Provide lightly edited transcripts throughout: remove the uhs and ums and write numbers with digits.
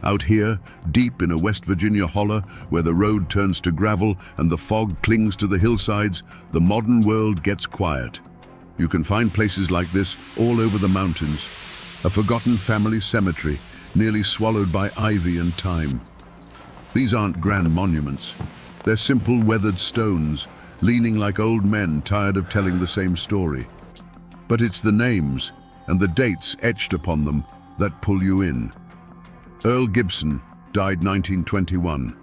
Out here, deep in a West Virginia holler, where the road turns to gravel and the fog clings to the hillsides, the modern world gets quiet. You can find places like this all over the mountains. A forgotten family cemetery, nearly swallowed by ivy and time. These aren't grand monuments. They're simple weathered stones, leaning like old men tired of telling the same story. But it's the names and the dates etched upon them that pull you in. Earl Gibson died 1921.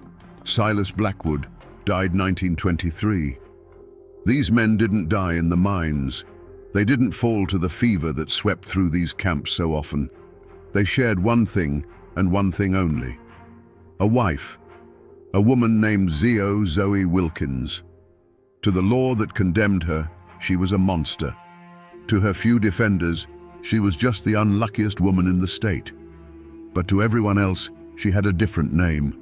Silas Blackwood died 1923. These men didn't die in the mines. They didn't fall to the fever that swept through these camps so often. They shared one thing and one thing only. A wife. A woman named Zoe Wilkins. To the law that condemned her, she was a monster. To her few defenders, she was just the unluckiest woman in the state. But to everyone else, she had a different name,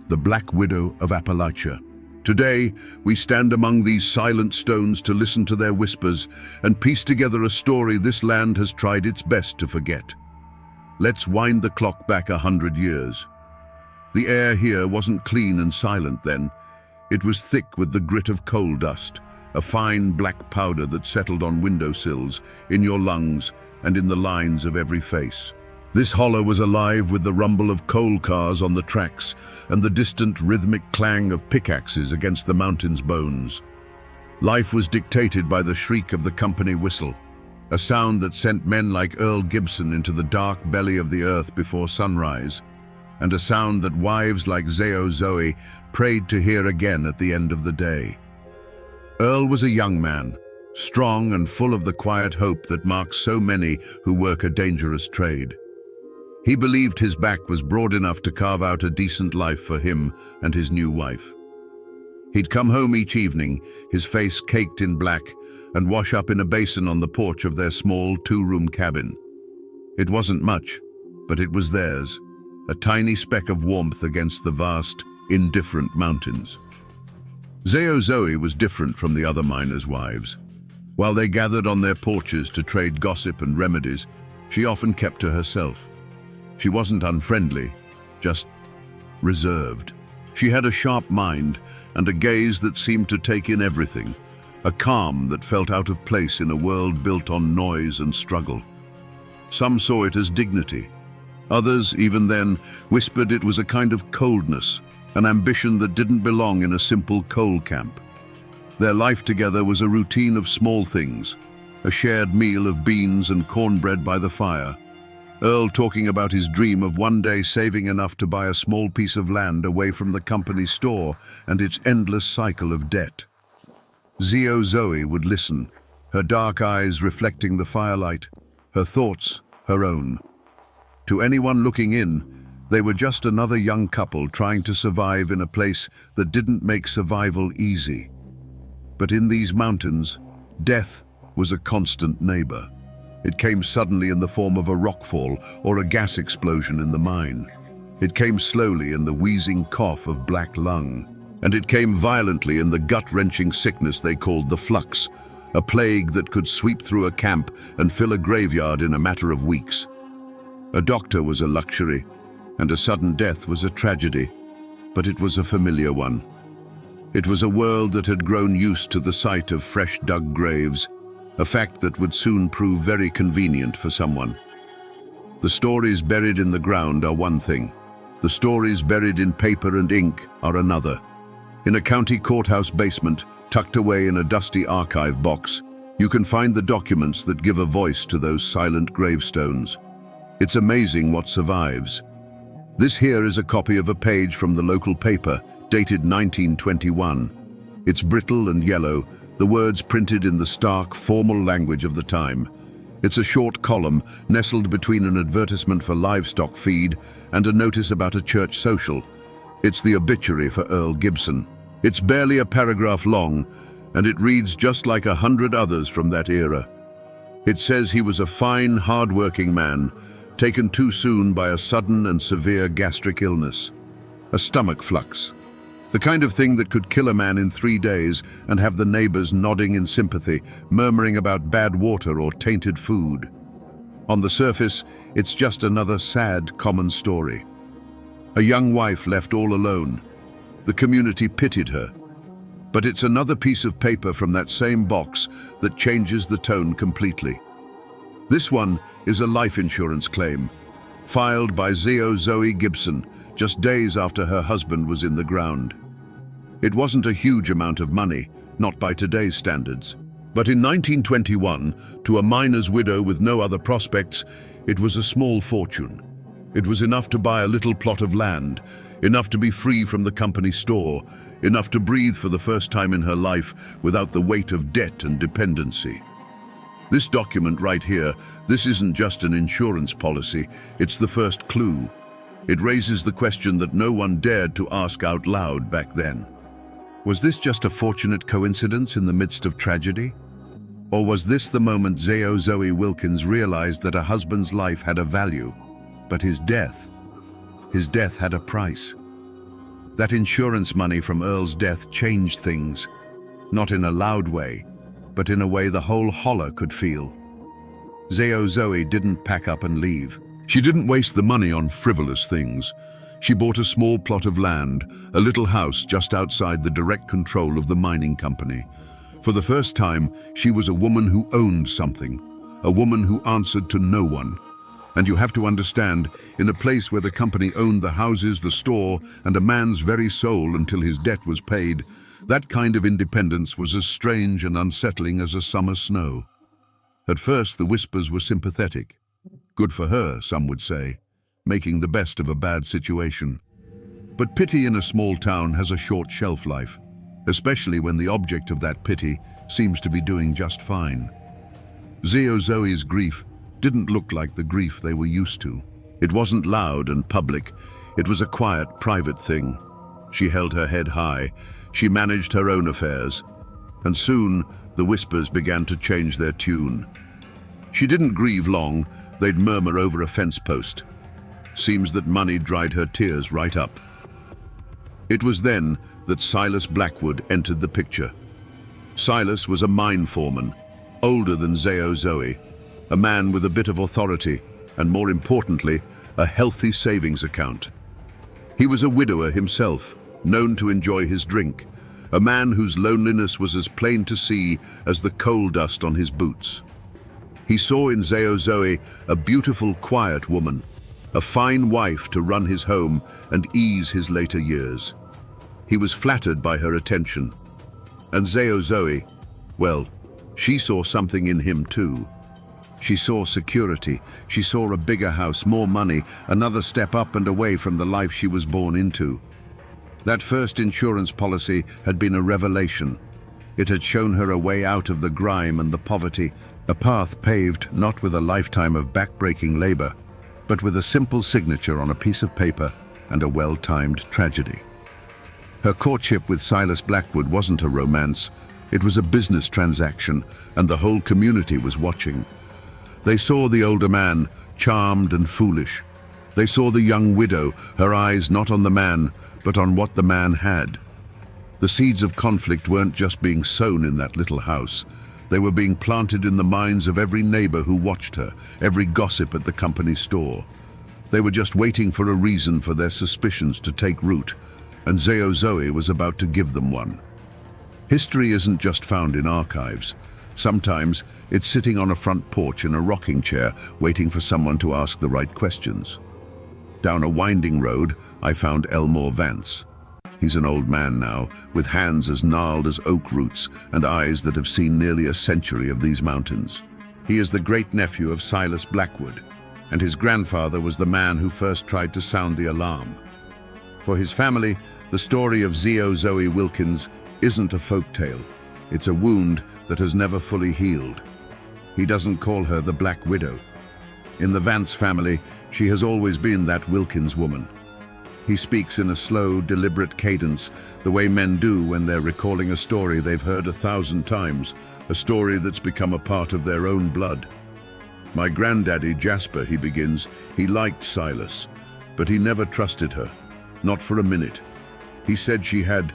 the Black Widow of Appalachia. Today, we stand among these silent stones to listen to their whispers and piece together a story this land has tried its best to forget. Let's wind the clock back 100 years. The air here wasn't clean and silent then. It was thick with the grit of coal dust, a fine black powder that settled on windowsills, in your lungs, and in the lines of every face. This hollow was alive with the rumble of coal cars on the tracks and the distant rhythmic clang of pickaxes against the mountain's bones. Life was dictated by the shriek of the company whistle, a sound that sent men like Earl Gibson into the dark belly of the earth before sunrise, and a sound that wives like Zoe prayed to hear again at the end of the day. Earl was a young man, strong and full of the quiet hope that marks so many who work a dangerous trade. He believed his back was broad enough to carve out a decent life for him and his new wife. He'd come home each evening, his face caked in black, and wash up in a basin on the porch of their small two-room cabin. It wasn't much, but it was theirs, a tiny speck of warmth against the vast, indifferent mountains. Zoe was different from the other miners' wives. While they gathered on their porches to trade gossip and remedies, she often kept to herself. She wasn't unfriendly, just reserved. She had a sharp mind and a gaze that seemed to take in everything, a calm that felt out of place in a world built on noise and struggle. Some saw it as dignity. Others, even then, whispered it was a kind of coldness, an ambition that didn't belong in a simple coal camp. Their life together was a routine of small things, a shared meal of beans and cornbread by the fire, Earl talking about his dream of one day saving enough to buy a small piece of land away from the company store and its endless cycle of debt. Zoe would listen, her dark eyes reflecting the firelight, her thoughts her own. To anyone looking in, they were just another young couple trying to survive in a place that didn't make survival easy. But in these mountains, death was a constant neighbor. It came suddenly in the form of a rockfall or a gas explosion in the mine. It came slowly in the wheezing cough of black lung. And it came violently in the gut-wrenching sickness they called the flux, a plague that could sweep through a camp and fill a graveyard in a matter of weeks. A doctor was a luxury, and a sudden death was a tragedy, but it was a familiar one. It was a world that had grown used to the sight of fresh-dug graves, a fact that would soon prove very convenient for someone. The stories buried in the ground are one thing. The stories buried in paper and ink are another. In a county courthouse basement, tucked away in a dusty archive box, you can find the documents that give a voice to those silent gravestones. It's amazing what survives. This here is a copy of a page from the local paper, dated 1921. It's brittle and yellow, the words printed in the stark, formal language of the time. It's a short column nestled between an advertisement for livestock feed and a notice about a church social. It's the obituary for Earl Gibson. It's barely a paragraph long, and it reads just like 100 others from that era. It says he was a fine, hard-working man, taken too soon by a sudden and severe gastric illness, a stomach flux. The kind of thing that could kill a man in 3 days and have the neighbors nodding in sympathy, murmuring about bad water or tainted food. On the surface, it's just another sad, common story. A young wife left all alone. The community pitied her. But it's another piece of paper from that same box that changes the tone completely. This one is a life insurance claim, filed by Zoe Gibson just days after her husband was in the ground. It wasn't a huge amount of money, not by today's standards. But in 1921, to a miner's widow with no other prospects, it was a small fortune. It was enough to buy a little plot of land, enough to be free from the company store, enough to breathe for the first time in her life without the weight of debt and dependency. This document right here, this isn't just an insurance policy, it's the first clue. It raises the question that no one dared to ask out loud back then. Was this just a fortunate coincidence in the midst of tragedy? Or was this the moment Zoe Wilkins realized that a husband's life had a value, but his death had a price? That insurance money from Earl's death changed things, not in a loud way, but in a way the whole holler could feel. Zoe didn't pack up and leave. She didn't waste the money on frivolous things. She bought a small plot of land, a little house just outside the direct control of the mining company. For the first time, she was a woman who owned something, a woman who answered to no one. And you have to understand, in a place where the company owned the houses, the store, and a man's very soul until his debt was paid, that kind of independence was as strange and unsettling as a summer snow. At first, the whispers were sympathetic. Good for her, some would say, making the best of a bad situation. But pity in a small town has a short shelf life, especially when the object of that pity seems to be doing just fine. Zoe's grief didn't look like the grief they were used to. It wasn't loud and public. It was a quiet, private thing. She held her head high. She managed her own affairs. And soon, the whispers began to change their tune. She didn't grieve long. They'd murmur over a fence post. Seems that money dried her tears right up. It was then that Silas Blackwood entered the picture. Silas was a mine foreman, older than Zoe, a man with a bit of authority, and more importantly, a healthy savings account. He was a widower himself, known to enjoy his drink, a man whose loneliness was as plain to see as the coal dust on his boots. He saw in Zoe a beautiful, quiet woman, a fine wife to run his home and ease his later years. He was flattered by her attention. And Zoe, well, she saw something in him too. She saw security. She saw a bigger house, more money, another step up and away from the life she was born into. That first insurance policy had been a revelation. It had shown her a way out of the grime and the poverty, a path paved not with a lifetime of backbreaking labor, but with a simple signature on a piece of paper and a well-timed tragedy. Her courtship with Silas Blackwood wasn't a romance. It was a business transaction, and the whole community was watching. They saw the older man, charmed and foolish. They saw the young widow, her eyes not on the man, but on what the man had. The seeds of conflict weren't just being sown in that little house. They were being planted in the minds of every neighbor who watched her, every gossip at the company store. They were just waiting for a reason for their suspicions to take root, and Zoe was about to give them one. History isn't just found in archives. Sometimes it's sitting on a front porch in a rocking chair, waiting for someone to ask the right questions. Down a winding road, I found Elmore Vance. He's an old man now, with hands as gnarled as oak roots and eyes that have seen nearly a century of these mountains. He is the great-nephew of Silas Blackwood, and his grandfather was the man who first tried to sound the alarm. For his family, the story of Zoe Wilkins isn't a folk tale. It's a wound that has never fully healed. He doesn't call her the Black Widow. In the Vance family, she has always been that Wilkins woman. He speaks in a slow, deliberate cadence, the way men do when they're recalling a story they've heard 1,000 times, a story that's become a part of their own blood. My granddaddy, Jasper, he begins, he liked Silas, but he never trusted her, not for a minute. He said she had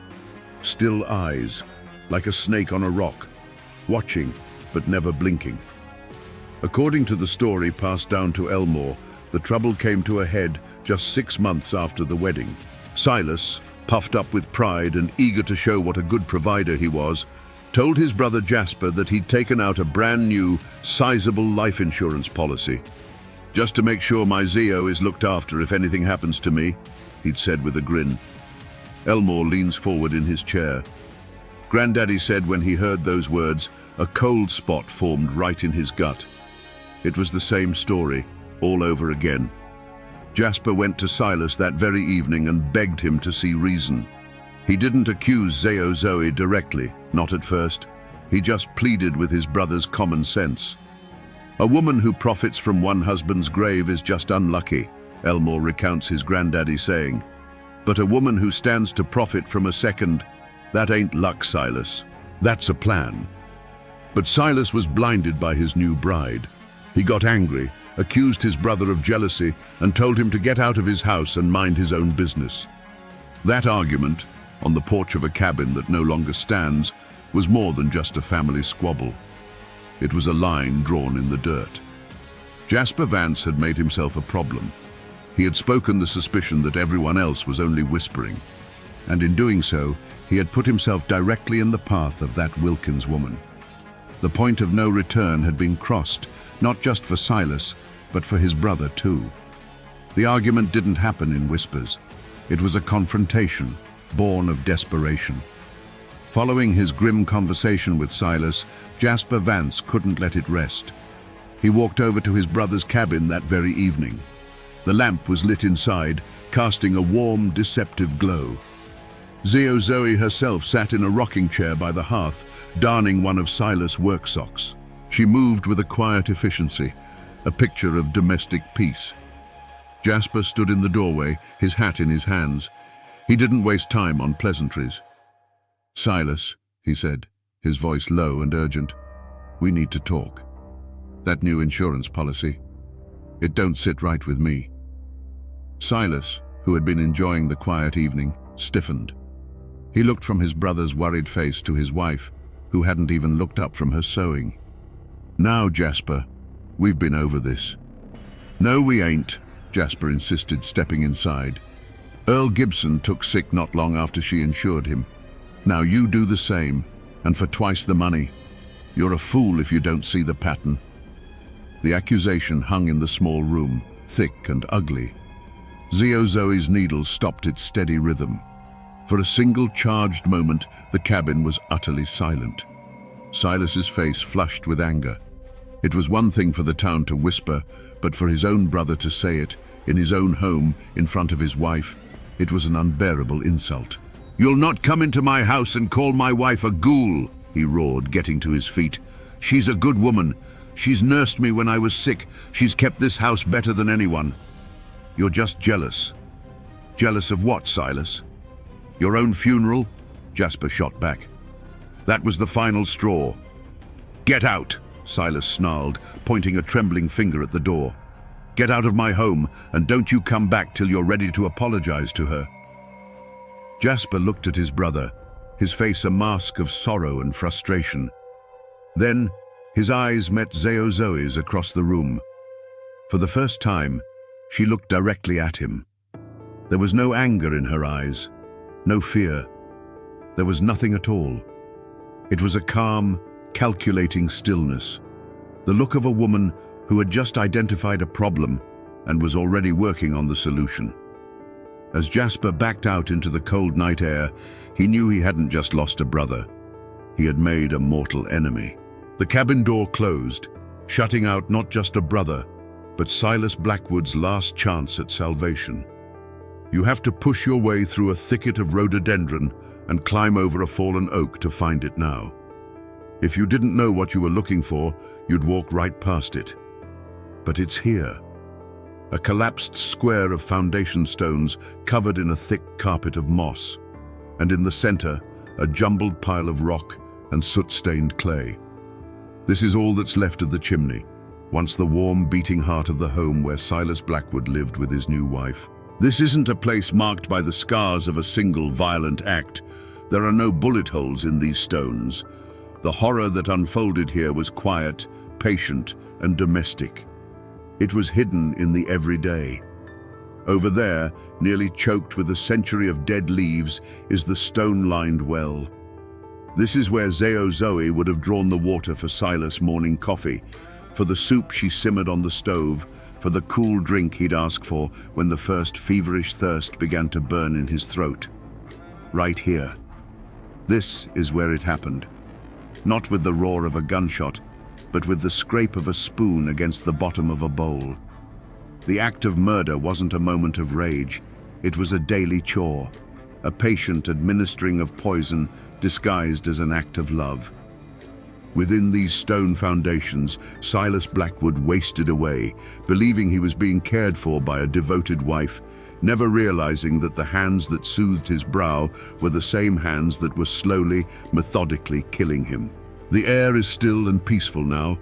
still eyes, like a snake on a rock, watching but never blinking. According to the story passed down to Elmore, The trouble came to a head just 6 months after the wedding. Silas, puffed up with pride and eager to show what a good provider he was, told his brother Jasper that he'd taken out a brand new, sizable life insurance policy. "Just to make sure my Zeo is looked after if anything happens to me," he'd said with a grin. Elmore leans forward in his chair. Granddaddy said when he heard those words, a cold spot formed right in his gut. It was the same story, all over again. Jasper went to Silas that very evening and begged him to see reason. He didn't accuse Zoe directly, not at first. He just pleaded with his brother's common sense. "A woman who profits from one husband's grave is just unlucky," Elmore recounts his granddaddy saying. "But a woman who stands to profit from a second, that ain't luck, Silas. That's a plan." But Silas was blinded by his new bride. He got angry, accused his brother of jealousy, and told him to get out of his house and mind his own business. That argument, on the porch of a cabin that no longer stands, was more than just a family squabble. It was a line drawn in the dirt. Jasper Vance had made himself a problem. He had spoken the suspicion that everyone else was only whispering, and in doing so, he had put himself directly in the path of that Wilkins woman. The point of no return had been crossed, not just for Silas, but for his brother too. The argument didn't happen in whispers. It was a confrontation, born of desperation. Following his grim conversation with Silas, Jasper Vance couldn't let it rest. He walked over to his brother's cabin that very evening. The lamp was lit inside, casting a warm, deceptive glow. Zoe herself sat in a rocking chair by the hearth, darning one of Silas' work socks. She moved with a quiet efficiency, a picture of domestic peace. Jasper stood in the doorway, his hat in his hands. He didn't waste time on pleasantries. "Silas," he said, his voice low and urgent, "we need to talk. That new insurance policy, it don't sit right with me." Silas, who had been enjoying the quiet evening, stiffened. He looked from his brother's worried face to his wife, who hadn't even looked up from her sewing. "Now, Jasper, we've been over this." "No, we ain't," Jasper insisted, stepping inside. "Earl Gibson took sick not long after she insured him. Now you do the same, and for twice the money. You're a fool if you don't see the pattern." The accusation hung in the small room, thick and ugly. Zoe's needle stopped its steady rhythm. For a single charged moment, the cabin was utterly silent. Silas's face flushed with anger. It was one thing for the town to whisper, but for his own brother to say it, in his own home, in front of his wife, it was an unbearable insult. "You'll not come into my house and call my wife a ghoul," he roared, getting to his feet. "She's a good woman. She's nursed me when I was sick. She's kept this house better than anyone. You're just jealous." "Jealous of what, Silas?" "Your own funeral?" Jasper shot back. "That was the final straw." "Get out," Silas snarled, pointing a trembling finger at the door. "Get out of my home, and don't you come back till you're ready to apologize to her." Jasper looked at his brother, his face a mask of sorrow and frustration. Then, his eyes met Zoe's across the room. For the first time, she looked directly at him. There was no anger in her eyes, no fear. There was nothing at all. It was a calm, calculating stillness, the look of a woman who had just identified a problem and was already working on the solution. As Jasper backed out into the cold night air, he knew he hadn't just lost a brother. He had made a mortal enemy. The cabin door closed, shutting out not just a brother, but Silas Blackwood's last chance at salvation. You have to push your way through a thicket of rhododendron and climb over a fallen oak to find it now. If you didn't know what you were looking for, you'd walk right past it. But it's here. A collapsed square of foundation stones covered in a thick carpet of moss, and in the center, a jumbled pile of rock and soot-stained clay. This is all that's left of the chimney, once the warm, beating heart of the home where Silas Blackwood lived with his new wife. This isn't a place marked by the scars of a single violent act. There are no bullet holes in these stones. The horror that unfolded here was quiet, patient, and domestic. It was hidden in the everyday. Over there, nearly choked with a century of dead leaves, is the stone-lined well. This is where Zoe would have drawn the water for Silas' morning coffee, for the soup she simmered on the stove, for the cool drink he'd ask for when the first feverish thirst began to burn in his throat. Right here. This is where it happened. Not with the roar of a gunshot, but with the scrape of a spoon against the bottom of a bowl. The act of murder wasn't a moment of rage. It was a daily chore, a patient administering of poison disguised as an act of love. Within these stone foundations, Silas Blackwood wasted away, believing he was being cared for by a devoted wife, never realizing that the hands that soothed his brow were the same hands that were slowly, methodically killing him. The air is still and peaceful now,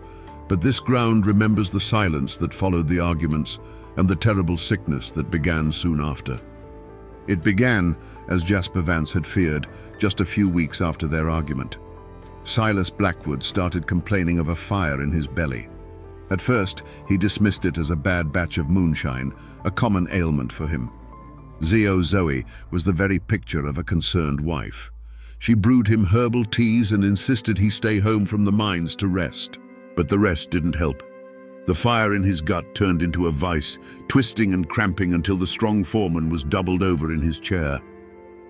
but this ground remembers the silence that followed the arguments and the terrible sickness that began soon after. It began, as Jasper Vance had feared, just a few weeks after their argument. Silas Blackwood started complaining of a fire in his belly. At first, he dismissed it as a bad batch of moonshine, a common ailment for him. Zoe was the very picture of a concerned wife. She brewed him herbal teas and insisted he stay home from the mines to rest. But the rest didn't help. The fire in his gut turned into a vice, twisting and cramping until the strong foreman was doubled over in his chair.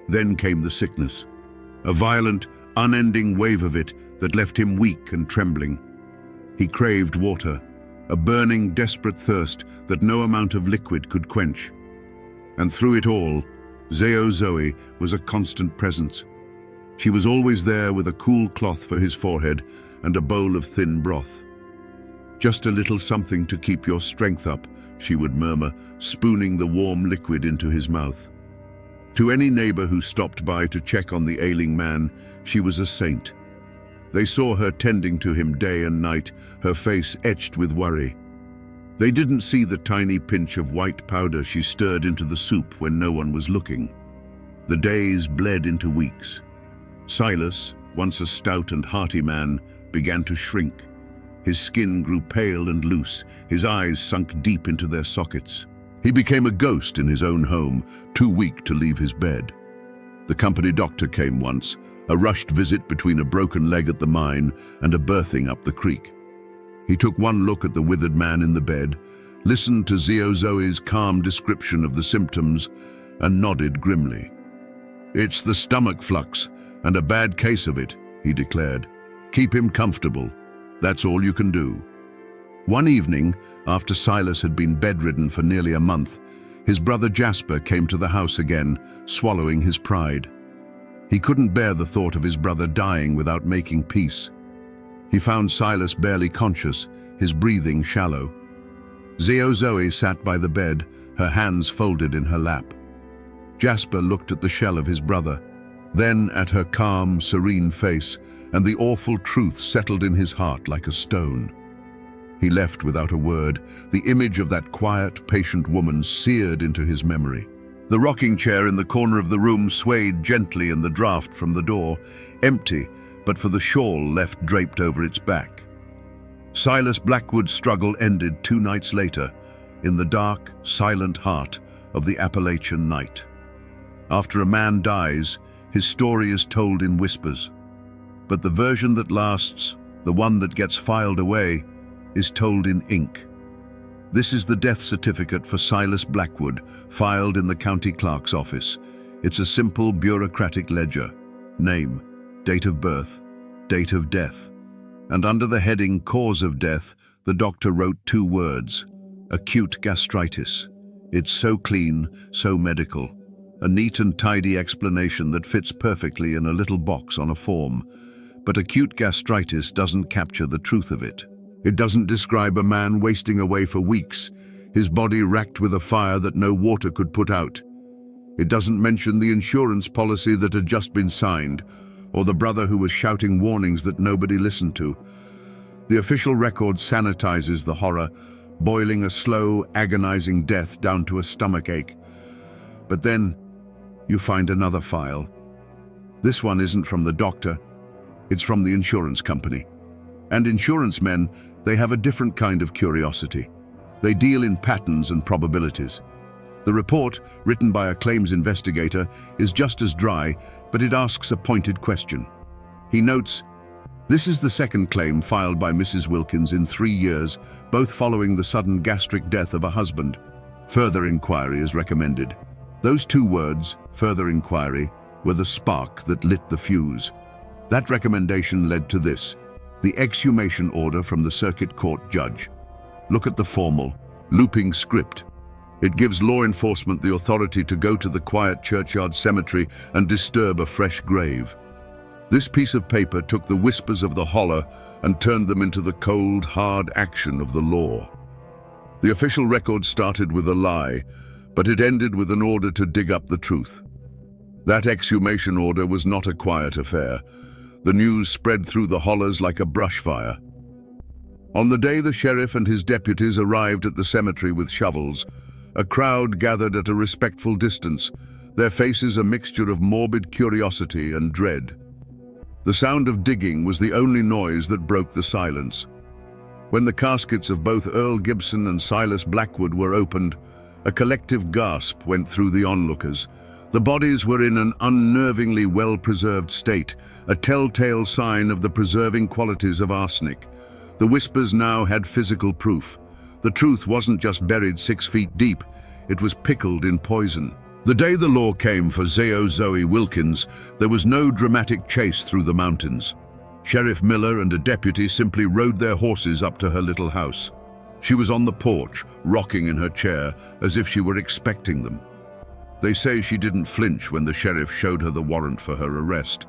Then came the sickness, a violent, unending wave of it that left him weak and trembling. He craved water, a burning, desperate thirst that no amount of liquid could quench. And through it all, Zoe was a constant presence. She was always there with a cool cloth for his forehead and a bowl of thin broth. "Just a little something to keep your strength up," she would murmur, spooning the warm liquid into his mouth. To any neighbor who stopped by to check on the ailing man, she was a saint. They saw her tending to him day and night, her face etched with worry. They didn't see the tiny pinch of white powder she stirred into the soup when no one was looking. The days bled into weeks. Silas, once a stout and hearty man, began to shrink. His skin grew pale and loose, his eyes sunk deep into their sockets. He became a ghost in his own home, too weak to leave his bed. The company doctor came once, a rushed visit between a broken leg at the mine and a birthing up the creek. He took one look at the withered man in the bed, listened to Zoe's calm description of the symptoms, and nodded grimly. "It's the stomach flux, and a bad case of it," he declared. "Keep him comfortable. That's all you can do." One evening, after Silas had been bedridden for nearly a month, his brother Jasper came to the house again, swallowing his pride. He couldn't bear the thought of his brother dying without making peace. He found Silas barely conscious, his breathing shallow. Zoe sat by the bed, her hands folded in her lap. Jasper looked at the shell of his brother, then at her calm, serene face, and the awful truth settled in his heart like a stone. He left without a word, the image of that quiet, patient woman seared into his memory. The rocking chair in the corner of the room swayed gently in the draught from the door, empty, but for the shawl left draped over its back. Silas Blackwood's struggle ended 2 nights later, in the dark, silent heart of the Appalachian night. After a man dies, his story is told in whispers. But the version that lasts, the one that gets filed away, is told in ink. This is the death certificate for Silas Blackwood, filed in the county clerk's office. It's a simple bureaucratic ledger. Name, date of birth, date of death. And under the heading Cause of Death, the doctor wrote 2 words, acute gastritis. It's so clean, so medical. A neat and tidy explanation that fits perfectly in a little box on a form. But acute gastritis doesn't capture the truth of it. It doesn't describe a man wasting away for weeks, his body racked with a fire that no water could put out. It doesn't mention the insurance policy that had just been signed, or the brother who was shouting warnings that nobody listened to. The official record sanitizes the horror, boiling a slow, agonizing death down to a stomach ache. But then, you find another file. This one isn't from the doctor, it's from the insurance company. And insurance men, they have a different kind of curiosity. They deal in patterns and probabilities. The report, written by a claims investigator, is just as dry, but it asks a pointed question. He notes, "This is the second claim filed by Mrs. Wilkins in 3 years, both following the sudden gastric death of a husband. Further inquiry is recommended." Those 2 words, further inquiry, were the spark that lit the fuse. That recommendation led to this, the exhumation order from the circuit court judge. Look at the formal, looping script. It gives law enforcement the authority to go to the quiet churchyard cemetery and disturb a fresh grave. This piece of paper took the whispers of the holler and turned them into the cold, hard action of the law. The official record started with a lie, but it ended with an order to dig up the truth. That exhumation order was not a quiet affair. The news spread through the hollers like a brush fire. On the day the sheriff and his deputies arrived at the cemetery with shovels, a crowd gathered at a respectful distance, their faces a mixture of morbid curiosity and dread. The sound of digging was the only noise that broke the silence. When the caskets of both Earl Gibson and Silas Blackwood were opened, a collective gasp went through the onlookers. The bodies were in an unnervingly well-preserved state, a telltale sign of the preserving qualities of arsenic. The whispers now had physical proof. The truth wasn't just buried 6 feet deep, it was pickled in poison. The day the law came for Zoe Wilkins, there was no dramatic chase through the mountains. Sheriff Miller and a deputy simply rode their horses up to her little house. She was on the porch, rocking in her chair, as if she were expecting them. They say she didn't flinch when the sheriff showed her the warrant for her arrest.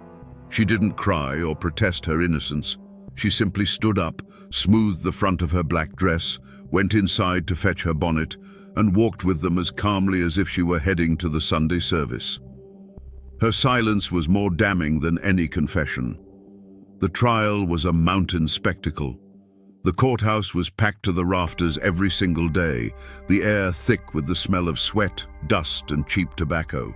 She didn't cry or protest her innocence. She simply stood up, smoothed the front of her black dress, went inside to fetch her bonnet, and walked with them as calmly as if she were heading to the Sunday service. Her silence was more damning than any confession. The trial was a mountain spectacle. The courthouse was packed to the rafters every single day, the air thick with the smell of sweat, dust, and cheap tobacco.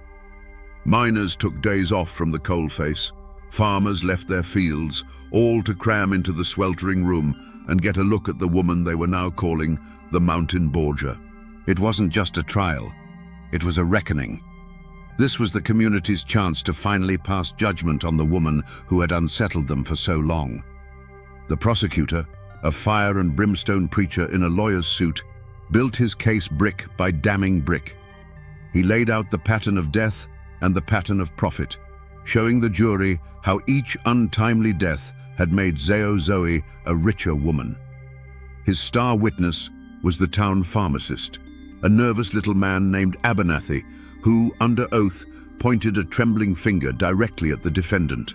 Miners took days off from the coalface. Farmers left their fields, all to cram into the sweltering room and get a look at the woman they were now calling the Mountain Borgia. It wasn't just a trial, it was a reckoning. This was the community's chance to finally pass judgment on the woman who had unsettled them for so long. The prosecutor, a fire and brimstone preacher in a lawyer's suit, built his case brick by damning brick. He laid out the pattern of death and the pattern of profit, showing the jury how each untimely death had made Zoe a richer woman. His star witness was the town pharmacist, a nervous little man named Abernathy, who, under oath, pointed a trembling finger directly at the defendant.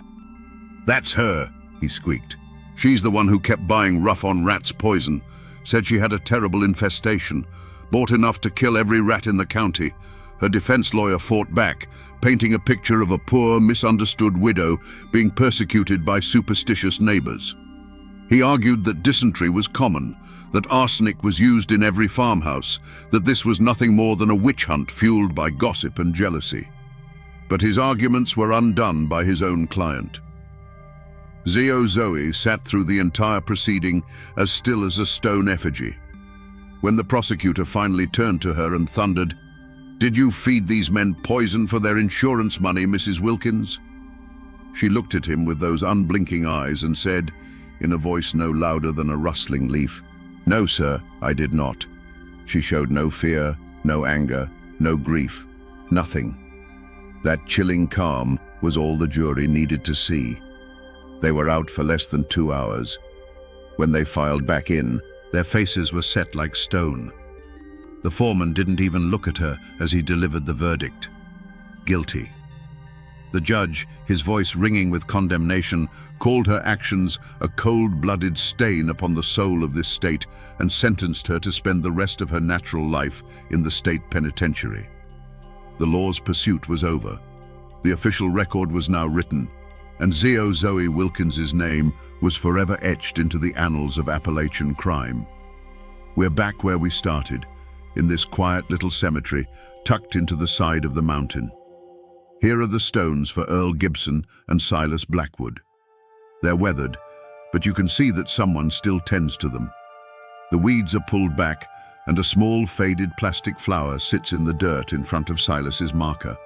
"That's her," he squeaked. "She's the one who kept buying rough-on-rats poison, said she had a terrible infestation, bought enough to kill every rat in the county." Her defense lawyer fought back, painting a picture of a poor, misunderstood widow being persecuted by superstitious neighbors. He argued that dysentery was common, that arsenic was used in every farmhouse, that this was nothing more than a witch hunt fueled by gossip and jealousy. But his arguments were undone by his own client. Zoe sat through the entire proceeding as still as a stone effigy. When the prosecutor finally turned to her and thundered, "Did you feed these men poison for their insurance money, Mrs. Wilkins?" She looked at him with those unblinking eyes and said, in a voice no louder than a rustling leaf, "No, sir, I did not." She showed no fear, no anger, no grief, nothing. That chilling calm was all the jury needed to see. They were out for less than 2 hours. When they filed back in, their faces were set like stone. The foreman didn't even look at her as he delivered the verdict. Guilty. The judge, his voice ringing with condemnation, called her actions a cold-blooded stain upon the soul of this state and sentenced her to spend the rest of her natural life in the state penitentiary. The law's pursuit was over. The official record was now written, and Zoe Wilkins's name was forever etched into the annals of Appalachian crime. We're back where we started, in this quiet little cemetery tucked into the side of the mountain. Here are the stones for Earl Gibson and Silas Blackwood. They're weathered, but you can see that someone still tends to them. The weeds are pulled back, and a small faded plastic flower sits in the dirt in front of Silas's marker.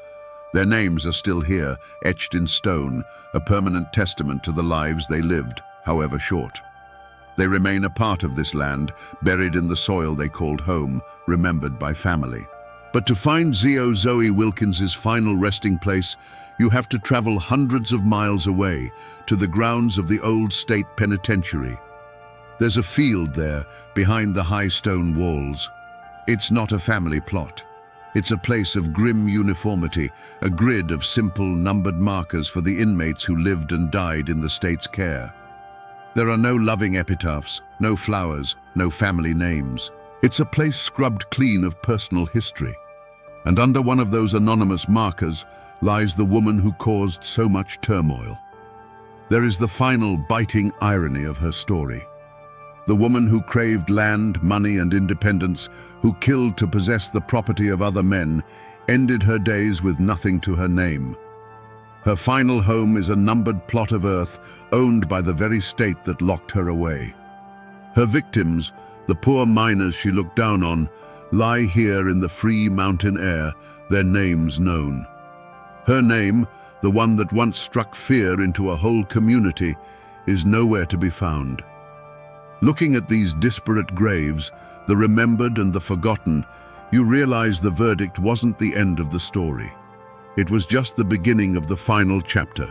Their names are still here, etched in stone, a permanent testament to the lives they lived, however short. They remain a part of this land, buried in the soil they called home, remembered by family. But to find Zoe Wilkins's final resting place, you have to travel hundreds of miles away to the grounds of the old state penitentiary. There's a field there, behind the high stone walls. It's not a family plot. It's a place of grim uniformity, a grid of simple, numbered markers for the inmates who lived and died in the state's care. There are no loving epitaphs, no flowers, no family names. It's a place scrubbed clean of personal history. And under one of those anonymous markers lies the woman who caused so much turmoil. There is the final biting irony of her story. The woman who craved land, money, and independence, who killed to possess the property of other men, ended her days with nothing to her name. Her final home is a numbered plot of earth owned by the very state that locked her away. Her victims, the poor miners she looked down on, lie here in the free mountain air, their names known. Her name, the one that once struck fear into a whole community, is nowhere to be found. Looking at these disparate graves, the remembered and the forgotten, you realize the verdict wasn't the end of the story. It was just the beginning of the final chapter.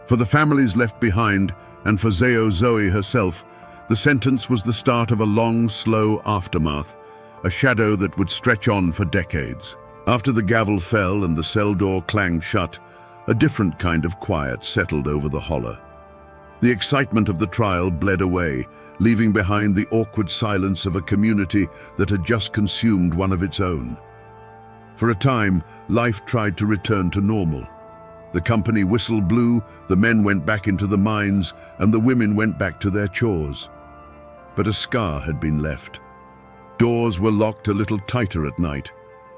For the families left behind, and for Zoe herself, the sentence was the start of a long, slow aftermath, a shadow that would stretch on for decades. After the gavel fell and the cell door clanged shut, a different kind of quiet settled over the holler. The excitement of the trial bled away, leaving behind the awkward silence of a community that had just consumed one of its own. For a time, life tried to return to normal. The company whistle blew, the men went back into the mines, and the women went back to their chores. But a scar had been left. Doors were locked a little tighter at night,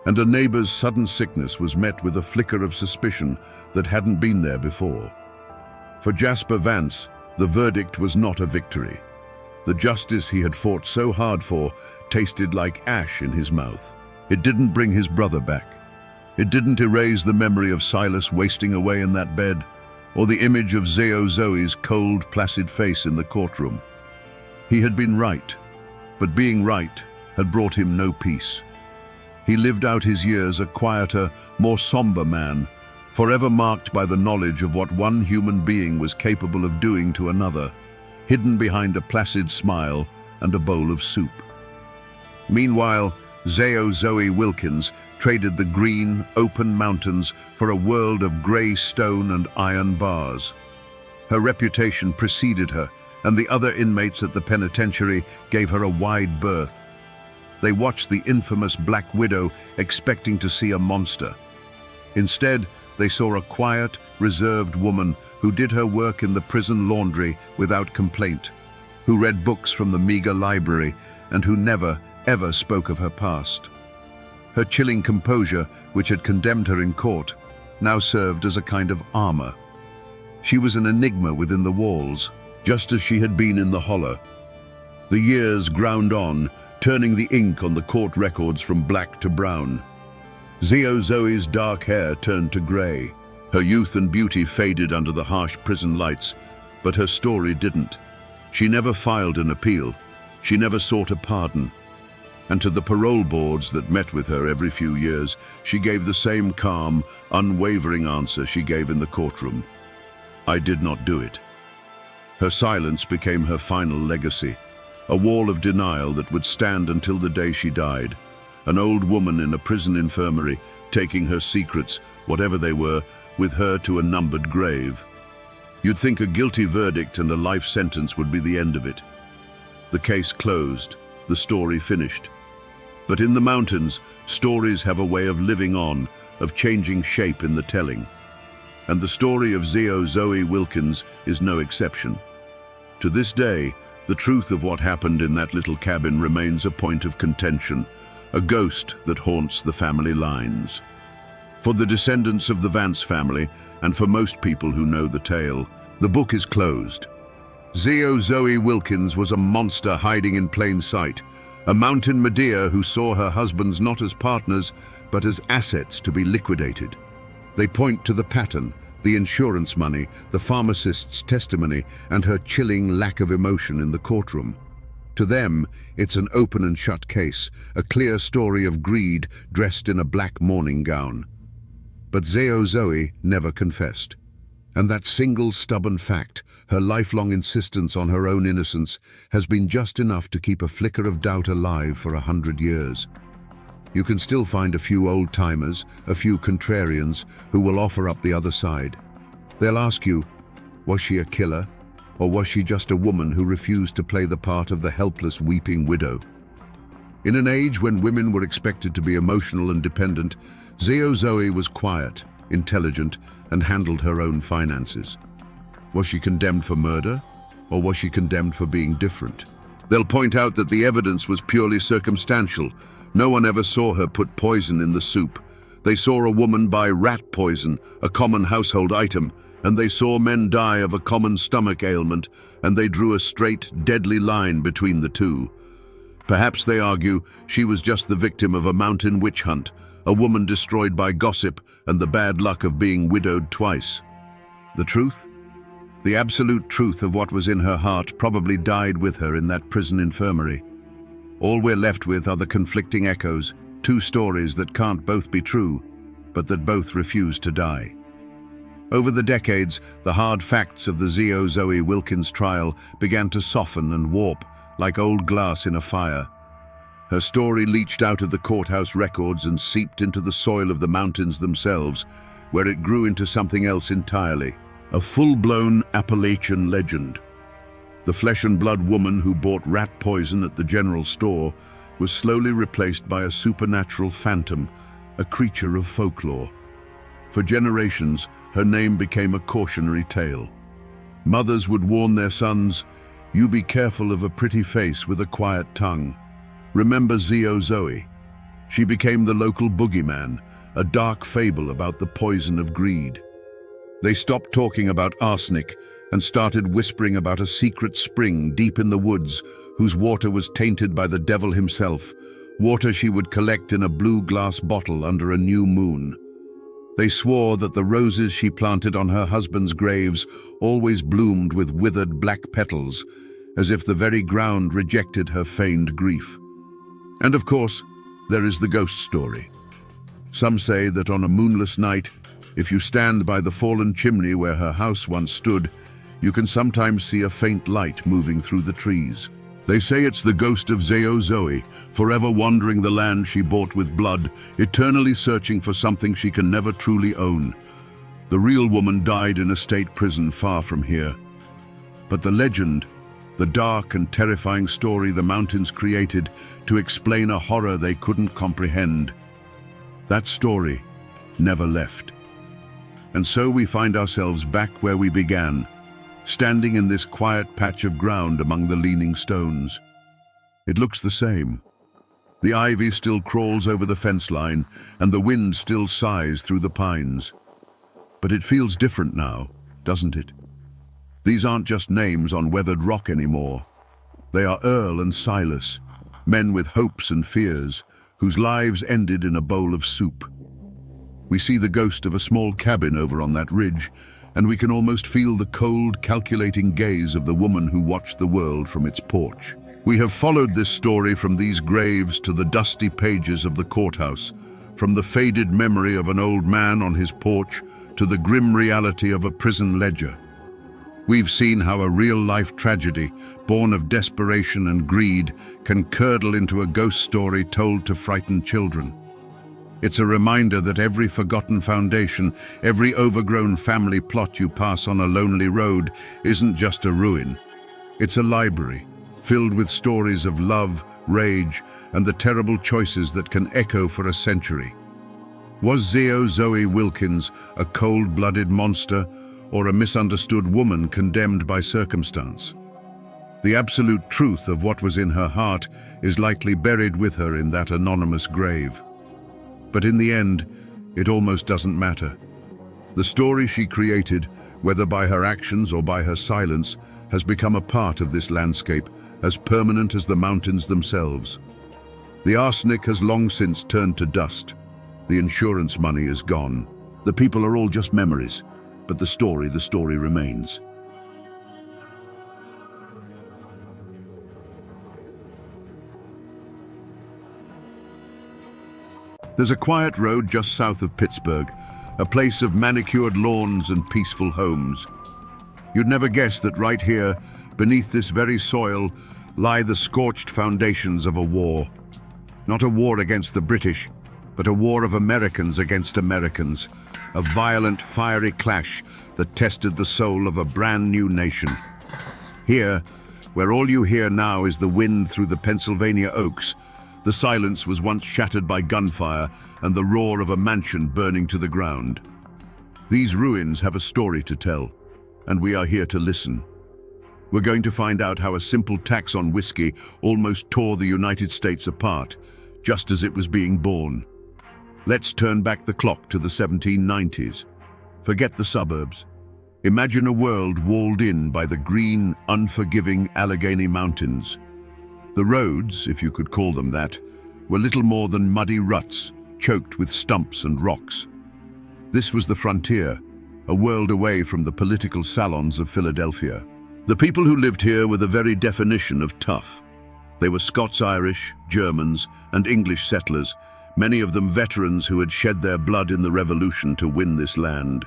and a neighbor's sudden sickness was met with a flicker of suspicion that hadn't been there before. For Jasper Vance, the verdict was not a victory. The justice he had fought so hard for tasted like ash in his mouth. It didn't bring his brother back. It didn't erase the memory of Silas wasting away in that bed, or the image of Zoe's cold, placid face in the courtroom. He had been right, but being right had brought him no peace. He lived out his years a quieter, more somber man, forever marked by the knowledge of what one human being was capable of doing to another, hidden behind a placid smile and a bowl of soup. Meanwhile, Zoe Wilkins traded the green, open mountains for a world of grey stone and iron bars. Her reputation preceded her, and the other inmates at the penitentiary gave her a wide berth. They watched the infamous Black Widow, expecting to see a monster. Instead, they saw a quiet, reserved woman who did her work in the prison laundry without complaint, who read books from the meager library, and who never, ever spoke of her past. Her chilling composure, which had condemned her in court, now served as a kind of armor. She was an enigma within the walls, just as she had been in the holler. The years ground on, turning the ink on the court records from black to brown. Zoe's dark hair turned to grey. Her youth and beauty faded under the harsh prison lights, but her story didn't. She never filed an appeal. She never sought a pardon. And to the parole boards that met with her every few years, she gave the same calm, unwavering answer she gave in the courtroom. I did not do it. Her silence became her final legacy, a wall of denial that would stand until the day she died, an old woman in a prison infirmary, taking her secrets, whatever they were, with her to a numbered grave. You'd think a guilty verdict and a life sentence would be the end of it. The case closed, the story finished. But in the mountains, stories have a way of living on, of changing shape in the telling. And the story of Zoe Wilkins is no exception. To this day, the truth of what happened in that little cabin remains a point of contention, a ghost that haunts the family lines. For the descendants of the Vance family, and for most people who know the tale, the book is closed. Zoe Wilkins was a monster hiding in plain sight, A mountain Medea who saw her husbands not as partners, but as assets to be liquidated. They point to the pattern, the insurance money, the pharmacist's testimony, and her chilling lack of emotion in the courtroom. To them, it's an open and shut case, a clear story of greed dressed in a black mourning gown. But Zoe never confessed. And that single stubborn fact, her lifelong insistence on her own innocence, has been just enough to keep a flicker of doubt alive for 100 years. You can still find a few old-timers, a few contrarians, who will offer up the other side. They'll ask you, was she a killer? Or was she just a woman who refused to play the part of the helpless, weeping widow? In an age when women were expected to be emotional and dependent, Zoe was quiet, intelligent, and handled her own finances. Was she condemned for murder, or was she condemned for being different? They'll point out that the evidence was purely circumstantial. No one ever saw her put poison in the soup. They saw a woman buy rat poison, a common household item, and they saw men die of a common stomach ailment, and they drew a straight, deadly line between the two. Perhaps, they argue, she was just the victim of a mountain witch hunt, a woman destroyed by gossip and the bad luck of being widowed twice. The truth? The absolute truth of what was in her heart probably died with her in that prison infirmary. All we're left with are the conflicting echoes, two stories that can't both be true, but that both refuse to die. Over the decades, the hard facts of the Zoe Wilkins trial began to soften and warp, like old glass in a fire. Her story leached out of the courthouse records and seeped into the soil of the mountains themselves, where it grew into something else entirely, a full-blown Appalachian legend. The flesh-and-blood woman who bought rat poison at the general store was slowly replaced by a supernatural phantom, a creature of folklore. For generations, her name became a cautionary tale. Mothers would warn their sons, "You be careful of a pretty face with a quiet tongue." Remember Zoe. She became the local boogeyman, a dark fable about the poison of greed. They stopped talking about arsenic and started whispering about a secret spring deep in the woods whose water was tainted by the devil himself, water she would collect in a blue glass bottle under a new moon. They swore that the roses she planted on her husband's graves always bloomed with withered black petals, as if the very ground rejected her feigned grief. And of course, there is the ghost story. Some say that on a moonless night, if you stand by the fallen chimney where her house once stood, you can sometimes see a faint light moving through the trees. They say it's the ghost of Zoe, forever wandering the land she bought with blood, eternally searching for something she can never truly own. The real woman died in a state prison far from here. But the legend, the dark and terrifying story the mountains created to explain a horror they couldn't comprehend, that story never left. And so we find ourselves back where we began, standing in this quiet patch of ground among the leaning stones. It looks the same. The ivy still crawls over the fence line, and the wind still sighs through the pines. But it feels different now, doesn't it? These aren't just names on weathered rock anymore. They are Earl and Silas, men with hopes and fears, whose lives ended in a bowl of soup. We see the ghost of a small cabin over on that ridge, and we can almost feel the cold, calculating gaze of the woman who watched the world from its porch. We have followed this story from these graves to the dusty pages of the courthouse, from the faded memory of an old man on his porch to the grim reality of a prison ledger. We've seen how a real-life tragedy, born of desperation and greed, can curdle into a ghost story told to frighten children. It's a reminder that every forgotten foundation, every overgrown family plot you pass on a lonely road isn't just a ruin. It's a library, filled with stories of love, rage, and the terrible choices that can echo for a century. Was Zoe Wilkins a cold-blooded monster or a misunderstood woman condemned by circumstance? The absolute truth of what was in her heart is likely buried with her in that anonymous grave. But in the end, it almost doesn't matter. The story she created, whether by her actions or by her silence, has become a part of this landscape, as permanent as the mountains themselves. The arsenic has long since turned to dust. The insurance money is gone. The people are all just memories, but the story remains. There's a quiet road just south of Pittsburgh, a place of manicured lawns and peaceful homes. You'd never guess that right here, beneath this very soil, lie the scorched foundations of a war. Not a war against the British, but a war of Americans against Americans. A violent, fiery clash that tested the soul of a brand new nation. Here, where all you hear now is the wind through the Pennsylvania oaks, the silence was once shattered by gunfire and the roar of a mansion burning to the ground. These ruins have a story to tell, and we are here to listen. We're going to find out how a simple tax on whiskey almost tore the United States apart, just as it was being born. Let's turn back the clock to the 1790s. Forget the suburbs. Imagine a world walled in by the green, unforgiving Allegheny Mountains. The roads, if you could call them that, were little more than muddy ruts, choked with stumps and rocks. This was the frontier, a world away from the political salons of Philadelphia. The people who lived here were the very definition of tough. They were Scots-Irish, Germans, and English settlers, many of them veterans who had shed their blood in the Revolution to win this land.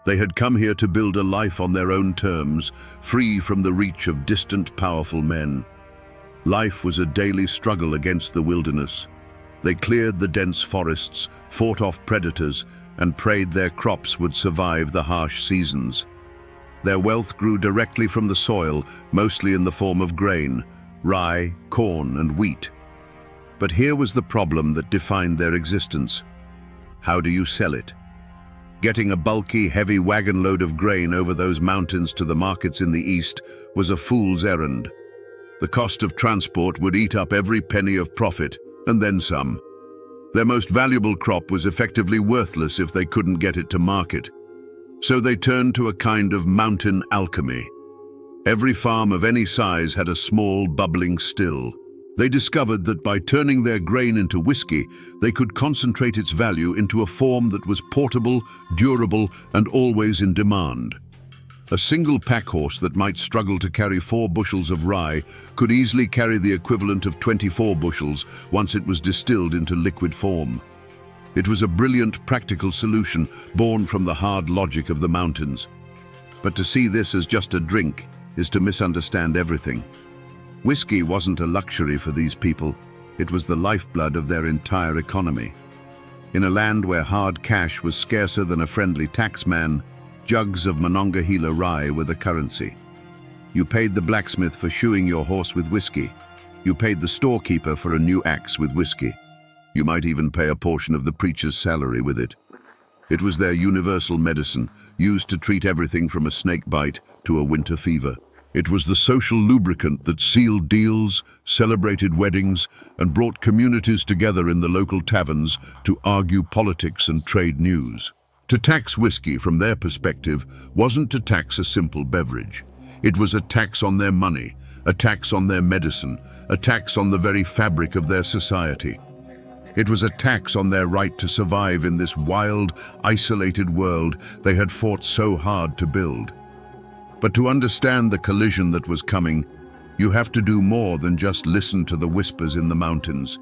They had come here to build a life on their own terms, free from the reach of distant, powerful men. Life was a daily struggle against the wilderness. They cleared the dense forests, fought off predators, and prayed their crops would survive the harsh seasons. Their wealth grew directly from the soil, mostly in the form of grain, rye, corn, and wheat. But here was the problem that defined their existence. How do you sell it? Getting a bulky, heavy wagon load of grain over those mountains to the markets in the east was a fool's errand. The cost of transport would eat up every penny of profit, and then some. Their most valuable crop was effectively worthless if they couldn't get it to market. So they turned to a kind of mountain alchemy. Every farm of any size had a small, bubbling still. They discovered that by turning their grain into whiskey, they could concentrate its value into a form that was portable, durable, and always in demand. A single pack horse that might struggle to carry 4 bushels of rye could easily carry the equivalent of 24 bushels once it was distilled into liquid form. It was a brilliant, practical solution born from the hard logic of the mountains. But to see this as just a drink is to misunderstand everything. Whiskey wasn't a luxury for these people. It was the lifeblood of their entire economy. In a land where hard cash was scarcer than a friendly taxman, jugs of Monongahela rye were the currency. You paid the blacksmith for shoeing your horse with whiskey. You paid the storekeeper for a new axe with whiskey. You might even pay a portion of the preacher's salary with it. It was their universal medicine, used to treat everything from a snake bite to a winter fever. It was the social lubricant that sealed deals, celebrated weddings, and brought communities together in the local taverns to argue politics and trade news. To tax whiskey, from their perspective, wasn't to tax a simple beverage. It was a tax on their money, a tax on their medicine, a tax on the very fabric of their society. It was a tax on their right to survive in this wild, isolated world they had fought so hard to build. But to understand the collision that was coming, you have to do more than just listen to the whispers in the mountains.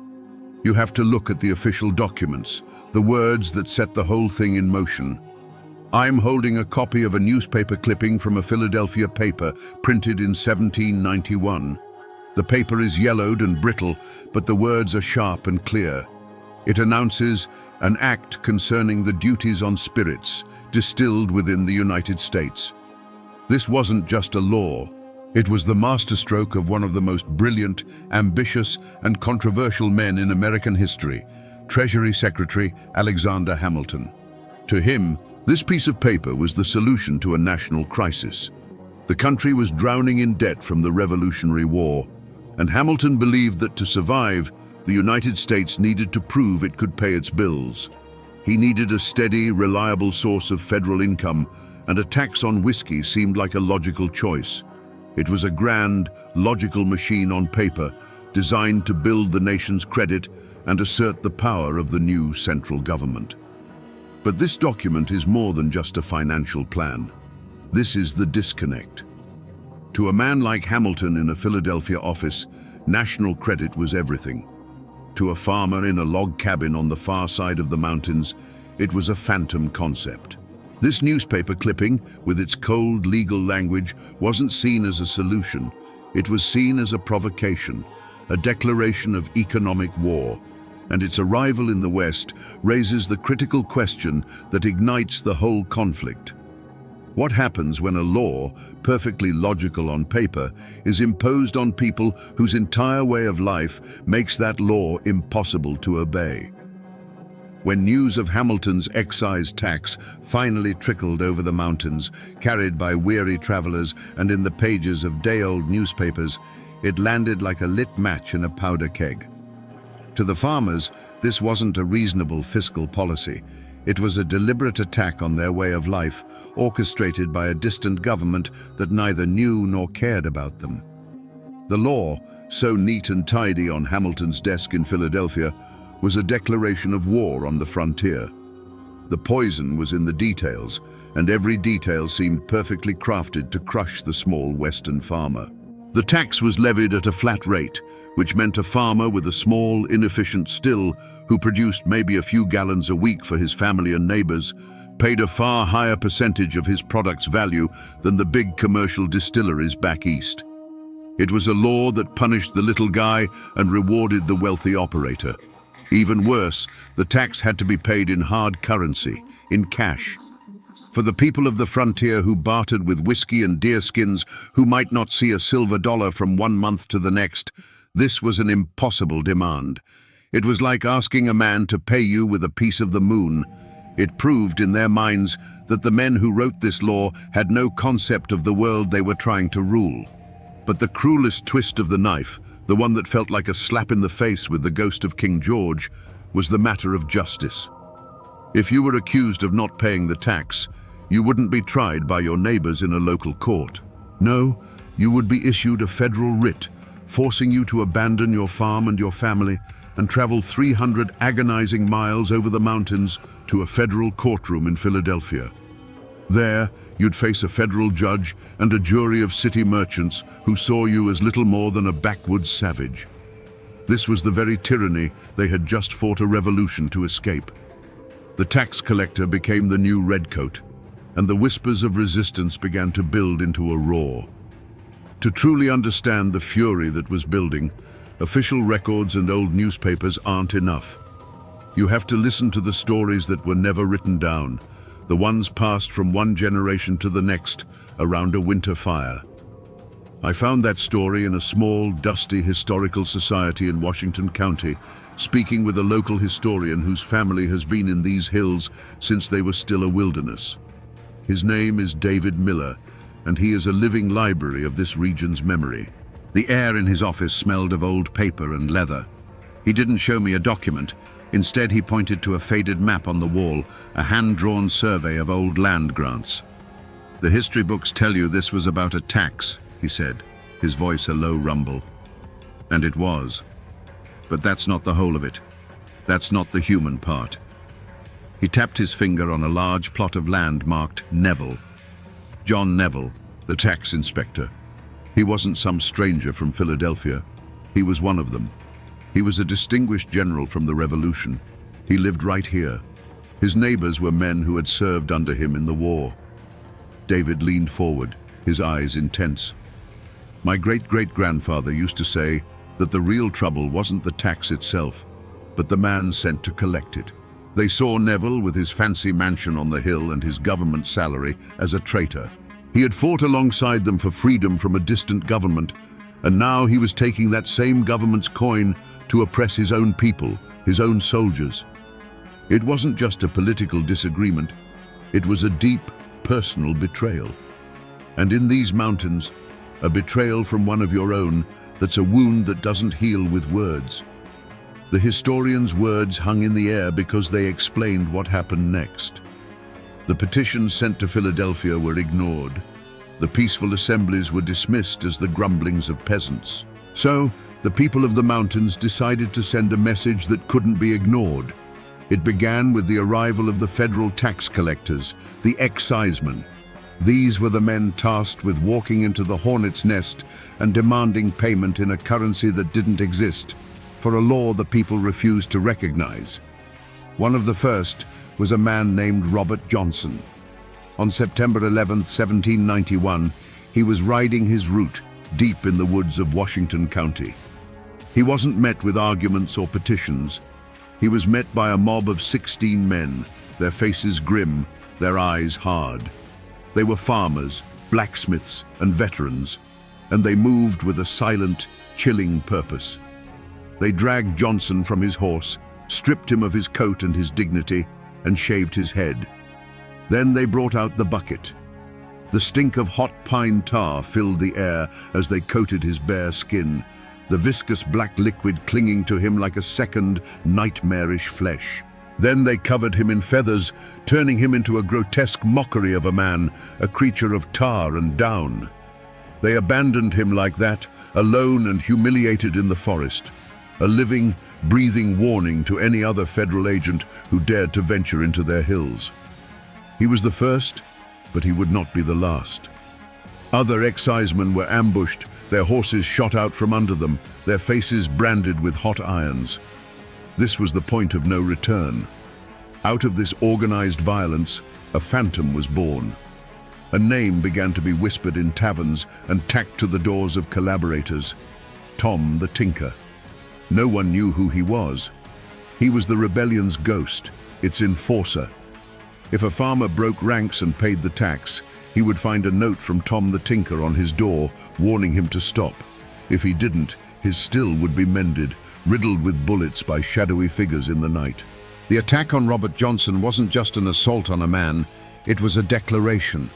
You have to look at the official documents, the words that set the whole thing in motion. I'm holding a copy of a newspaper clipping from a Philadelphia paper printed in 1791. The paper is yellowed and brittle, but the words are sharp and clear. It announces an act concerning the duties on spirits distilled within the United States. This wasn't just a law. It was the masterstroke of one of the most brilliant, ambitious, and controversial men in American history, Treasury Secretary Alexander Hamilton. To him, this piece of paper was the solution to a national crisis. The country was drowning in debt from the Revolutionary War, and Hamilton believed that to survive, the United States needed to prove it could pay its bills. He needed a steady, reliable source of federal income, and a tax on whiskey seemed like a logical choice. It was a grand, logical machine on paper, designed to build the nation's credit and assert the power of the new central government. But this document is more than just a financial plan. This is the disconnect. To a man like Hamilton in a Philadelphia office, national credit was everything. To a farmer in a log cabin on the far side of the mountains, it was a phantom concept. This newspaper clipping, with its cold legal language, wasn't seen as a solution. It was seen as a provocation, a declaration of economic war. And its arrival in the West raises the critical question that ignites the whole conflict. What happens when a law, perfectly logical on paper, is imposed on people whose entire way of life makes that law impossible to obey? When news of Hamilton's excise tax finally trickled over the mountains, carried by weary travelers and in the pages of day-old newspapers, it landed like a lit match in a powder keg. To the farmers, this wasn't a reasonable fiscal policy. It was a deliberate attack on their way of life, orchestrated by a distant government that neither knew nor cared about them. The law, so neat and tidy on Hamilton's desk in Philadelphia, was a declaration of war on the frontier. The poison was in the details, and every detail seemed perfectly crafted to crush the small Western farmer. The tax was levied at a flat rate, which meant a farmer with a small, inefficient still, who produced maybe a few gallons a week for his family and neighbors, paid a far higher percentage of his product's value than the big commercial distilleries back east. It was a law that punished the little guy and rewarded the wealthy operator. Even worse, the tax had to be paid in hard currency, in cash. For the people of the frontier who bartered with whiskey and deerskins, who might not see a silver dollar from one month to the next, this was an impossible demand. It was like asking a man to pay you with a piece of the moon. It proved in their minds that the men who wrote this law had no concept of the world they were trying to rule. But the cruelest twist of the knife, the one that felt like a slap in the face with the ghost of King George, was the matter of justice. If you were accused of not paying the tax, you wouldn't be tried by your neighbors in a local court. No, you would be issued a federal writ, forcing you to abandon your farm and your family and travel 300 agonizing miles over the mountains to a federal courtroom in Philadelphia. There, you'd face a federal judge and a jury of city merchants who saw you as little more than a backwoods savage. This was the very tyranny they had just fought a revolution to escape. The tax collector became the new redcoat, and the whispers of resistance began to build into a roar. To truly understand the fury that was building, official records and old newspapers aren't enough. You have to listen to the stories that were never written down, the ones passed from one generation to the next around a winter fire. I found that story in a small, dusty historical society in Washington County, speaking with a local historian whose family has been in these hills since they were still a wilderness. His name is David Miller, and he is a living library of this region's memory. The air in his office smelled of old paper and leather. He didn't show me a document. Instead, he pointed to a faded map on the wall, a hand-drawn survey of old land grants. "The history books tell you this was about a tax," he said, his voice a low rumble. And it was. But that's not the whole of it. That's not the human part. He tapped his finger on a large plot of land marked Neville. John Neville, the tax inspector. He wasn't some stranger from Philadelphia. He was one of them. He was a distinguished general from the Revolution. He lived right here. His neighbors were men who had served under him in the war. David leaned forward, his eyes intense. "My great-great-grandfather used to say that the real trouble wasn't the tax itself, but the man sent to collect it. They saw Neville with his fancy mansion on the hill and his government salary as a traitor. He had fought alongside them for freedom from a distant government, and now he was taking that same government's coin to oppress his own people, his own soldiers. It wasn't just a political disagreement, it was a deep, personal betrayal. And in these mountains, a betrayal from one of your own that's a wound that doesn't heal with words." The historian's words hung in the air because they explained what happened next. The petitions sent to Philadelphia were ignored. The peaceful assemblies were dismissed as the grumblings of peasants. So, the people of the mountains decided to send a message that couldn't be ignored. It began with the arrival of the federal tax collectors, the excisemen. These were the men tasked with walking into the hornet's nest and demanding payment in a currency that didn't exist, for a law the people refused to recognize. One of the first was a man named Robert Johnson. On September 11, 1791, he was riding his route deep in the woods of Washington County. He wasn't met with arguments or petitions. He was met by a mob of 16 men, their faces grim, their eyes hard. They were farmers, blacksmiths, and veterans, and they moved with a silent, chilling purpose. They dragged Johnson from his horse, stripped him of his coat and his dignity, and shaved his head. Then they brought out the bucket. The stink of hot pine tar filled the air as they coated his bare skin, the viscous black liquid clinging to him like a second, nightmarish flesh. Then they covered him in feathers, turning him into a grotesque mockery of a man, a creature of tar and down. They abandoned him like that, alone and humiliated in the forest, a living, breathing warning to any other federal agent who dared to venture into their hills. He was the first, but he would not be the last. Other excisemen were ambushed, their horses shot out from under them, their faces branded with hot irons. This was the point of no return. Out of this organized violence, a phantom was born. A name began to be whispered in taverns and tacked to the doors of collaborators: Tom the Tinker. No one knew who he was. He was the rebellion's ghost, its enforcer. If a farmer broke ranks and paid the tax, he would find a note from Tom the Tinker on his door, warning him to stop. If he didn't, his still would be mended, riddled with bullets by shadowy figures in the night. The attack on Robert Johnson wasn't just an assault on a man, it was a declaration.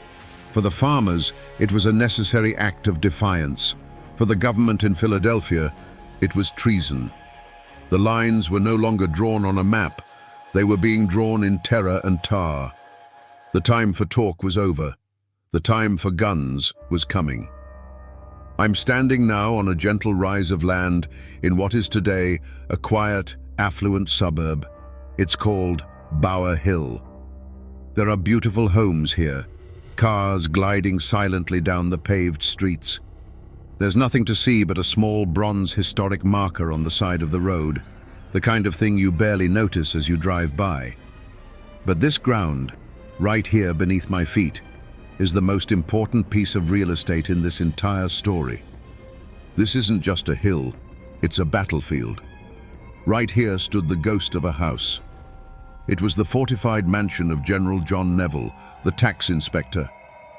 For the farmers, it was a necessary act of defiance. For the government in Philadelphia, it was treason. The lines were no longer drawn on a map, they were being drawn in terror and tar. The time for talk was over. The time for guns was coming. I'm standing now on a gentle rise of land in what is today a quiet, affluent suburb. It's called Bower Hill. There are beautiful homes here, cars gliding silently down the paved streets. There's nothing to see but a small bronze historic marker on the side of the road, the kind of thing you barely notice as you drive by. But this ground, right here beneath my feet, is the most important piece of real estate in this entire story. This isn't just a hill, it's a battlefield. Right here stood the ghost of a house. It was the fortified mansion of General John Neville, the tax inspector,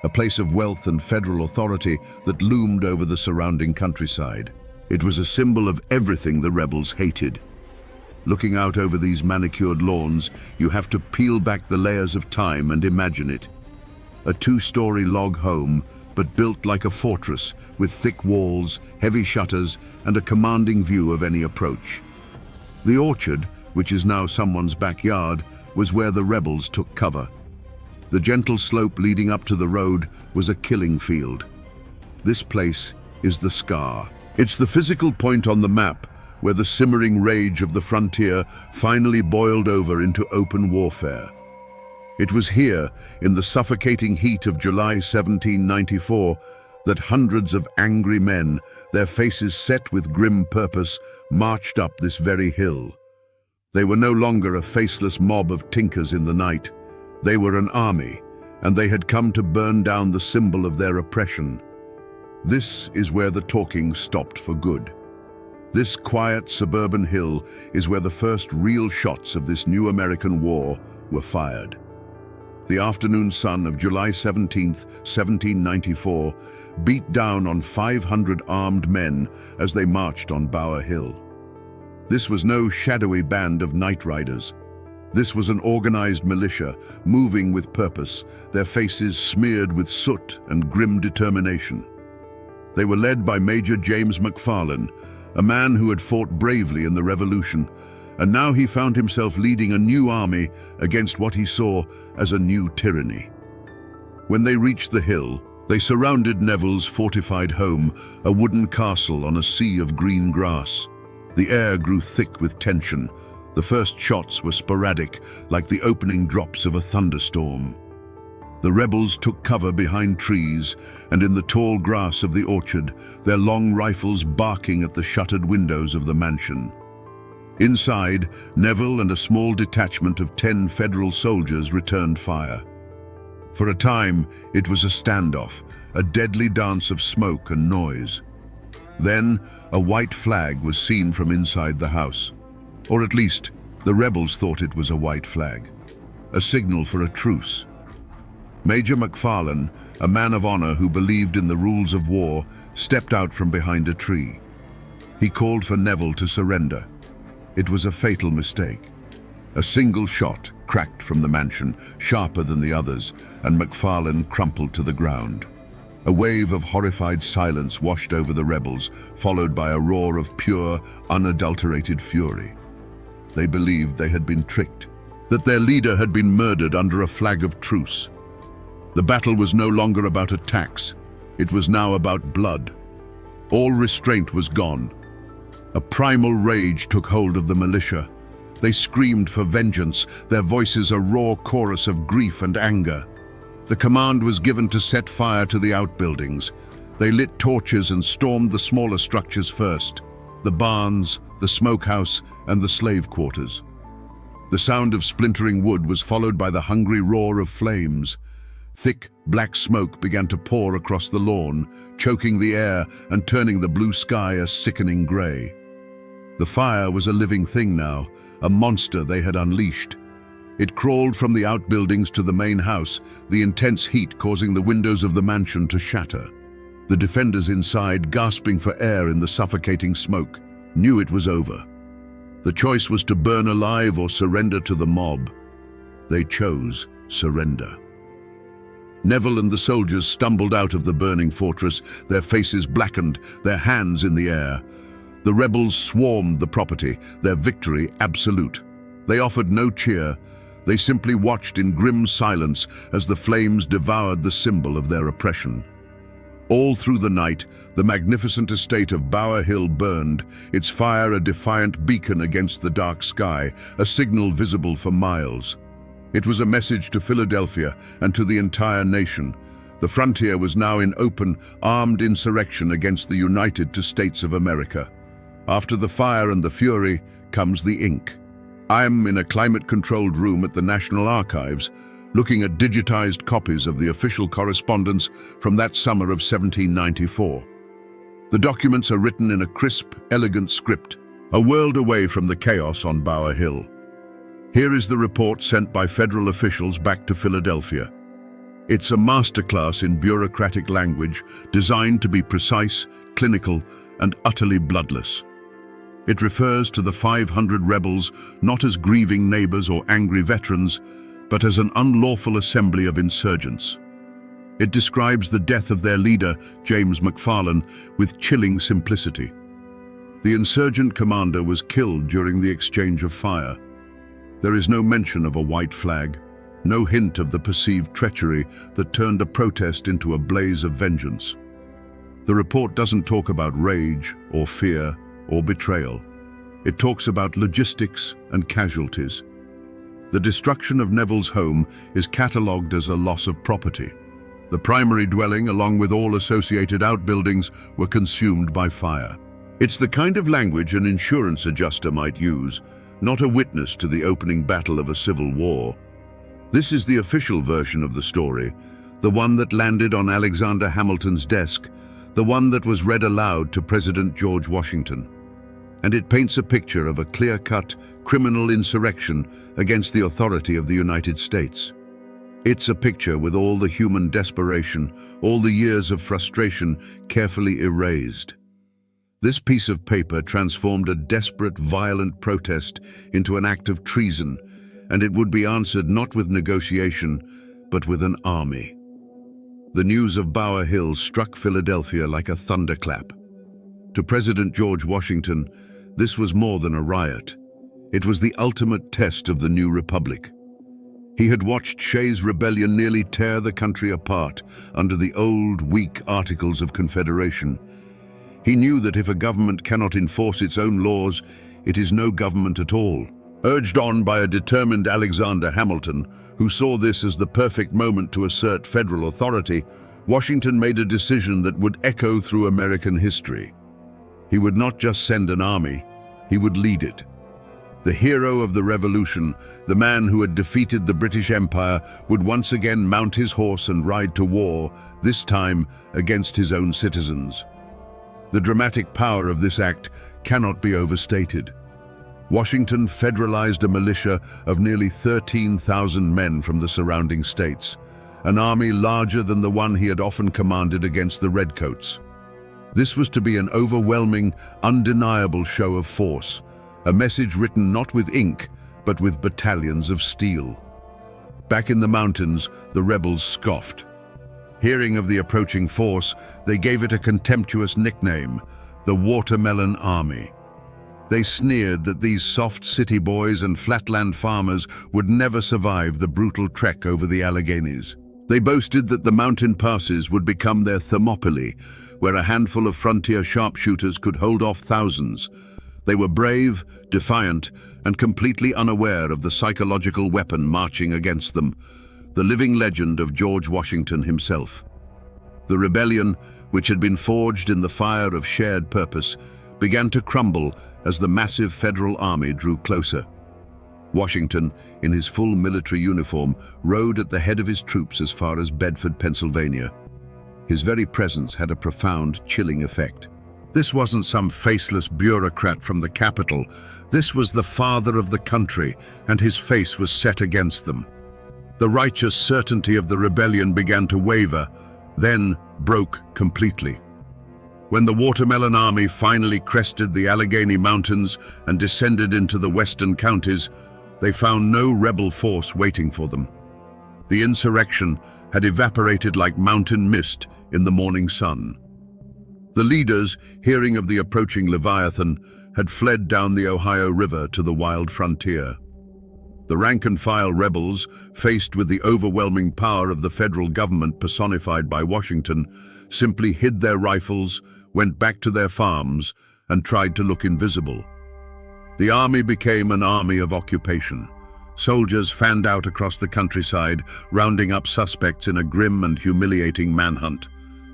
a place of wealth and federal authority that loomed over the surrounding countryside. It was a symbol of everything the rebels hated. Looking out over these manicured lawns, you have to peel back the layers of time and imagine it. A two-story log home, but built like a fortress, with thick walls, heavy shutters, and a commanding view of any approach. The orchard, which is now someone's backyard, was where the rebels took cover. The gentle slope leading up to the road was a killing field. This place is the Scar. It's the physical point on the map where the simmering rage of the frontier finally boiled over into open warfare. It was here, in the suffocating heat of July 1794, that hundreds of angry men, their faces set with grim purpose, marched up this very hill. They were no longer a faceless mob of tinkers in the night. They were an army, and they had come to burn down the symbol of their oppression. This is where the talking stopped for good. This quiet suburban hill is where the first real shots of this new American war were fired. The afternoon sun of July 17, 1794, beat down on 500 armed men as they marched on Bower Hill. This was no shadowy band of night riders. This was an organized militia, moving with purpose, their faces smeared with soot and grim determination. They were led by Major James McFarland, a man who had fought bravely in the Revolution, and now he found himself leading a new army against what he saw as a new tyranny. When they reached the hill, They surrounded Neville's fortified home, a wooden castle on a sea of green grass. The air grew thick with tension. The first shots were sporadic, like the opening drops of a thunderstorm. The rebels took cover behind trees and in the tall grass of the orchard, their long rifles barking at the shuttered windows of the mansion. Inside, Neville and a small detachment of 10 federal soldiers returned fire. For a time, it was a standoff, a deadly dance of smoke and noise. Then, a white flag was seen from inside the house. Or at least, the rebels thought it was a white flag, a signal for a truce. Major McFarlane, a man of honor who believed in the rules of war, stepped out from behind a tree. He called for Neville to surrender. It was a fatal mistake. A single shot cracked from the mansion, sharper than the others, and McFarlane crumpled to the ground. A wave of horrified silence washed over the rebels, followed by a roar of pure, unadulterated fury. They believed they had been tricked, that their leader had been murdered under a flag of truce. The battle was no longer about attacks. It was now about blood. All restraint was gone. A primal rage took hold of the militia. They screamed for vengeance, their voices a raw chorus of grief and anger. The command was given to set fire to the outbuildings. They lit torches and stormed the smaller structures first, the barns, the smokehouse, and the slave quarters. The sound of splintering wood was followed by the hungry roar of flames. Thick, black smoke began to pour across the lawn, choking the air and turning the blue sky a sickening gray. The fire was a living thing now, a monster they had unleashed. It crawled from the outbuildings to the main house, the intense heat causing the windows of the mansion to shatter. The defenders inside, gasping for air in the suffocating smoke, knew it was over. The choice was to burn alive or surrender to the mob. They chose surrender. Neville and the soldiers stumbled out of the burning fortress, their faces blackened, their hands in the air. The rebels swarmed the property, their victory absolute. They offered no cheer. They simply watched in grim silence as the flames devoured the symbol of their oppression. All through the night, the magnificent estate of Bower Hill burned, its fire a defiant beacon against the dark sky, a signal visible for miles. It was a message to Philadelphia and to the entire nation. The frontier was now in open, armed insurrection against the United States of America. After the fire and the fury comes the ink. I'm in a climate-controlled room at the National Archives, looking at digitized copies of the official correspondence from that summer of 1794. The documents are written in a crisp, elegant script, a world away from the chaos on Bower Hill. Here is the report sent by federal officials back to Philadelphia. It's a masterclass in bureaucratic language designed to be precise, clinical, and utterly bloodless. It refers to the 500 rebels not as grieving neighbors or angry veterans, but as an unlawful assembly of insurgents. It describes the death of their leader, James McFarlane, with chilling simplicity. The insurgent commander was killed during the exchange of fire. There is no mention of a white flag, no hint of the perceived treachery that turned a protest into a blaze of vengeance. The report doesn't talk about rage or fear or betrayal. It talks about logistics and casualties. The destruction of Neville's home is catalogued as a loss of property. The primary dwelling, along with all associated outbuildings, were consumed by fire. It's the kind of language an insurance adjuster might use, not a witness to the opening battle of a civil war. This is the official version of the story, the one that landed on Alexander Hamilton's desk, the one that was read aloud to President George Washington. And it paints a picture of a clear-cut, criminal insurrection against the authority of the United States. It's a picture with all the human desperation, all the years of frustration carefully erased. This piece of paper transformed a desperate, violent protest into an act of treason, and it would be answered not with negotiation, but with an army. The news of Bower Hill struck Philadelphia like a thunderclap. To President George Washington, this was more than a riot. It was the ultimate test of the new republic. He had watched Shays' rebellion nearly tear the country apart under the old, weak Articles of Confederation. He knew that if a government cannot enforce its own laws, it is no government at all. Urged on by a determined Alexander Hamilton, who saw this as the perfect moment to assert federal authority, Washington made a decision that would echo through American history. He would not just send an army, he would lead it. The hero of the Revolution, the man who had defeated the British Empire, would once again mount his horse and ride to war, this time against his own citizens. The dramatic power of this act cannot be overstated. Washington federalized a militia of nearly 13,000 men from the surrounding states, an army larger than the one he had often commanded against the Redcoats. This was to be an overwhelming, undeniable show of force, a message written not with ink, but with battalions of steel. Back in the mountains, the rebels scoffed. Hearing of the approaching force, they gave it a contemptuous nickname, the Watermelon Army. They sneered that these soft city boys and flatland farmers would never survive the brutal trek over the Alleghenies. They boasted that the mountain passes would become their Thermopylae, where a handful of frontier sharpshooters could hold off thousands. They were brave, defiant, and completely unaware of the psychological weapon marching against them, the living legend of George Washington himself. The rebellion, which had been forged in the fire of shared purpose, began to crumble as the massive federal army drew closer. Washington, in his full military uniform, rode at the head of his troops as far as Bedford, Pennsylvania. His very presence had a profound, chilling effect. This wasn't some faceless bureaucrat from the capital. This was the father of the country, and his face was set against them. The righteous certainty of the rebellion began to waver, then broke completely. When the Watermelon Army finally crested the Allegheny Mountains and descended into the western counties, they found no rebel force waiting for them. The insurrection had evaporated like mountain mist in the morning sun. The leaders, hearing of the approaching Leviathan, had fled down the Ohio River to the wild frontier. The rank-and-file rebels, faced with the overwhelming power of the federal government personified by Washington, simply hid their rifles, went back to their farms, and tried to look invisible. The army became an army of occupation. Soldiers fanned out across the countryside, rounding up suspects in a grim and humiliating manhunt.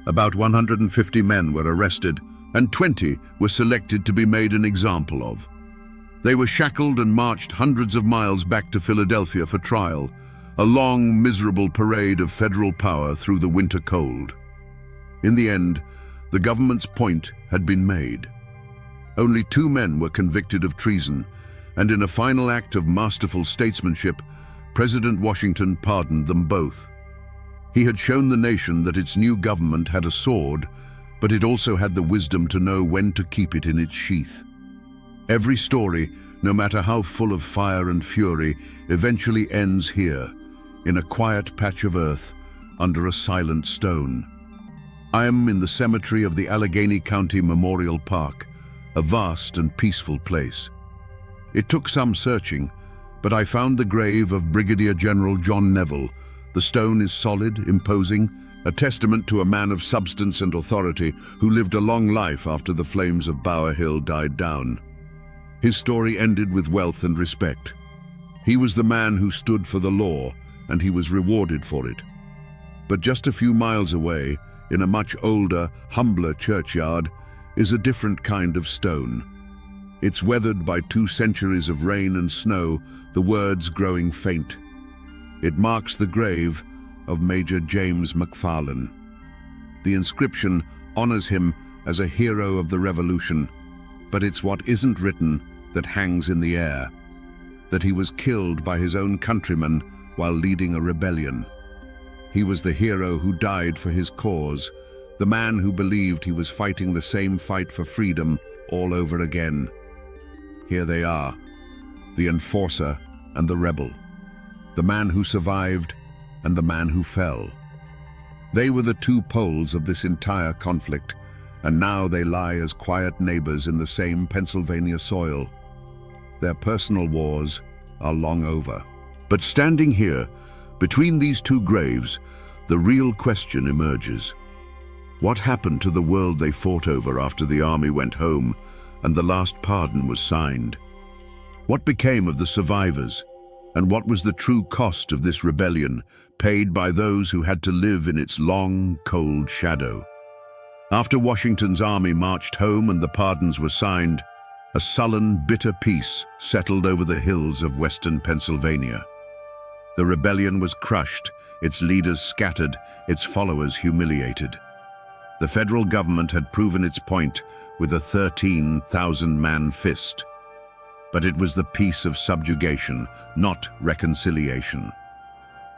About 150 men were arrested, and 20 were selected to be made an example of. They were shackled and marched hundreds of miles back to Philadelphia for trial, a long, miserable parade of federal power through the winter cold. In the end, the government's point had been made. Only 2 men were convicted of treason, and in a final act of masterful statesmanship, President Washington pardoned them both. He had shown the nation that its new government had a sword, but it also had the wisdom to know when to keep it in its sheath. Every story, no matter how full of fire and fury, eventually ends here, in a quiet patch of earth, under a silent stone. I am in the cemetery of the Allegheny County Memorial Park, a vast and peaceful place. It took some searching, but I found the grave of Brigadier General John Neville. The stone is solid, imposing, a testament to a man of substance and authority who lived a long life after the flames of Bower Hill died down. His story ended with wealth and respect. He was the man who stood for the law, and he was rewarded for it. But just a few miles away, in a much older, humbler churchyard, is a different kind of stone. It's weathered by 2 centuries of rain and snow, the words growing faint. It marks the grave of Major James McFarland. The inscription honors him as a hero of the Revolution, but it's what isn't written that hangs in the air, that he was killed by his own countrymen while leading a rebellion. He was the hero who died for his cause, the man who believed he was fighting the same fight for freedom all over again. Here they are, the enforcer and the rebel, the man who survived and the man who fell. They were the 2 poles of this entire conflict, and now they lie as quiet neighbors in the same Pennsylvania soil. Their personal wars are long over. But standing here, between these two graves, the real question emerges. What happened to the world they fought over after the army went home and the last pardon was signed? What became of the survivors? And what was the true cost of this rebellion, paid by those who had to live in its long, cold shadow? After Washington's army marched home and the pardons were signed, a sullen, bitter peace settled over the hills of western Pennsylvania. The rebellion was crushed, its leaders scattered, its followers humiliated. The federal government had proven its point with a 13,000-man fist. But it was the peace of subjugation, not reconciliation.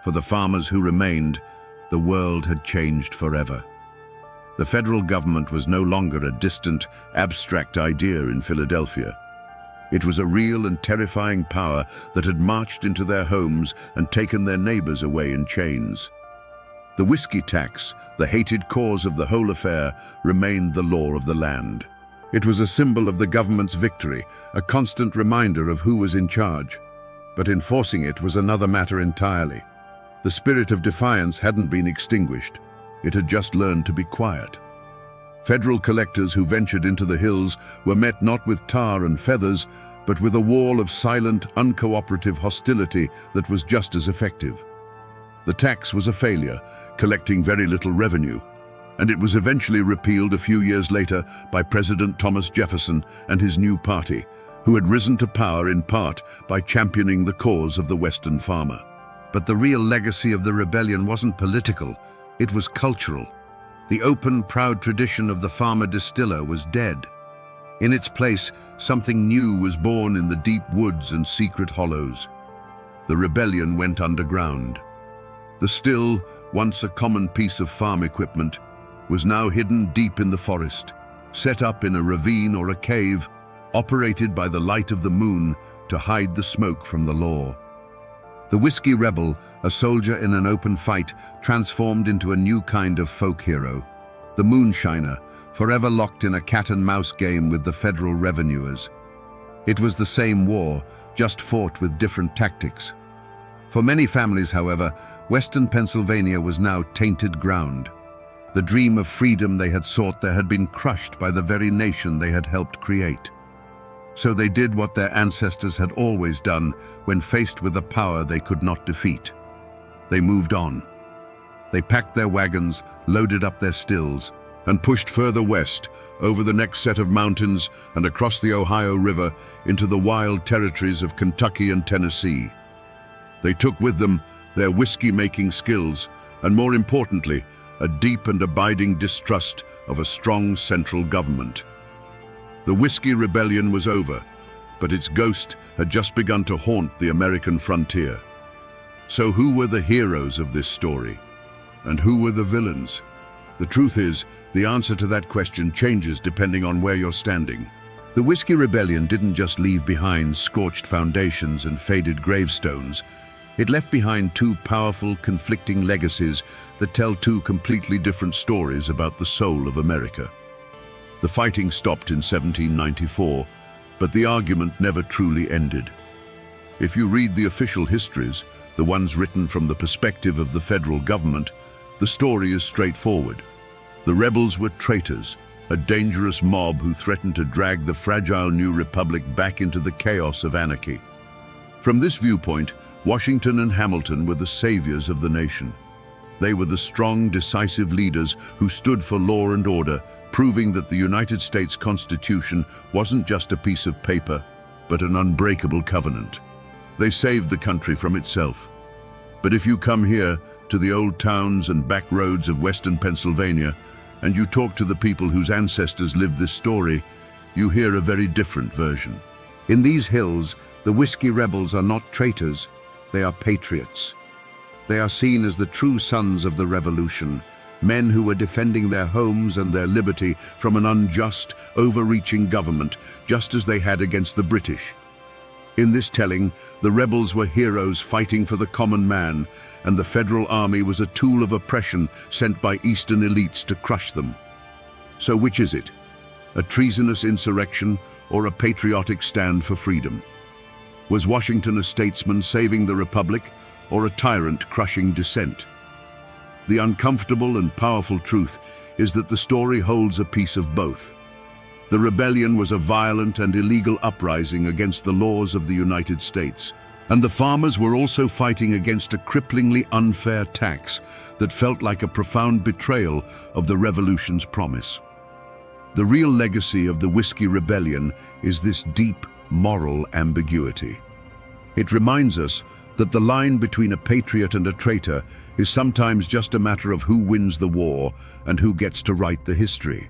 For the farmers who remained, the world had changed forever. The federal government was no longer a distant, abstract idea in Philadelphia. It was a real and terrifying power that had marched into their homes and taken their neighbors away in chains. The whiskey tax, the hated cause of the whole affair, remained the law of the land. It was a symbol of the government's victory, a constant reminder of who was in charge. But enforcing it was another matter entirely. The spirit of defiance hadn't been extinguished. It had just learned to be quiet. Federal collectors who ventured into the hills were met not with tar and feathers, but with a wall of silent, uncooperative hostility that was just as effective. The tax was a failure, collecting very little revenue, and it was eventually repealed a few years later by President Thomas Jefferson and his new party, who had risen to power in part by championing the cause of the Western farmer. But the real legacy of the rebellion wasn't political, it was cultural. The open, proud tradition of the farmer distiller was dead. In its place, something new was born in the deep woods and secret hollows. The rebellion went underground. The still, once a common piece of farm equipment, was now hidden deep in the forest, set up in a ravine or a cave, operated by the light of the moon to hide the smoke from the law. The whiskey rebel, a soldier in an open fight, transformed into a new kind of folk hero. The moonshiner, forever locked in a cat-and-mouse game with the federal revenuers. It was the same war, just fought with different tactics. For many families, however, western Pennsylvania was now tainted ground. The dream of freedom they had sought there had been crushed by the very nation they had helped create. So they did what their ancestors had always done when faced with a power they could not defeat. They moved on. They packed their wagons, loaded up their stills, and pushed further west, over the next set of mountains and across the Ohio River into the wild territories of Kentucky and Tennessee. They took with them their whiskey-making skills, and more importantly, a deep and abiding distrust of a strong central government. The Whiskey Rebellion was over, but its ghost had just begun to haunt the American frontier. So who were the heroes of this story? And who were the villains? The truth is, the answer to that question changes depending on where you're standing. The Whiskey Rebellion didn't just leave behind scorched foundations and faded gravestones. It left behind two powerful, conflicting legacies that tell two completely different stories about the soul of America. The fighting stopped in 1794, but the argument never truly ended. If you read the official histories, the ones written from the perspective of the federal government, the story is straightforward. The rebels were traitors, a dangerous mob who threatened to drag the fragile new republic back into the chaos of anarchy. From this viewpoint, Washington and Hamilton were the saviors of the nation. They were the strong, decisive leaders who stood for law and order, proving that the United States Constitution wasn't just a piece of paper, but an unbreakable covenant. They saved the country from itself. But if you come here, to the old towns and back roads of western Pennsylvania, and you talk to the people whose ancestors lived this story, you hear a very different version. In these hills, the whiskey rebels are not traitors, they are patriots. They are seen as the true sons of the revolution, men who were defending their homes and their liberty from an unjust, overreaching government, just as they had against the British. In this telling, the rebels were heroes fighting for the common man, and the Federal Army was a tool of oppression sent by Eastern elites to crush them. So which is it? A treasonous insurrection or a patriotic stand for freedom? Was Washington a statesman saving the Republic, or a tyrant crushing dissent? The uncomfortable and powerful truth is that the story holds a piece of both. The rebellion was a violent and illegal uprising against the laws of the United States, and the farmers were also fighting against a cripplingly unfair tax that felt like a profound betrayal of the revolution's promise. The real legacy of the Whiskey Rebellion is this deep moral ambiguity. It reminds us that the line between a patriot and a traitor is sometimes just a matter of who wins the war and who gets to write the history.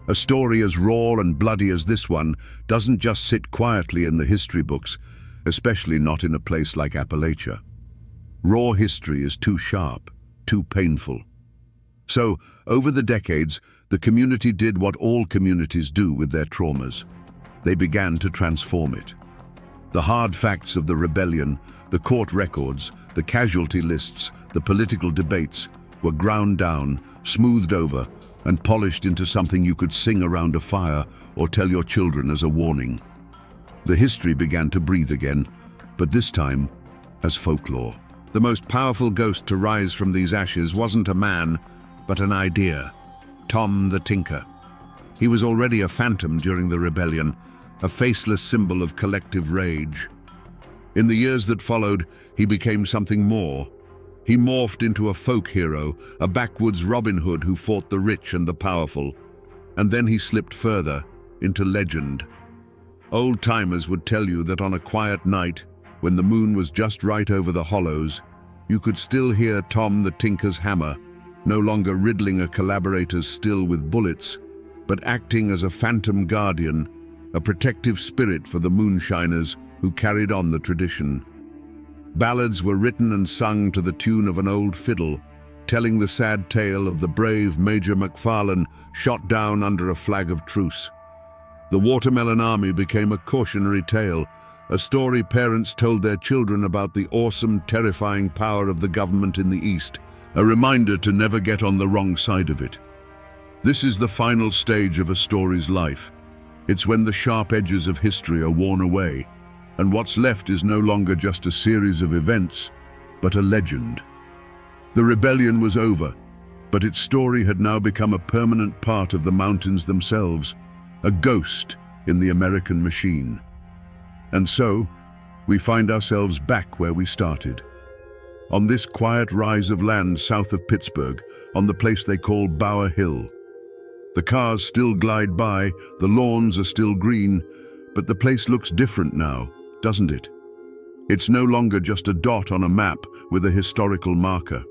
A story as raw and bloody as this one doesn't just sit quietly in the history books, especially not in a place like Appalachia. Raw history is too sharp, too painful. So, over the decades, the community did what all communities do with their traumas. They began to transform it. The hard facts of the rebellion, the court records, the casualty lists, the political debates were ground down, smoothed over, and polished into something you could sing around a fire or tell your children as a warning. The history began to breathe again, but this time as folklore. The most powerful ghost to rise from these ashes wasn't a man, but an idea. Tom the Tinker. He was already a phantom during the rebellion, a faceless symbol of collective rage. In the years that followed, he became something more. He morphed into a folk hero, a backwoods Robin Hood who fought the rich and the powerful. And then he slipped further, into legend. Old-timers would tell you that on a quiet night, when the moon was just right over the hollows, you could still hear Tom the Tinker's hammer, no longer riddling a collaborator's still with bullets, but acting as a phantom guardian, a protective spirit for the moonshiners who carried on the tradition. Ballads were written and sung to the tune of an old fiddle, telling the sad tale of the brave Major McFarlane shot down under a flag of truce. The Watermelon Army became a cautionary tale, a story parents told their children about the awesome, terrifying power of the government in the East, a reminder to never get on the wrong side of it. This is the final stage of a story's life. It's when the sharp edges of history are worn away, and what's left is no longer just a series of events, but a legend. The rebellion was over, but its story had now become a permanent part of the mountains themselves, a ghost in the American machine. And so, we find ourselves back where we started. On this quiet rise of land south of Pittsburgh, on the place they call Bower Hill. The cars still glide by, the lawns are still green, but the place looks different now, doesn't it? It's no longer just a dot on a map with a historical marker.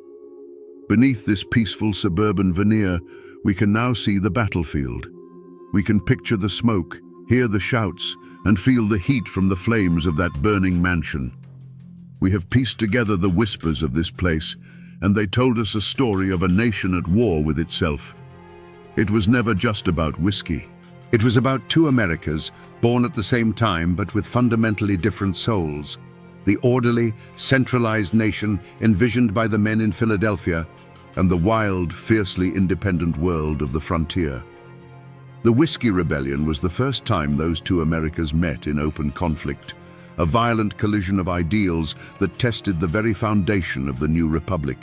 Beneath this peaceful suburban veneer, we can now see the battlefield. We can picture the smoke, hear the shouts, and feel the heat from the flames of that burning mansion. We have pieced together the whispers of this place, and they told us a story of a nation at war with itself. It was never just about whiskey. It was about two Americas, born at the same time but with fundamentally different souls. The orderly, centralized nation envisioned by the men in Philadelphia, and the wild, fiercely independent world of the frontier. The Whiskey Rebellion was the first time those two Americas met in open conflict, a violent collision of ideals that tested the very foundation of the new republic.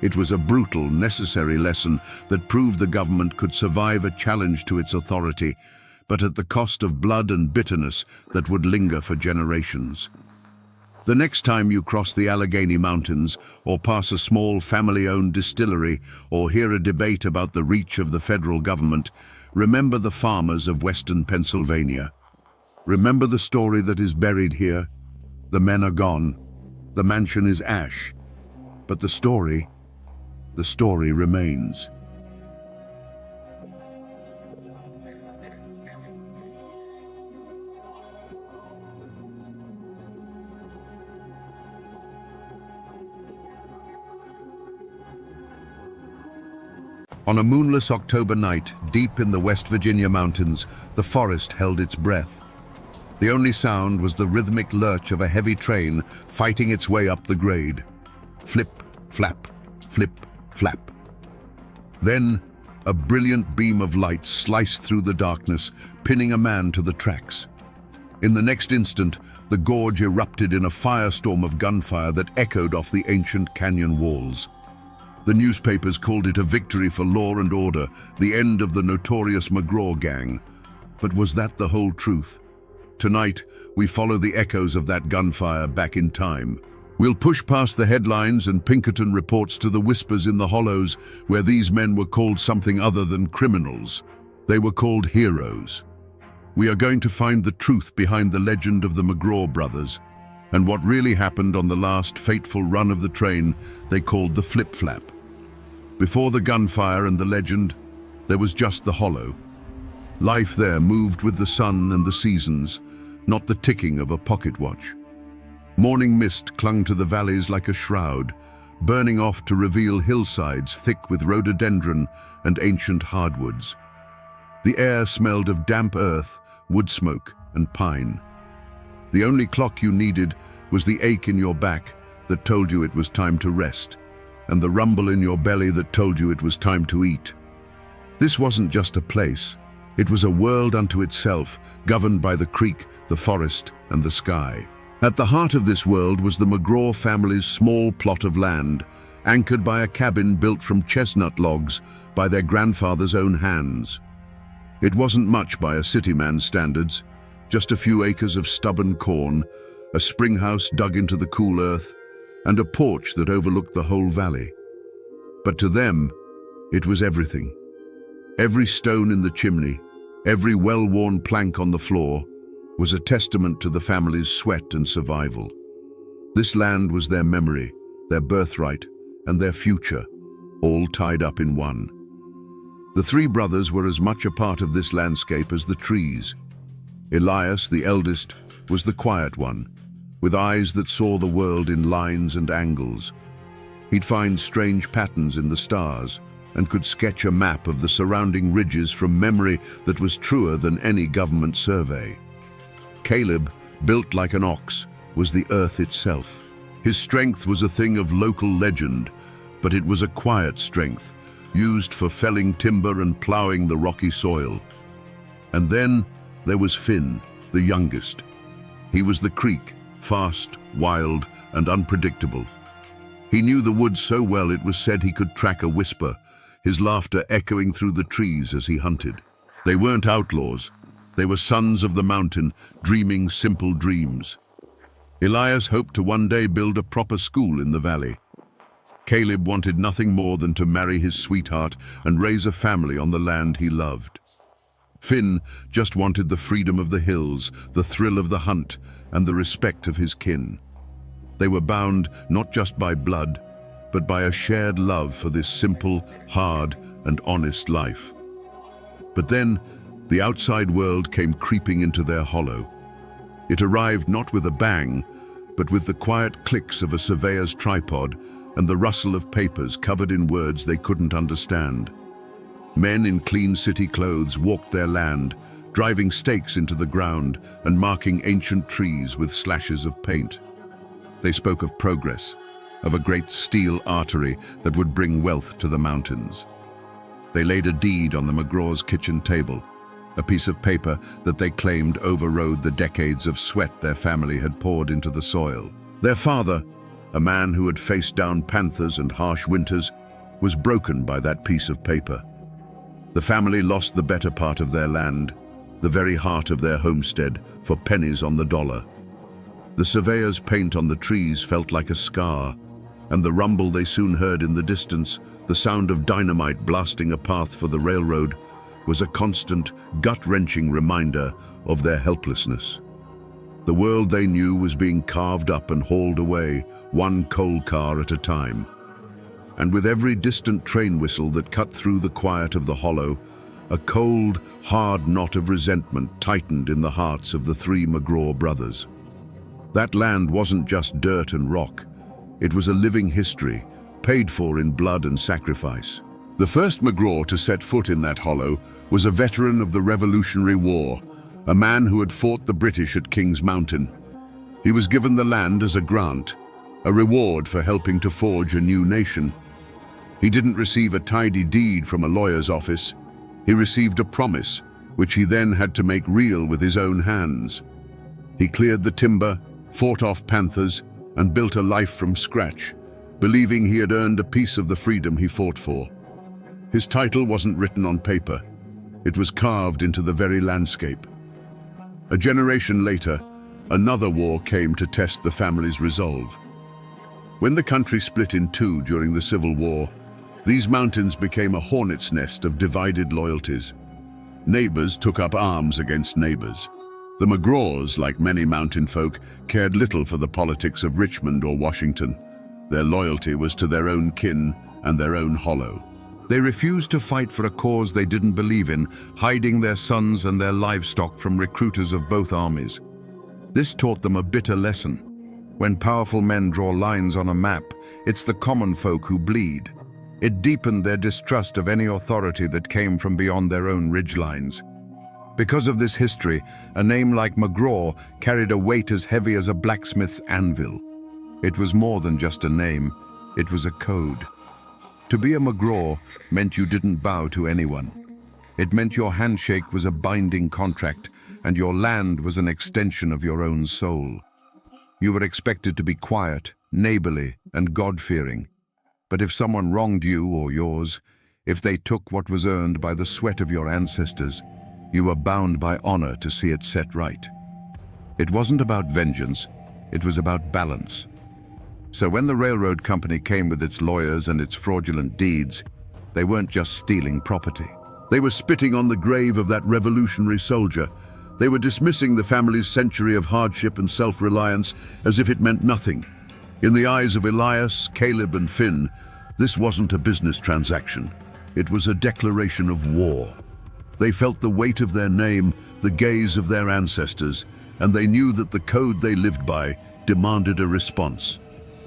It was a brutal, necessary lesson that proved the government could survive a challenge to its authority, but at the cost of blood and bitterness that would linger for generations. The next time you cross the Allegheny Mountains, or pass a small family-owned distillery, or hear a debate about the reach of the federal government, remember the farmers of Western Pennsylvania. Remember the story that is buried here. The men are gone. The mansion is ash. But the story remains. On a moonless October night, deep in the West Virginia mountains, the forest held its breath. The only sound was the rhythmic lurch of a heavy train fighting its way up the grade. Flip, flap, flip, flap. Then, a brilliant beam of light sliced through the darkness, pinning a man to the tracks. In the next instant, the gorge erupted in a firestorm of gunfire that echoed off the ancient canyon walls. The newspapers called it a victory for law and order, the end of the notorious McGraw gang. But was that the whole truth? Tonight, we follow the echoes of that gunfire back in time. We'll push past the headlines and Pinkerton reports to the whispers in the hollows where these men were called something other than criminals. They were called heroes. We are going to find the truth behind the legend of the McGraw brothers and what really happened on the last fateful run of the train they called the Flip-Flap. Before the gunfire and the legend, there was just the hollow. Life there moved with the sun and the seasons, not the ticking of a pocket watch. Morning mist clung to the valleys like a shroud, burning off to reveal hillsides thick with rhododendron and ancient hardwoods. The air smelled of damp earth, wood smoke, and pine. The only clock you needed was the ache in your back that told you it was time to rest, and the rumble in your belly that told you it was time to eat. This wasn't just a place. It was a world unto itself, governed by the creek, the forest, and the sky. At the heart of this world was the McGraw family's small plot of land, anchored by a cabin built from chestnut logs by their grandfather's own hands. It wasn't much by a city man's standards, just a few acres of stubborn corn, a spring house dug into the cool earth, and a porch that overlooked the whole valley. But to them, it was everything. Every stone in the chimney, every well-worn plank on the floor, was a testament to the family's sweat and survival. This land was their memory, their birthright, and their future, all tied up in one. The three brothers were as much a part of this landscape as the trees. Elias, the eldest, was the quiet one, with eyes that saw the world in lines and angles. He'd find strange patterns in the stars and could sketch a map of the surrounding ridges from memory that was truer than any government survey. Caleb, built like an ox, was the earth itself. His strength was a thing of local legend, but it was a quiet strength, used for felling timber and plowing the rocky soil. And then there was Finn, the youngest. He was the creek, fast, wild, and unpredictable. He knew the woods so well it was said he could track a whisper, his laughter echoing through the trees as he hunted. They weren't outlaws. They were sons of the mountain, dreaming simple dreams. Elias hoped to one day build a proper school in the valley. Caleb wanted nothing more than to marry his sweetheart and raise a family on the land he loved. Finn just wanted the freedom of the hills, the thrill of the hunt, and the respect of his kin. They were bound not just by blood, but by a shared love for this simple, hard, and honest life. But then, the outside world came creeping into their hollow. It arrived not with a bang, but with the quiet clicks of a surveyor's tripod and the rustle of papers covered in words they couldn't understand. Men in clean city clothes walked their land, driving stakes into the ground and marking ancient trees with slashes of paint. They spoke of progress, of a great steel artery that would bring wealth to the mountains. They laid a deed on the McGraw's kitchen table, a piece of paper that they claimed overrode the decades of sweat their family had poured into the soil. Their father, a man who had faced down panthers and harsh winters, was broken by that piece of paper. The family lost the better part of their land, the very heart of their homestead, for pennies on the dollar. The surveyor's paint on the trees felt like a scar, and the rumble they soon heard in the distance, the sound of dynamite blasting a path for the railroad, was a constant, gut-wrenching reminder of their helplessness. The world they knew was being carved up and hauled away, one coal car at a time. And with every distant train whistle that cut through the quiet of the hollow, a cold, hard knot of resentment tightened in the hearts of the three McGraw brothers. That land wasn't just dirt and rock. It was a living history, paid for in blood and sacrifice. The first McGraw to set foot in that hollow was a veteran of the Revolutionary War, a man who had fought the British at King's Mountain. He was given the land as a grant, a reward for helping to forge a new nation. He didn't receive a tidy deed from a lawyer's office. He received a promise, which he then had to make real with his own hands. He cleared the timber, fought off panthers, and built a life from scratch, believing he had earned a piece of the freedom he fought for. His title wasn't written on paper. It was carved into the very landscape. A generation later, another war came to test the family's resolve. When the country split in two during the Civil War, these mountains became a hornet's nest of divided loyalties. Neighbors took up arms against neighbors. The McGraws, like many mountain folk, cared little for the politics of Richmond or Washington. Their loyalty was to their own kin and their own hollow. They refused to fight for a cause they didn't believe in, hiding their sons and their livestock from recruiters of both armies. This taught them a bitter lesson. When powerful men draw lines on a map, it's the common folk who bleed. It deepened their distrust of any authority that came from beyond their own ridgelines. Because of this history, a name like McGraw carried a weight as heavy as a blacksmith's anvil. It was more than just a name, it was a code. To be a McGraw meant you didn't bow to anyone. It meant your handshake was a binding contract, and your land was an extension of your own soul. You were expected to be quiet, neighborly, and God-fearing. But if someone wronged you or yours, if they took what was earned by the sweat of your ancestors, you were bound by honor to see it set right. It wasn't about vengeance, it was about balance. So when the railroad company came with its lawyers and its fraudulent deeds, they weren't just stealing property. They were spitting on the grave of that revolutionary soldier. They were dismissing the family's century of hardship and self-reliance as if it meant nothing. In the eyes of Elias, Caleb, and Finn, this wasn't a business transaction. It was a declaration of war. They felt the weight of their name, the gaze of their ancestors, and they knew that the code they lived by demanded a response.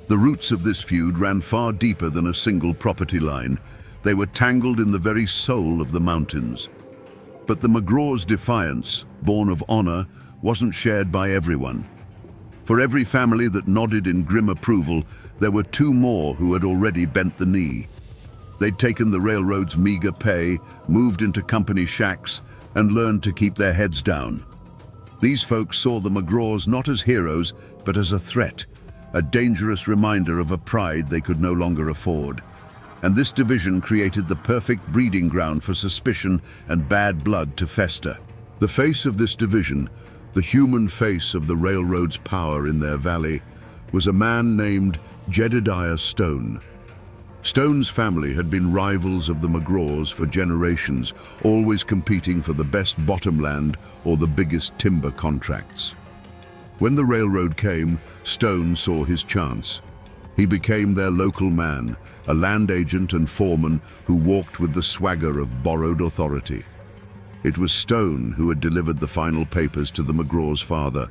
The roots of this feud ran far deeper than a single property line. They were tangled in the very soul of the mountains. But the McGraw's defiance, born of honor, wasn't shared by everyone. For every family that nodded in grim approval, there were two more who had already bent the knee. They'd taken the railroad's meager pay, moved into company shacks, and learned to keep their heads down. These folks saw the McGraws not as heroes, but as a threat, a dangerous reminder of a pride they could no longer afford. And this division created the perfect breeding ground for suspicion and bad blood to fester. The face of this division, the human face of the railroad's power in their valley, was a man named Jedediah Stone. Stone's family had been rivals of the McGraws for generations, always competing for the best bottomland or the biggest timber contracts. When the railroad came, Stone saw his chance. He became their local man, a land agent and foreman who walked with the swagger of borrowed authority. It was Stone who had delivered the final papers to the McGraw's father,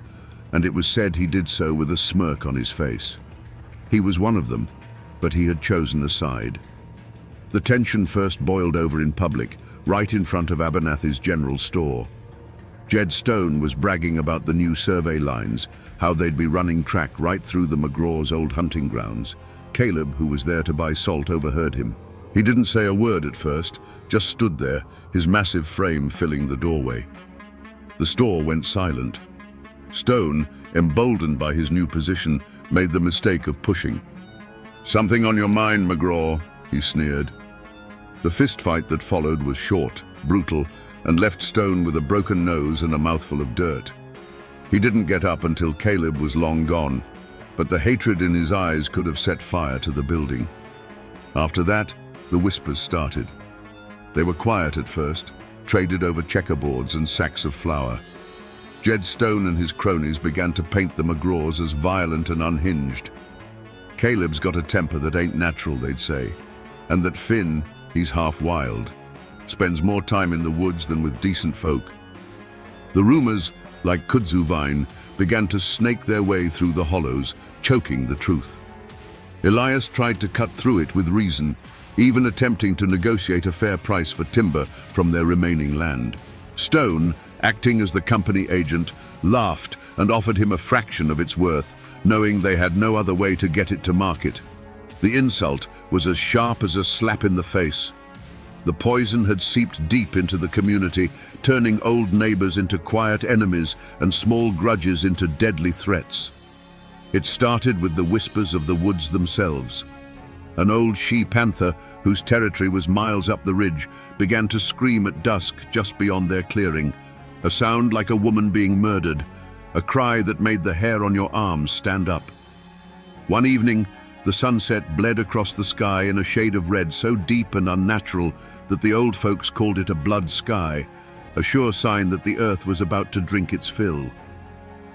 and it was said he did so with a smirk on his face. He was one of them, but he had chosen a side. The tension first boiled over in public, right in front of Abernathy's general store. Jed Stone was bragging about the new survey lines, how they'd be running track right through the McGraw's old hunting grounds. Caleb, who was there to buy salt, overheard him. He didn't say a word at first, just stood there, his massive frame filling the doorway. The store went silent. Stone, emboldened by his new position, made the mistake of pushing. "Something on your mind, McGraw," he sneered. The fistfight that followed was short, brutal, and left Stone with a broken nose and a mouthful of dirt. He didn't get up until Caleb was long gone, but the hatred in his eyes could have set fire to the building. After that, the whispers started. They were quiet at first, traded over checkerboards and sacks of flour. Jed Stone and his cronies began to paint the McGraws as violent and unhinged. Caleb's got a temper that ain't natural, they'd say, and that Finn, he's half wild, spends more time in the woods than with decent folk. The rumors, like kudzu vine, began to snake their way through the hollows, choking the truth. Elias tried to cut through it with reason, even attempting to negotiate a fair price for timber from their remaining land. Stone, acting as the company agent, laughed and offered him a fraction of its worth, knowing they had no other way to get it to market. The insult was as sharp as a slap in the face. The poison had seeped deep into the community, turning old neighbors into quiet enemies and small grudges into deadly threats. It started with the whispers of the woods themselves. An old she-panther, whose territory was miles up the ridge, began to scream at dusk just beyond their clearing, a sound like a woman being murdered, a cry that made the hair on your arms stand up. One evening, the sunset bled across the sky in a shade of red so deep and unnatural that the old folks called it a blood sky, a sure sign that the earth was about to drink its fill.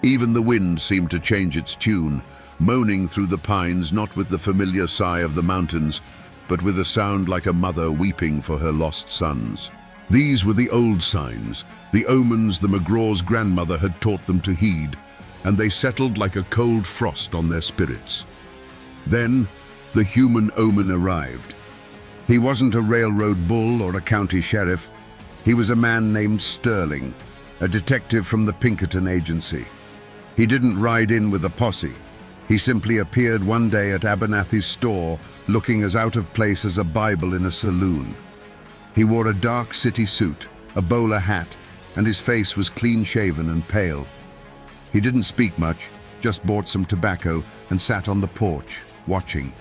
Even the wind seemed to change its tune, moaning through the pines, not with the familiar sigh of the mountains, but with a sound like a mother weeping for her lost sons. These were the old signs, the omens the McGraw's grandmother had taught them to heed, and they settled like a cold frost on their spirits. Then, the human omen arrived. He wasn't a railroad bull or a county sheriff. He was a man named Sterling, a detective from the Pinkerton Agency. He didn't ride in with a posse. He simply appeared one day at Abernathy's store, looking as out of place as a Bible in a saloon. He wore a dark city suit, a bowler hat, and his face was clean-shaven and pale. He didn't speak much, just bought some tobacco and sat on the porch, watching.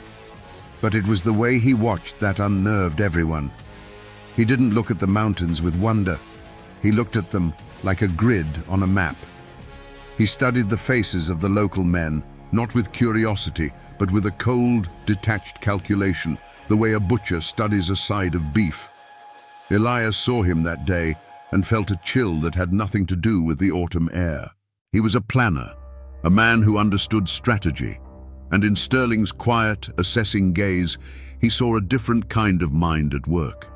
But it was the way he watched that unnerved everyone. He didn't look at the mountains with wonder. He looked at them like a grid on a map. He studied the faces of the local men, not with curiosity, but with a cold, detached calculation, the way a butcher studies a side of beef. Elias saw him that day and felt a chill that had nothing to do with the autumn air. He was a planner, a man who understood strategy, and in Sterling's quiet, assessing gaze, he saw a different kind of mind at work.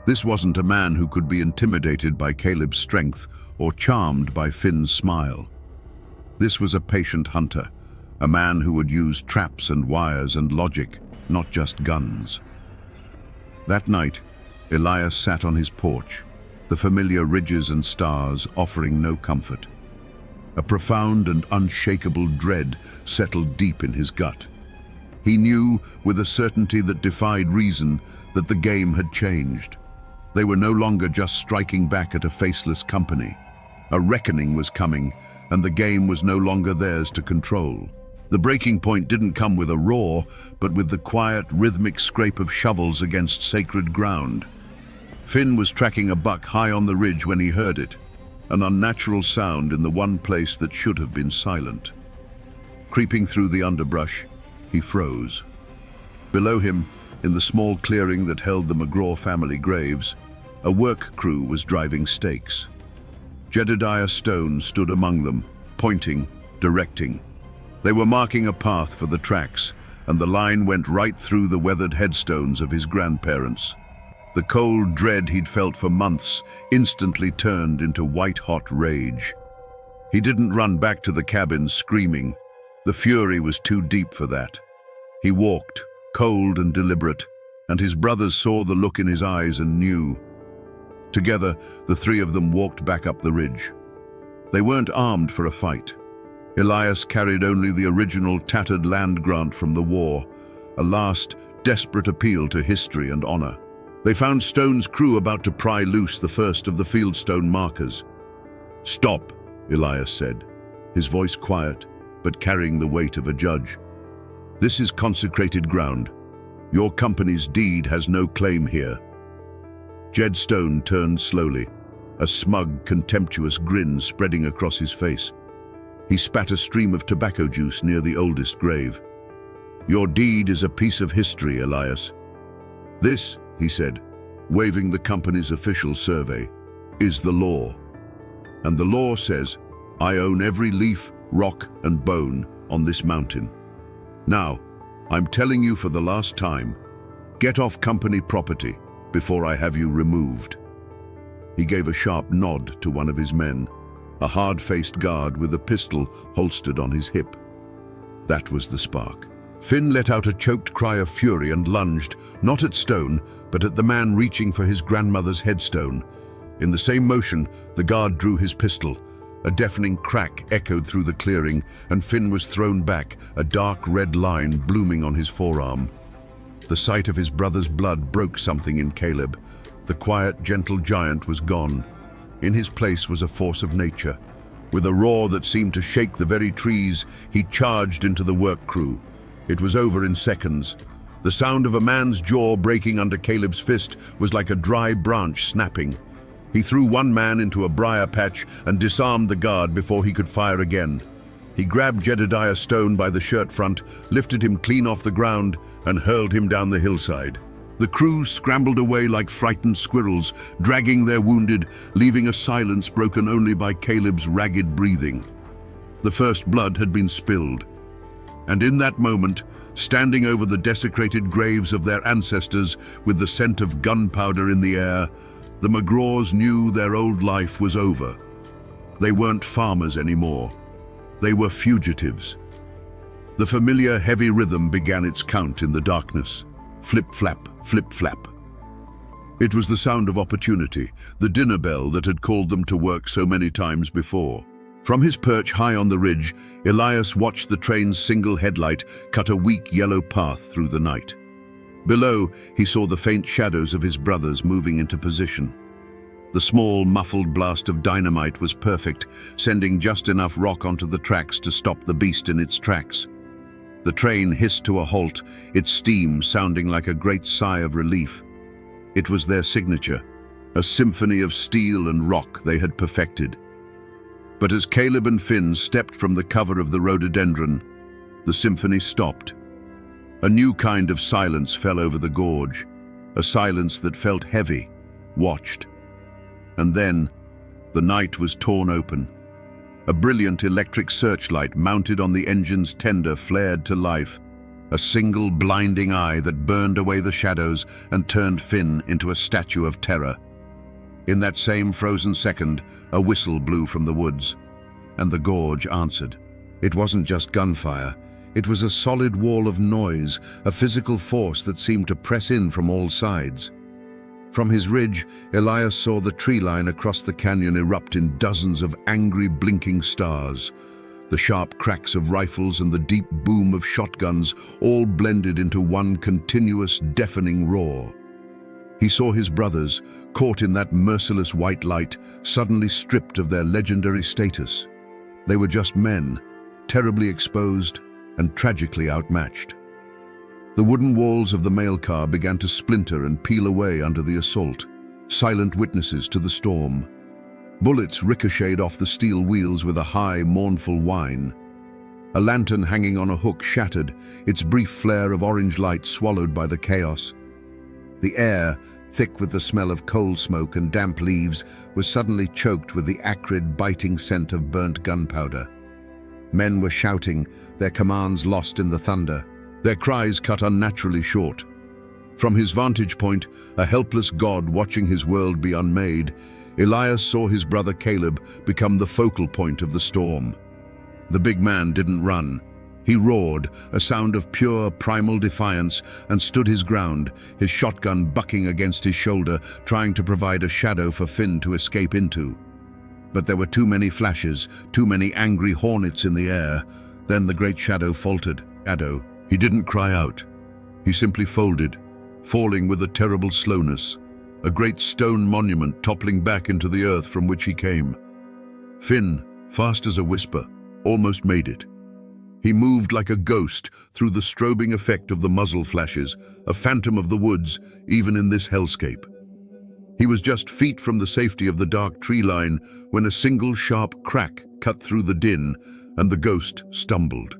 This wasn't a man who could be intimidated by Caleb's strength or charmed by Finn's smile. This was a patient hunter, a man who would use traps and wires and logic, not just guns. That night, Elias sat on his porch, the familiar ridges and stars offering no comfort. A profound and unshakable dread settled deep in his gut. He knew, with a certainty that defied reason, that the game had changed. They were no longer just striking back at a faceless company. A reckoning was coming, and the game was no longer theirs to control. The breaking point didn't come with a roar, but with the quiet, rhythmic scrape of shovels against sacred ground. Finn was tracking a buck high on the ridge when he heard it, an unnatural sound in the one place that should have been silent. Creeping through the underbrush, he froze. Below him, in the small clearing that held the McGraw family graves, a work crew was driving stakes. Jedediah Stone stood among them, pointing, directing. They were marking a path for the tracks, and the line went right through the weathered headstones of his grandparents. The cold dread he'd felt for months instantly turned into white-hot rage. He didn't run back to the cabin screaming. The fury was too deep for that. He walked, cold and deliberate, and his brothers saw the look in his eyes and knew. Together, the three of them walked back up the ridge. They weren't armed for a fight. Elias carried only the original tattered land grant from the war, a last, desperate appeal to history and honor. They found Stone's crew about to pry loose the first of the fieldstone markers. "Stop," Elias said, his voice quiet, but carrying the weight of a judge. "This is consecrated ground. Your company's deed has no claim here." Jed Stone turned slowly, a smug, contemptuous grin spreading across his face. He spat a stream of tobacco juice near the oldest grave. "Your deed is a piece of history, Elias. This," he said, waving the company's official survey, "is the law. And the law says, I own every leaf, rock, and bone on this mountain. Now, I'm telling you for the last time, get off company property before I have you removed." He gave a sharp nod to one of his men, a hard-faced guard with a pistol holstered on his hip. That was the spark. Finn let out a choked cry of fury and lunged, not at Stone, but at the man reaching for his grandmother's headstone. In the same motion, the guard drew his pistol. A deafening crack echoed through the clearing, and Finn was thrown back, a dark red line blooming on his forearm. The sight of his brother's blood broke something in Caleb. The quiet, gentle giant was gone. In his place was a force of nature. With a roar that seemed to shake the very trees, he charged into the work crew. It was over in seconds. The sound of a man's jaw breaking under Caleb's fist was like a dry branch snapping. He threw one man into a briar patch and disarmed the guard before he could fire again. He grabbed Jedediah Stone by the shirt front, lifted him clean off the ground, and hurled him down the hillside. The crew scrambled away like frightened squirrels, dragging their wounded, leaving a silence broken only by Caleb's ragged breathing. The first blood had been spilled. And in that moment, standing over the desecrated graves of their ancestors with the scent of gunpowder in the air, the McGraws knew their old life was over. They weren't farmers anymore. They were fugitives. The familiar heavy rhythm began its count in the darkness. Flip-flap, flip-flap. It was the sound of opportunity, the dinner bell that had called them to work so many times before. From his perch high on the ridge, Elias watched the train's single headlight cut a weak yellow path through the night. Below, he saw the faint shadows of his brothers moving into position. The small, muffled blast of dynamite was perfect, sending just enough rock onto the tracks to stop the beast in its tracks. The train hissed to a halt, its steam sounding like a great sigh of relief. It was their signature, a symphony of steel and rock they had perfected. But as Caleb and Finn stepped from the cover of the rhododendron, the symphony stopped. A new kind of silence fell over the gorge, a silence that felt heavy, watched. And then, the night was torn open. A brilliant electric searchlight mounted on the engine's tender flared to life, a single blinding eye that burned away the shadows and turned Finn into a statue of terror. In that same frozen second, a whistle blew from the woods, and the gorge answered. It wasn't just gunfire. It was a solid wall of noise, a physical force that seemed to press in from all sides. From his ridge, Elias saw the tree line across the canyon erupt in dozens of angry, blinking stars. The sharp cracks of rifles and the deep boom of shotguns all blended into one continuous, deafening roar. He saw his brothers, caught in that merciless white light, suddenly stripped of their legendary status. They were just men, terribly exposed and tragically outmatched. The wooden walls of the mail car began to splinter and peel away under the assault, silent witnesses to the storm. Bullets ricocheted off the steel wheels with a high, mournful whine. A lantern hanging on a hook shattered, its brief flare of orange light swallowed by the chaos. The air, thick with the smell of coal smoke and damp leaves, was suddenly choked with the acrid, biting scent of burnt gunpowder. Men were shouting, their commands lost in the thunder. Their cries cut unnaturally short. From his vantage point, a helpless god watching his world be unmade, Elias saw his brother Caleb become the focal point of the storm. The big man didn't run. He roared, a sound of pure, primal defiance, and stood his ground, his shotgun bucking against his shoulder, trying to provide a shadow for Finn to escape into. But there were too many flashes, too many angry hornets in the air. Then the great shadow faltered. He didn't cry out. He simply folded, falling with a terrible slowness, a great stone monument toppling back into the earth from which he came. Finn, fast as a whisper, almost made it. He moved like a ghost through the strobing effect of the muzzle flashes, a phantom of the woods, even in this hellscape. He was just feet from the safety of the dark tree line when a single sharp crack cut through the din, and the ghost stumbled.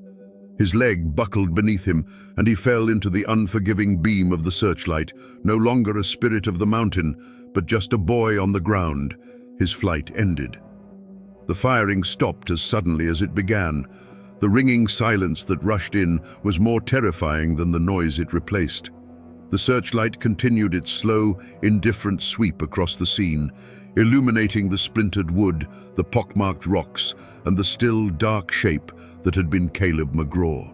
His leg buckled beneath him, and he fell into the unforgiving beam of the searchlight, no longer a spirit of the mountain, but just a boy on the ground. His flight ended. The firing stopped as suddenly as it began. The ringing silence that rushed in was more terrifying than the noise it replaced. The searchlight continued its slow, indifferent sweep across the scene, illuminating the splintered wood, the pockmarked rocks, and the still, dark shape that had been Caleb McGraw.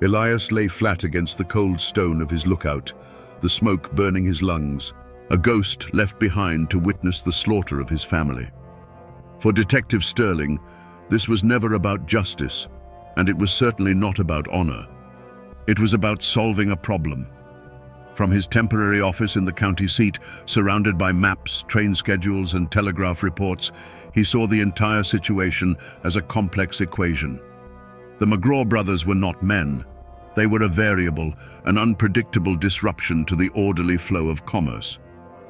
Elias lay flat against the cold stone of his lookout, the smoke burning his lungs, a ghost left behind to witness the slaughter of his family. For Detective Sterling, this was never about justice, and it was certainly not about honor. It was about solving a problem, From his temporary office in the county seat, surrounded by maps, train schedules, and telegraph reports, he saw the entire situation as a complex equation. The McGraw brothers were not men. They were a variable, an unpredictable disruption to the orderly flow of commerce.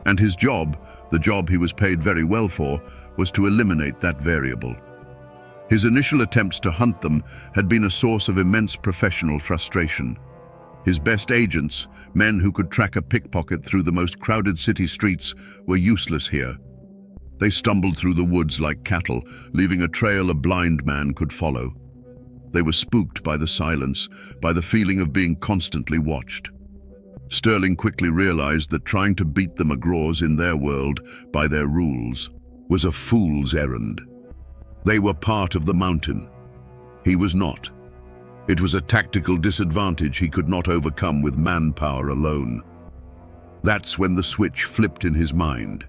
And his job, the job he was paid very well for, was to eliminate that variable. His initial attempts to hunt them had been a source of immense professional frustration. His best agents, men who could track a pickpocket through the most crowded city streets, were useless here. They stumbled through the woods like cattle, leaving a trail a blind man could follow. They were spooked by the silence, by the feeling of being constantly watched. Sterling quickly realized that trying to beat the McGraws in their world by their rules was a fool's errand. They were part of the mountain. He was not. It was a tactical disadvantage he could not overcome with manpower alone. That's when the switch flipped in his mind.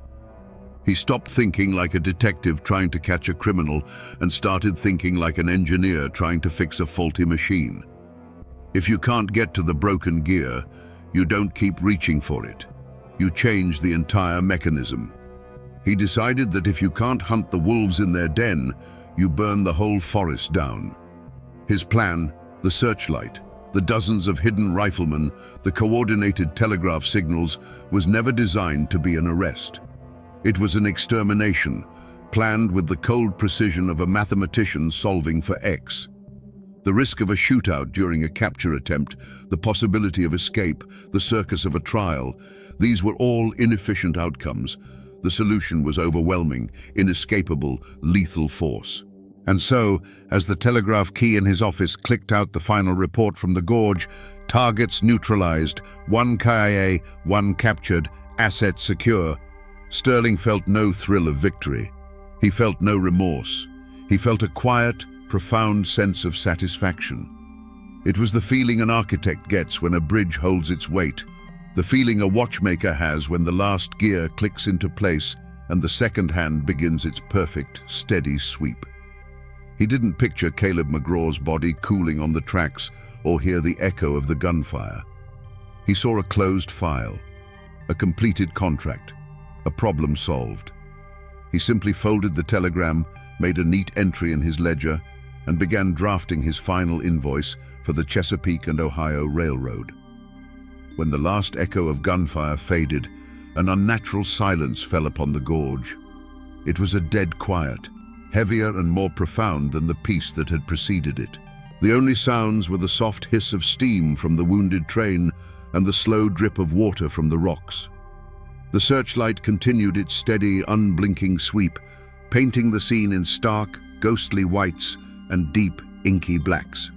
He stopped thinking like a detective trying to catch a criminal and started thinking like an engineer trying to fix a faulty machine. If you can't get to the broken gear, you don't keep reaching for it. You change the entire mechanism. He decided that if you can't hunt the wolves in their den, you burn the whole forest down. His plan, the searchlight, the dozens of hidden riflemen, the coordinated telegraph signals, was never designed to be an arrest. It was an extermination, planned with the cold precision of a mathematician solving for X. The risk of a shootout during a capture attempt, the possibility of escape, the circus of a trial, these were all inefficient outcomes. The solution was overwhelming, inescapable, lethal force. And so, as the telegraph key in his office clicked out the final report from the gorge, targets neutralized, 1 KIA, 1 captured, assets secure, Sterling felt no thrill of victory. He felt no remorse. He felt a quiet, profound sense of satisfaction. It was the feeling an architect gets when a bridge holds its weight, the feeling a watchmaker has when the last gear clicks into place and the second hand begins its perfect, steady sweep. He didn't picture Caleb McGraw's body cooling on the tracks or hear the echo of the gunfire. He saw a closed file, a completed contract, a problem solved. He simply folded the telegram, made a neat entry in his ledger, and began drafting his final invoice for the Chesapeake and Ohio Railroad. When the last echo of gunfire faded, an unnatural silence fell upon the gorge. It was a dead quiet, heavier and more profound than the peace that had preceded it. The only sounds were the soft hiss of steam from the wounded train and the slow drip of water from the rocks. The searchlight continued its steady, unblinking sweep, painting the scene in stark, ghostly whites and deep, inky blacks.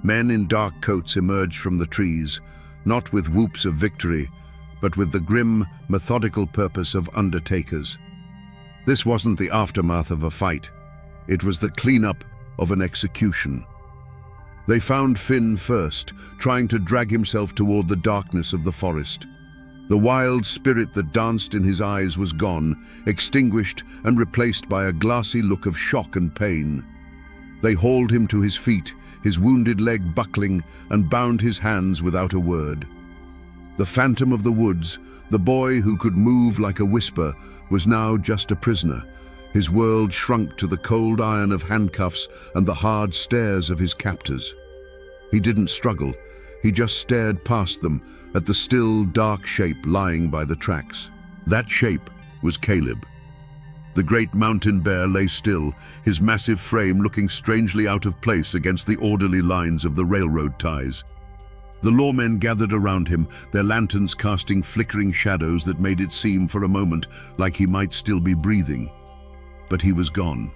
Men in dark coats emerged from the trees, not with whoops of victory, but with the grim, methodical purpose of undertakers. This wasn't the aftermath of a fight. It was the cleanup of an execution. They found Finn first, trying to drag himself toward the darkness of the forest. The wild spirit that danced in his eyes was gone, extinguished and replaced by a glassy look of shock and pain. They hauled him to his feet, his wounded leg buckling, and bound his hands without a word. The phantom of the woods, the boy who could move like a whisper, was now just a prisoner. His world shrunk to the cold iron of handcuffs and the hard stares of his captors. He didn't struggle. He just stared past them at the still, dark shape lying by the tracks. That shape was Caleb. The great mountain bear lay still, his massive frame looking strangely out of place against the orderly lines of the railroad ties. The lawmen gathered around him, their lanterns casting flickering shadows that made it seem for a moment like he might still be breathing. But he was gone.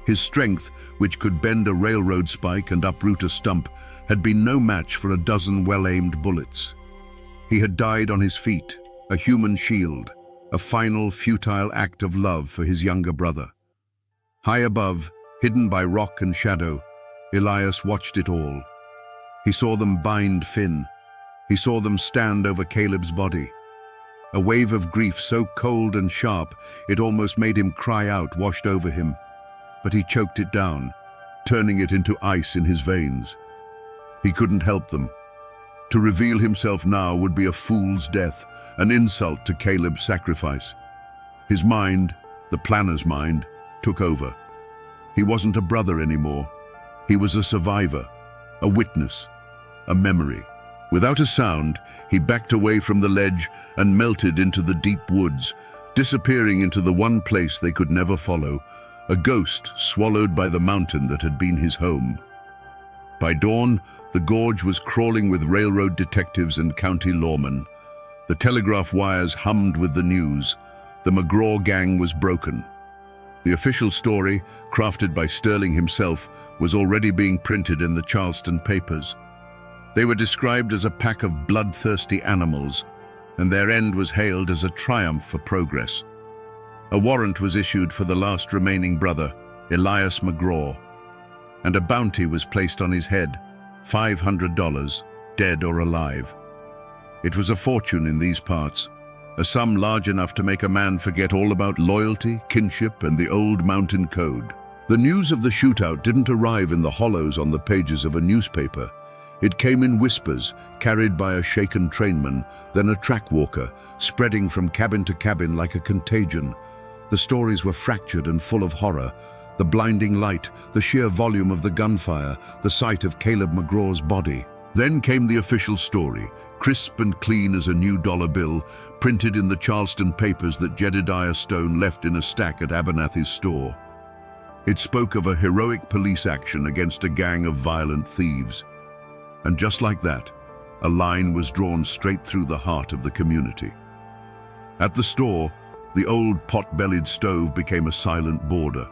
His strength, which could bend a railroad spike and uproot a stump, had been no match for a dozen well-aimed bullets. He had died on his feet, a human shield, a final, futile act of love for his younger brother. High above, hidden by rock and shadow, Elias watched it all. He saw them bind Finn. He saw them stand over Caleb's body. A wave of grief so cold and sharp, it almost made him cry out, washed over him. But he choked it down, turning it into ice in his veins. He couldn't help them. To reveal himself now would be a fool's death, an insult to Caleb's sacrifice. His mind, the planner's mind, took over. He wasn't a brother anymore. He was a survivor, a witness, a memory. Without a sound, he backed away from the ledge and melted into the deep woods, disappearing into the one place they could never follow, a ghost swallowed by the mountain that had been his home. By dawn, the gorge was crawling with railroad detectives and county lawmen. The telegraph wires hummed with the news. The McGraw gang was broken. The official story, crafted by Sterling himself, was already being printed in the Charleston papers. They were described as a pack of bloodthirsty animals, and their end was hailed as a triumph for progress. A warrant was issued for the last remaining brother, Elias McGraw, and a bounty was placed on his head, $500, dead or alive. It was a fortune in these parts, a sum large enough to make a man forget all about loyalty, kinship, and the old mountain code. The news of the shootout didn't arrive in the hollows on the pages of a newspaper. It came in whispers, carried by a shaken trainman, then a track walker, spreading from cabin to cabin like a contagion. The stories were fractured and full of horror. The blinding light, the sheer volume of the gunfire, the sight of Caleb McGraw's body. Then came the official story, crisp and clean as a new dollar bill, printed in the Charleston papers that Jedediah Stone left in a stack at Abernathy's store. It spoke of a heroic police action against a gang of violent thieves. And just like that, a line was drawn straight through the heart of the community. At the store, the old pot-bellied stove became a silent border.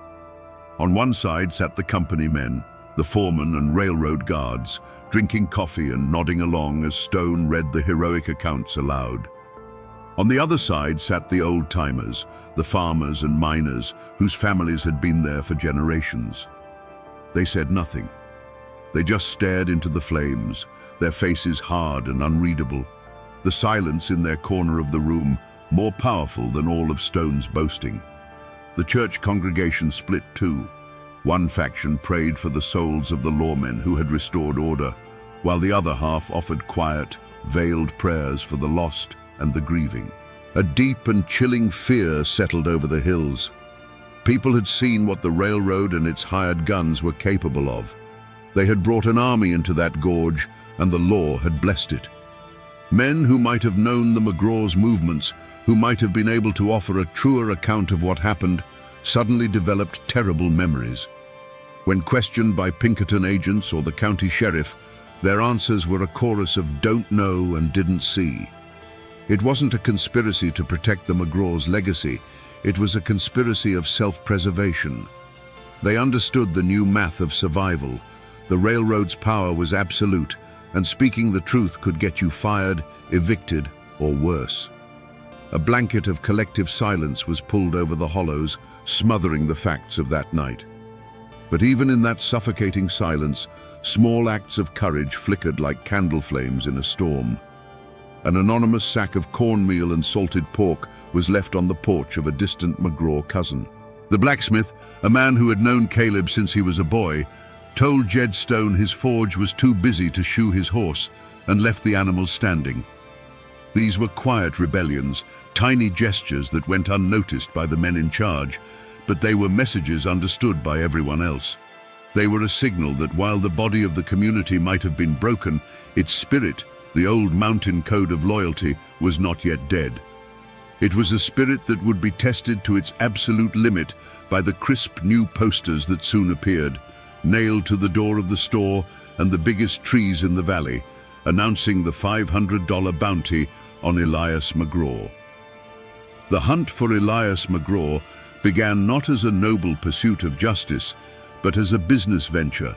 On one side sat the company men, the foremen and railroad guards, drinking coffee and nodding along as Stone read the heroic accounts aloud. On the other side sat the old-timers, the farmers and miners whose families had been there for generations. They said nothing. They just stared into the flames, their faces hard and unreadable, the silence in their corner of the room more powerful than all of Stone's boasting. The church congregation split too. One faction prayed for the souls of the lawmen who had restored order, while the other half offered quiet, veiled prayers for the lost and the grieving. A deep and chilling fear settled over the hills. People had seen what the railroad and its hired guns were capable of. They had brought an army into that gorge, and the law had blessed it. Men who might have known the McGraw's movements, who might have been able to offer a truer account of what happened, suddenly developed terrible memories. When questioned by Pinkerton agents or the county sheriff, their answers were a chorus of "don't know" and "didn't see." It wasn't a conspiracy to protect the McGraw's legacy, it was a conspiracy of self-preservation. They understood the new math of survival. The railroad's power was absolute, and speaking the truth could get you fired, evicted, or worse. A blanket of collective silence was pulled over the hollows, smothering the facts of that night. But even in that suffocating silence, small acts of courage flickered like candle flames in a storm. An anonymous sack of cornmeal and salted pork was left on the porch of a distant McGraw cousin. The blacksmith, a man who had known Caleb since he was a boy, told Jed Stone his forge was too busy to shoe his horse and left the animal standing. These were quiet rebellions, tiny gestures that went unnoticed by the men in charge, but they were messages understood by everyone else. They were a signal that while the body of the community might have been broken, its spirit, the old mountain code of loyalty, was not yet dead. It was a spirit that would be tested to its absolute limit by the crisp new posters that soon appeared, nailed to the door of the store and the biggest trees in the valley, announcing the $500 bounty on Elias McGraw. The hunt for Elias McGraw began not as a noble pursuit of justice, but as a business venture.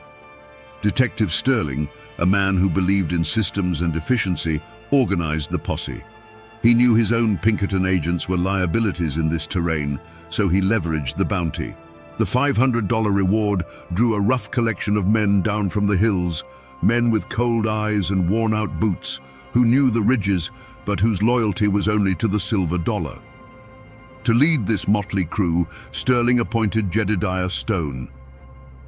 Detective Sterling, a man who believed in systems and efficiency, organized the posse. He knew his own Pinkerton agents were liabilities in this terrain, so he leveraged the bounty. The $500 reward drew a rough collection of men down from the hills, men with cold eyes and worn-out boots, who knew the ridges, but whose loyalty was only to the silver dollar. To lead this motley crew, Sterling appointed Jedediah Stone.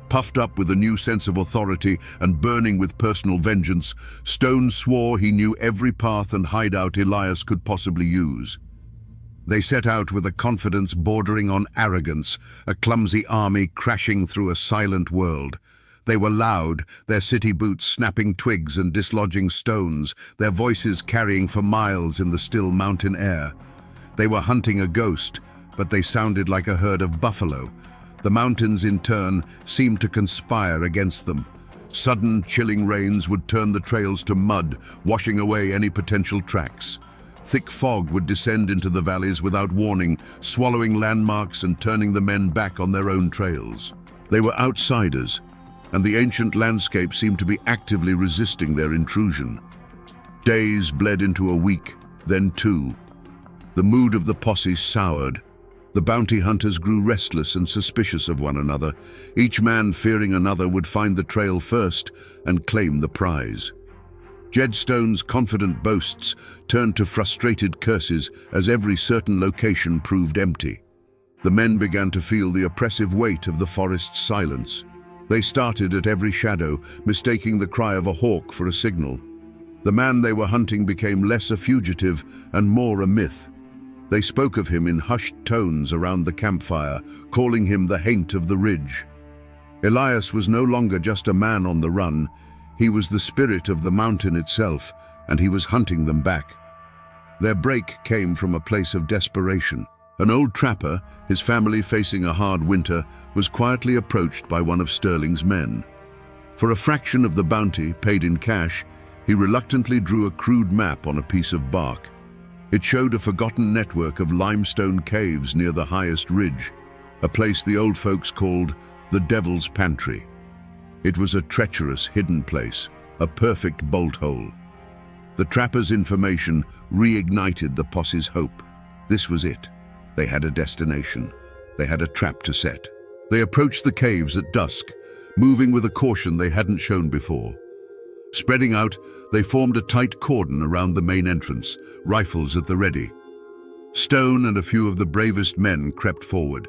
Puffed up with a new sense of authority and burning with personal vengeance, Stone swore he knew every path and hideout Elias could possibly use. They set out with a confidence bordering on arrogance, a clumsy army crashing through a silent world. They were loud, their city boots snapping twigs and dislodging stones, their voices carrying for miles in the still mountain air. They were hunting a ghost, but they sounded like a herd of buffalo. The mountains, in turn, seemed to conspire against them. Sudden, chilling rains would turn the trails to mud, washing away any potential tracks. Thick fog would descend into the valleys without warning, swallowing landmarks and turning the men back on their own trails. They were outsiders, and the ancient landscape seemed to be actively resisting their intrusion. Days bled into a week, then two. The mood of the posse soured. The bounty hunters grew restless and suspicious of one another, each man fearing another would find the trail first and claim the prize. Jed Stone's confident boasts turned to frustrated curses as every certain location proved empty. The men began to feel the oppressive weight of the forest's silence. They started at every shadow, mistaking the cry of a hawk for a signal. The man they were hunting became less a fugitive and more a myth. They spoke of him in hushed tones around the campfire, calling him the Haint of the Ridge. Elias was no longer just a man on the run. He was the spirit of the mountain itself, and he was hunting them back. Their break came from a place of desperation. An old trapper, his family facing a hard winter, was quietly approached by one of Sterling's men. For a fraction of the bounty, paid in cash, he reluctantly drew a crude map on a piece of bark. It showed a forgotten network of limestone caves near the highest ridge, a place the old folks called the Devil's Pantry. It was a treacherous, hidden place, a perfect bolt hole. The trapper's information reignited the posse's hope. This was it. They had a destination. They had a trap to set. They approached the caves at dusk, moving with a caution they hadn't shown before. Spreading out, they formed a tight cordon around the main entrance, rifles at the ready. Stone and a few of the bravest men crept forward.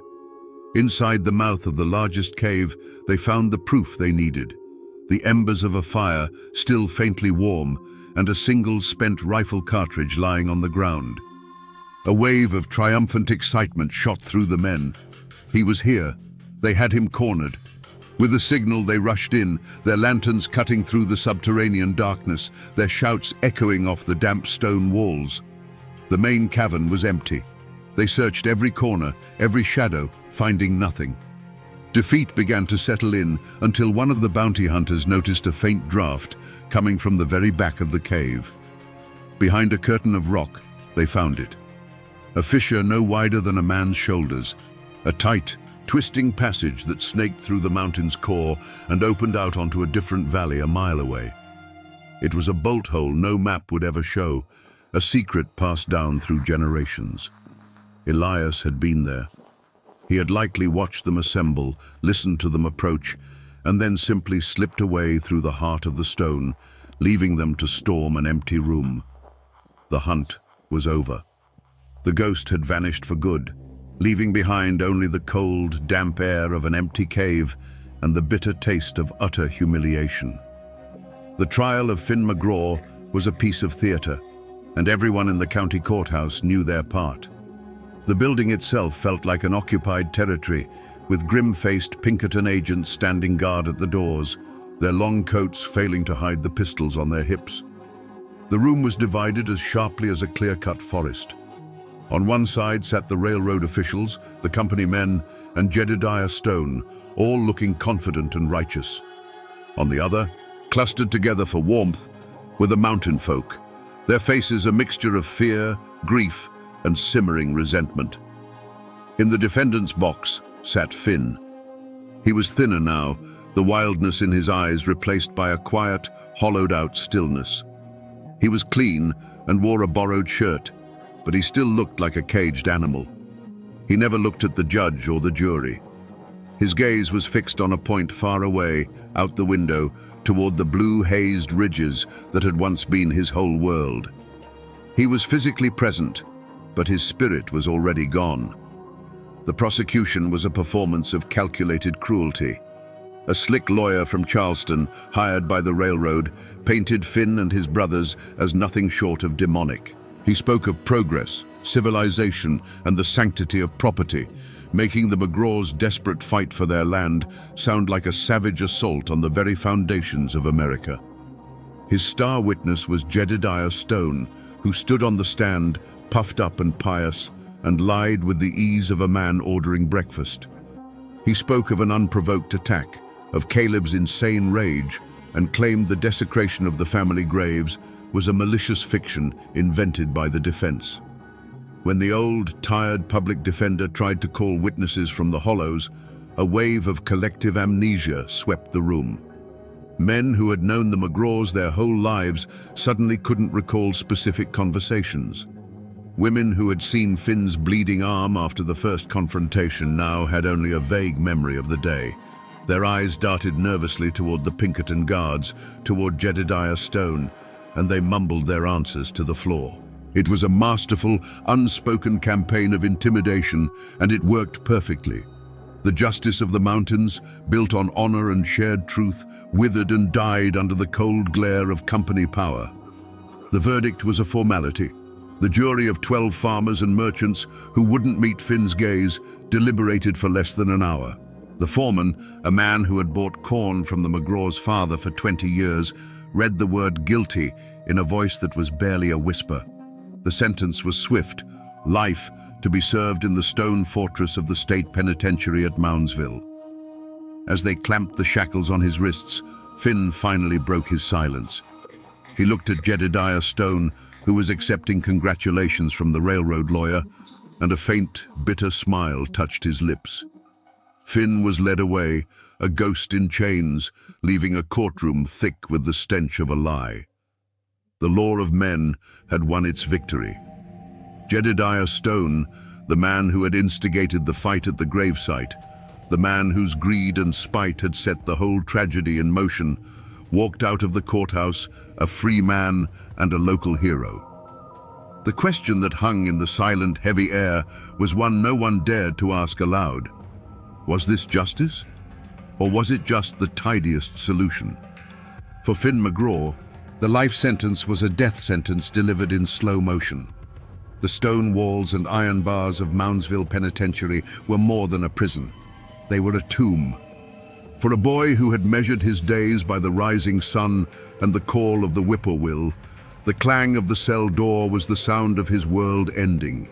Inside the mouth of the largest cave, they found the proof they needed. The embers of a fire, still faintly warm, and a single spent rifle cartridge lying on the ground. A wave of triumphant excitement shot through the men. He was here. They had him cornered. With a signal, they rushed in, their lanterns cutting through the subterranean darkness, their shouts echoing off the damp stone walls. The main cavern was empty. They searched every corner, every shadow, finding nothing. Defeat began to settle in until one of the bounty hunters noticed a faint draft coming from the very back of the cave. Behind a curtain of rock, they found it. A fissure no wider than a man's shoulders, a tight, twisting passage that snaked through the mountain's core and opened out onto a different valley a mile away. It was a bolt hole no map would ever show, a secret passed down through generations. Elias had been there. He had likely watched them assemble, listened to them approach, and then simply slipped away through the heart of the stone, leaving them to storm an empty room. The hunt was over. The ghost had vanished for good, leaving behind only the cold, damp air of an empty cave and the bitter taste of utter humiliation. The trial of Finn McGraw was a piece of theater, and everyone in the county courthouse knew their part. The building itself felt like an occupied territory, with grim-faced Pinkerton agents standing guard at the doors, their long coats failing to hide the pistols on their hips. The room was divided as sharply as a clear-cut forest. On one side sat the railroad officials, the company men, and Jedediah Stone, all looking confident and righteous. On the other, clustered together for warmth, were the mountain folk, their faces a mixture of fear, grief, and simmering resentment. In the defendant's box sat Finn. He was thinner now, the wildness in his eyes replaced by a quiet, hollowed-out stillness. He was clean and wore a borrowed shirt, but he still looked like a caged animal. He never looked at the judge or the jury. His gaze was fixed on a point far away, out the window, toward the blue-hazed ridges that had once been his whole world. He was physically present, but his spirit was already gone. The prosecution was a performance of calculated cruelty. A slick lawyer from Charleston, hired by the railroad, painted Finn and his brothers as nothing short of demonic. He spoke of progress, civilization, and the sanctity of property, making the McGraws' desperate fight for their land sound like a savage assault on the very foundations of America. His star witness was Jedediah Stone, who stood on the stand, puffed up and pious, and lied with the ease of a man ordering breakfast. He spoke of an unprovoked attack, of Caleb's insane rage, and claimed the desecration of the family graves was a malicious fiction invented by the defense. When the old, tired public defender tried to call witnesses from the hollows, a wave of collective amnesia swept the room. Men who had known the McGraws their whole lives suddenly couldn't recall specific conversations. Women who had seen Finn's bleeding arm after the first confrontation now had only a vague memory of the day. Their eyes darted nervously toward the Pinkerton guards, toward Jedediah Stone, and they mumbled their answers to the floor. It was a masterful, unspoken campaign of intimidation, and it worked perfectly. The justice of the mountains, built on honor and shared truth, withered and died under the cold glare of company power. The verdict was a formality. The jury of 12 farmers and merchants who wouldn't meet Finn's gaze deliberated for less than an hour. The foreman, a man who had bought corn from the McGraw's father for 20 years, read the word guilty in a voice that was barely a whisper. The sentence was swift: life, to be served in the stone fortress of the state penitentiary at Moundsville. As they clamped the shackles on his wrists, Finn finally broke his silence. He looked at Jedediah Stone, who was accepting congratulations from the railroad lawyer, and a faint, bitter smile touched his lips. Finn was led away, a ghost in chains, leaving a courtroom thick with the stench of a lie. The law of men had won its victory. Jedediah Stone, the man who had instigated the fight at the gravesite, the man whose greed and spite had set the whole tragedy in motion, walked out of the courthouse a free man and a local hero. The question that hung in the silent, heavy air was one no one dared to ask aloud. Was this justice? Or was it just the tidiest solution? For Finn McGraw, the life sentence was a death sentence delivered in slow motion. The stone walls and iron bars of Moundsville Penitentiary were more than a prison. They were a tomb. For a boy who had measured his days by the rising sun and the call of the whippoorwill, the clang of the cell door was the sound of his world ending.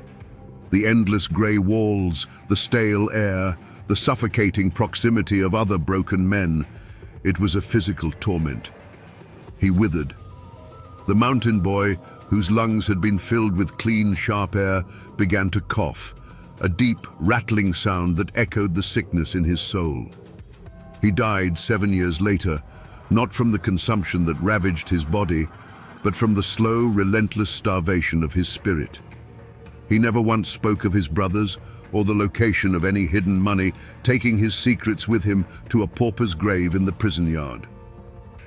The endless grey walls, the stale air, the suffocating proximity of other broken men, it was a physical torment. He withered. The mountain boy, whose lungs had been filled with clean, sharp air, began to cough, a deep, rattling sound that echoed the sickness in his soul. He died 7 years later, not from the consumption that ravaged his body, but from the slow, relentless starvation of his spirit. He never once spoke of his brothers or the location of any hidden money, taking his secrets with him to a pauper's grave in the prison yard.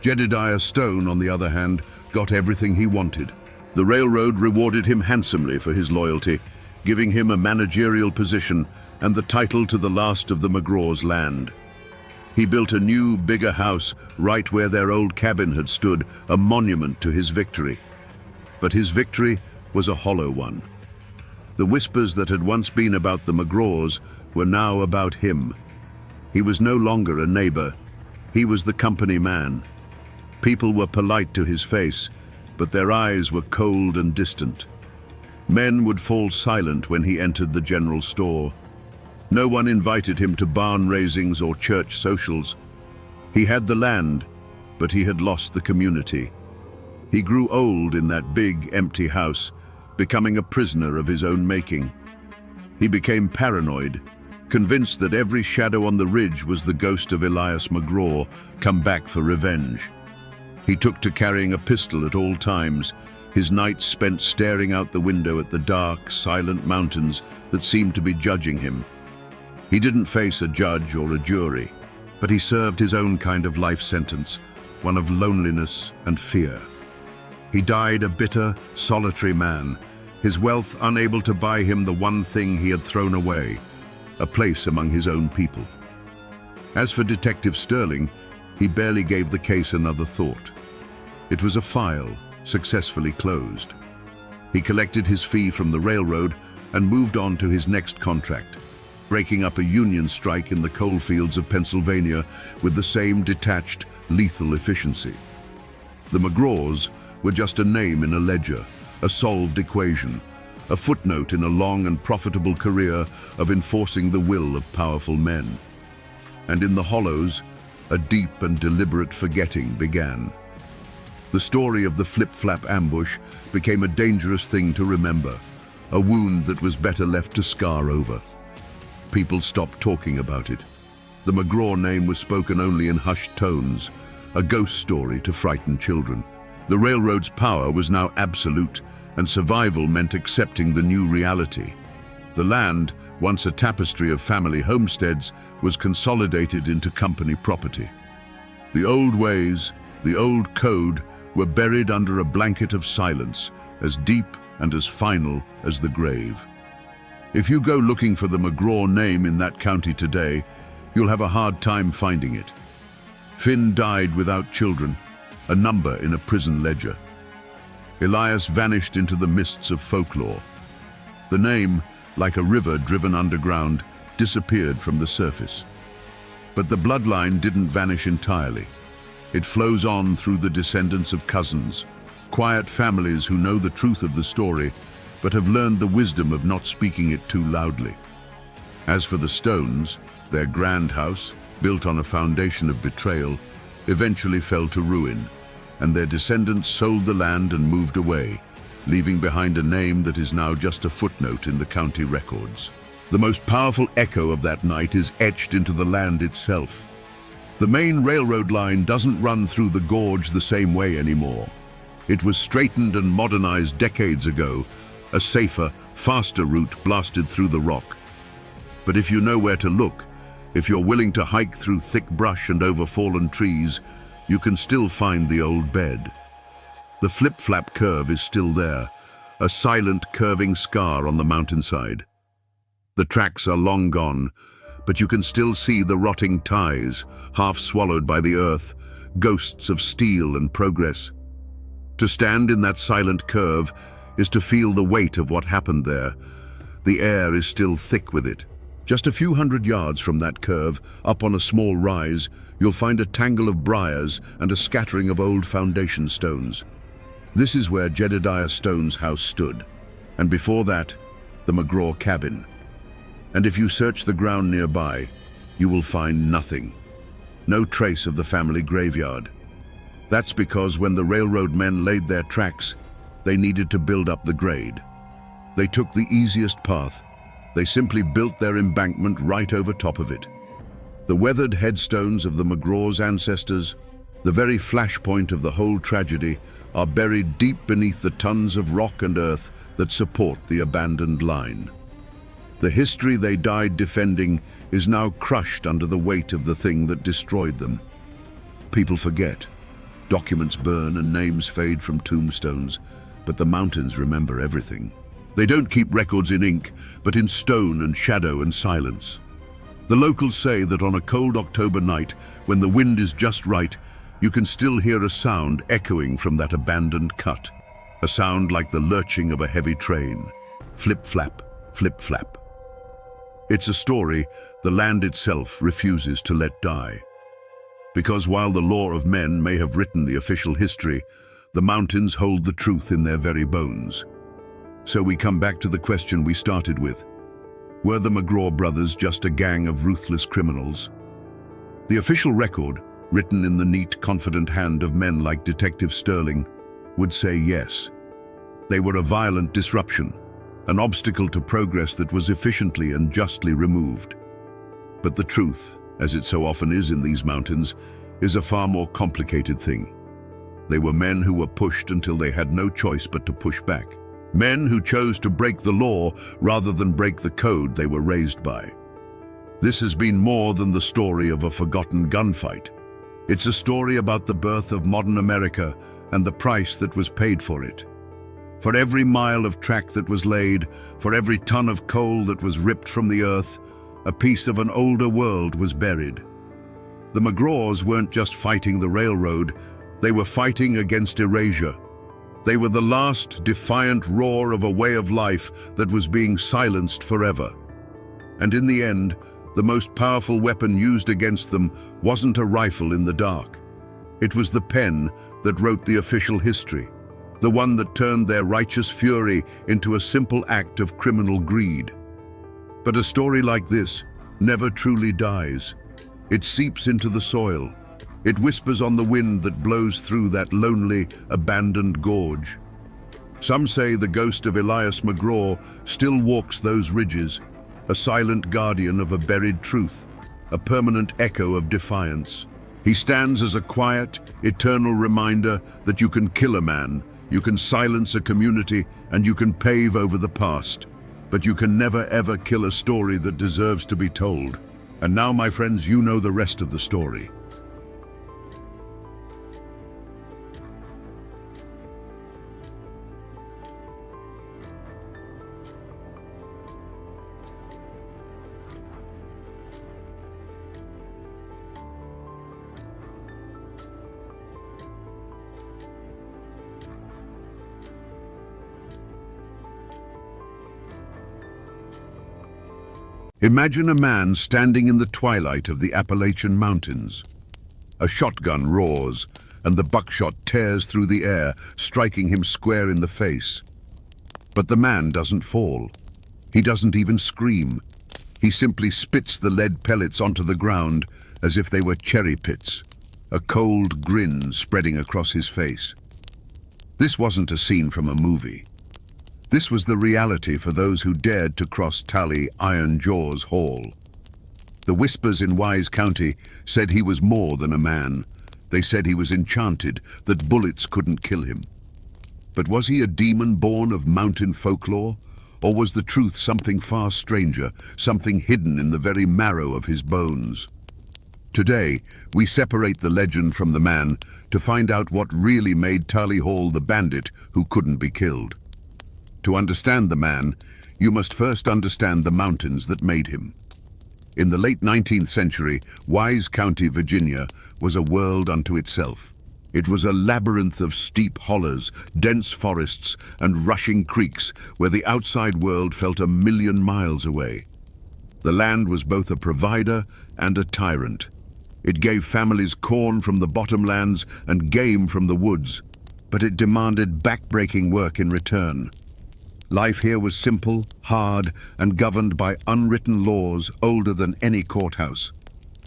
Jedediah Stone, on the other hand, got everything he wanted. The railroad rewarded him handsomely for his loyalty, giving him a managerial position and the title to the last of the McGraw's land. He built a new, bigger house right where their old cabin had stood, a monument to his victory. But his victory was a hollow one. The whispers that had once been about the McGraws were now about him. He was no longer a neighbor. He was the company man. People were polite to his face, but their eyes were cold and distant. Men would fall silent when he entered the general store. No one invited him to barn raisings or church socials. He had the land, but he had lost the community. He grew old in that big, empty house, becoming a prisoner of his own making. He became paranoid, convinced that every shadow on the ridge was the ghost of Elias McGraw, come back for revenge. He took to carrying a pistol at all times, his nights spent staring out the window at the dark, silent mountains that seemed to be judging him. He didn't face a judge or a jury, but he served his own kind of life sentence, one of loneliness and fear. He died a bitter, solitary man, his wealth unable to buy him the one thing he had thrown away, a place among his own people. As for Detective Sterling, he barely gave the case another thought. It was a file, successfully closed. He collected his fee from the railroad and moved on to his next contract, breaking up a union strike in the coal fields of Pennsylvania with the same detached, lethal efficiency. The McGraws were just a name in a ledger, a solved equation, a footnote in a long and profitable career of enforcing the will of powerful men. And in the hollows, a deep and deliberate forgetting began. The story of the flip-flap ambush became a dangerous thing to remember, a wound that was better left to scar over. People stopped talking about it. The McGraw name was spoken only in hushed tones, a ghost story to frighten children. The railroad's power was now absolute, and survival meant accepting the new reality. The land, once a tapestry of family homesteads, was consolidated into company property. The old ways, the old code, were buried under a blanket of silence, as deep and as final as the grave. If you go looking for the McGraw name in that county today, you'll have a hard time finding it. Finn died without children, a number in a prison ledger. Elias vanished into the mists of folklore. The name, like a river driven underground, disappeared from the surface. But the bloodline didn't vanish entirely. It flows on through the descendants of cousins, quiet families who know the truth of the story, but have learned the wisdom of not speaking it too loudly. As for the Stones, their grand house, built on a foundation of betrayal, eventually fell to ruin, and their descendants sold the land and moved away, leaving behind a name that is now just a footnote in the county records. The most powerful echo of that night is etched into the land itself. The main railroad line doesn't run through the gorge the same way anymore. It was straightened and modernized decades ago, a safer, faster route blasted through the rock. But if you know where to look, if you're willing to hike through thick brush and over fallen trees, you can still find the old bed. The flip-flap curve is still there, a silent curving scar on the mountainside. The tracks are long gone, but you can still see the rotting ties, half swallowed by the earth, ghosts of steel and progress. To stand in that silent curve is to feel the weight of what happened there. The air is still thick with it. Just a few hundred yards from that curve, up on a small rise, you'll find a tangle of briars and a scattering of old foundation stones. This is where Jedediah Stone's house stood, and before that, the McGraw cabin. And if you search the ground nearby, you will find nothing. No trace of the family graveyard. That's because when the railroad men laid their tracks, they needed to build up the grade. They took the easiest path. They simply built their embankment right over top of it. The weathered headstones of the McGraw's ancestors, the very flashpoint of the whole tragedy, are buried deep beneath the tons of rock and earth that support the abandoned line. The history they died defending is now crushed under the weight of the thing that destroyed them. People forget. Documents burn and names fade from tombstones, but the mountains remember everything. They don't keep records in ink, but in stone and shadow and silence. The locals say that on a cold October night, when the wind is just right, you can still hear a sound echoing from that abandoned cut. A sound like the lurching of a heavy train. Flip-flap, flip-flap. It's a story the land itself refuses to let die. Because while the law of men may have written the official history, the mountains hold the truth in their very bones. So we come back to the question we started with. Were the McGraw brothers just a gang of ruthless criminals? The official record, written in the neat, confident hand of men like Detective Sterling, would say yes. They were a violent disruption, an obstacle to progress that was efficiently and justly removed. But the truth, as it so often is in these mountains, is a far more complicated thing. They were men who were pushed until they had no choice but to push back. Men who chose to break the law rather than break the code they were raised by. This has been more than the story of a forgotten gunfight. It's a story about the birth of modern America and the price that was paid for it. For every mile of track that was laid, for every ton of coal that was ripped from the earth, a piece of an older world was buried. The McGraws weren't just fighting the railroad, they were fighting against erasure. They were the last defiant roar of a way of life that was being silenced forever. And in the end, the most powerful weapon used against them wasn't a rifle in the dark. It was the pen that wrote the official history, the one that turned their righteous fury into a simple act of criminal greed. But a story like this never truly dies. It seeps into the soil. It whispers on the wind that blows through that lonely, abandoned gorge. Some say the ghost of Elias McGraw still walks those ridges, a silent guardian of a buried truth, a permanent echo of defiance. He stands as a quiet, eternal reminder that you can kill a man, you can silence a community, and you can pave over the past. But you can never ever kill a story that deserves to be told. And now, my friends, you know the rest of the story. Imagine a man standing in the twilight of the Appalachian Mountains. A shotgun roars, and the buckshot tears through the air, striking him square in the face. But the man doesn't fall. He doesn't even scream. He simply spits the lead pellets onto the ground as if they were cherry pits, a cold grin spreading across his face. This wasn't a scene from a movie. This was the reality for those who dared to cross Tally Iron Jaws Hall. The whispers in Wise County said he was more than a man. They said he was enchanted, that bullets couldn't kill him. But was he a demon born of mountain folklore? Or was the truth something far stranger, something hidden in the very marrow of his bones? Today, we separate the legend from the man to find out what really made Tally Hall the bandit who couldn't be killed. To understand the man, you must first understand the mountains that made him. In the late 19th century, Wise County, Virginia, was a world unto itself. It was a labyrinth of steep hollows, dense forests, and rushing creeks where the outside world felt 1,000,000 miles away. The land was both a provider and a tyrant. It gave families corn from the bottomlands and game from the woods, but it demanded back-breaking work in return. Life here was simple, hard, and governed by unwritten laws older than any courthouse.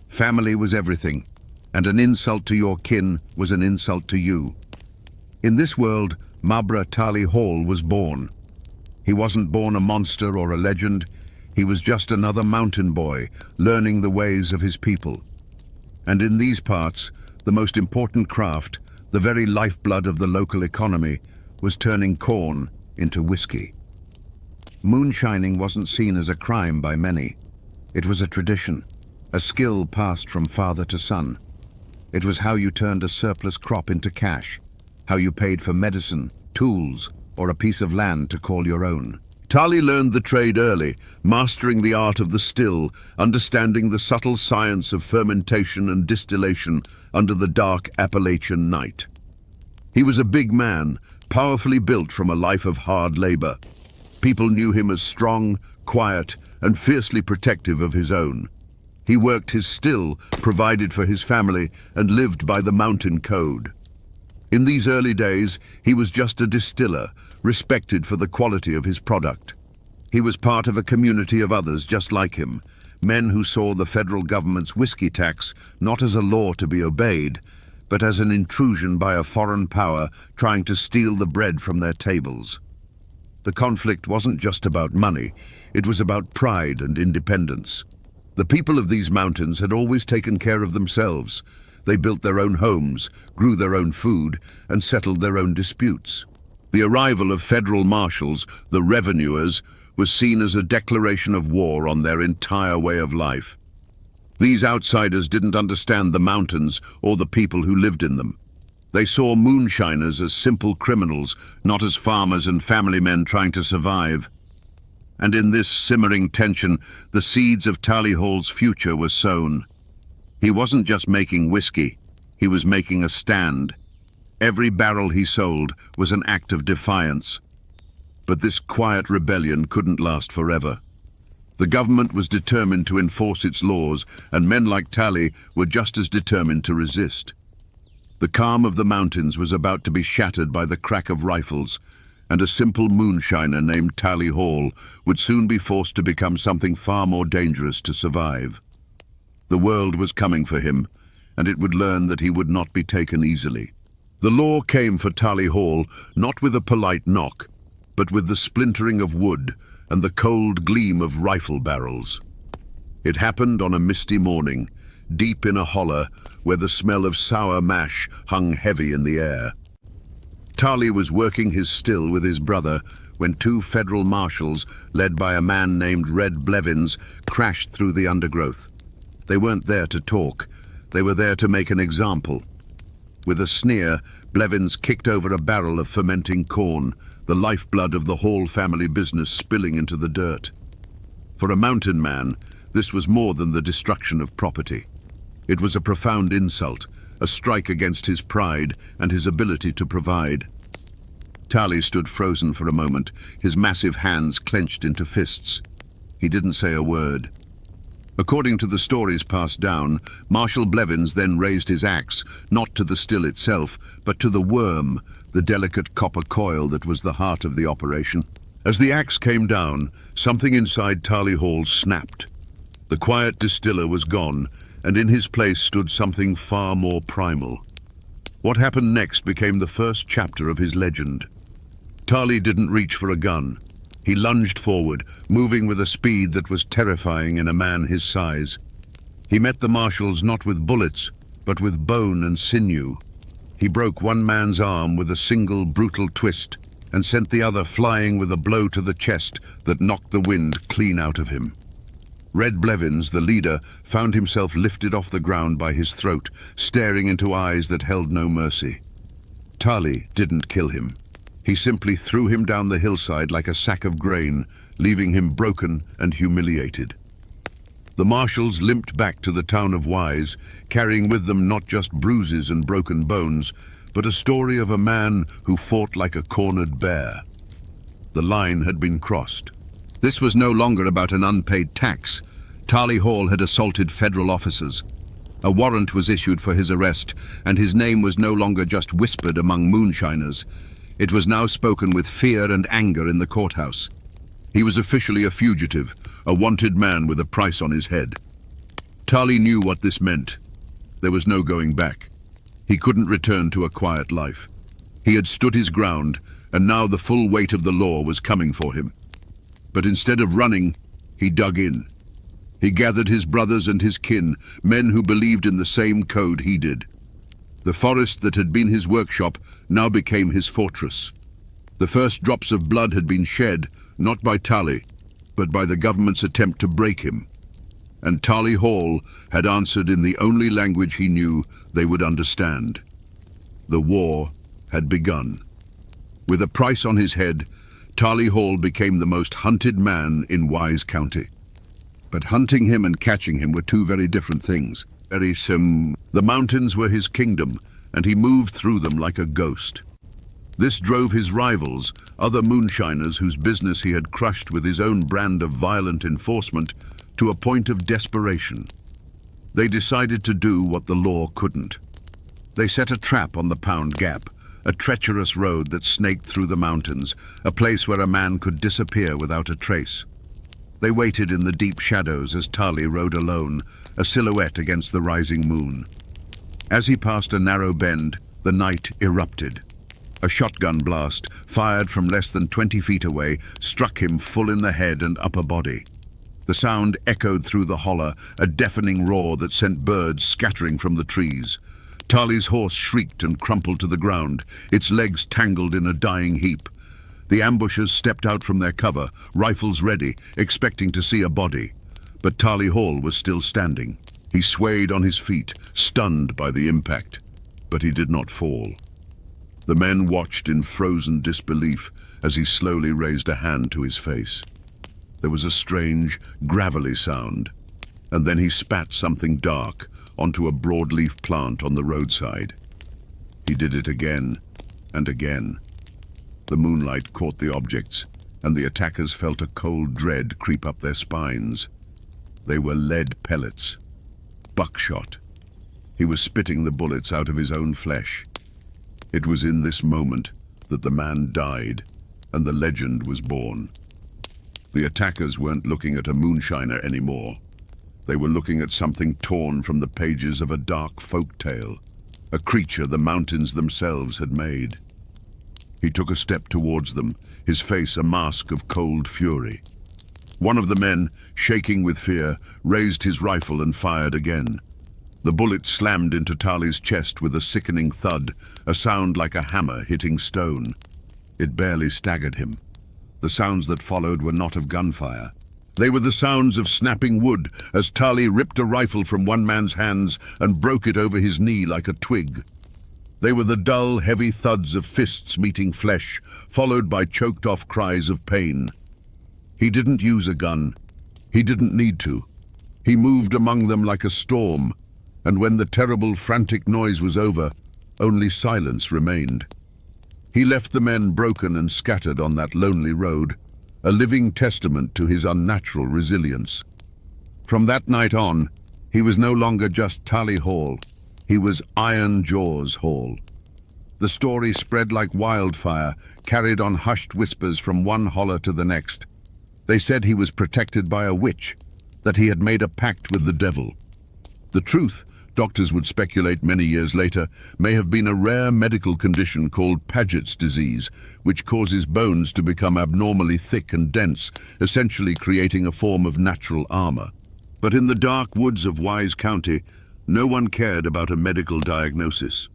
Family was everything, and an insult to your kin was an insult to you. In this world, Mabra Tally Hall was born. He wasn't born a monster or a legend. He was just another mountain boy, learning the ways of his people. And in these parts, the most important craft, the very lifeblood of the local economy, was turning corn into whiskey. Moonshining wasn't seen as a crime by many. It was a tradition, a skill passed from father to son. It was how you turned a surplus crop into cash, how you paid for medicine, tools, or a piece of land to call your own. Tally learned the trade early, mastering the art of the still, understanding the subtle science of fermentation and distillation under the dark Appalachian night. He was a big man, powerfully built from a life of hard labor. People knew him as strong, quiet, and fiercely protective of his own. He worked his still, provided for his family, and lived by the mountain code. In these early days, he was just a distiller, respected for the quality of his product. He was part of a community of others just like him, men who saw the federal government's whiskey tax not as a law to be obeyed, but as an intrusion by a foreign power trying to steal the bread from their tables. The conflict wasn't just about money, it was about pride and independence. The people of these mountains had always taken care of themselves. They built their own homes, grew their own food, and settled their own disputes. The arrival of federal marshals, the revenuers, was seen as a declaration of war on their entire way of life. These outsiders didn't understand the mountains or the people who lived in them. They saw moonshiners as simple criminals, not as farmers and family men trying to survive. And in this simmering tension, the seeds of Tally Hall's future were sown. He wasn't just making whiskey, he was making a stand. Every barrel he sold was an act of defiance. But this quiet rebellion couldn't last forever. The government was determined to enforce its laws, and men like Tally were just as determined to resist. The calm of the mountains was about to be shattered by the crack of rifles, and a simple moonshiner named Tally Hall would soon be forced to become something far more dangerous to survive. The world was coming for him, and it would learn that he would not be taken easily. The law came for Tally Hall not with a polite knock, but with the splintering of wood and the cold gleam of rifle barrels. It happened on a misty morning, deep in a holler where the smell of sour mash hung heavy in the air. Tally was working his still with his brother when two federal marshals, led by a man named Red Blevins, crashed through the undergrowth. They weren't there to talk, they were there to make an example. With a sneer, Blevins kicked over a barrel of fermenting corn, the lifeblood of the Hall family business spilling into the dirt. For a mountain man, this was more than the destruction of property. It was a profound insult, a strike against his pride and his ability to provide. Tally stood frozen for a moment, his massive hands clenched into fists. He didn't say a word. According to the stories passed down, Marshal Blevins then raised his axe, not to the still itself, but to the worm, the delicate copper coil that was the heart of the operation. As the axe came down, something inside Tally Hall snapped. The quiet distiller was gone, and in his place stood something far more primal. What happened next became the first chapter of his legend. Tally didn't reach for a gun. He lunged forward, moving with a speed that was terrifying in a man his size. He met the marshals not with bullets, but with bone and sinew. He broke one man's arm with a single brutal twist and sent the other flying with a blow to the chest that knocked the wind clean out of him. Red Blevins, the leader, found himself lifted off the ground by his throat, staring into eyes that held no mercy. Tally didn't kill him. He simply threw him down the hillside like a sack of grain, leaving him broken and humiliated. The marshals limped back to the town of Wise, carrying with them not just bruises and broken bones, but a story of a man who fought like a cornered bear. The line had been crossed. This was no longer about an unpaid tax. Tally Hall had assaulted federal officers. A warrant was issued for his arrest, and his name was no longer just whispered among moonshiners. It was now spoken with fear and anger in the courthouse. He was officially a fugitive, a wanted man with a price on his head. Tally knew what this meant. There was no going back. He couldn't return to a quiet life. He had stood his ground, and now the full weight of the law was coming for him. But instead of running, he dug in. He gathered his brothers and his kin, men who believed in the same code he did. The forest that had been his workshop now became his fortress. The first drops of blood had been shed, not by Tally, but by the government's attempt to break him. And Tally Hall had answered in the only language he knew they would understand. The war had begun. With a price on his head, Tally Hall became the most hunted man in Wise County. But hunting him and catching him were two very different things. The mountains were his kingdom, and he moved through them like a ghost. This drove his rivals, other moonshiners whose business he had crushed with his own brand of violent enforcement, to a point of desperation. They decided to do what the law couldn't. They set a trap on the Pound Gap, a treacherous road that snaked through the mountains, a place where a man could disappear without a trace. They waited in the deep shadows as Tally rode alone, a silhouette against the rising moon. As he passed a narrow bend, the night erupted. A shotgun blast, fired from less than 20 feet away, struck him full in the head and upper body. The sound echoed through the holler, a deafening roar that sent birds scattering from the trees. Tally's horse shrieked and crumpled to the ground, its legs tangled in a dying heap. The ambushers stepped out from their cover, rifles ready, expecting to see a body. But Tally Hall was still standing. He swayed on his feet, stunned by the impact, but he did not fall. The men watched in frozen disbelief as he slowly raised a hand to his face. There was a strange, gravelly sound, and then he spat something dark, onto a broadleaf plant on the roadside. He did it again and again. The moonlight caught the objects, and the attackers felt a cold dread creep up their spines. They were lead pellets. Buckshot. He was spitting the bullets out of his own flesh. It was in this moment that the man died, and the legend was born. The attackers weren't looking at a moonshiner anymore. They were looking at something torn from the pages of a dark folk tale, a creature the mountains themselves had made. He took a step towards them, his face a mask of cold fury. One of the men, shaking with fear, raised his rifle and fired again. The bullet slammed into Tali's chest with a sickening thud, a sound like a hammer hitting stone. It barely staggered him. The sounds that followed were not of gunfire. They were the sounds of snapping wood as Tali ripped a rifle from one man's hands and broke it over his knee like a twig. They were the dull, heavy thuds of fists meeting flesh, followed by choked-off cries of pain. He didn't use a gun. He didn't need to. He moved among them like a storm, and when the terrible, frantic noise was over, only silence remained. He left the men broken and scattered on that lonely road, a living testament to his unnatural resilience. From that night on, he was no longer just Tali Hall. He was Iron Jaws Hall. The story spread like wildfire, carried on hushed whispers from one holler to the next. They said he was protected by a witch, that he had made a pact with the devil. The truth, doctors would speculate many years later, may have been a rare medical condition called Paget's disease, which causes bones to become abnormally thick and dense, essentially creating a form of natural armor. But in the dark woods of Wise County, no one cared about a medical diagnosis.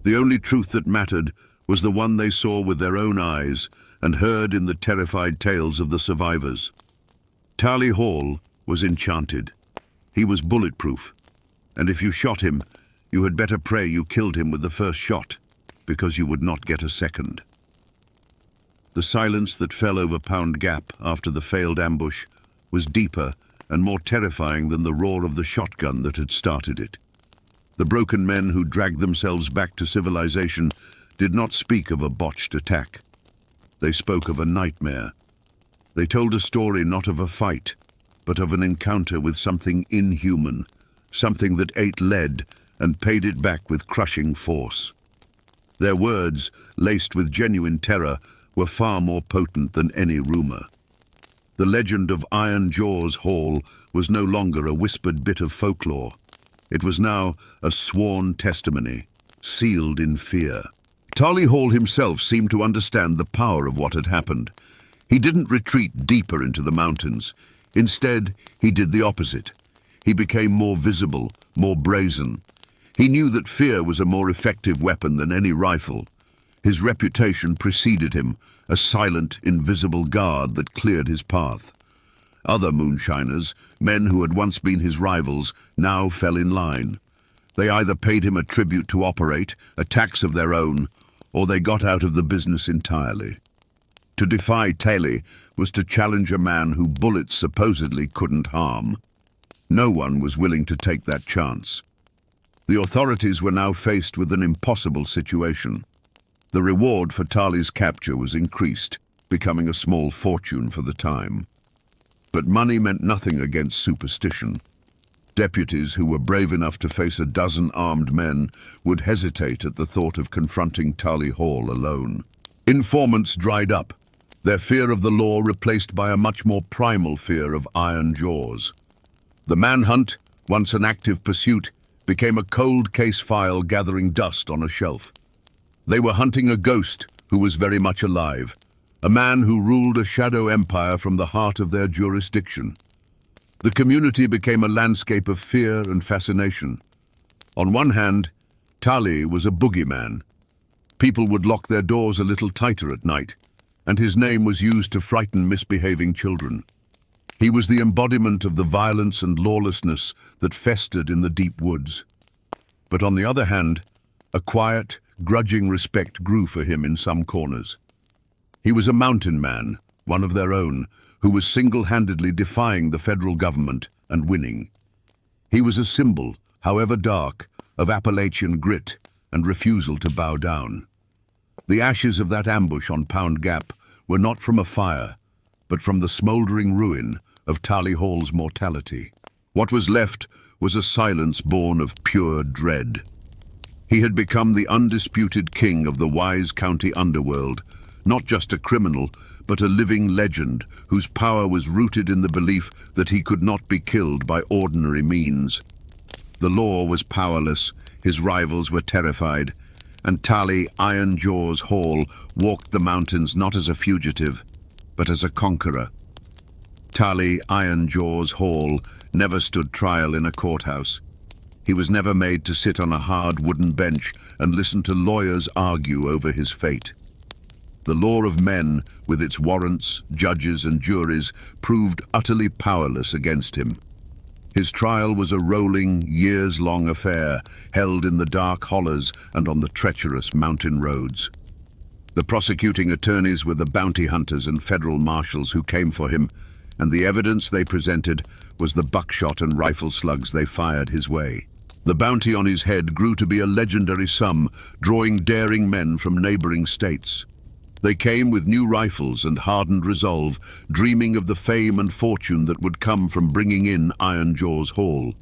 The only truth that mattered was the one they saw with their own eyes and heard in the terrified tales of the survivors. Tali Hall was enchanted. He was bulletproof, and if you shot him, you had better pray you killed him with the first shot, because you would not get a second. The silence that fell over Pound Gap after the failed ambush was deeper and more terrifying than the roar of the shotgun that had started it. The broken men who dragged themselves back to civilization did not speak of a botched attack. They spoke of a nightmare. They told a story not of a fight, but of an encounter with something inhuman, something that ate lead and paid it back with crushing force. Their words, laced with genuine terror, were far more potent than any rumor. The legend of Iron Jaws Hall was no longer a whispered bit of folklore. It was now a sworn testimony, sealed in fear. Tali Hall himself seemed to understand the power of what had happened. He didn't retreat deeper into the mountains. Instead, he did the opposite. He became more visible, more brazen. He knew that fear was a more effective weapon than any rifle. His reputation preceded him, a silent, invisible guard that cleared his path. Other moonshiners, men who had once been his rivals, now fell in line. They either paid him a tribute to operate, a tax of their own, or they got out of the business entirely. To defy Tali was to challenge a man who bullets supposedly couldn't harm. No one was willing to take that chance. The authorities were now faced with an impossible situation. The reward for Tali's capture was increased, becoming a small fortune for the time. But money meant nothing against superstition. Deputies who were brave enough to face a dozen armed men would hesitate at the thought of confronting Tali Hall alone. Informants dried up, their fear of the law replaced by a much more primal fear of Iron Jaws. The manhunt, once an active pursuit, became a cold case file gathering dust on a shelf. They were hunting a ghost who was very much alive, a man who ruled a shadow empire from the heart of their jurisdiction. The community became a landscape of fear and fascination. On one hand, Tali was a boogeyman. People would lock their doors a little tighter at night, and his name was used to frighten misbehaving children. He was the embodiment of the violence and lawlessness that festered in the deep woods. But on the other hand, a quiet, grudging respect grew for him in some corners. He was a mountain man, one of their own, who was single-handedly defying the federal government and winning. He was a symbol, however dark, of Appalachian grit and refusal to bow down. The ashes of that ambush on Pound Gap were not from a fire, but from the smouldering ruin of Tally Hall's mortality. What was left was a silence born of pure dread. He had become the undisputed king of the Wise County underworld, not just a criminal, but a living legend whose power was rooted in the belief that he could not be killed by ordinary means. The law was powerless, his rivals were terrified, and Tally Iron Jaws Hall walked the mountains not as a fugitive, but as a conqueror. Tally Iron Jaws Hall never stood trial in a courthouse. He was never made to sit on a hard wooden bench and listen to lawyers argue over his fate. The law of men, with its warrants, judges and juries, proved utterly powerless against him. His trial was a rolling, years-long affair, held in the dark hollows and on the treacherous mountain roads. The prosecuting attorneys were the bounty hunters and federal marshals who came for him, and the evidence they presented was the buckshot and rifle slugs they fired his way. The bounty on his head grew to be a legendary sum, drawing daring men from neighboring states. They came with new rifles and hardened resolve, dreaming of the fame and fortune that would come from bringing in Iron Jaws Hall.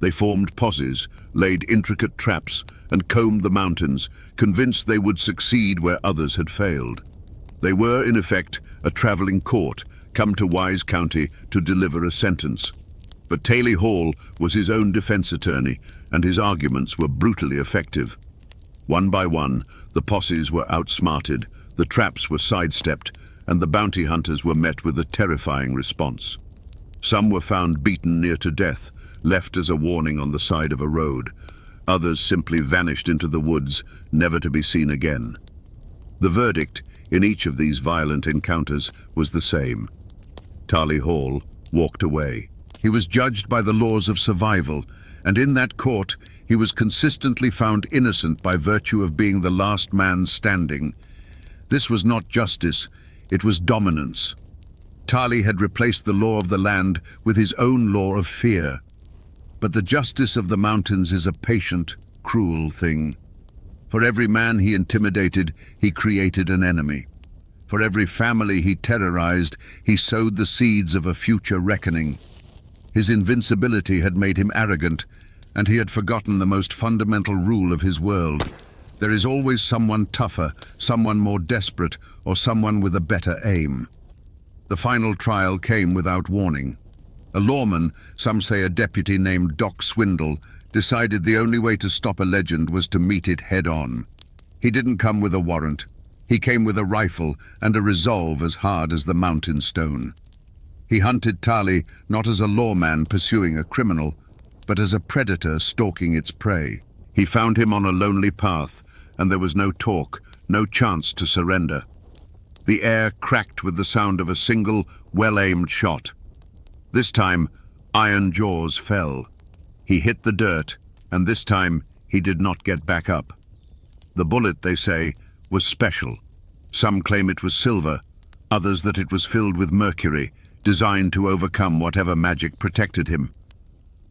They formed posses, laid intricate traps, and combed the mountains, convinced they would succeed where others had failed. They were, in effect, a traveling court, come to Wise County to deliver a sentence. But Tally Hall was his own defense attorney, and his arguments were brutally effective. One by one, the posses were outsmarted, the traps were sidestepped, and the bounty hunters were met with a terrifying response. Some were found beaten near to death, left as a warning on the side of a road. Others simply vanished into the woods, never to be seen again. The verdict in each of these violent encounters was the same. Tally Hall walked away. He was judged by the laws of survival, and in that court he was consistently found innocent by virtue of being the last man standing. This was not justice, it was dominance. Tally had replaced the law of the land with his own law of fear. But the justice of the mountains is a patient, cruel thing. For every man he intimidated, he created an enemy. For every family he terrorized, he sowed the seeds of a future reckoning. His invincibility had made him arrogant, and he had forgotten the most fundamental rule of his world. There is always someone tougher, someone more desperate, or someone with a better aim. The final trial came without warning. A lawman, some say a deputy named Doc Swindle, decided the only way to stop a legend was to meet it head-on. He didn't come with a warrant. He came with a rifle and a resolve as hard as the mountain stone. He hunted Tally not as a lawman pursuing a criminal, but as a predator stalking its prey. He found him on a lonely path, and there was no talk, no chance to surrender. The air cracked with the sound of a single, well-aimed shot. This time, Iron Jaws fell. He hit the dirt, and this time he did not get back up. The bullet, they say, was special. Some claim it was silver, others that it was filled with mercury, designed to overcome whatever magic protected him.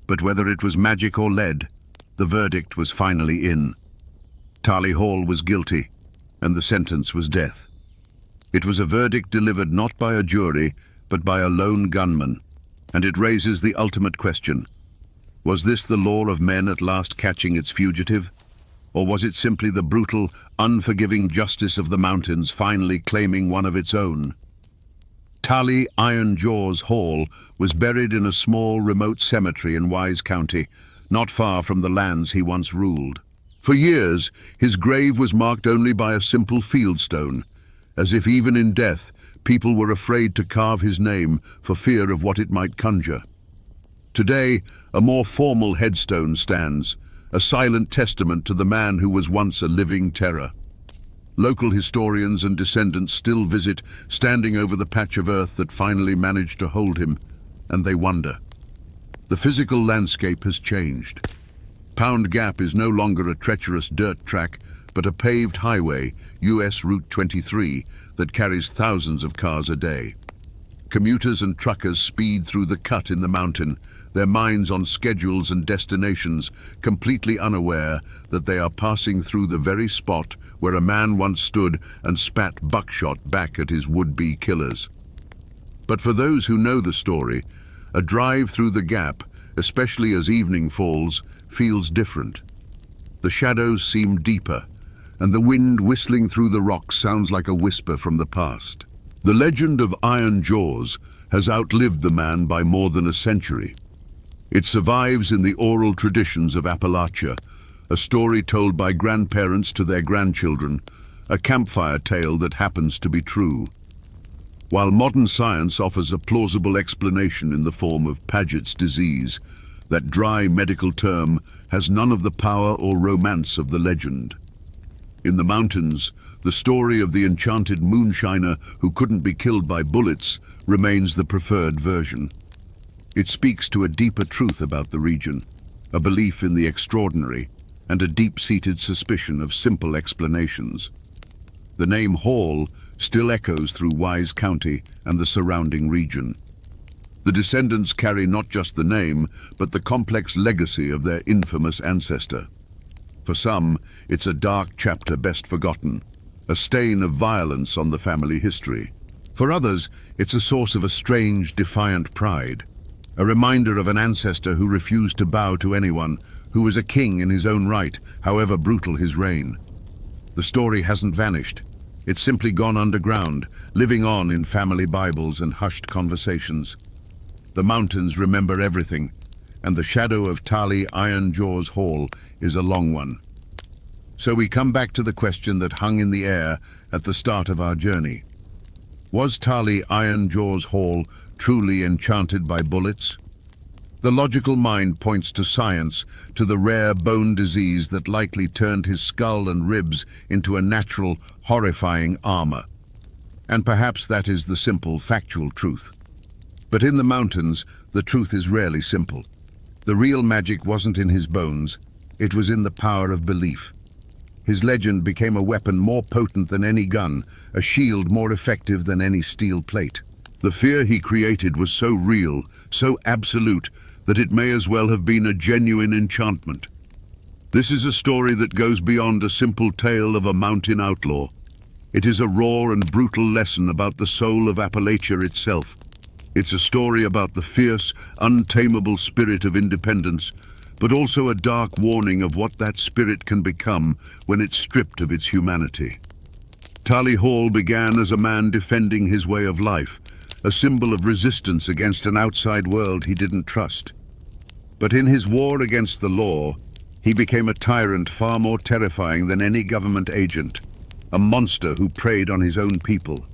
But whether it was magic or lead, the verdict was finally in. Tally Hall was guilty, and the sentence was death. It was a verdict delivered not by a jury, but by a lone gunman, and it raises the ultimate question. Was this the law of men at last catching its fugitive? Or was it simply the brutal, unforgiving justice of the mountains finally claiming one of its own? Tally Iron Jaws Hall was buried in a small, remote cemetery in Wise County, not far from the lands he once ruled. For years, his grave was marked only by a simple fieldstone, as if even in death, people were afraid to carve his name for fear of what it might conjure. Today, a more formal headstone stands, a silent testament to the man who was once a living terror. Local historians and descendants still visit, standing over the patch of earth that finally managed to hold him, and they wonder. The physical landscape has changed. Pound Gap is no longer a treacherous dirt track, but a paved highway, US Route 23, that carries thousands of cars a day. Commuters and truckers speed through the cut in the mountain, their minds on schedules and destinations, completely unaware that they are passing through the very spot where a man once stood and spat buckshot back at his would-be killers. But for those who know the story, a drive through the gap, especially as evening falls, feels different. The shadows seem deeper, and the wind whistling through the rocks sounds like a whisper from the past. The legend of Iron Jaws has outlived the man by more than a century. It survives in the oral traditions of Appalachia, a story told by grandparents to their grandchildren, a campfire tale that happens to be true. While modern science offers a plausible explanation in the form of Paget's disease, that dry medical term has none of the power or romance of the legend. In the mountains, the story of the enchanted moonshiner who couldn't be killed by bullets remains the preferred version. It speaks to a deeper truth about the region, a belief in the extraordinary, and a deep-seated suspicion of simple explanations. The name Hall still echoes through Wise County and the surrounding region. The descendants carry not just the name, but the complex legacy of their infamous ancestor. For some, it's a dark chapter best forgotten, a stain of violence on the family history. For others, it's a source of a strange, defiant pride, a reminder of an ancestor who refused to bow to anyone, who was a king in his own right, however brutal his reign. The story hasn't vanished. It's simply gone underground, living on in family Bibles and hushed conversations. The mountains remember everything, and the shadow of Tali Iron Jaws Hall is a long one. So we come back to the question that hung in the air at the start of our journey. Was Tali Iron Jaws Hall truly enchanted by bullets? The logical mind points to science, to the rare bone disease that likely turned his skull and ribs into a natural, horrifying armor. And perhaps that is the simple, factual truth. But in the mountains, the truth is rarely simple. The real magic wasn't in his bones, it was in the power of belief. His legend became a weapon more potent than any gun, a shield more effective than any steel plate. The fear he created was so real, so absolute, that it may as well have been a genuine enchantment. This is a story that goes beyond a simple tale of a mountain outlaw. It is a raw and brutal lesson about the soul of Appalachia itself. It's a story about the fierce, untamable spirit of independence, but also a dark warning of what that spirit can become when it's stripped of its humanity. Tali Hall began as a man defending his way of life, a symbol of resistance against an outside world he didn't trust. But in his war against the law, he became a tyrant far more terrifying than any government agent, a monster who preyed on his own people.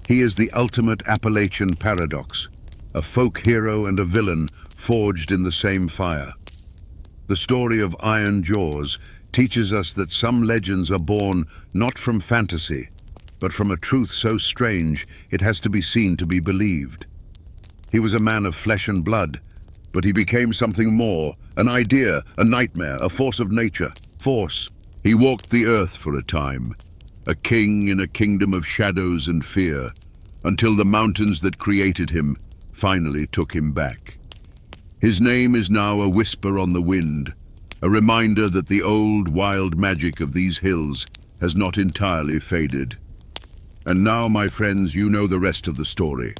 He is the ultimate Appalachian paradox, a folk hero and a villain forged in the same fire. The story of Iron Jaws teaches us that some legends are born not from fantasy, but from a truth so strange it has to be seen to be believed. He was a man of flesh and blood, but he became something more, an idea, a nightmare, a force of nature. Force. He walked the earth for a time, a king in a kingdom of shadows and fear, until the mountains that created him finally took him back. His name is now a whisper on the wind, a reminder that the old, wild magic of these hills has not entirely faded. And now, my friends, you know the rest of the story.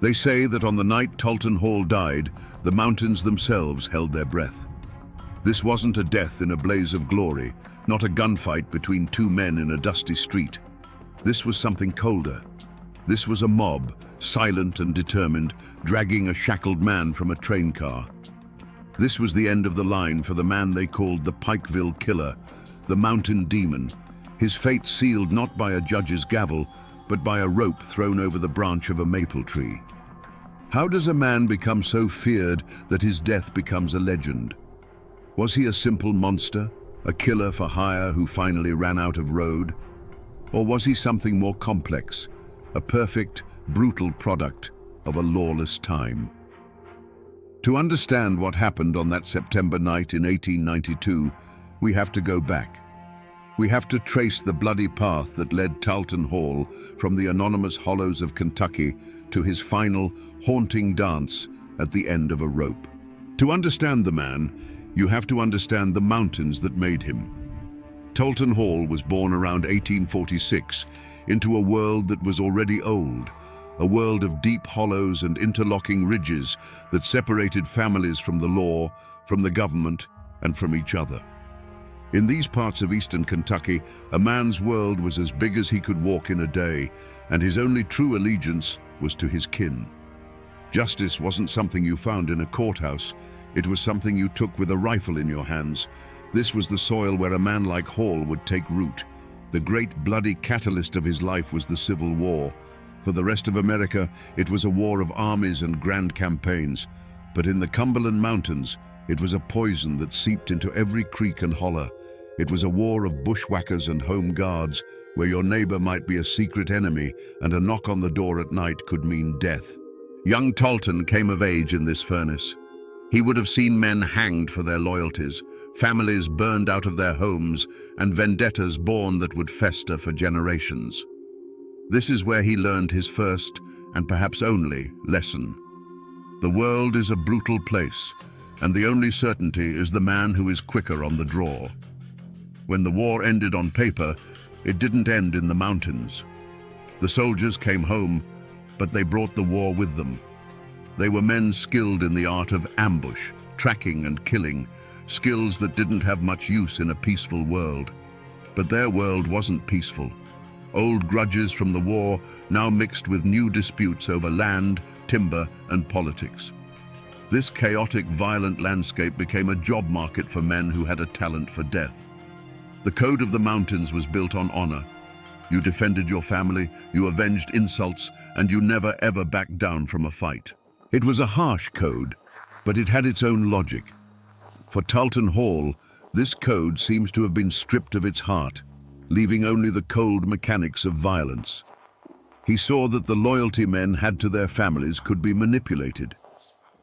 They say that on the night Talton Hall died, the mountains themselves held their breath. This wasn't a death in a blaze of glory, not a gunfight between two men in a dusty street. This was something colder. This was a mob, silent and determined, dragging a shackled man from a train car. This was the end of the line for the man they called the Pikeville Killer, the Mountain Demon, his fate sealed not by a judge's gavel, but by a rope thrown over the branch of a maple tree. How does a man become so feared that his death becomes a legend? Was he a simple monster, a killer for hire who finally ran out of road? Or was he something more complex, a perfect, brutal product of a lawless time? To understand what happened on that September night in 1892, we have to go back. We have to trace the bloody path that led Talton Hall from the anonymous hollows of Kentucky to his final, haunting dance at the end of a rope. To understand the man, you have to understand the mountains that made him. Talton Hall was born around 1846 into a world that was already old, a world of deep hollows and interlocking ridges that separated families from the law, from the government, and from each other. In these parts of eastern Kentucky, a man's world was as big as he could walk in a day, and his only true allegiance was to his kin. Justice wasn't something you found in a courthouse, it was something you took with a rifle in your hands. This was the soil where a man like Hall would take root. The great bloody catalyst of his life was the Civil War. For the rest of America, it was a war of armies and grand campaigns. But in the Cumberland Mountains, it was a poison that seeped into every creek and holler. It was a war of bushwhackers and home guards, where your neighbor might be a secret enemy and a knock on the door at night could mean death. Young Talton came of age in this furnace. He would have seen men hanged for their loyalties, families burned out of their homes, and vendettas born that would fester for generations. This is where he learned his first, and perhaps only, lesson. The world is a brutal place, and the only certainty is the man who is quicker on the draw. When the war ended on paper, it didn't end in the mountains. The soldiers came home, but they brought the war with them. They were men skilled in the art of ambush, tracking and killing, skills that didn't have much use in a peaceful world. But their world wasn't peaceful. Old grudges from the war now mixed with new disputes over land, timber, and politics. This chaotic, violent landscape became a job market for men who had a talent for death. The code of the mountains was built on honor. You defended your family, you avenged insults, and you never ever backed down from a fight. It was a harsh code, but it had its own logic. For Talton Hall, this code seems to have been stripped of its heart, leaving only the cold mechanics of violence. He saw that the loyalty men had to their families could be manipulated.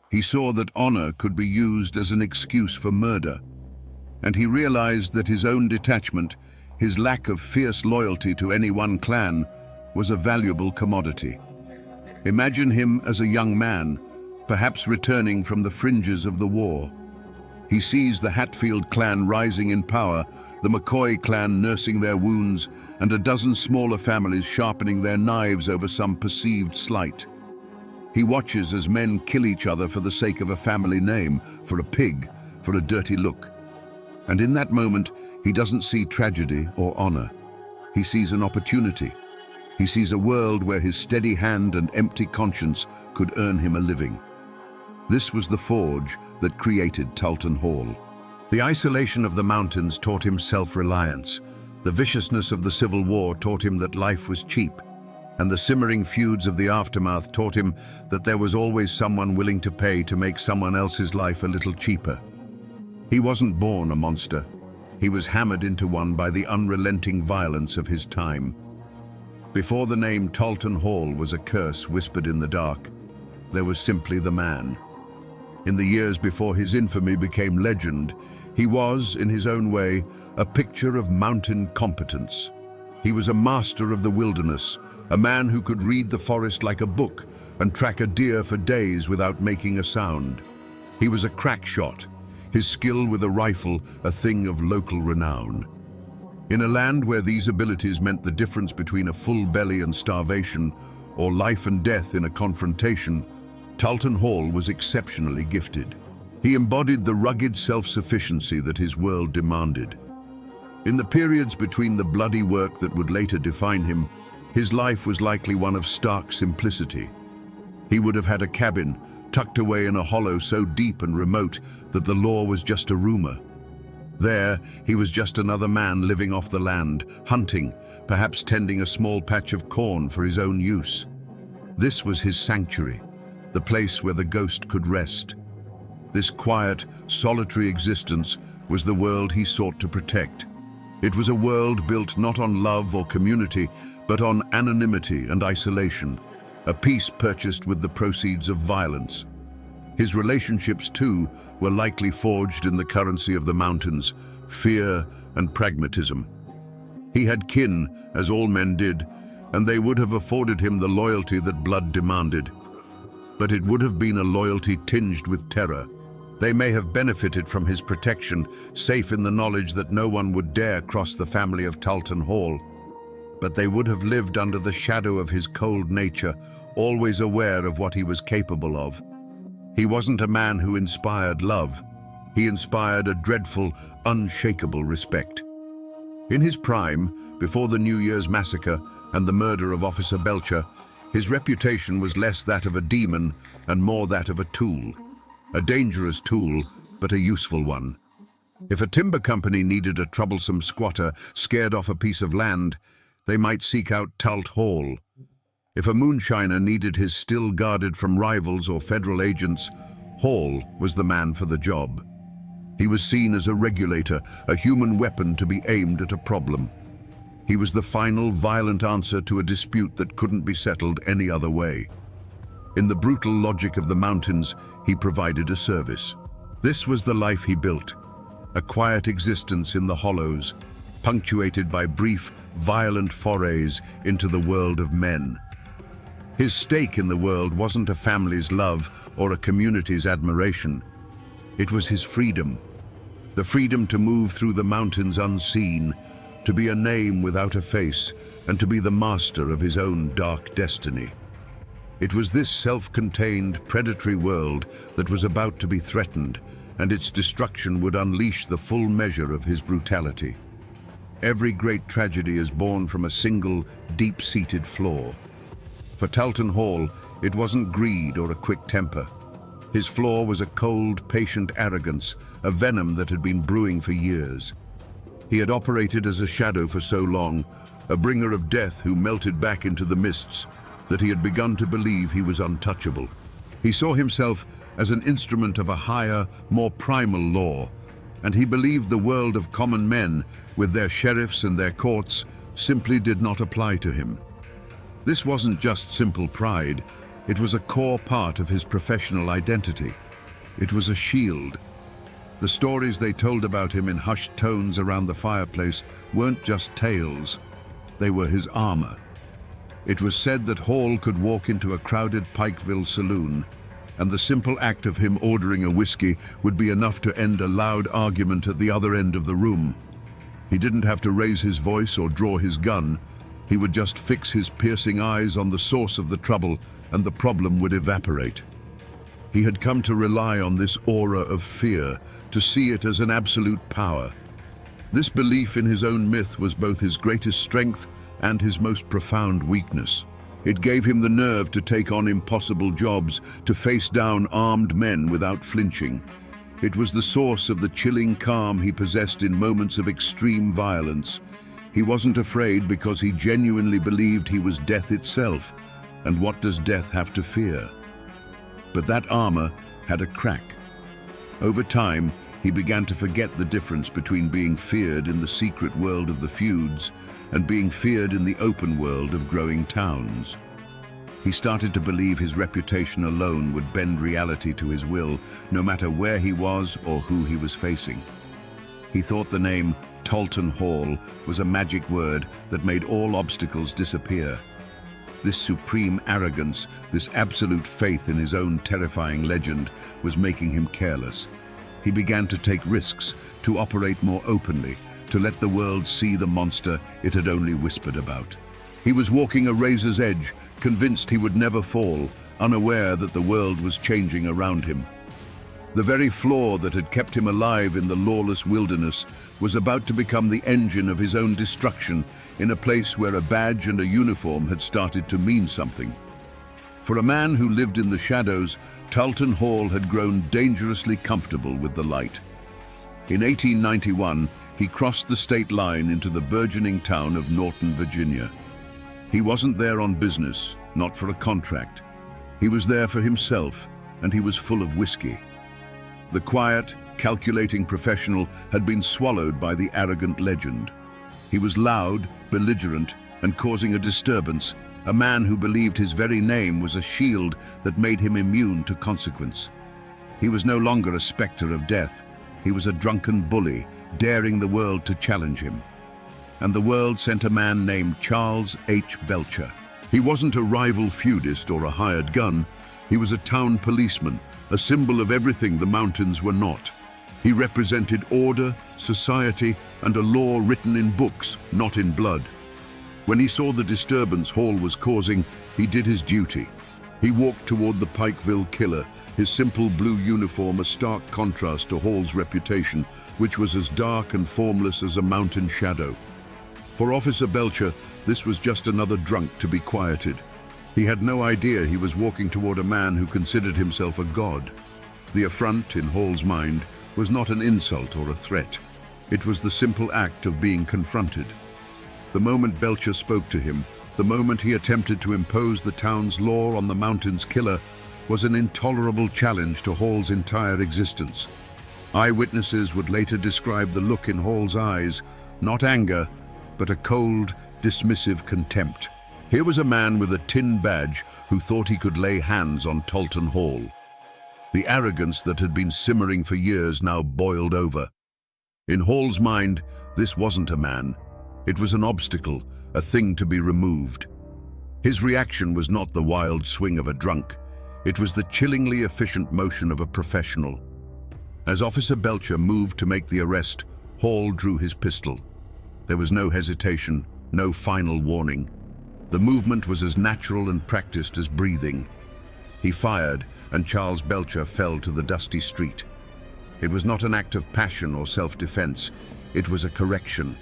He saw that honor could be used as an excuse for murder. And he realized that his own detachment, his lack of fierce loyalty to any one clan, was a valuable commodity. Imagine him as a young man, perhaps returning from the fringes of the war. He sees the Hatfield clan rising in power, the McCoy clan nursing their wounds, and a dozen smaller families sharpening their knives over some perceived slight. He watches as men kill each other for the sake of a family name, for a pig, for a dirty look. And in that moment, he doesn't see tragedy or honor. He sees an opportunity. He sees a world where his steady hand and empty conscience could earn him a living. This was the forge that created Talton Hall. The isolation of the mountains taught him self-reliance. The viciousness of the Civil War taught him that life was cheap. And the simmering feuds of the aftermath taught him that there was always someone willing to pay to make someone else's life a little cheaper. He wasn't born a monster. He was hammered into one by the unrelenting violence of his time. Before the name Talton Hall was a curse whispered in the dark, there was simply the man. In the years before his infamy became legend, he was, in his own way, a picture of mountain competence. He was a master of the wilderness, a man who could read the forest like a book and track a deer for days without making a sound. He was a crack shot, his skill with a rifle a thing of local renown. In a land where these abilities meant the difference between a full belly and starvation, or life and death in a confrontation, Talton Hall was exceptionally gifted. He embodied the rugged self-sufficiency that his world demanded. In the periods between the bloody work that would later define him, his life was likely one of stark simplicity. He would have had a cabin tucked away in a hollow so deep and remote that the law was just a rumor. There, he was just another man living off the land, hunting, perhaps tending a small patch of corn for his own use. This was his sanctuary, the place where the ghost could rest. This quiet, solitary existence was the world he sought to protect. It was a world built not on love or community, but on anonymity and isolation, a peace purchased with the proceeds of violence. His relationships, too, were likely forged in the currency of the mountains, fear and pragmatism. He had kin, as all men did, and they would have afforded him the loyalty that blood demanded. But it would have been a loyalty tinged with terror. They may have benefited from his protection, safe in the knowledge that no one would dare cross the family of Talton Hall. But they would have lived under the shadow of his cold nature, always aware of what he was capable of. He wasn't a man who inspired love. He inspired a dreadful, unshakable respect. In his prime, before the New Year's massacre and the murder of Officer Belcher, his reputation was less that of a demon and more that of a tool. A dangerous tool, but a useful one. If a timber company needed a troublesome squatter scared off a piece of land, they might seek out Talt Hall. If a moonshiner needed his still guarded from rivals or federal agents, Hall was the man for the job. He was seen as a regulator, a human weapon to be aimed at a problem. He was the final, violent answer to a dispute that couldn't be settled any other way. In the brutal logic of the mountains, he provided a service. This was the life he built, a quiet existence in the hollows, punctuated by brief, violent forays into the world of men. His stake in the world wasn't a family's love or a community's admiration. It was his freedom. The freedom to move through the mountains unseen, to be a name without a face, and to be the master of his own dark destiny. It was this self-contained, predatory world that was about to be threatened, and its destruction would unleash the full measure of his brutality. Every great tragedy is born from a single, deep-seated flaw. For Talton Hall, it wasn't greed or a quick temper. His flaw was a cold, patient arrogance, a venom that had been brewing for years. He had operated as a shadow for so long, a bringer of death who melted back into the mists, that he had begun to believe he was untouchable. He saw himself as an instrument of a higher, more primal law, and he believed the world of common men, with their sheriffs and their courts, simply did not apply to him. This wasn't just simple pride, it was a core part of his professional identity. It was a shield. The stories they told about him in hushed tones around the fireplace weren't just tales, they were his armor. It was said that Hall could walk into a crowded Pikeville saloon, and the simple act of him ordering a whiskey would be enough to end a loud argument at the other end of the room. He didn't have to raise his voice or draw his gun. He would just fix his piercing eyes on the source of the trouble, and the problem would evaporate. He had come to rely on this aura of fear, to see it as an absolute power. This belief in his own myth was both his greatest strength and his most profound weakness. It gave him the nerve to take on impossible jobs, to face down armed men without flinching. It was the source of the chilling calm he possessed in moments of extreme violence. He wasn't afraid because he genuinely believed he was death itself. And what does death have to fear? But that armor had a crack. Over time, he began to forget the difference between being feared in the secret world of the feuds and being feared in the open world of growing towns. He started to believe his reputation alone would bend reality to his will, no matter where he was or who he was facing. He thought the name Talton Hall was a magic word that made all obstacles disappear. This supreme arrogance, this absolute faith in his own terrifying legend, was making him careless. He began to take risks, to operate more openly, to let the world see the monster it had only whispered about. He was walking a razor's edge, convinced he would never fall, unaware that the world was changing around him. The very flaw that had kept him alive in the lawless wilderness was about to become the engine of his own destruction in a place where a badge and a uniform had started to mean something. For a man who lived in the shadows, Talton Hall had grown dangerously comfortable with the light. In 1891, he crossed the state line into the burgeoning town of Norton, Virginia. He wasn't there on business, not for a contract. He was there for himself, and he was full of whiskey. The quiet, calculating professional had been swallowed by the arrogant legend. He was loud, belligerent, and causing a disturbance, a man who believed his very name was a shield that made him immune to consequence. He was no longer a specter of death. He was a drunken bully, daring the world to challenge him. and the world sent a man named Charles H. Belcher. He wasn't a rival feudist or a hired gun. He was a town policeman, a symbol of everything the mountains were not. He represented order, society, and a law written in books, not in blood. When he saw the disturbance Hall was causing, he did his duty. He walked toward the Pikeville killer, his simple blue uniform a stark contrast to Hall's reputation, which was as dark and formless as a mountain shadow. For Officer Belcher, this was just another drunk to be quieted. He had no idea he was walking toward a man who considered himself a god. The affront, in Hall's mind, was not an insult or a threat. It was the simple act of being confronted. The moment Belcher spoke to him, the moment he attempted to impose the town's law on the mountain's killer, was an intolerable challenge to Hall's entire existence. Eyewitnesses would later describe the look in Hall's eyes, not anger, but a cold, dismissive contempt. Here was a man with a tin badge who thought he could lay hands on Talton Hall. The arrogance that had been simmering for years now boiled over. In Hall's mind, this wasn't a man. It was an obstacle, a thing to be removed. His reaction was not the wild swing of a drunk. It was the chillingly efficient motion of a professional. As Officer Belcher moved to make the arrest, Hall drew his pistol. There was no hesitation, no final warning. The movement was as natural and practiced as breathing. He fired, and Charles Belcher fell to the dusty street. It was not an act of passion or self-defense. It was a correction.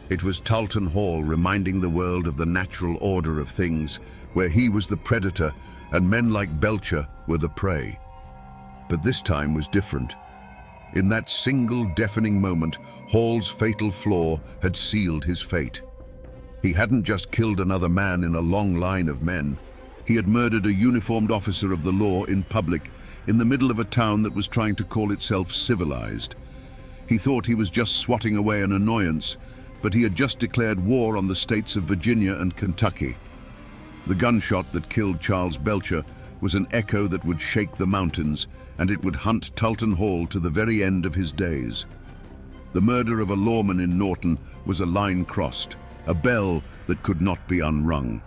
It was Talton Hall reminding the world of the natural order of things, where he was the predator and men like Belcher were the prey. But this time was different. In that single deafening moment, Hall's fatal flaw had sealed his fate. He hadn't just killed another man in a long line of men. He had murdered a uniformed officer of the law in public, in the middle of a town that was trying to call itself civilized. He thought he was just swatting away an annoyance, but he had just declared war on the states of Virginia and Kentucky. The gunshot that killed Charles Belcher was an echo that would shake the mountains, and it would hunt Talton Hall to the very end of his days. The murder of a lawman in Norton was a line crossed, a bell that could not be unrung.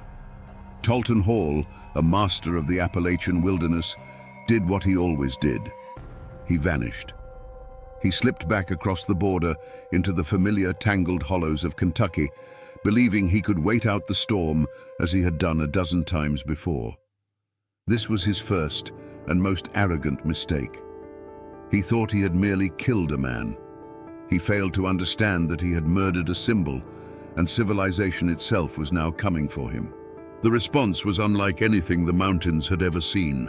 Talton Hall, a master of the Appalachian wilderness, did what he always did. He vanished. He slipped back across the border into the familiar tangled hollows of Kentucky, believing he could wait out the storm as he had done a dozen times before. This was his first and most arrogant mistake. He thought he had merely killed a man. He failed to understand that he had murdered a symbol, and civilization itself was now coming for him. The response was unlike anything the mountains had ever seen.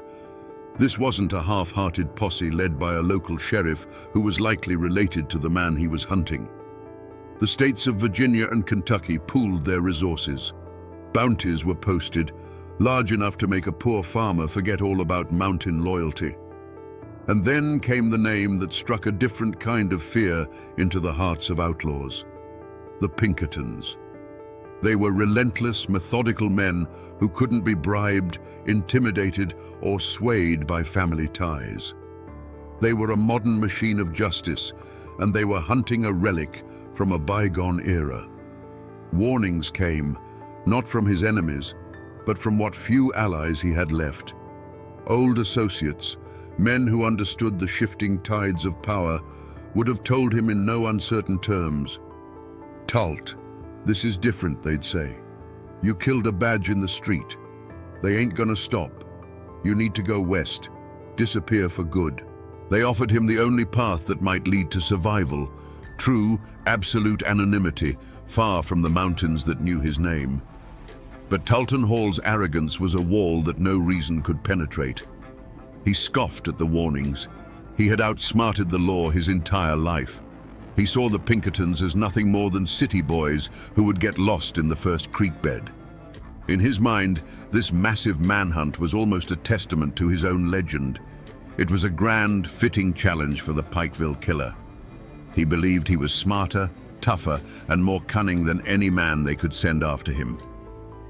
This wasn't a half-hearted posse led by a local sheriff who was likely related to the man he was hunting. The states of Virginia and Kentucky pooled their resources. Bounties were posted, large enough to make a poor farmer forget all about mountain loyalty. And then came the name that struck a different kind of fear into the hearts of outlaws: the Pinkertons. They were relentless, methodical men who couldn't be bribed, intimidated, or swayed by family ties. They were a modern machine of justice, and they were hunting a relic from a bygone era. Warnings came, not from his enemies, but from what few allies he had left. Old associates, men who understood the shifting tides of power, would have told him in no uncertain terms, "Talt, this is different," they'd say. "You killed a badge in the street. They ain't gonna stop. You need to go west, disappear for good." They offered him the only path that might lead to survival, true, absolute anonymity, far from the mountains that knew his name. But Talton Hall's arrogance was a wall that no reason could penetrate. He scoffed at the warnings. He had outsmarted the law his entire life. He saw the Pinkertons as nothing more than city boys who would get lost in the first creek bed. In his mind, this massive manhunt was almost a testament to his own legend. It was a grand, fitting challenge for the Pikeville killer. He believed he was smarter, tougher, and more cunning than any man they could send after him.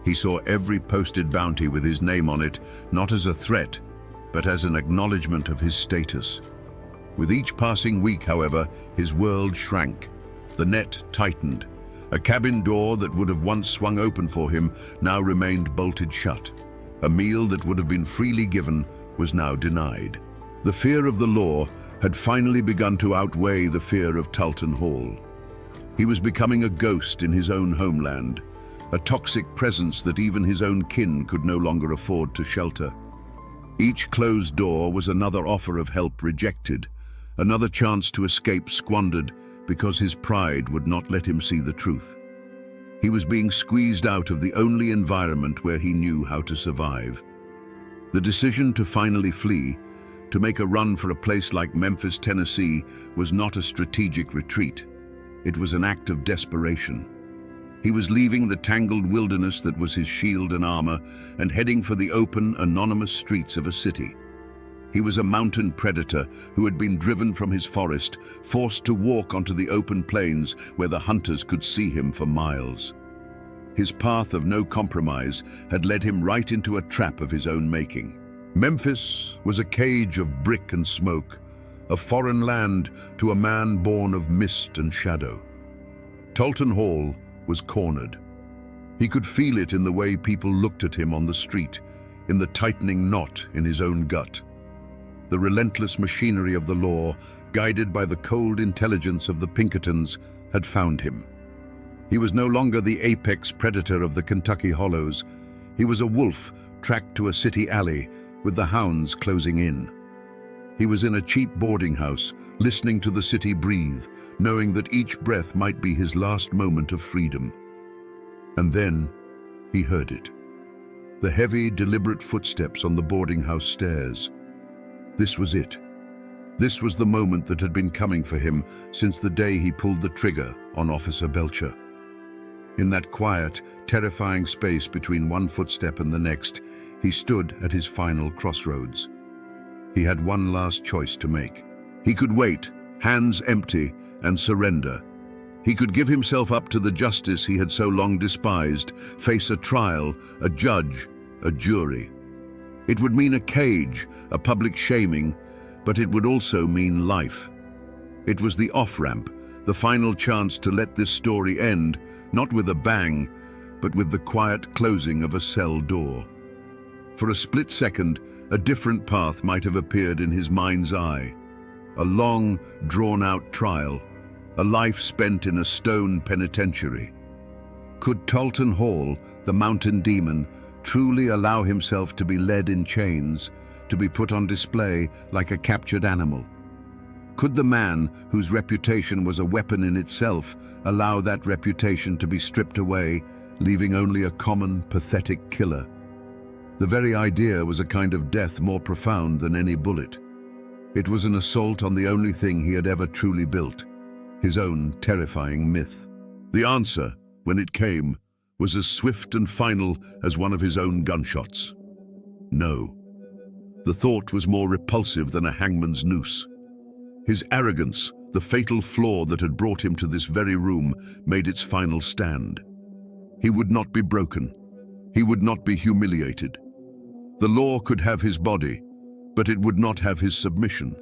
He saw every posted bounty with his name on it, not as a threat, but as an acknowledgement of his status. With each passing week, however, his world shrank. The net tightened. A cabin door that would have once swung open for him now remained bolted shut. A meal that would have been freely given was now denied. The fear of the law had finally begun to outweigh the fear of Talton Hall. He was becoming a ghost in his own homeland, a toxic presence that even his own kin could no longer afford to shelter. Each closed door was another offer of help rejected, another chance to escape squandered because his pride would not let him see the truth. He was being squeezed out of the only environment where he knew how to survive. The decision to finally flee, to make a run for a place like Memphis, Tennessee, was not a strategic retreat. It was an act of desperation. He was leaving the tangled wilderness that was his shield and armor and heading for the open, anonymous streets of a city. He was a mountain predator who had been driven from his forest, forced to walk onto the open plains where the hunters could see him for miles. His path of no compromise had led him right into a trap of his own making. Memphis was a cage of brick and smoke, a foreign land to a man born of mist and shadow. Talton Hall was cornered. He could feel it in the way people looked at him on the street, in the tightening knot in his own gut. The relentless machinery of the law, guided by the cold intelligence of the Pinkertons, had found him. He was no longer the apex predator of the Kentucky Hollows. He was a wolf tracked to a city alley, with the hounds closing in. He was in a cheap boarding house, listening to the city breathe, knowing that each breath might be his last moment of freedom. And then he heard it. The heavy, deliberate footsteps on the boarding house stairs. This was it. This was the moment that had been coming for him since the day he pulled the trigger on Officer Belcher. In that quiet, terrifying space between one footstep and the next, he stood at his final crossroads. He had one last choice to make. He could wait, hands empty, and surrender. He could give himself up to the justice he had so long despised, face a trial, a judge, a jury. It would mean a cage, a public shaming, but it would also mean life. It was the off-ramp, the final chance to let this story end, not with a bang, but with the quiet closing of a cell door. For a split second, a different path might have appeared in his mind's eye. A long, drawn-out trial, a life spent in a stone penitentiary. Could Talton Hall, the mountain demon, truly allow himself to be led in chains, to be put on display like a captured animal? Could the man, whose reputation was a weapon in itself, allow that reputation to be stripped away, leaving only a common, pathetic killer? The very idea was a kind of death more profound than any bullet. It was an assault on the only thing he had ever truly built, his own terrifying myth. The answer, when it came, was as swift and final as one of his own gunshots. No. The thought was more repulsive than a hangman's noose. His arrogance, the fatal flaw that had brought him to this very room, made its final stand. He would not be broken. He would not be humiliated. The law could have his body, but it would not have his submission.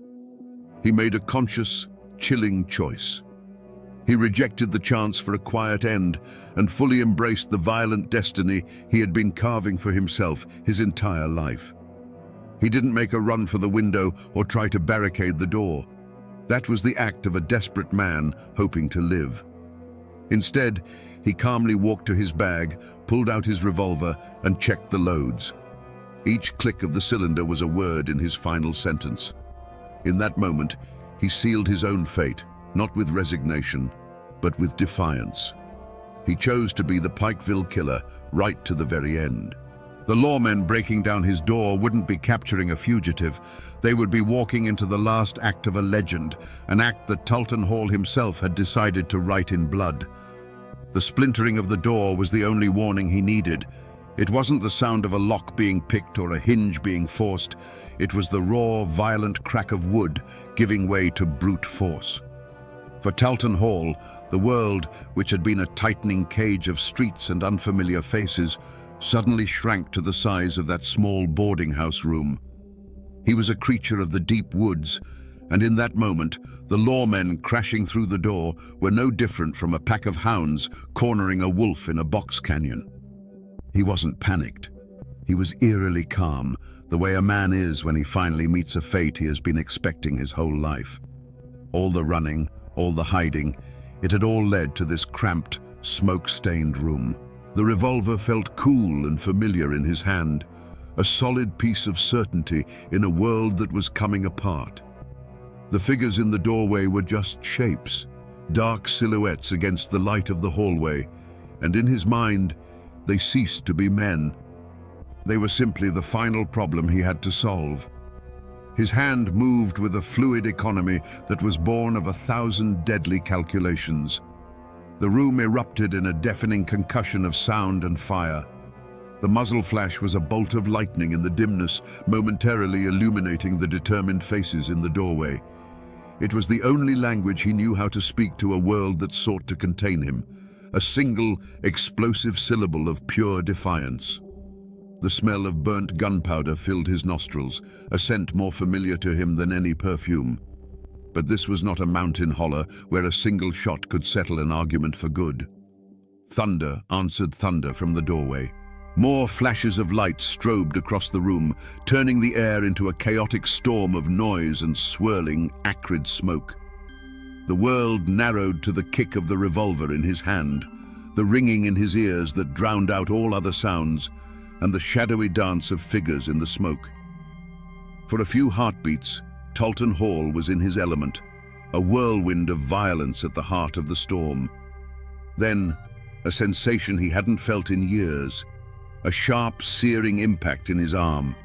He made a conscious, chilling choice. He rejected the chance for a quiet end and fully embraced the violent destiny he had been carving for himself his entire life. He didn't make a run for the window or try to barricade the door. That was the act of a desperate man hoping to live. Instead, he calmly walked to his bag, pulled out his revolver, and checked the loads. Each click of the cylinder was a word in his final sentence. In that moment, he sealed his own fate, not with resignation, but with defiance. He chose to be the Pikeville killer right to the very end. The lawmen breaking down his door wouldn't be capturing a fugitive. They would be walking into the last act of a legend, an act that Talton Hall himself had decided to write in blood. The splintering of the door was the only warning he needed. It wasn't the sound of a lock being picked or a hinge being forced. It was the raw, violent crack of wood giving way to brute force. For Talton Hall, the world, which had been a tightening cage of streets and unfamiliar faces, suddenly shrank to the size of that small boarding house room. He was a creature of the deep woods, And in that moment, the lawmen crashing through the door were no different from a pack of hounds cornering a wolf in a box canyon. He wasn't panicked. He was eerily calm, the way a man is when he finally meets a fate he has been expecting his whole life. All the running, all the hiding, it had all led to this cramped, smoke-stained room. The revolver felt cool and familiar in his hand, a solid piece of certainty in a world that was coming apart. The figures in the doorway were just shapes, dark silhouettes against the light of the hallway, and in his mind, they ceased to be men. They were simply the final problem he had to solve. His hand moved with a fluid economy that was born of 1,000 deadly calculations. The room erupted in a deafening concussion of sound and fire. The muzzle flash was a bolt of lightning in the dimness, momentarily illuminating the determined faces in the doorway. It was the only language he knew how to speak to a world that sought to contain him, a single, explosive syllable of pure defiance. The smell of burnt gunpowder filled his nostrils, a scent more familiar to him than any perfume. But this was not a mountain holler where a single shot could settle an argument for good. Thunder answered thunder from the doorway. More flashes of light strobed across the room, turning the air into a chaotic storm of noise and swirling, acrid smoke. The world narrowed to the kick of the revolver in his hand, the ringing in his ears that drowned out all other sounds, and the shadowy dance of figures in the smoke. For a few heartbeats, Tolton Hall was in his element, a whirlwind of violence at the heart of the storm. Then, a sensation he hadn't felt in years, a sharp, searing impact in his arm,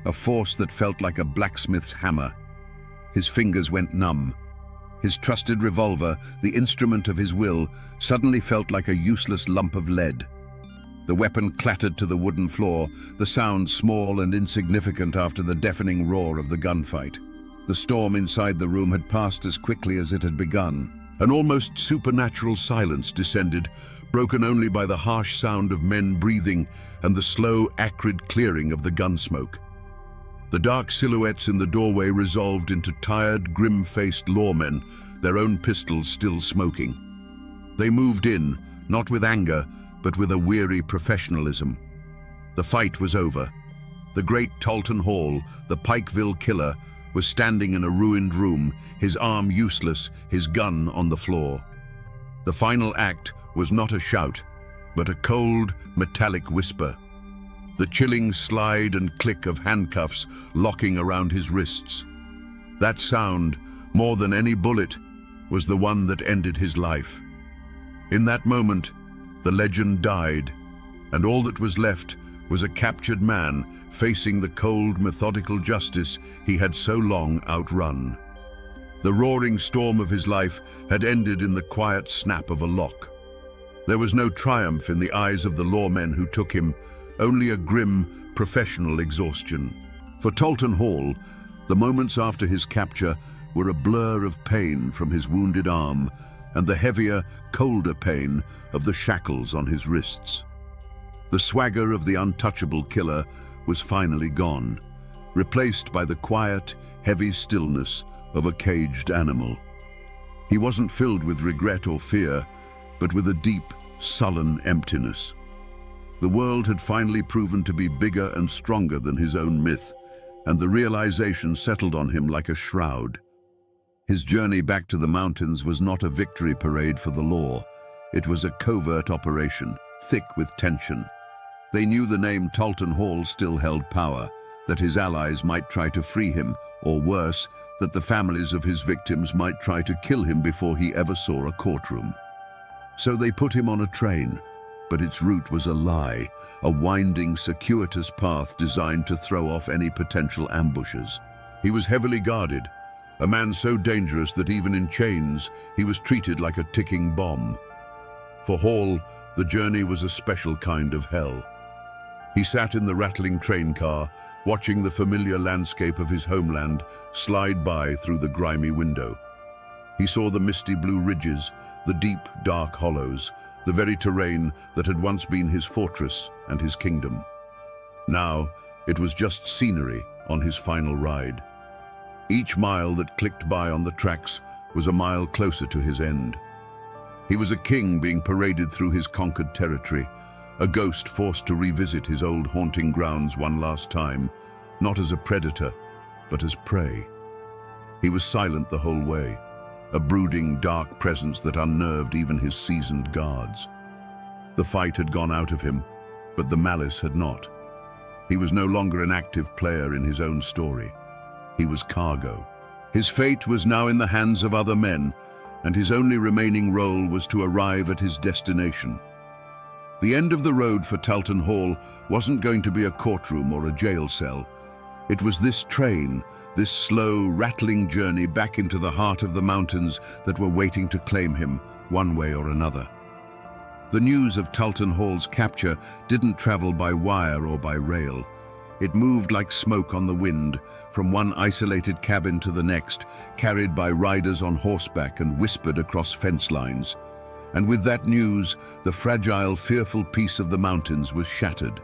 a force that felt like a blacksmith's hammer. His fingers went numb. His trusted revolver, the instrument of his will, suddenly felt like a useless lump of lead. The weapon clattered to the wooden floor, the sound small and insignificant after the deafening roar of the gunfight. The storm inside the room had passed as quickly as it had begun. An almost supernatural silence descended, broken only by the harsh sound of men breathing and the slow, acrid clearing of the gun smoke. The dark silhouettes in the doorway resolved into tired, grim-faced lawmen, their own pistols still smoking. They moved in, not with anger, but with a weary professionalism. The fight was over. The great Tolton Hall, the Pikeville killer, was standing in a ruined room, his arm useless, his gun on the floor. The final act was not a shout, but a cold, metallic whisper. The chilling slide and click of handcuffs locking around his wrists. That sound, more than any bullet, was the one that ended his life. In that moment, the legend died, and all that was left was a captured man facing the cold, methodical justice he had so long outrun. The roaring storm of his life had ended in the quiet snap of a lock. There was no triumph in the eyes of the lawmen who took him, only a grim, professional exhaustion. For Tolton Hall, the moments after his capture were a blur of pain from his wounded arm and the heavier, colder pain of the shackles on his wrists. The swagger of the untouchable killer was finally gone, replaced by the quiet, heavy stillness of a caged animal. He wasn't filled with regret or fear, but with a deep, sullen emptiness. The world had finally proven to be bigger and stronger than his own myth, and the realization settled on him like a shroud. His journey back to the mountains was not a victory parade for the law. It was a covert operation, thick with tension. They knew the name Tolton Hall still held power, that his allies might try to free him, or worse, that the families of his victims might try to kill him before he ever saw a courtroom. So they put him on a train, but its route was a lie, a winding, circuitous path designed to throw off any potential ambushes. He was heavily guarded, a man so dangerous that even in chains, he was treated like a ticking bomb. For Hall, the journey was a special kind of hell. He sat in the rattling train car, watching the familiar landscape of his homeland slide by through the grimy window. He saw the misty blue ridges, the deep, dark hollows, the very terrain that had once been his fortress and his kingdom. Now, it was just scenery on his final ride. Each mile that clicked by on the tracks was a mile closer to his end. He was a king being paraded through his conquered territory, a ghost forced to revisit his old haunting grounds one last time, not as a predator, but as prey. He was silent the whole way, a brooding, dark presence that unnerved even his seasoned guards. The fight had gone out of him, but the malice had not. He was no longer an active player in his own story. He was cargo. His fate was now in the hands of other men, and his only remaining role was to arrive at his destination. The end of the road for Talton Hall wasn't going to be a courtroom or a jail cell. It was this train, this slow, rattling journey back into the heart of the mountains that were waiting to claim him, one way or another. The news of Talton Hall's capture didn't travel by wire or by rail. It moved like smoke on the wind, from one isolated cabin to the next, carried by riders on horseback and whispered across fence lines. And with that news, the fragile, fearful peace of the mountains was shattered.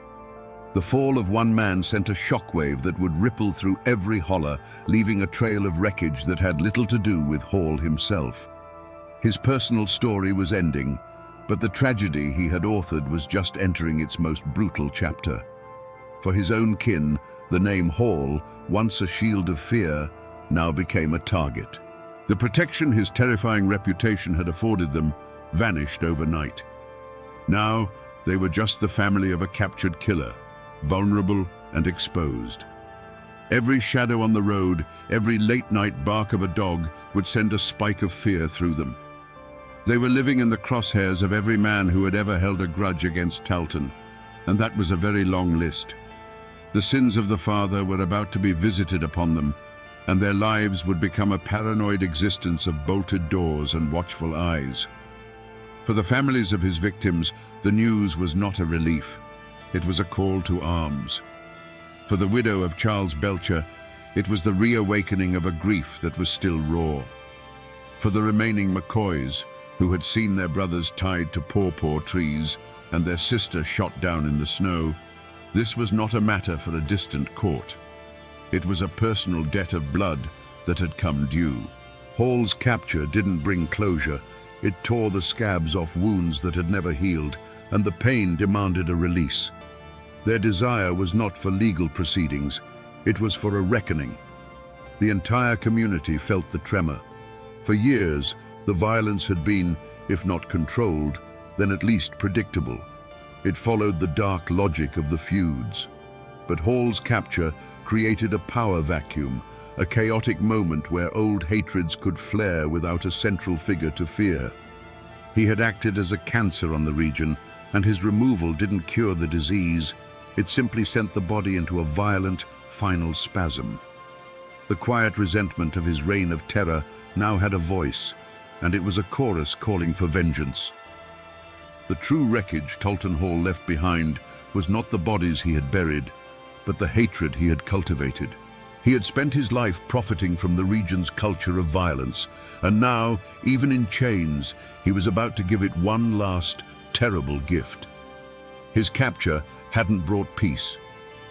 The fall of one man sent a shockwave that would ripple through every holler, leaving a trail of wreckage that had little to do with Hall himself. His personal story was ending, but the tragedy he had authored was just entering its most brutal chapter. For his own kin, the name Hall, once a shield of fear, now became a target. The protection his terrifying reputation had afforded them vanished overnight. Now, they were just the family of a captured killer, vulnerable and exposed. Every shadow on the road, every late-night bark of a dog would send a spike of fear through them. They were living in the crosshairs of every man who had ever held a grudge against Talton, and that was a very long list. The sins of the father were about to be visited upon them, and their lives would become a paranoid existence of bolted doors and watchful eyes. For the families of his victims, the news was not a relief. It was a call to arms. For the widow of Charles Belcher, it was the reawakening of a grief that was still raw. For the remaining McCoys, who had seen their brothers tied to pawpaw trees and their sister shot down in the snow, this was not a matter for a distant court. It was a personal debt of blood that had come due. Hall's capture didn't bring closure. It tore the scabs off wounds that had never healed, and the pain demanded a release. Their desire was not for legal proceedings, it was for a reckoning. The entire community felt the tremor. For years, the violence had been, if not controlled, then at least predictable. It followed the dark logic of the feuds. But Hall's capture created a power vacuum, a chaotic moment where old hatreds could flare without a central figure to fear. He had acted as a cancer on the region, and his removal didn't cure the disease. It simply sent the body into a violent, final spasm. The quiet resentment of his reign of terror now had a voice, and it was a chorus calling for vengeance. The true wreckage Talton Hall left behind was not the bodies he had buried, but the hatred he had cultivated. He had spent his life profiting from the region's culture of violence, and now, even in chains, he was about to give it one last, terrible gift. His capture hadn't brought peace.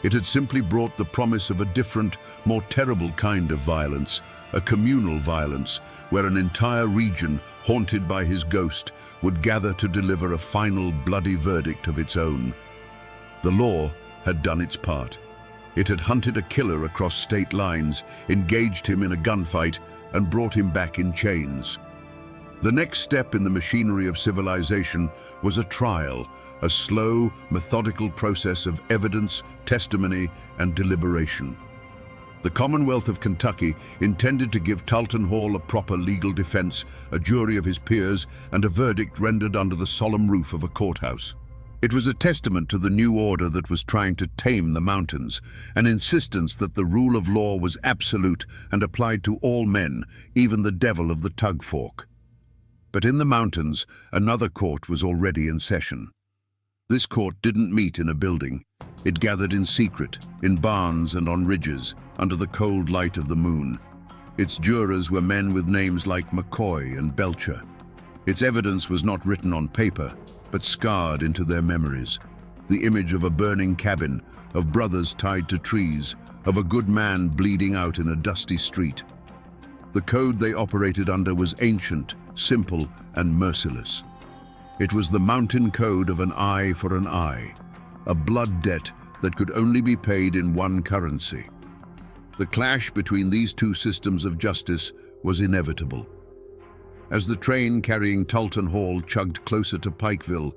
It had simply brought the promise of a different, more terrible kind of violence, a communal violence, where an entire region, haunted by his ghost, would gather to deliver a final bloody verdict of its own. The law had done its part. It had hunted a killer across state lines, engaged him in a gunfight, and brought him back in chains. The next step in the machinery of civilization was a trial, a slow, methodical process of evidence, testimony, and deliberation. The Commonwealth of Kentucky intended to give Talton Hall a proper legal defense, a jury of his peers, and a verdict rendered under the solemn roof of a courthouse. It was a testament to the new order that was trying to tame the mountains, an insistence that the rule of law was absolute and applied to all men, even the devil of the tug fork. But in the mountains, another court was already in session. This court didn't meet in a building. It gathered in secret, in barns and on ridges, under the cold light of the moon. Its jurors were men with names like McCoy and Belcher. Its evidence was not written on paper, but scarred into their memories. The image of a burning cabin, of brothers tied to trees, of a good man bleeding out in a dusty street. The code they operated under was ancient, simple, and merciless. It was the mountain code of an eye for an eye, a blood debt that could only be paid in one currency. The clash between these two systems of justice was inevitable. As the train carrying Talton Hall chugged closer to Pikeville,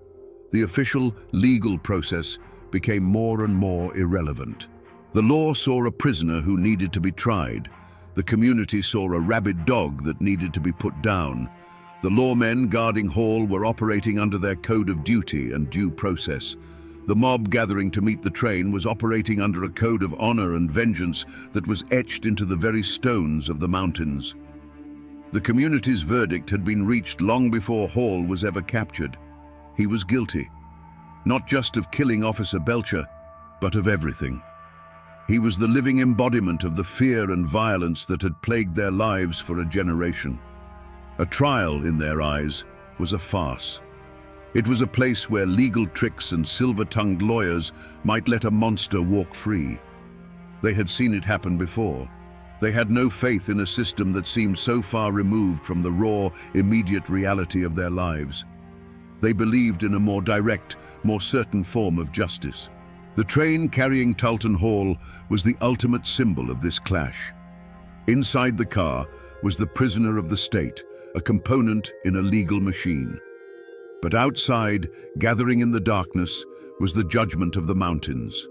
the official legal process became more and more irrelevant. The law saw a prisoner who needed to be tried. The community saw a rabid dog that needed to be put down. The lawmen guarding Hall were operating under their code of duty and due process. The mob gathering to meet the train was operating under a code of honor and vengeance that was etched into the very stones of the mountains. The community's verdict had been reached long before Hall was ever captured. He was guilty, not just of killing Officer Belcher, but of everything. He was the living embodiment of the fear and violence that had plagued their lives for a generation. A trial, in their eyes, was a farce. It was a place where legal tricks and silver-tongued lawyers might let a monster walk free. They had seen it happen before. They had no faith in a system that seemed so far removed from the raw, immediate reality of their lives. They believed in a more direct, more certain form of justice. The train carrying Talton Hall was the ultimate symbol of this clash. Inside the car was the prisoner of the state, a component in a legal machine. But outside, gathering in the darkness, was the judgment of the mountains.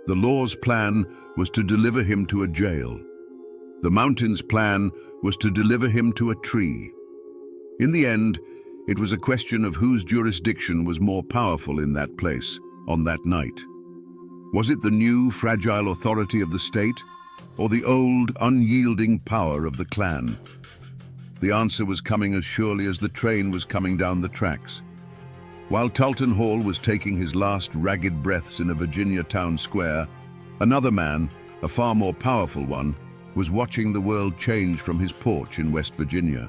The law's plan was to deliver him to a jail. The mountain's plan was to deliver him to a tree. In the end, it was a question of whose jurisdiction was more powerful in that place, on that night. Was it the new, fragile authority of the state, or the old, unyielding power of the clan? The answer was coming as surely as the train was coming down the tracks. While Talton Hall was taking his last ragged breaths in a Virginia town square, another man, a far more powerful one, was watching the world change from his porch in West Virginia.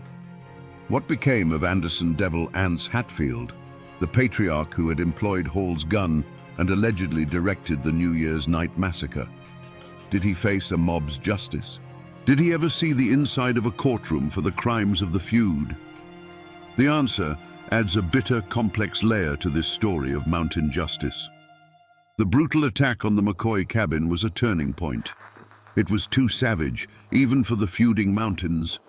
What became of Anderson "Devil" Ance Hatfield, the patriarch who had employed Hall's gun and allegedly directed the New Year's night massacre? Did he face a mob's justice? Did he ever see the inside of a courtroom for the crimes of the feud? The answer adds a bitter, complex layer to this story of mountain justice. The brutal attack on the McCoy cabin was a turning point. It was too savage, even for the feuding mountains,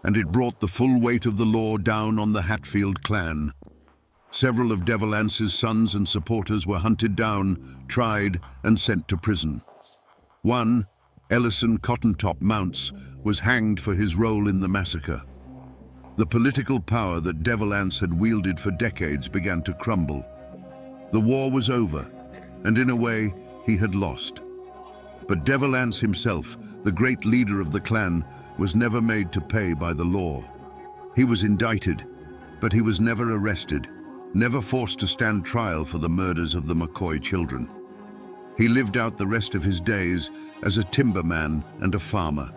and it brought the full weight of the law down on the Hatfield clan. Several of Devil Ance's sons and supporters were hunted down, tried, and sent to prison. One, Ellison Cottontop Mounts, was hanged for his role in the massacre. The political power that Devil Ance had wielded for decades began to crumble. The war was over, and in a way, he had lost. But Devil Ance himself, the great leader of the clan, was never made to pay by the law. He was indicted, but he was never arrested, never forced to stand trial for the murders of the McCoy children. He lived out the rest of his days as a timberman and a farmer,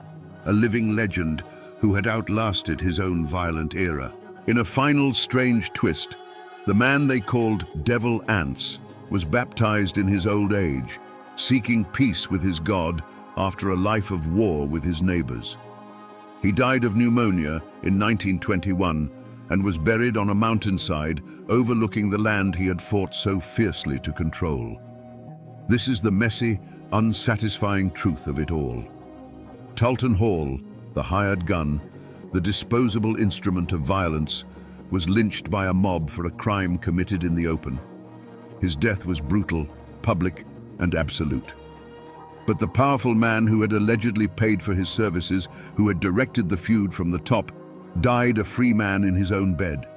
a living legend who had outlasted his own violent era. In a final strange twist, the man they called Devil Ance was baptized in his old age, seeking peace with his God after a life of war with his neighbors. He died of pneumonia in 1921 and was buried on a mountainside overlooking the land he had fought so fiercely to control. This is the messy, unsatisfying truth of it all. Talton Hall, the hired gun, the disposable instrument of violence, was lynched by a mob for a crime committed in the open. His death was brutal, public, and absolute. But the powerful man who had allegedly paid for his services, who had directed the feud from the top, died a free man in his own bed.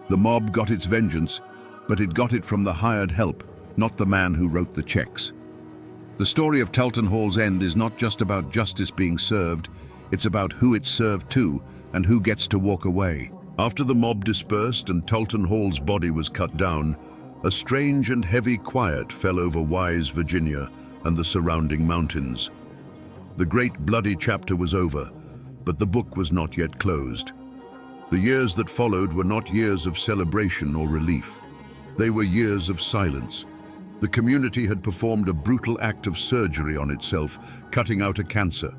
The mob got its vengeance, but it got it from the hired help, not the man who wrote the checks. The story of Talton Hall's end is not just about justice being served, it's about who it's served to and who gets to walk away. After the mob dispersed and Talton Hall's body was cut down, a strange and heavy quiet fell over Wise, Virginia, and the surrounding mountains. The great bloody chapter was over, but the book was not yet closed. The years that followed were not years of celebration or relief. They were years of silence, The community had performed a brutal act of surgery on itself, cutting out a cancer.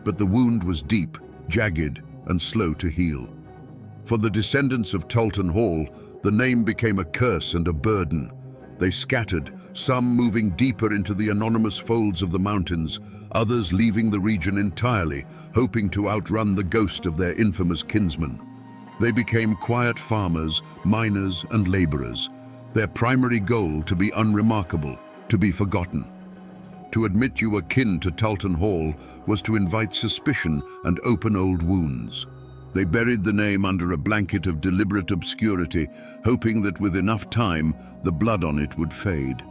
But the wound was deep, jagged, and slow to heal. For the descendants of Talton Hall, the name became a curse and a burden. They scattered, some moving deeper into the anonymous folds of the mountains, others leaving the region entirely, hoping to outrun the ghost of their infamous kinsman. They became quiet farmers, miners, and laborers, their primary goal to be unremarkable, to be forgotten. To admit you were kin to Talton Hall was to invite suspicion and open old wounds. They buried the name under a blanket of deliberate obscurity, hoping that with enough time, the blood on it would fade.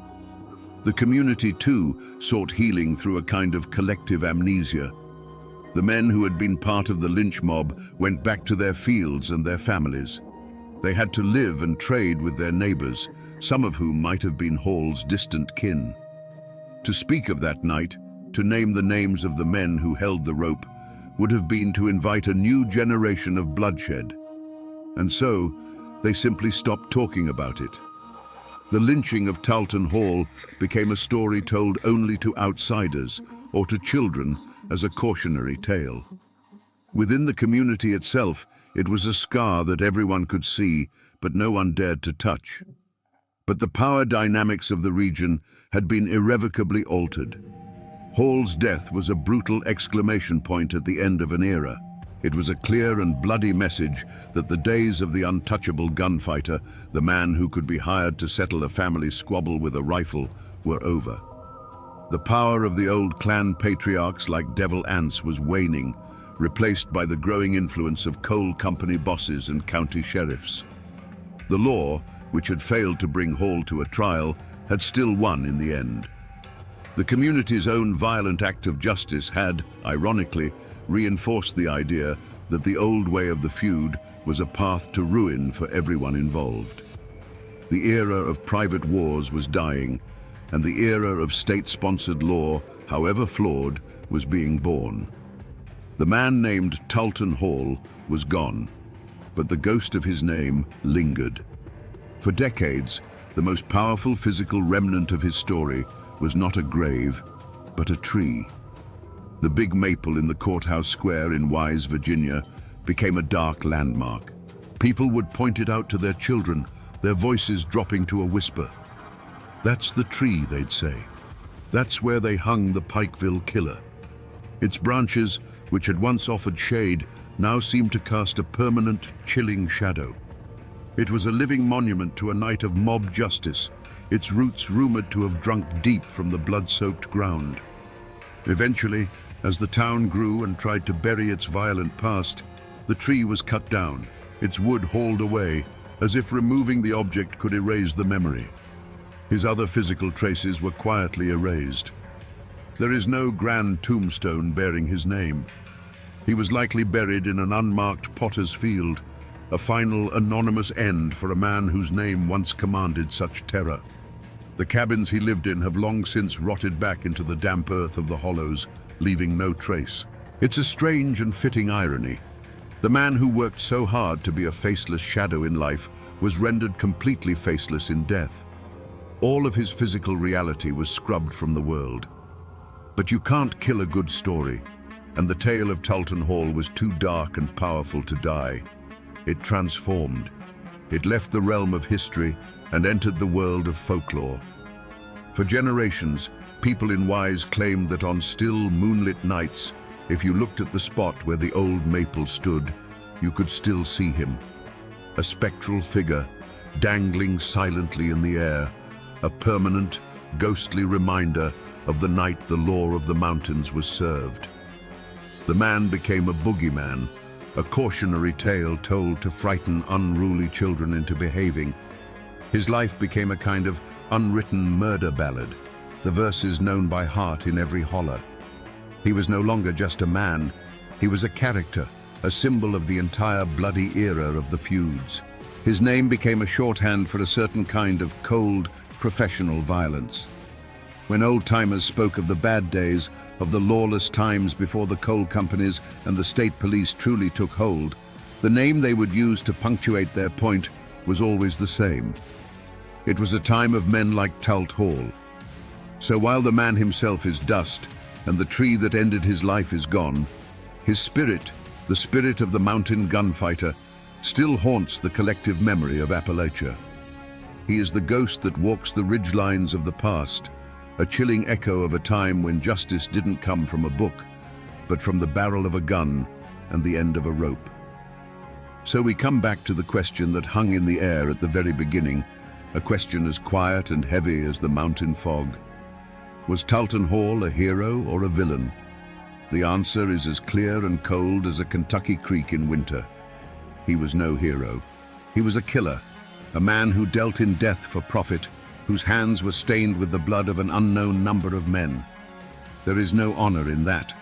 The community, too, sought healing through a kind of collective amnesia. The men who had been part of the lynch mob went back to their fields and their families. They had to live and trade with their neighbors, some of whom might have been Hall's distant kin. To speak of that night, to name the names of the men who held the rope, would have been to invite a new generation of bloodshed. And so, they simply stopped talking about it. The lynching of Talton Hall became a story told only to outsiders or to children as a cautionary tale. Within the community itself, it was a scar that everyone could see, but no one dared to touch. But the power dynamics of the region had been irrevocably altered. Hall's death was a brutal exclamation point at the end of an era. It was a clear and bloody message that the days of the untouchable gunfighter, the man who could be hired to settle a family squabble with a rifle, were over. The power of the old clan patriarchs like devil ants was waning, replaced by the growing influence of coal company bosses and county sheriffs. The law, which had failed to bring Hall to a trial, had still won in the end. The community's own violent act of justice had, ironically, reinforced the idea that the old way of the feud was a path to ruin for everyone involved. The era of private wars was dying, and the era of state-sponsored law, however flawed, was being born. The man named Talton Hall was gone, but the ghost of his name lingered. For decades, the most powerful physical remnant of his story was not a grave, but a tree. The big maple in the courthouse square in Wise, Virginia, became a dark landmark. People would point it out to their children, their voices dropping to a whisper. "That's the tree," they'd say. "That's where they hung the Pikeville killer." Its branches, which had once offered shade, now seemed to cast a permanent, chilling shadow. It was a living monument to a night of mob justice, its roots rumored to have drunk deep from the blood-soaked ground. Eventually, as the town grew and tried to bury its violent past, the tree was cut down, its wood hauled away, as if removing the object could erase the memory. His other physical traces were quietly erased. There is no grand tombstone bearing his name. He was likely buried in an unmarked potter's field, a final anonymous end for a man whose name once commanded such terror. The cabins he lived in have long since rotted back into the damp earth of the hollows, leaving no trace. It's a strange and fitting irony. The man who worked so hard to be a faceless shadow in life was rendered completely faceless in death. All of his physical reality was scrubbed from the world. But you can't kill a good story, and the tale of Talton Hall was too dark and powerful to die. It transformed. It left the realm of history and entered the world of folklore. For generations, people in Wise claimed that on still, moonlit nights, if you looked at the spot where the old maple stood, you could still see him. A spectral figure, dangling silently in the air, a permanent, ghostly reminder of the night the law of the mountains was served. The man became a boogeyman, a cautionary tale told to frighten unruly children into behaving. His life became a kind of unwritten murder ballad, the verses known by heart in every holler. He was no longer just a man, he was a character, a symbol of the entire bloody era of the feuds. His name became a shorthand for a certain kind of cold, professional violence. When old-timers spoke of the bad days, of the lawless times before the coal companies and the state police truly took hold, the name they would use to punctuate their point was always the same. It was a time of men like Talt Hall. So while the man himself is dust, and the tree that ended his life is gone, his spirit, the spirit of the mountain gunfighter, still haunts the collective memory of Appalachia. He is the ghost that walks the ridgelines of the past, a chilling echo of a time when justice didn't come from a book, but from the barrel of a gun and the end of a rope. So we come back to the question that hung in the air at the very beginning, a question as quiet and heavy as the mountain fog. Was Talton Hall a hero or a villain? The answer is as clear and cold as a Kentucky creek in winter. He was no hero. He was a killer, a man who dealt in death for profit, whose hands were stained with the blood of an unknown number of men. There is no honor in that.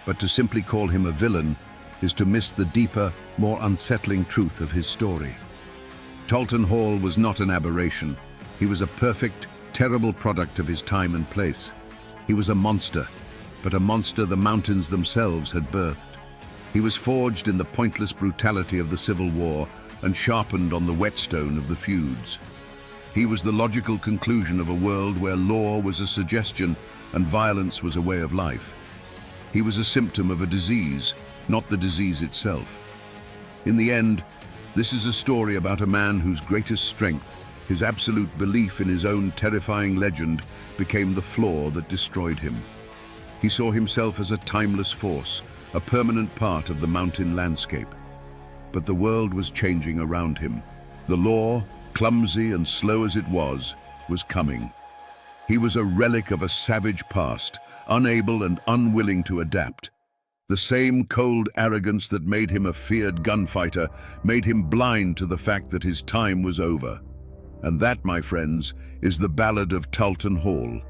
But to simply call him a villain is to miss the deeper, more unsettling truth of his story. Talton Hall was not an aberration. He was a perfect, terrible product of his time and place. He was a monster, but a monster the mountains themselves had birthed. He was forged in the pointless brutality of the Civil War and sharpened on the whetstone of the feuds. He was the logical conclusion of a world where law was a suggestion and violence was a way of life. He was a symptom of a disease, not the disease itself. In the end, this is a story about a man whose greatest strength, his absolute belief in his own terrifying legend, became the flaw that destroyed him. He saw himself as a timeless force, a permanent part of the mountain landscape. But the world was changing around him. The law, clumsy and slow as it was coming. He was a relic of a savage past, unable and unwilling to adapt. The same cold arrogance that made him a feared gunfighter made him blind to the fact that his time was over. And that, my friends, is the ballad of Talton Hall.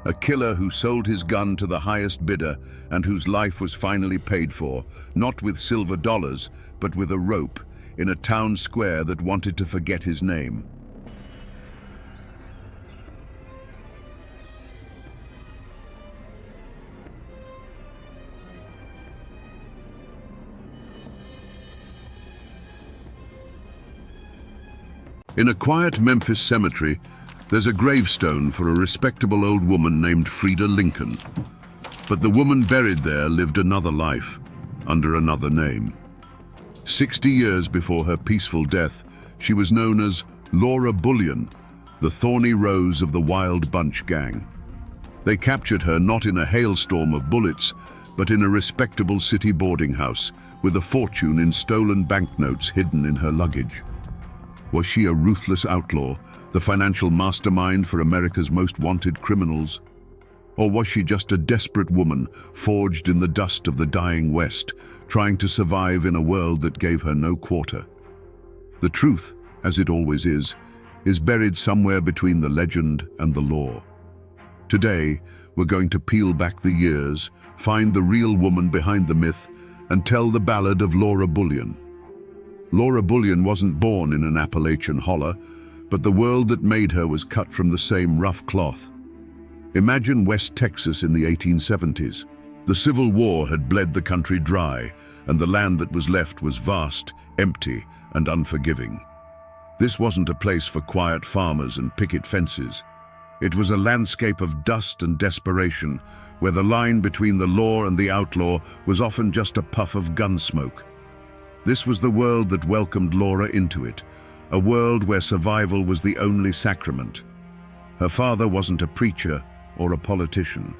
A killer who sold his gun to the highest bidder and whose life was finally paid for, not with silver dollars, but with a rope, in a town square that wanted to forget his name. In a quiet Memphis cemetery, there's a gravestone for a respectable old woman named Frida Lincoln. But the woman buried there lived another life, under another name. 60 years before her peaceful death, she was known as Laura Bullion, the thorny rose of the Wild Bunch gang. They captured her not in a hailstorm of bullets, but in a respectable city boarding house, with a fortune in stolen banknotes hidden in her luggage. Was she a ruthless outlaw, the financial mastermind for America's most wanted criminals? Or was she just a desperate woman, forged in the dust of the dying West, trying to survive in a world that gave her no quarter? The truth, as it always is buried somewhere between the legend and the law. Today, we're going to peel back the years, find the real woman behind the myth, and tell the ballad of Laura Bullion. Laura Bullion wasn't born in an Appalachian holler, but the world that made her was cut from the same rough cloth. Imagine West Texas in the 1870s. The Civil War had bled the country dry, and the land that was left was vast, empty, and unforgiving. This wasn't a place for quiet farmers and picket fences. It was a landscape of dust and desperation, where the line between the law and the outlaw was often just a puff of gun smoke. This was the world that welcomed Laura into it, a world where survival was the only sacrament. Her father wasn't a preacher or a politician.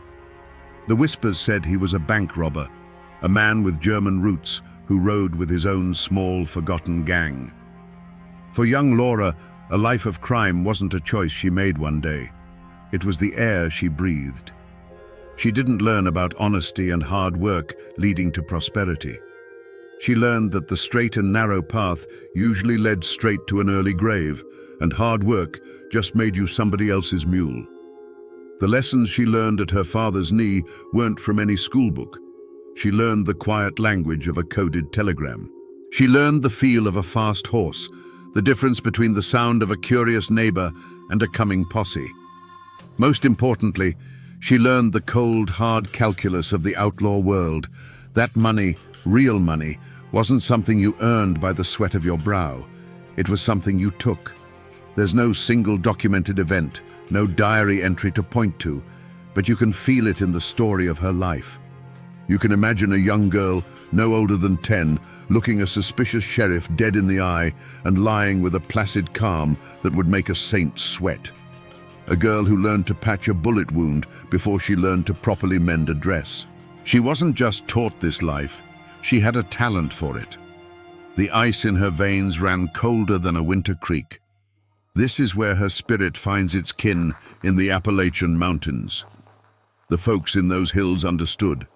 The whispers said he was a bank robber, a man with German roots who rode with his own small, forgotten gang. For young Laura, a life of crime wasn't a choice she made one day. It was the air she breathed. She didn't learn about honesty and hard work leading to prosperity. She learned that the straight and narrow path usually led straight to an early grave, and hard work just made you somebody else's mule. The lessons she learned at her father's knee weren't from any schoolbook. She learned the quiet language of a coded telegram. She learned the feel of a fast horse, the difference between the sound of a curious neighbor and a coming posse. Most importantly, she learned the cold, hard calculus of the outlaw world. That money, real money, wasn't something you earned by the sweat of your brow. It was something you took. There's no single documented event, no diary entry to point to, but you can feel it in the story of her life. You can imagine a young girl, no older than 10, looking a suspicious sheriff dead in the eye and lying with a placid calm that would make a saint sweat. A girl who learned to patch a bullet wound before she learned to properly mend a dress. She wasn't just taught this life, she had a talent for it. The ice in her veins ran colder than a winter creek. This is where her spirit finds its kin, in the Appalachian mountains. The folks in those hills understood.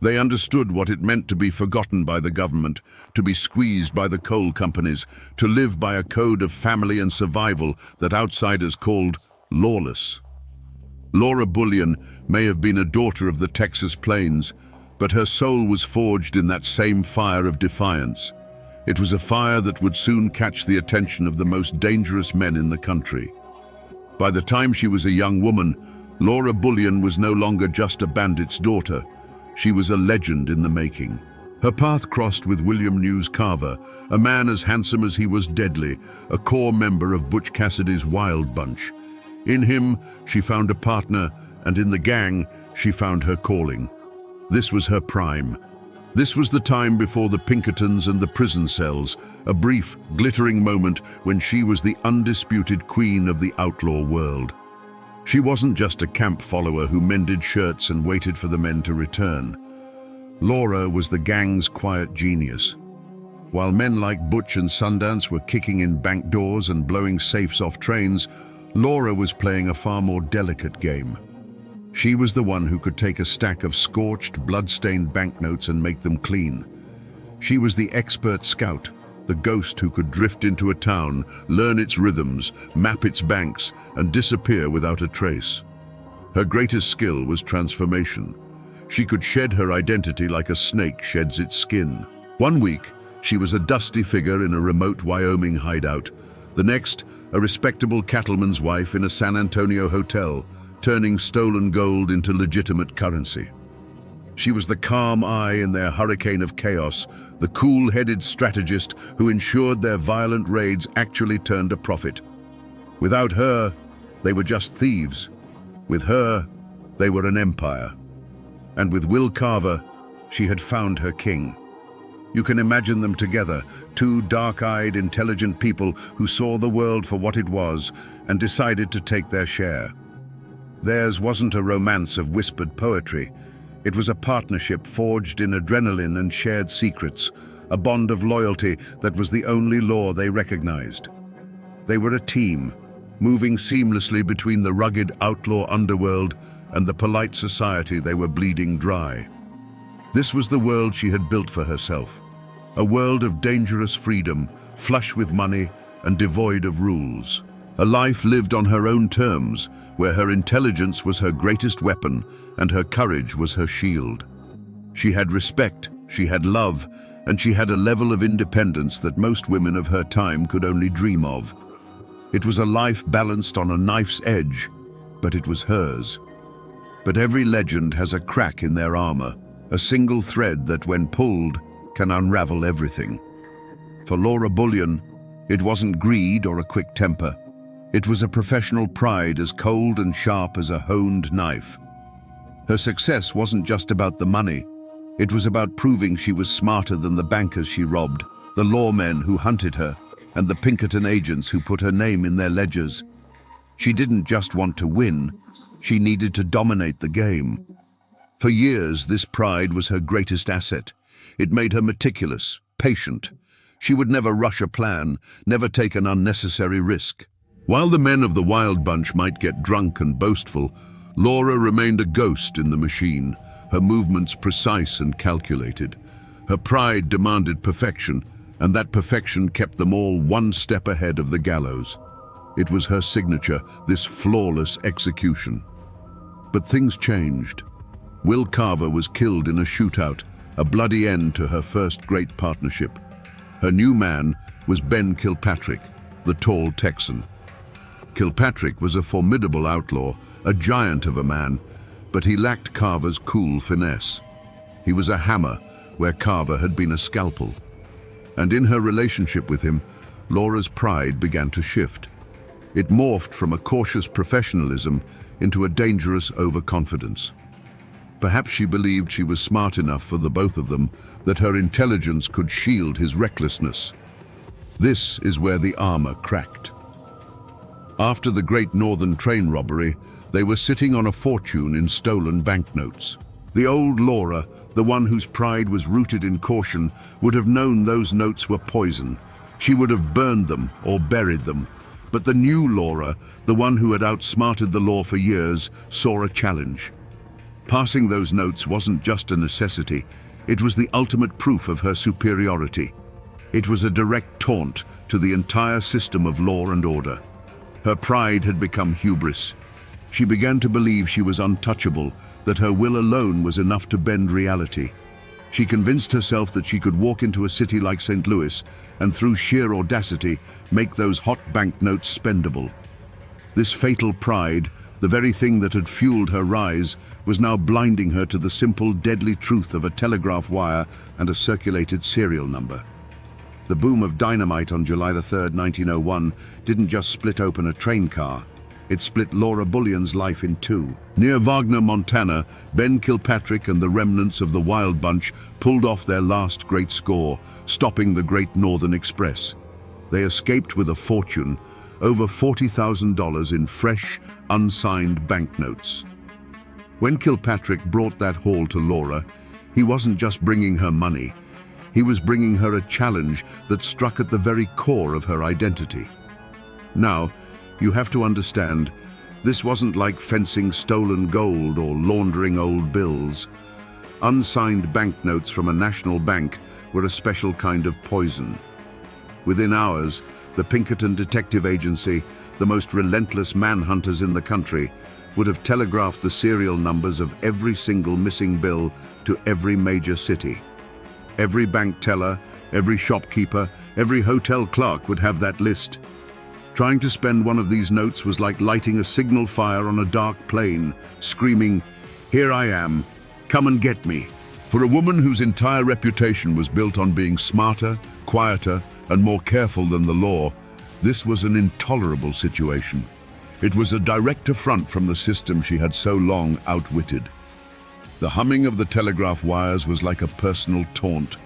They understood what it meant to be forgotten by the government, to be squeezed by the coal companies, to live by a code of family and survival that outsiders called lawless. Laura Bullion may have been a daughter of the Texas plains, but her soul was forged in that same fire of defiance. It was a fire that would soon catch the attention of the most dangerous men in the country. By the time she was a young woman, Laura Bullion was no longer just a bandit's daughter. She was a legend in the making. Her path crossed with William News Carver, a man as handsome as he was deadly, a core member of Butch Cassidy's Wild Bunch. In him, she found a partner, and in the gang, she found her calling. This was her prime. This was the time before the Pinkertons and the prison cells, a brief, glittering moment when she was the undisputed queen of the outlaw world. She wasn't just a camp follower who mended shirts and waited for the men to return. Laura was the gang's quiet genius. While men like Butch and Sundance were kicking in bank doors and blowing safes off trains, Laura was playing a far more delicate game. She was the one who could take a stack of scorched, blood-stained banknotes and make them clean. She was the expert scout, the ghost who could drift into a town, learn its rhythms, map its banks, and disappear without a trace. Her greatest skill was transformation. She could shed her identity like a snake sheds its skin. One week, she was a dusty figure in a remote Wyoming hideout. The next, a respectable cattleman's wife in a San Antonio hotel, turning stolen gold into legitimate currency. She was the calm eye in their hurricane of chaos, the cool-headed strategist who ensured their violent raids actually turned a profit. Without her, they were just thieves. With her, they were an empire. And with Will Carver, she had found her king. You can imagine them together, two dark-eyed, intelligent people who saw the world for what it was and decided to take their share. Theirs wasn't a romance of whispered poetry. It was a partnership forged in adrenaline and shared secrets, a bond of loyalty that was the only law they recognized. They were a team, moving seamlessly between the rugged outlaw underworld and the polite society they were bleeding dry. This was the world she had built for herself, a world of dangerous freedom, flush with money and devoid of rules. A life lived on her own terms, where her intelligence was her greatest weapon and her courage was her shield. She had respect, she had love, and she had a level of independence that most women of her time could only dream of. It was a life balanced on a knife's edge, but it was hers. But every legend has a crack in their armor, a single thread that, when pulled, can unravel everything. For Laura Bullion, it wasn't greed or a quick temper. It was a professional pride as cold and sharp as a honed knife. Her success wasn't just about the money. It was about proving she was smarter than the bankers she robbed, the lawmen who hunted her, and the Pinkerton agents who put her name in their ledgers. She didn't just want to win, she needed to dominate the game. For years, this pride was her greatest asset. It made her meticulous, patient. She would never rush a plan, never take an unnecessary risk. While the men of the Wild Bunch might get drunk and boastful, Laura remained a ghost in the machine, her movements precise and calculated. Her pride demanded perfection, and that perfection kept them all one step ahead of the gallows. It was her signature, this flawless execution. But things changed. Will Carver was killed in a shootout, a bloody end to her first great partnership. Her new man was Ben Kilpatrick, the tall Texan. Kilpatrick was a formidable outlaw, a giant of a man, but he lacked Carver's cool finesse. He was a hammer where Carver had been a scalpel. And in her relationship with him, Laura's pride began to shift. It morphed from a cautious professionalism into a dangerous overconfidence. Perhaps she believed she was smart enough for the both of them, that her intelligence could shield his recklessness. This is where the armor cracked. After the Great Northern train robbery, they were sitting on a fortune in stolen banknotes. The old Laura, the one whose pride was rooted in caution, would have known those notes were poison. She would have burned them or buried them. But the new Laura, the one who had outsmarted the law for years, saw a challenge. Passing those notes wasn't just a necessity, it was the ultimate proof of her superiority. It was a direct taunt to the entire system of law and order. Her pride had become hubris. She began to believe she was untouchable, that her will alone was enough to bend reality. She convinced herself that she could walk into a city like St. Louis and through sheer audacity make those hot banknotes spendable. This fatal pride, the very thing that had fueled her rise, was now blinding her to the simple, deadly truth of a telegraph wire and a circulated serial number. The boom of dynamite on July 3rd, 1901 didn't just split open a train car. It split Laura Bullion's life in two. Near Wagner, Montana, Ben Kilpatrick and the remnants of the Wild Bunch pulled off their last great score, stopping the Great Northern Express. They escaped with a fortune, over $40,000 in fresh, unsigned banknotes. When Kilpatrick brought that haul to Laura, he wasn't just bringing her money. He was bringing her a challenge that struck at the very core of her identity. Now, you have to understand, this wasn't like fencing stolen gold or laundering old bills. Unsigned banknotes from a national bank were a special kind of poison. Within hours, the Pinkerton Detective Agency, the most relentless manhunters in the country, would have telegraphed the serial numbers of every single missing bill to every major city. Every bank teller, every shopkeeper, every hotel clerk would have that list. Trying to spend one of these notes was like lighting a signal fire on a dark plain, screaming, "Here I am, come and get me." For a woman whose entire reputation was built on being smarter, quieter, and more careful than the law, this was an intolerable situation. It was a direct affront from the system she had so long outwitted. The humming of the telegraph wires was like a personal taunt.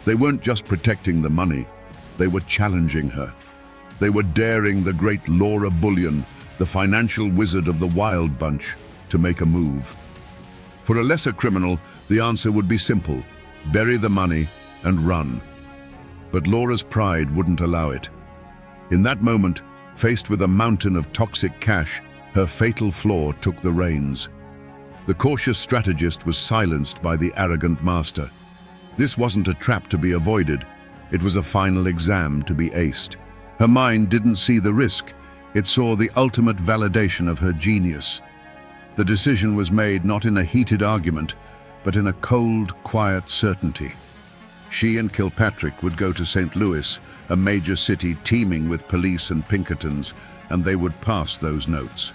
They weren't just protecting the money, they were challenging her. They were daring the great Laura Bullion, the financial wizard of the Wild Bunch, to make a move. For a lesser criminal, the answer would be simple: bury the money and run. But Laura's pride wouldn't allow it. In that moment, faced with a mountain of toxic cash, her fatal flaw took the reins. The cautious strategist was silenced by the arrogant master. This wasn't a trap to be avoided, it was a final exam to be aced. Her mind didn't see the risk, it saw the ultimate validation of her genius. The decision was made not in a heated argument, but in a cold, quiet certainty. She and Kilpatrick would go to St. Louis, a major city teeming with police and Pinkertons, and they would pass those notes.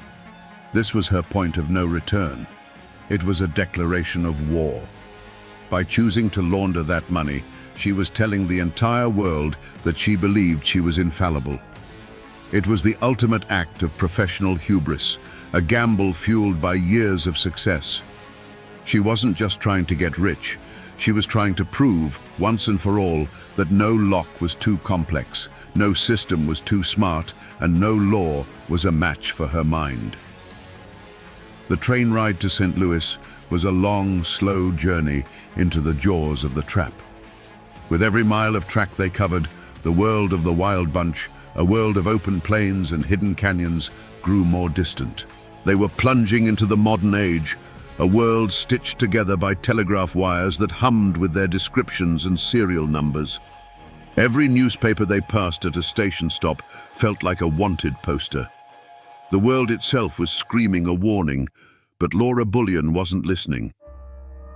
This was her point of no return. It was a declaration of war. By choosing to launder that money, she was telling the entire world that she believed she was infallible. It was the ultimate act of professional hubris, a gamble fueled by years of success. She wasn't just trying to get rich, she was trying to prove, once and for all, that no lock was too complex, no system was too smart, and no law was a match for her mind. The train ride to St. Louis was a long, slow journey into the jaws of the trap. With every mile of track they covered, the world of the Wild Bunch, a world of open plains and hidden canyons, grew more distant. They were plunging into the modern age, a world stitched together by telegraph wires that hummed with their descriptions and serial numbers. Every newspaper they passed at a station stop felt like a wanted poster. The world itself was screaming a warning, but Laura Bullion wasn't listening.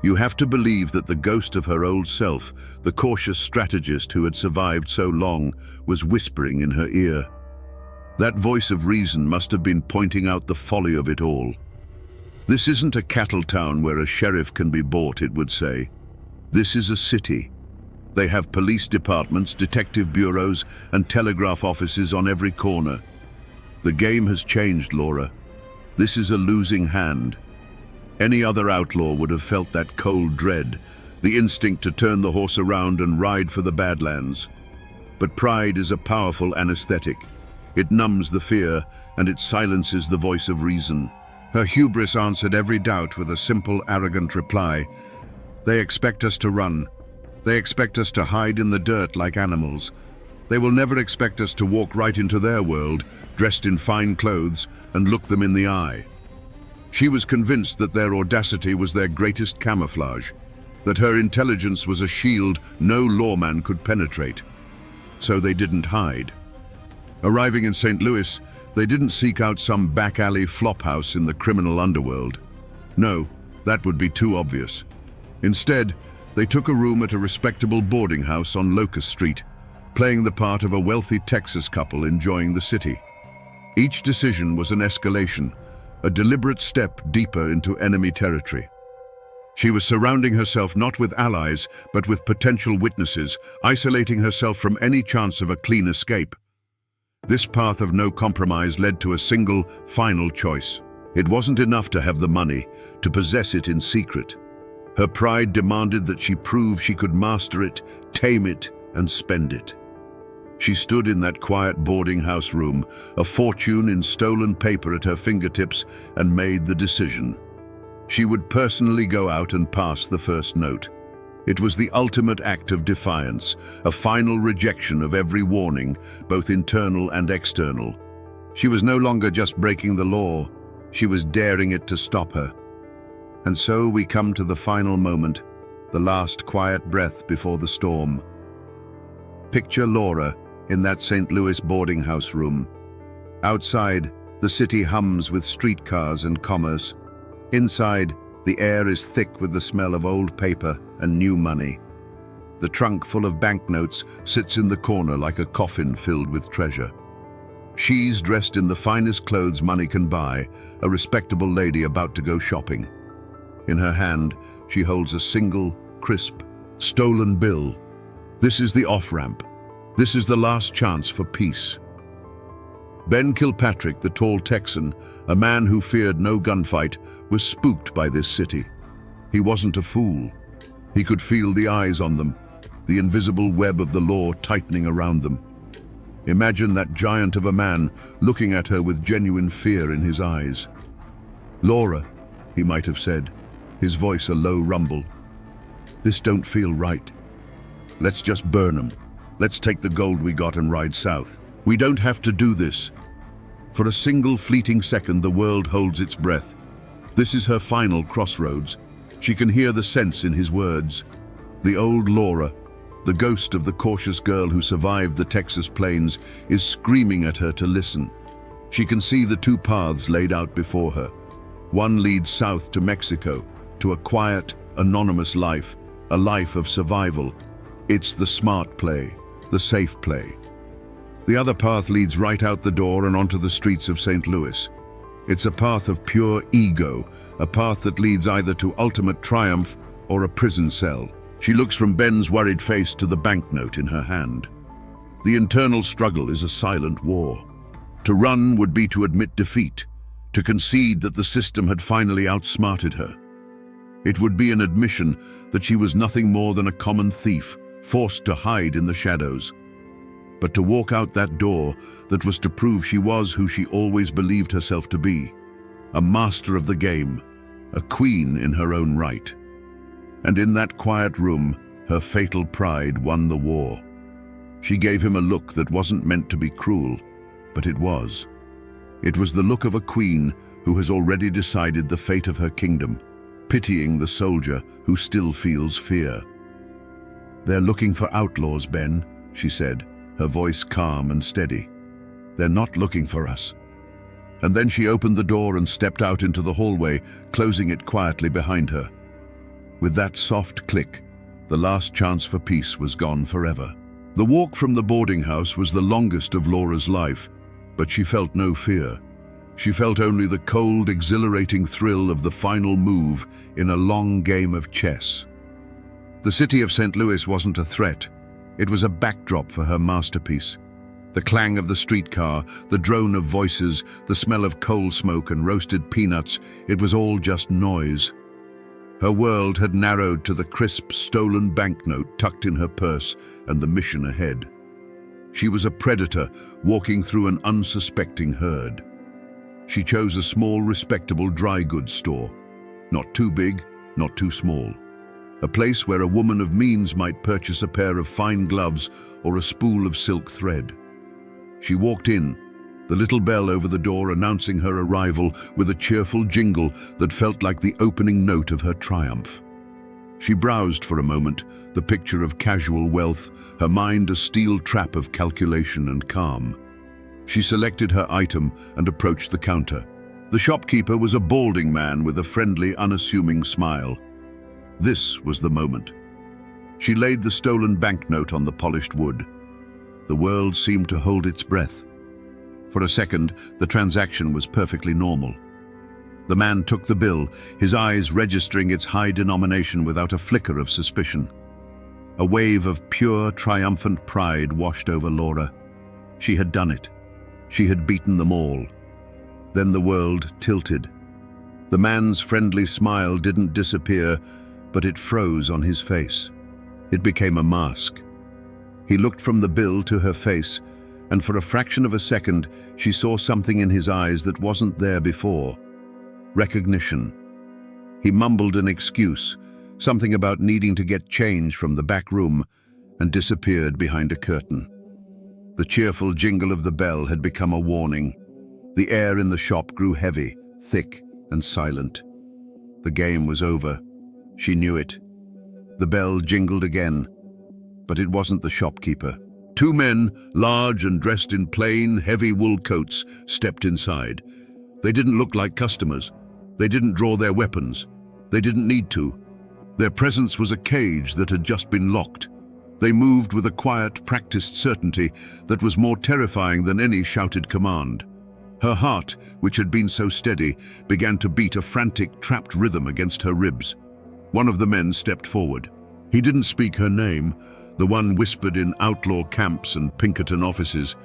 You have to believe that the ghost of her old self, the cautious strategist who had survived so long, was whispering in her ear. That voice of reason must have been pointing out the folly of it all. This isn't a cattle town where a sheriff can be bought, it would say. This is a city. They have police departments, detective bureaus, and telegraph offices on every corner. The game has changed, Laura. This is a losing hand. Any other outlaw would have felt that cold dread, the instinct to turn the horse around and ride for the Badlands. But pride is a powerful anesthetic. It numbs the fear, and it silences the voice of reason. Her hubris answered every doubt with a simple, arrogant reply. They expect us to run. They expect us to hide in the dirt like animals. They will never expect us to walk right into their world, dressed in fine clothes, and look them in the eye. She was convinced that their audacity was their greatest camouflage, that her intelligence was a shield no lawman could penetrate. So they didn't hide. Arriving in St. Louis, they didn't seek out some back-alley flophouse in the criminal underworld. No, that would be too obvious. Instead, they took a room at a respectable boarding house on Locust Street, playing the part of a wealthy Texas couple enjoying the city. Each decision was an escalation, a deliberate step deeper into enemy territory. She was surrounding herself not with allies, but with potential witnesses, isolating herself from any chance of a clean escape. This path of no compromise led to a single, final choice. It wasn't enough to have the money, to possess it in secret. Her pride demanded that she prove she could master it, tame it, and spend it. She stood in that quiet boarding house room, a fortune in stolen paper at her fingertips, and made the decision. She would personally go out and pass the first note. It was the ultimate act of defiance, a final rejection of every warning, both internal and external. She was no longer just breaking the law, she was daring it to stop her. And so we come to the final moment, the last quiet breath before the storm. Picture Laura in that St. Louis boarding house room. Outside, the city hums with streetcars and commerce. Inside, the air is thick with the smell of old paper and new money. The trunk full of banknotes sits in the corner like a coffin filled with treasure. She's dressed in the finest clothes money can buy, a respectable lady about to go shopping. In her hand, she holds a single, crisp, stolen bill. This is the off-ramp. This is the last chance for peace. Ben Kilpatrick, the tall Texan, a man who feared no gunfight, was spooked by this city. He wasn't a fool. He could feel the eyes on them, the invisible web of the law tightening around them. Imagine that giant of a man looking at her with genuine fear in his eyes. "Laura," he might have said, his voice a low rumble. "This don't feel right. Let's just burn 'em. Let's take the gold we got and ride south. We don't have to do this." For a single fleeting second, the world holds its breath. This is her final crossroads. She can hear the sense in his words. The old Laura, the ghost of the cautious girl who survived the Texas plains, is screaming at her to listen. She can see the two paths laid out before her. One leads south to Mexico, to a quiet, anonymous life, a life of survival. It's the smart play, the safe play. The other path leads right out the door and onto the streets of St. Louis. It's a path of pure ego, a path that leads either to ultimate triumph or a prison cell. She looks from Ben's worried face to the banknote in her hand. The internal struggle is a silent war. To run would be to admit defeat, to concede that the system had finally outsmarted her. It would be an admission that she was nothing more than a common thief, forced to hide in the shadows. But to walk out that door, that was to prove she was who she always believed herself to be, a master of the game, a queen in her own right. And in that quiet room, her fatal pride won the war. She gave him a look that wasn't meant to be cruel, but it was. It was the look of a queen who has already decided the fate of her kingdom, pitying the soldier who still feels fear. "They're looking for outlaws, Ben," she said, her voice calm and steady. "They're not looking for us." And then she opened the door and stepped out into the hallway, closing it quietly behind her. With that soft click, the last chance for peace was gone forever. The walk from the boarding house was the longest of Laura's life, but she felt no fear. She felt only the cold, exhilarating thrill of the final move in a long game of chess. The city of St. Louis wasn't a threat. It was a backdrop for her masterpiece. The clang of the streetcar, the drone of voices, the smell of coal smoke and roasted peanuts, it was all just noise. Her world had narrowed to the crisp, stolen banknote tucked in her purse and the mission ahead. She was a predator walking through an unsuspecting herd. She chose a small, respectable dry goods store. Not too big, not too small. A place where a woman of means might purchase a pair of fine gloves or a spool of silk thread. She walked in, the little bell over the door announcing her arrival with a cheerful jingle that felt like the opening note of her triumph. She browsed for a moment, the picture of casual wealth, her mind a steel trap of calculation and calm. She selected her item and approached the counter. The shopkeeper was a balding man with a friendly, unassuming smile. This was the moment. She laid the stolen banknote on the polished wood. The world seemed to hold its breath. For a second, the transaction was perfectly normal. The man took the bill, his eyes registering its high denomination without a flicker of suspicion. A wave of pure, triumphant pride washed over Laura. She had done it. She had beaten them all. Then the world tilted. The man's friendly smile didn't disappear, but it froze on his face. It became a mask. He looked from the bill to her face, and for a fraction of a second, she saw something in his eyes that wasn't there before. Recognition. He mumbled an excuse, something about needing to get change from the back room, and disappeared behind a curtain. The cheerful jingle of the bell had become a warning. The air in the shop grew heavy, thick, and silent. The game was over. She knew it. The bell jingled again, but it wasn't the shopkeeper. Two men, large and dressed in plain, heavy wool coats, stepped inside. They didn't look like customers. They didn't draw their weapons. They didn't need to. Their presence was a cage that had just been locked. They moved with a quiet, practiced certainty that was more terrifying than any shouted command. Her heart, which had been so steady, began to beat a frantic, trapped rhythm against her ribs. One of the men stepped forward. He didn't speak her name, the one whispered in outlaw camps and Pinkerton offices.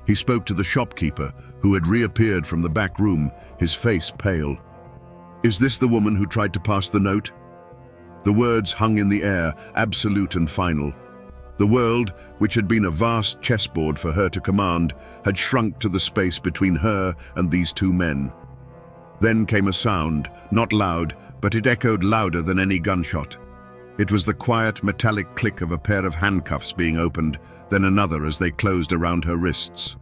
He spoke to the shopkeeper, who had reappeared from the back room, his face pale. "Is this the woman who tried to pass the note?" The words hung in the air, absolute and final. The world, which had been a vast chessboard for her to command, had shrunk to the space between her and these two men. Then came a sound, not loud, but it echoed louder than any gunshot. It was the quiet, metallic click of a pair of handcuffs being opened, then another as they closed around her wrists.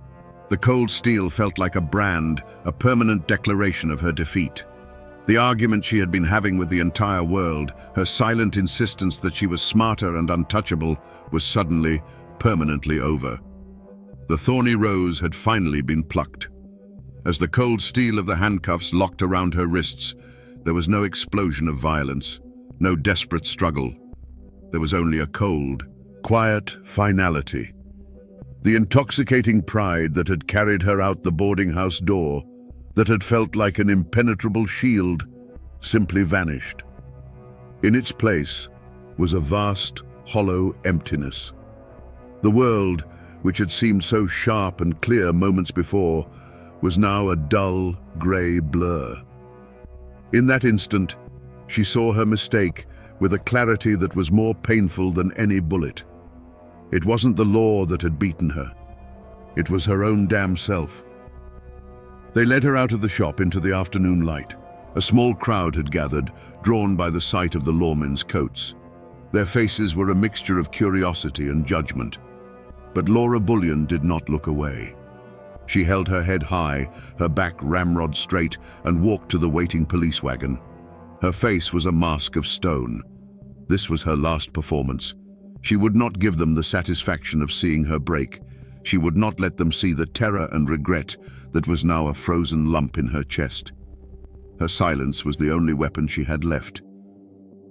The cold steel felt like a brand, a permanent declaration of her defeat. The argument she had been having with the entire world, her silent insistence that she was smarter and untouchable, was suddenly, permanently over. The thorny rose had finally been plucked. As the cold steel of the handcuffs locked around her wrists, there was no explosion of violence, no desperate struggle. There was only a cold, quiet finality. The intoxicating pride that had carried her out the boarding house door, that had felt like an impenetrable shield, simply vanished. In its place was a vast, hollow emptiness. The world, which had seemed so sharp and clear moments before, was now a dull, grey blur. In that instant, she saw her mistake with a clarity that was more painful than any bullet. It wasn't the law that had beaten her. It was her own damn self. They led her out of the shop into the afternoon light. A small crowd had gathered, drawn by the sight of the lawmen's coats. Their faces were a mixture of curiosity and judgment. But Laura Bullion did not look away. She held her head high, her back ramrod straight, and walked to the waiting police wagon. Her face was a mask of stone. This was her last performance. She would not give them the satisfaction of seeing her break. She would not let them see the terror and regret that was now a frozen lump in her chest. Her silence was the only weapon she had left.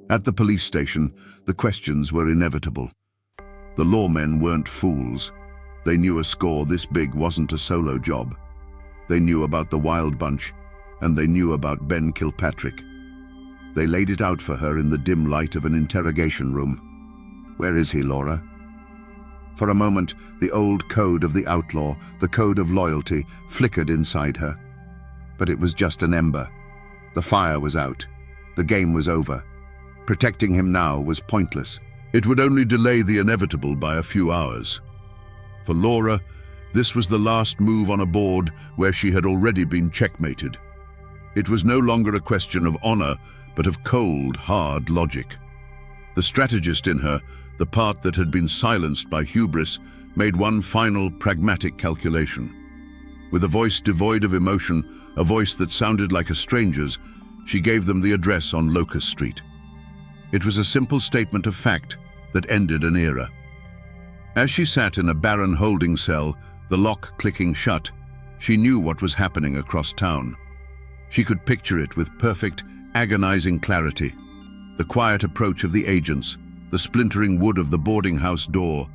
At the police station, the questions were inevitable. The lawmen weren't fools. They knew a score this big wasn't a solo job. They knew about the Wild Bunch, and they knew about Ben Kilpatrick. They laid it out for her in the dim light of an interrogation room. "Where is he, Laura?" For a moment, the old code of the outlaw, the code of loyalty, flickered inside her. But it was just an ember. The fire was out. The game was over. Protecting him now was pointless. It would only delay the inevitable by a few hours. For Laura, this was the last move on a board where she had already been checkmated. It was no longer a question of honor, but of cold, hard logic. The strategist in her, the part that had been silenced by hubris, made one final, pragmatic calculation. With a voice devoid of emotion, a voice that sounded like a stranger's, she gave them the address on Locust Street. It was a simple statement of fact that ended an era. As she sat in a barren holding cell, the lock clicking shut, she knew what was happening across town. She could picture it with perfect, agonizing clarity. The quiet approach of the agents, the splintering wood of the boarding house door,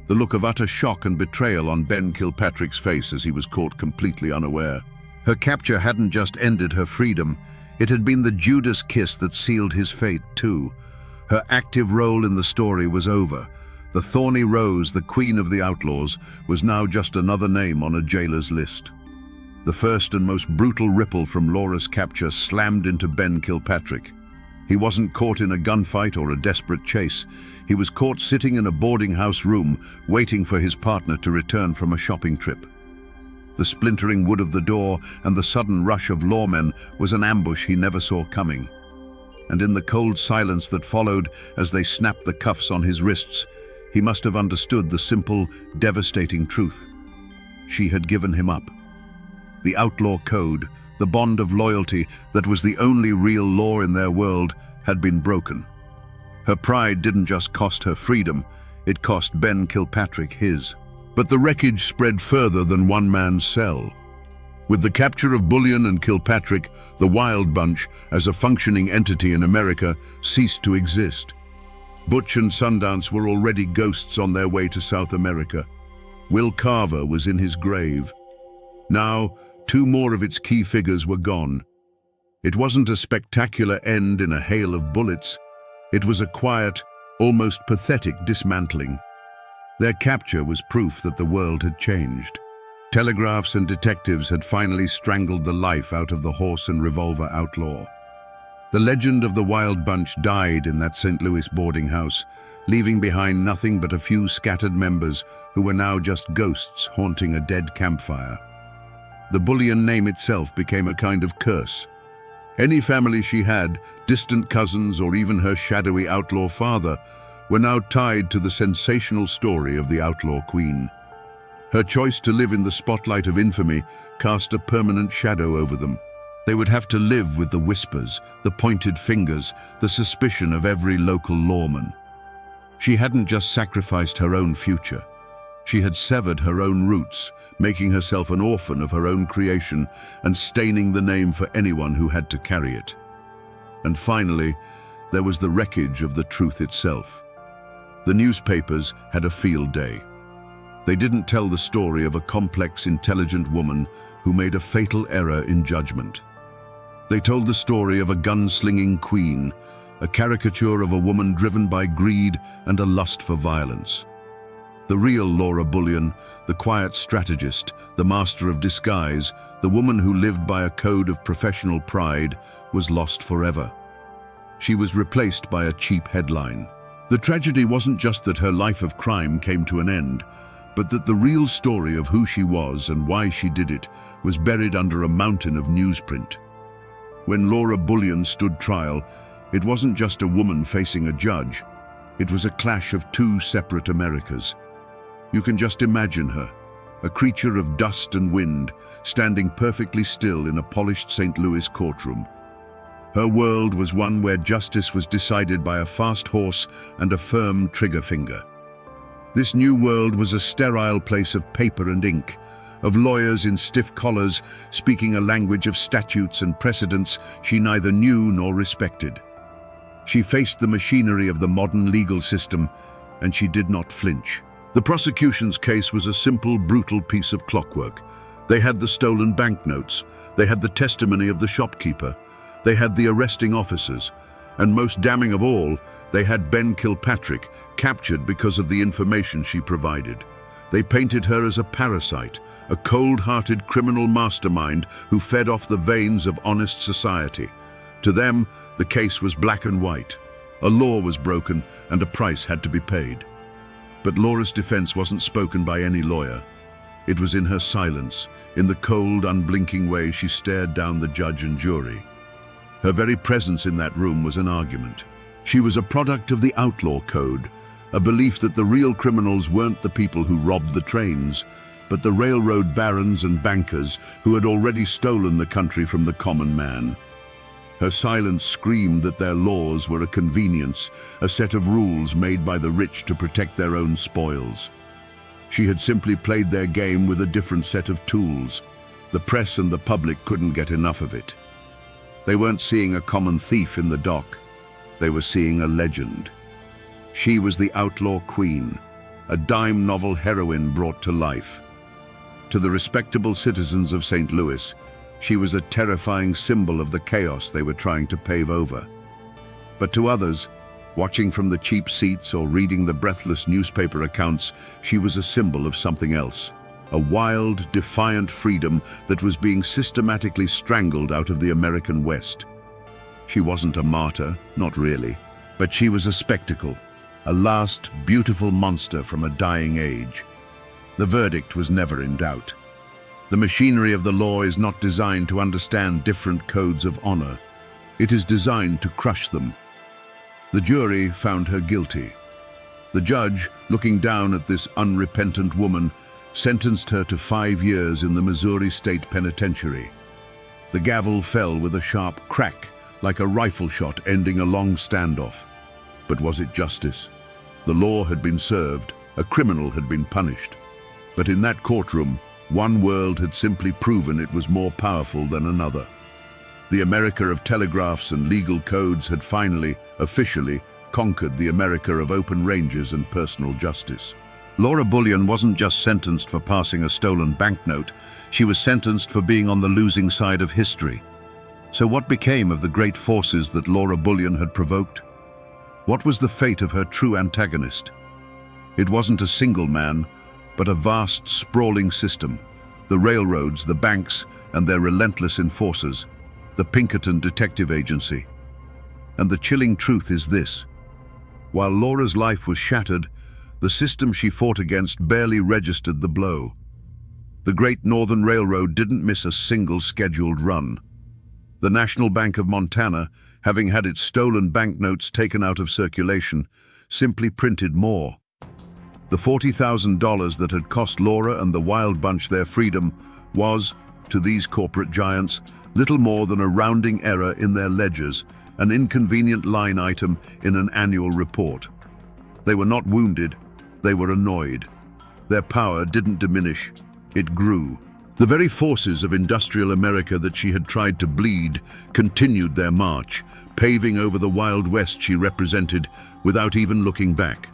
the look of utter shock and betrayal on Ben Kilpatrick's face as he was caught completely unaware. Her capture hadn't just ended her freedom, it had been the Judas kiss that sealed his fate, too. Her active role in the story was over. The thorny rose, the queen of the outlaws, was now just another name on a jailer's list. The first and most brutal ripple from Laura's capture slammed into Ben Kilpatrick. He wasn't caught in a gunfight or a desperate chase. He was caught sitting in a boarding house room, waiting for his partner to return from a shopping trip. The splintering wood of the door and the sudden rush of lawmen was an ambush he never saw coming. And in the cold silence that followed as they snapped the cuffs on his wrists, he must have understood the simple, devastating truth. She had given him up. The outlaw code, the bond of loyalty that was the only real law in their world, had been broken. Her pride didn't just cost her freedom, it cost Ben Kilpatrick his. But the wreckage spread further than one man's cell. With the capture of Bullion and Kilpatrick, the Wild Bunch, as a functioning entity in America, ceased to exist. Butch and Sundance were already ghosts on their way to South America. Will Carver was in his grave. Now, two more of its key figures were gone. It wasn't a spectacular end in a hail of bullets. It was a quiet, almost pathetic dismantling. Their capture was proof that the world had changed. Telegraphs and detectives had finally strangled the life out of the horse and revolver outlaw. The legend of the Wild Bunch died in that St. Louis boarding house, leaving behind nothing but a few scattered members who were now just ghosts haunting a dead campfire. The Bullion name itself became a kind of curse. Any family she had, distant cousins or even her shadowy outlaw father, were now tied to the sensational story of the outlaw queen. Her choice to live in the spotlight of infamy cast a permanent shadow over them. They would have to live with the whispers, the pointed fingers, the suspicion of every local lawman. She hadn't just sacrificed her own future. She had severed her own roots, making herself an orphan of her own creation and staining the name for anyone who had to carry it. And finally, there was the wreckage of the truth itself. The newspapers had a field day. They didn't tell the story of a complex, intelligent woman who made a fatal error in judgment. They told the story of a gunslinging queen, a caricature of a woman driven by greed and a lust for violence. The real Laura Bullion, the quiet strategist, the master of disguise, the woman who lived by a code of professional pride, was lost forever. She was replaced by a cheap headline. The tragedy wasn't just that her life of crime came to an end, but that the real story of who she was and why she did it was buried under a mountain of newsprint. When Laura Bullion stood trial, it wasn't just a woman facing a judge. It was a clash of two separate Americas. You can just imagine her, a creature of dust and wind, standing perfectly still in a polished St. Louis courtroom. Her world was one where justice was decided by a fast horse and a firm trigger finger. This new world was a sterile place of paper and ink, of lawyers in stiff collars speaking a language of statutes and precedents she neither knew nor respected. She faced the machinery of the modern legal system, and she did not flinch. The prosecution's case was a simple, brutal piece of clockwork. They had the stolen banknotes, they had the testimony of the shopkeeper, they had the arresting officers, and most damning of all, They had Ben Kilpatrick captured because of the information she provided. They painted her as a parasite, a cold-hearted criminal mastermind who fed off the veins of honest society. To them, the case was black and white. A law was broken and a price had to be paid. But Laura's defense wasn't spoken by any lawyer. It was in her silence, in the cold, unblinking way she stared down the judge and jury. Her very presence in that room was an argument. She was a product of the outlaw code, a belief that the real criminals weren't the people who robbed the trains, but the railroad barons and bankers who had already stolen the country from the common man. Her silence screamed that their laws were a convenience, a set of rules made by the rich to protect their own spoils. She had simply played their game with a different set of tools. The press and the public couldn't get enough of it. They weren't seeing a common thief in the dock. They were seeing a legend. She was the outlaw queen, a dime novel heroine brought to life. To the respectable citizens of St. Louis, she was a terrifying symbol of the chaos they were trying to pave over. But to others, watching from the cheap seats or reading the breathless newspaper accounts, she was a symbol of something else. A wild, defiant freedom that was being systematically strangled out of the American West. She wasn't a martyr, not really, but she was a spectacle, a last beautiful monster from a dying age. The verdict was never in doubt. The machinery of the law is not designed to understand different codes of honor. It is designed to crush them. The jury found her guilty. The judge, looking down at this unrepentant woman, sentenced her to 5 years in the Missouri State Penitentiary. The gavel fell with a sharp crack, like a rifle shot ending a long standoff. But was it justice? The law had been served, a criminal had been punished. But in that courtroom, one world had simply proven it was more powerful than another. The America of telegraphs and legal codes had finally, officially, conquered the America of open ranges and personal justice. Laura Bullion wasn't just sentenced for passing a stolen banknote, she was sentenced for being on the losing side of history. So what became of the great forces that Laura Bullion had provoked? What was the fate of her true antagonist? It wasn't a single man, but a vast, sprawling system. The railroads, the banks, and their relentless enforcers, the Pinkerton Detective Agency. And the chilling truth is this: while Laura's life was shattered, the system she fought against barely registered the blow. The Great Northern Railroad didn't miss a single scheduled run. The National Bank of Montana, having had its stolen banknotes taken out of circulation, simply printed more. The $40,000 that had cost Laura and the Wild Bunch their freedom was, to these corporate giants, little more than a rounding error in their ledgers, an inconvenient line item in an annual report. They were not wounded, they were annoyed. Their power didn't diminish, it grew. The very forces of industrial America that she had tried to bleed continued their march, paving over the Wild West she represented without even looking back.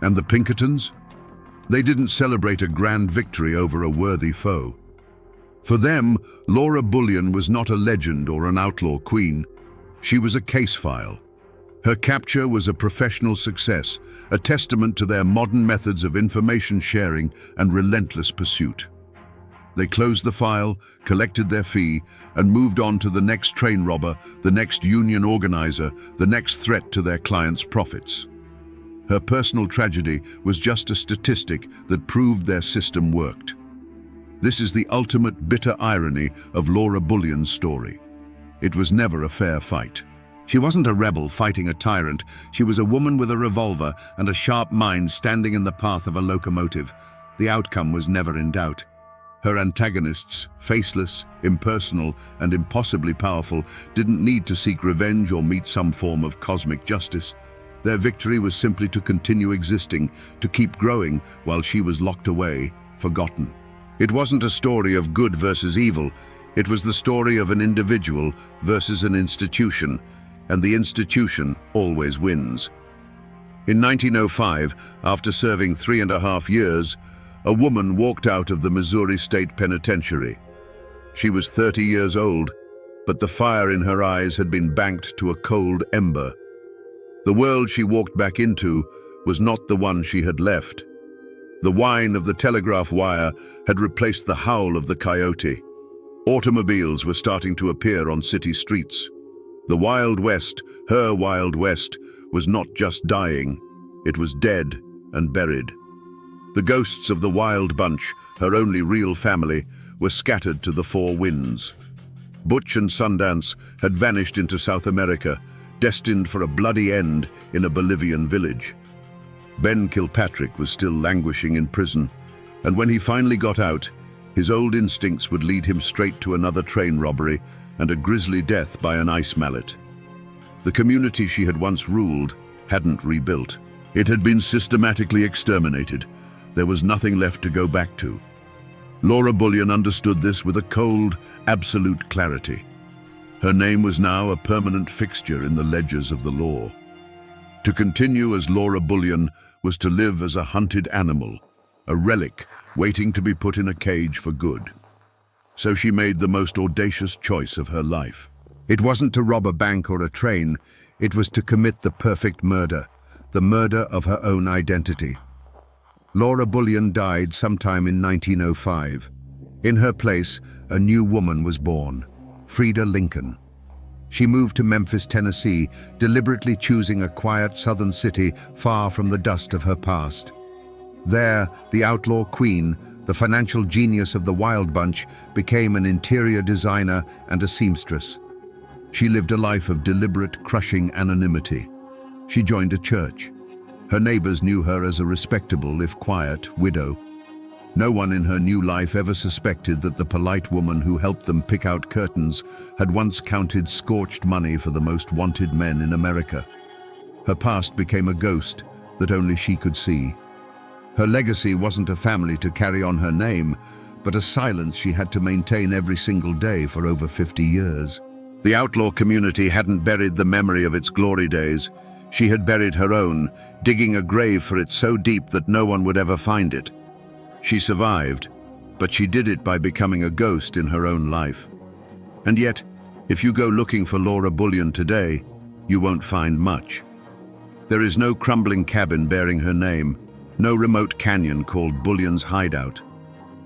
And the Pinkertons? They didn't celebrate a grand victory over a worthy foe. For them, Laura Bullion was not a legend or an outlaw queen. She was a case file. Her capture was a professional success, a testament to their modern methods of information sharing and relentless pursuit. They closed the file, collected their fee, and moved on to the next train robber, the next union organizer, the next threat to their clients' profits. Her personal tragedy was just a statistic that proved their system worked. This is the ultimate bitter irony of Laura Bullion's story. It was never a fair fight. She wasn't a rebel fighting a tyrant. She was a woman with a revolver and a sharp mind standing in the path of a locomotive. The outcome was never in doubt. Her antagonists, faceless, impersonal, and impossibly powerful, didn't need to seek revenge or meet some form of cosmic justice. Their victory was simply to continue existing, to keep growing while she was locked away, forgotten. It wasn't a story of good versus evil. It was the story of an individual versus an institution, and the institution always wins. In 1905, after serving 3.5 years, a woman walked out of the Missouri State Penitentiary. She was 30 years old, but the fire in her eyes had been banked to a cold ember. The world she walked back into was not the one she had left. The whine of the telegraph wire had replaced the howl of the coyote. Automobiles were starting to appear on city streets. The Wild West, her Wild West, was not just dying, it was dead and buried. The ghosts of the Wild Bunch, her only real family, were scattered to the four winds. Butch and Sundance had vanished into South America, destined for a bloody end in a Bolivian village. Ben Kilpatrick was still languishing in prison, and when he finally got out, his old instincts would lead him straight to another train robbery and a grisly death by an ice mallet. The community she had once ruled hadn't rebuilt. It had been systematically exterminated. There was nothing left to go back to. Laura Bullion understood this with a cold, absolute clarity. Her name was now a permanent fixture in the ledgers of the law. To continue as Laura Bullion was to live as a hunted animal, a relic waiting to be put in a cage for good. So she made the most audacious choice of her life. It wasn't to rob a bank or a train, it was to commit the perfect murder, the murder of her own identity. Laura Bullion died sometime in 1905. In her place, a new woman was born, Frida Lincoln. She moved to Memphis, Tennessee, deliberately choosing a quiet southern city far from the dust of her past. There, the outlaw queen, the financial genius of the Wild Bunch, became an interior designer and a seamstress. She lived a life of deliberate, crushing anonymity. She joined a church. Her neighbors knew her as a respectable, if quiet, widow. No one in her new life ever suspected that the polite woman who helped them pick out curtains had once counted scorched money for the most wanted men in America. Her past became a ghost that only she could see. Her legacy wasn't a family to carry on her name, but a silence she had to maintain every single day for over 50 years. The outlaw community hadn't buried the memory of its glory days. She had buried her own, digging a grave for it so deep that no one would ever find it. She survived, but she did it by becoming a ghost in her own life. And yet, if you go looking for Laura Bullion today, you won't find much. There is no crumbling cabin bearing her name, no remote canyon called Bullion's hideout.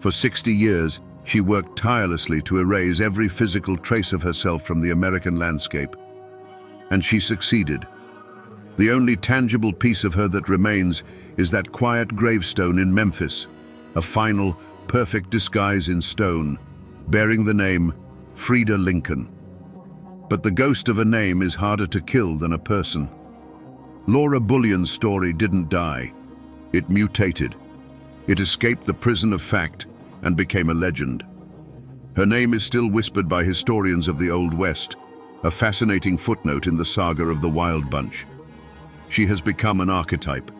For 60 years, she worked tirelessly to erase every physical trace of herself from the American landscape. And she succeeded. The only tangible piece of her that remains is that quiet gravestone in Memphis, a final, perfect disguise in stone, bearing the name Frida Lincoln. But the ghost of a name is harder to kill than a person. Laura Bullion's story didn't die. It mutated. It escaped the prison of fact and became a legend. Her name is still whispered by historians of the Old West, a fascinating footnote in the saga of the Wild Bunch. She has become an archetype,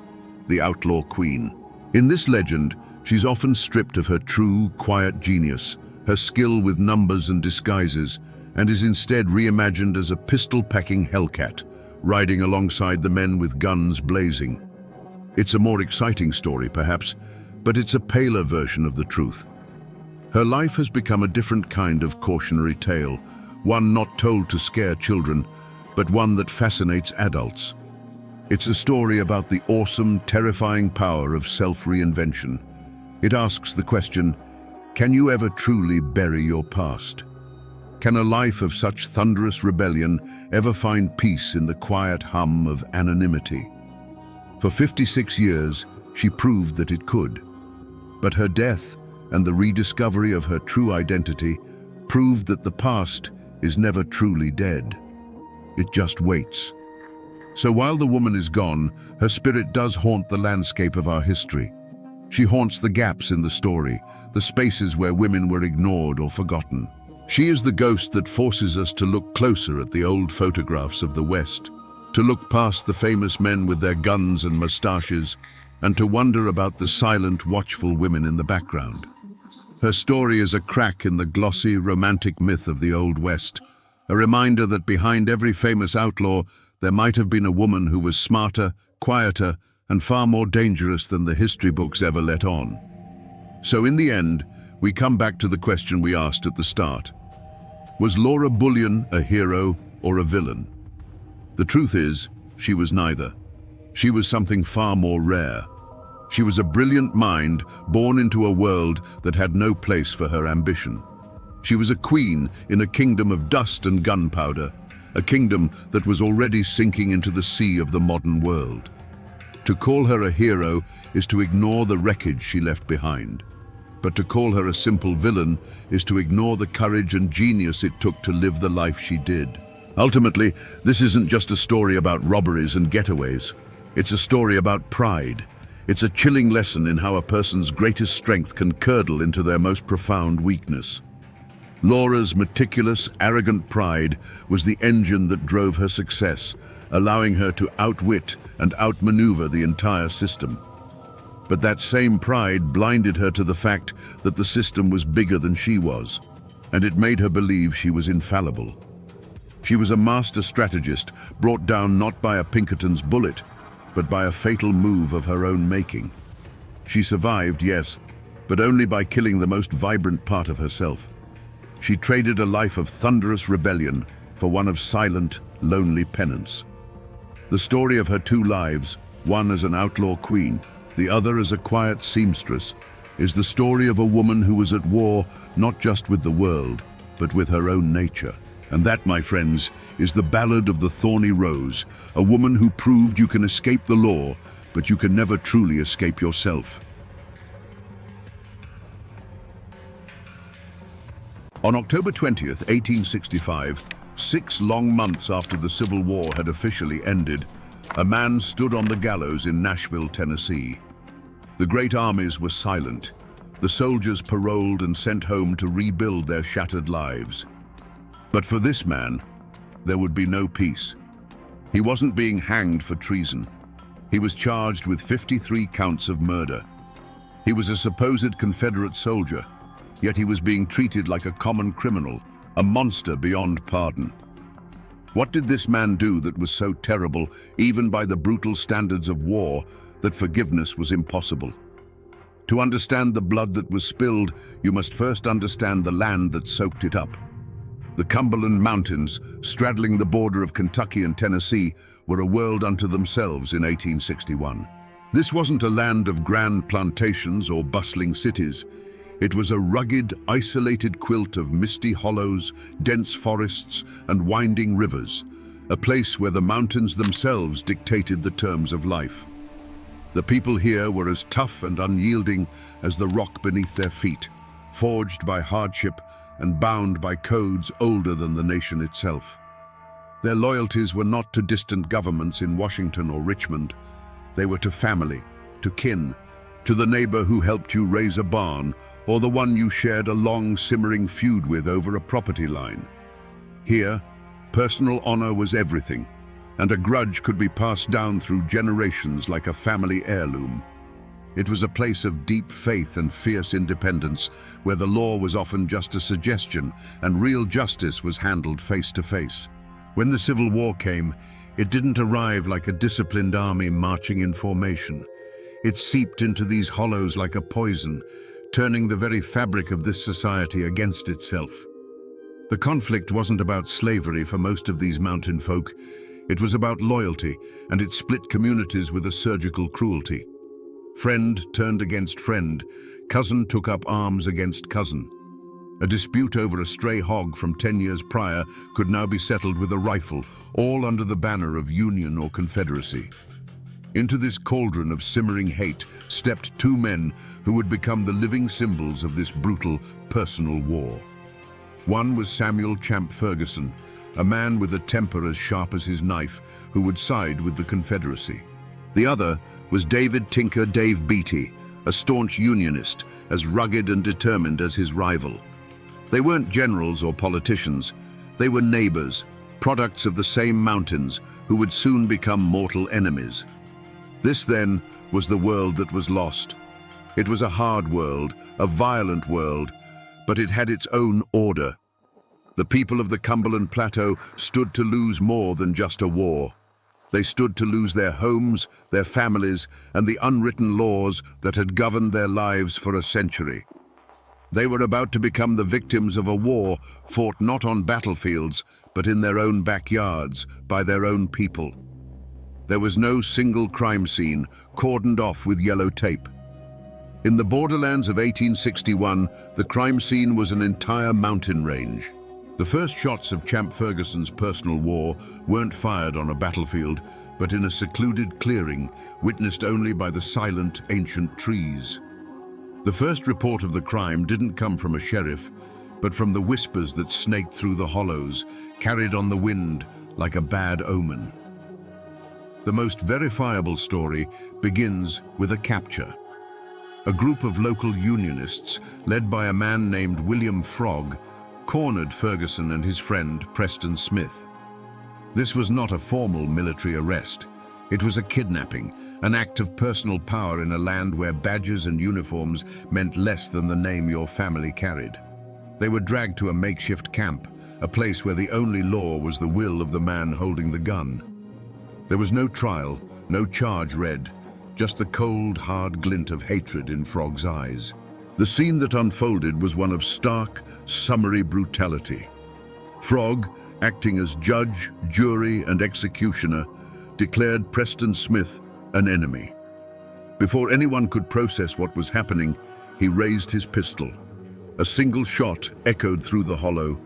the outlaw queen. In this legend, she's often stripped of her true, quiet genius, her skill with numbers and disguises, and is instead reimagined as a pistol-packing hellcat, riding alongside the men with guns blazing. It's a more exciting story, perhaps, but it's a paler version of the truth. Her life has become a different kind of cautionary tale, one not told to scare children, but one that fascinates adults. It's a story about the awesome, terrifying power of self-reinvention. It asks the question, can you ever truly bury your past? Can a life of such thunderous rebellion ever find peace in the quiet hum of anonymity? For 56 years, she proved that it could. But her death and the rediscovery of her true identity proved that the past is never truly dead. It just waits. So while the woman is gone, her spirit does haunt the landscape of our history. She haunts the gaps in the story, the spaces where women were ignored or forgotten. She is the ghost that forces us to look closer at the old photographs of the West, to look past the famous men with their guns and mustaches, and to wonder about the silent, watchful women in the background. Her story is a crack in the glossy, romantic myth of the Old West, a reminder that behind every famous outlaw, there might have been a woman who was smarter, quieter, and far more dangerous than the history books ever let on. So in the end, we come back to the question we asked at the start. Was Laura Bullion a hero or a villain? The truth is, She was neither. She was something far more rare. She was a brilliant mind born into a world that had no place for her ambition. She was a queen in a kingdom of dust and gunpowder, a kingdom that was already sinking into the sea of the modern world. To call her a hero is to ignore the wreckage she left behind. But to call her a simple villain is to ignore the courage and genius it took to live the life she did. Ultimately, this isn't just a story about robberies and getaways. It's a story about pride. It's a chilling lesson in how a person's greatest strength can curdle into their most profound weakness. Laura's meticulous, arrogant pride was the engine that drove her success, allowing her to outwit and outmaneuver the entire system. But that same pride blinded her to the fact that the system was bigger than she was, and it made her believe she was infallible. She was a master strategist, brought down not by a Pinkerton's bullet, but by a fatal move of her own making. She survived, yes, but only by killing the most vibrant part of herself. She traded a life of thunderous rebellion for one of silent, lonely penance. The story of her two lives, one as an outlaw queen, the other as a quiet seamstress, is the story of a woman who was at war not just with the world, but with her own nature. And that, my friends, is the ballad of the Thorny Rose, a woman who proved you can escape the law, but you can never truly escape yourself. On October 20th, 1865, 6 long months after the Civil War had officially ended, a man stood on the gallows in Nashville, Tennessee. The great armies were silent, the soldiers paroled and sent home to rebuild their shattered lives. But for this man, there would be no peace. He wasn't being hanged for treason. He was charged with 53 counts of murder. He was a supposed Confederate soldier, yet he was being treated like a common criminal, a monster beyond pardon. What did this man do that was so terrible, even by the brutal standards of war, that forgiveness was impossible? To understand the blood that was spilled, you must first understand the land that soaked it up. The Cumberland Mountains, straddling the border of Kentucky and Tennessee, were a world unto themselves in 1861. This wasn't a land of grand plantations or bustling cities. It was a rugged, isolated quilt of misty hollows, dense forests, and winding rivers, a place where the mountains themselves dictated the terms of life. The people here were as tough and unyielding as the rock beneath their feet, forged by hardship and bound by codes older than the nation itself. Their loyalties were not to distant governments in Washington or Richmond. They were to family, to kin, to the neighbor who helped you raise a barn, or the one you shared a long, simmering feud with over a property line. Here, personal honor was everything, and a grudge could be passed down through generations like a family heirloom. It was a place of deep faith and fierce independence, where the law was often just a suggestion and real justice was handled face to face. When the Civil War came, it didn't arrive like a disciplined army marching in formation. It seeped into these hollows like a poison, turning the very fabric of this society against itself. The conflict wasn't about slavery for most of these mountain folk. It was about loyalty, and it split communities with a surgical cruelty. Friend turned against friend, cousin took up arms against cousin. A dispute over a stray hog from 10 years prior could now be settled with a rifle, all under the banner of Union or Confederacy. Into this cauldron of simmering hate stepped 2 men who would become the living symbols of this brutal, personal war. One was Samuel Champ Ferguson, a man with a temper as sharp as his knife, who would side with the Confederacy. The other was David Tinker Dave Beatty, a staunch Unionist, as rugged and determined as his rival. They weren't generals or politicians. They were neighbors, products of the same mountains, who would soon become mortal enemies. This, then, was the world that was lost. It was a hard world, a violent world, but it had its own order. The people of the Cumberland Plateau stood to lose more than just a war. They stood to lose their homes, their families, and the unwritten laws that had governed their lives for a century. They were about to become the victims of a war fought not on battlefields, but in their own backyards, by their own people. There was no single crime scene cordoned off with yellow tape. In the borderlands of 1861, the crime scene was an entire mountain range. The first shots of Champ Ferguson's personal war weren't fired on a battlefield, but in a secluded clearing, witnessed only by the silent, ancient trees. The first report of the crime didn't come from a sheriff, but from the whispers that snaked through the hollows, carried on the wind like a bad omen. The most verifiable story begins with a capture. A group of local Unionists, led by a man named William Frog, cornered Ferguson and his friend Preston Smith. This was not a formal military arrest. It was a kidnapping, an act of personal power in a land where badges and uniforms meant less than the name your family carried. They were dragged to a makeshift camp, a place where the only law was the will of the man holding the gun. There was no trial, no charge read, just the cold, hard glint of hatred in Frog's eyes. The scene that unfolded was one of stark, summary brutality. Frog, acting as judge, jury, and executioner, declared Preston Smith an enemy. Before anyone could process what was happening, he raised his pistol. A single shot echoed through the hollow,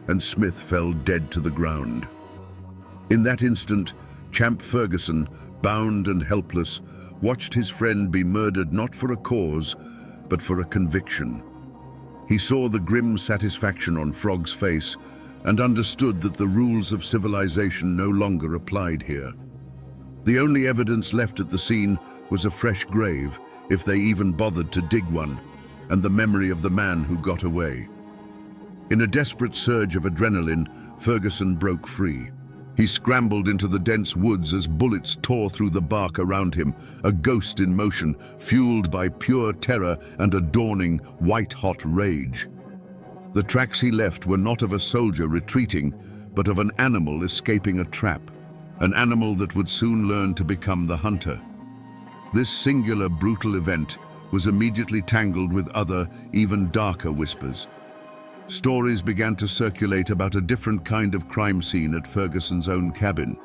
and Smith fell dead to the ground. In that instant, Champ Ferguson, bound and helpless, watched his friend be murdered not for a cause, but for a conviction. He saw the grim satisfaction on Frog's face and understood that the rules of civilization no longer applied here. The only evidence left at the scene was a fresh grave, if they even bothered to dig one, and the memory of the man who got away. In a desperate surge of adrenaline, Ferguson broke free. He scrambled into the dense woods as bullets tore through the bark around him, a ghost in motion, fueled by pure terror and a dawning, white-hot rage. The tracks he left were not of a soldier retreating, but of an animal escaping a trap, an animal that would soon learn to become the hunter. This singular, brutal event was immediately tangled with other, even darker whispers. Stories began to circulate about a different kind of crime scene at Ferguson's own cabin.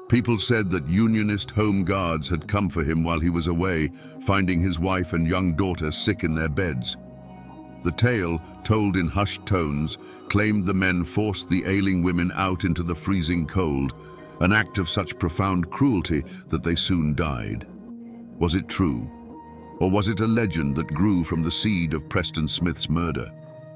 People said that Unionist home guards had come for him while he was away, finding his wife and young daughter sick in their beds. The tale, told in hushed tones, claimed the men forced the ailing women out into the freezing cold, an act of such profound cruelty that they soon died. Was it true? Or was it a legend that grew from the seed of Preston Smith's murder?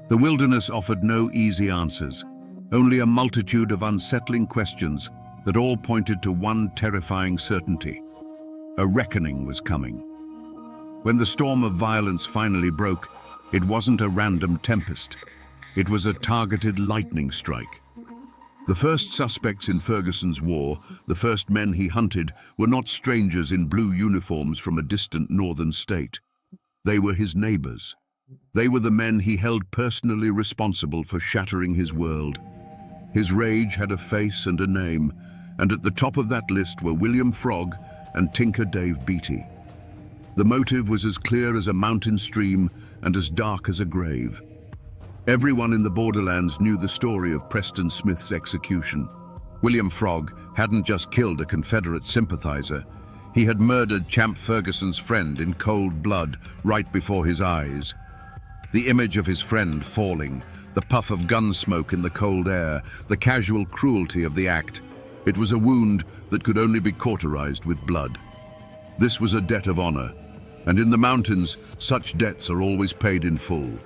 The wilderness offered no easy answers, only a multitude of unsettling questions that all pointed to one terrifying certainty. A reckoning was coming. When the storm of violence finally broke, it wasn't a random tempest. It was a targeted lightning strike. The first suspects in Ferguson's war, the first men he hunted, were not strangers in blue uniforms from a distant northern state. They were his neighbors. They were the men he held personally responsible for shattering his world. His rage had a face and a name, and at the top of that list were William Frog and Tinker Dave Beatty. The motive was as clear as a mountain stream and as dark as a grave. Everyone in the borderlands knew the story of Preston Smith's execution. William Frog hadn't just killed a Confederate sympathizer, he had murdered Champ Ferguson's friend in cold blood right before his eyes. The image of his friend falling, the puff of gun smoke in the cold air, the casual cruelty of the act, it was a wound that could only be cauterized with blood. This was a debt of honor, and in the mountains, such debts are always paid in full.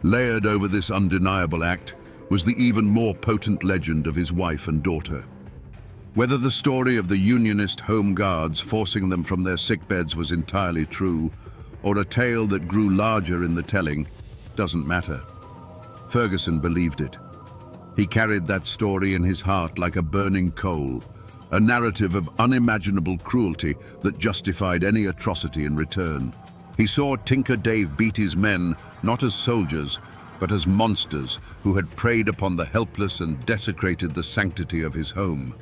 Layered over this undeniable act was the even more potent legend of his wife and daughter. Whether the story of the Unionist home guards forcing them from their sickbeds was entirely true, or a tale that grew larger in the telling, doesn't matter. Ferguson believed it. He carried that story in his heart like a burning coal, a narrative of unimaginable cruelty that justified any atrocity in return. He saw Tinker Dave Beatty's men not as soldiers, but as monsters who had preyed upon the helpless and desecrated the sanctity of his home.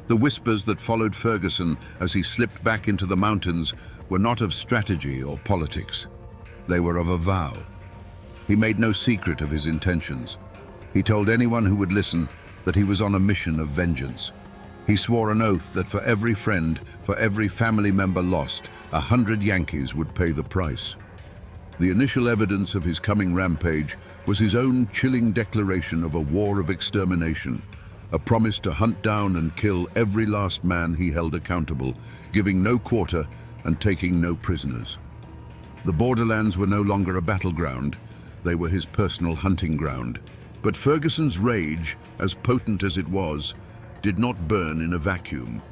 The whispers that followed Ferguson as he slipped back into the mountains were not of strategy or politics. They were of a vow. He made no secret of his intentions. He told anyone who would listen that he was on a mission of vengeance. He swore an oath that for every friend, for every family member lost, 100 Yankees would pay the price. The initial evidence of his coming rampage was his own chilling declaration of a war of extermination, a promise to hunt down and kill every last man he held accountable, giving no quarter and taking no prisoners. The borderlands were no longer a battleground, they were his personal hunting ground. But Ferguson's rage, as potent as it was, did not burn in a vacuum.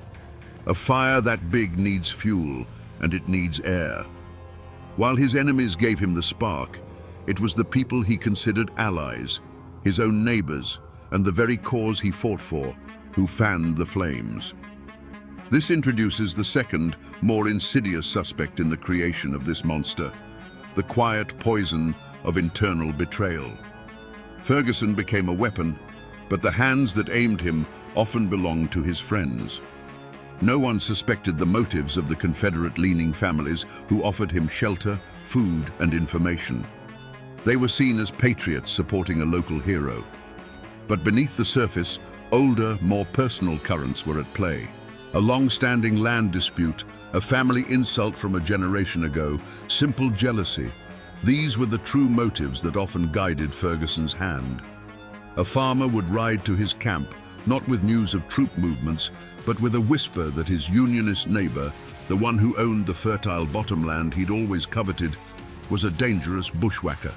A fire that big needs fuel, and it needs air. While his enemies gave him the spark, it was the people he considered allies, his own neighbors, and the very cause he fought for, who fanned the flames. This introduces the second, more insidious suspect in the creation of this monster, the quiet poison of internal betrayal. Ferguson became a weapon, but the hands that aimed him often belonged to his friends. No one suspected the motives of the Confederate-leaning families who offered him shelter, food, and information. They were seen as patriots supporting a local hero. But beneath the surface, older, more personal currents were at play. A long-standing land dispute, a family insult from a generation ago, simple jealousy. These were the true motives that often guided Ferguson's hand. A farmer would ride to his camp, not with news of troop movements, but with a whisper that his Unionist neighbor, the one who owned the fertile bottomland he'd always coveted, was a dangerous bushwhacker.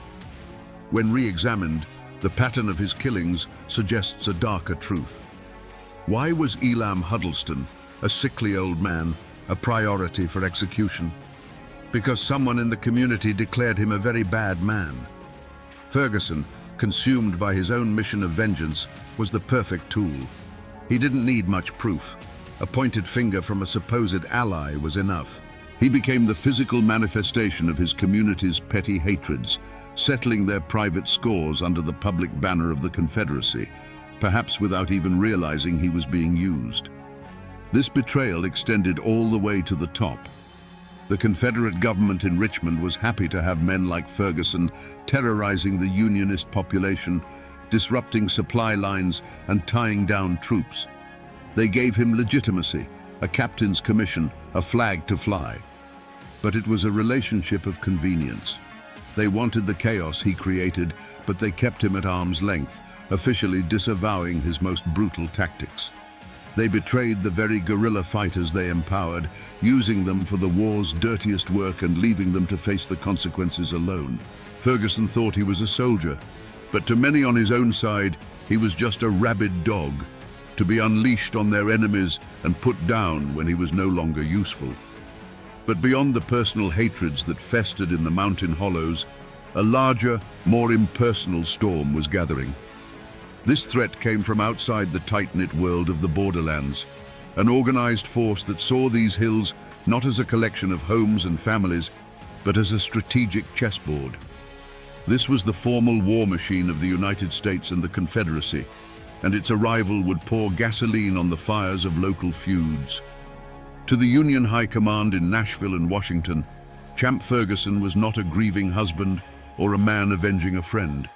When re-examined, the pattern of his killings suggests a darker truth. Why was Elam Huddleston, a sickly old man, a priority for execution? Because someone in the community declared him a very bad man. Ferguson, consumed by his own mission of vengeance, was the perfect tool. He didn't need much proof. A pointed finger from a supposed ally was enough. He became the physical manifestation of his community's petty hatreds, settling their private scores under the public banner of the Confederacy, perhaps without even realizing he was being used. This betrayal extended all the way to the top. The Confederate government in Richmond was happy to have men like Ferguson terrorizing the Unionist population, disrupting supply lines and tying down troops. They gave him legitimacy, a captain's commission, a flag to fly. But it was a relationship of convenience. They wanted the chaos he created, but they kept him at arm's length, officially disavowing his most brutal tactics. They betrayed the very guerrilla fighters they empowered, using them for the war's dirtiest work and leaving them to face the consequences alone. Ferguson thought he was a soldier, but to many on his own side, he was just a rabid dog, to be unleashed on their enemies and put down when he was no longer useful. But beyond the personal hatreds that festered in the mountain hollows, a larger, more impersonal storm was gathering. This threat came from outside the tight-knit world of the borderlands, an organized force that saw these hills not as a collection of homes and families, but as a strategic chessboard. This was the formal war machine of the United States and the Confederacy, and its arrival would pour gasoline on the fires of local feuds. To the Union High Command in Nashville and Washington, Champ Ferguson was not a grieving husband or a man avenging a friend.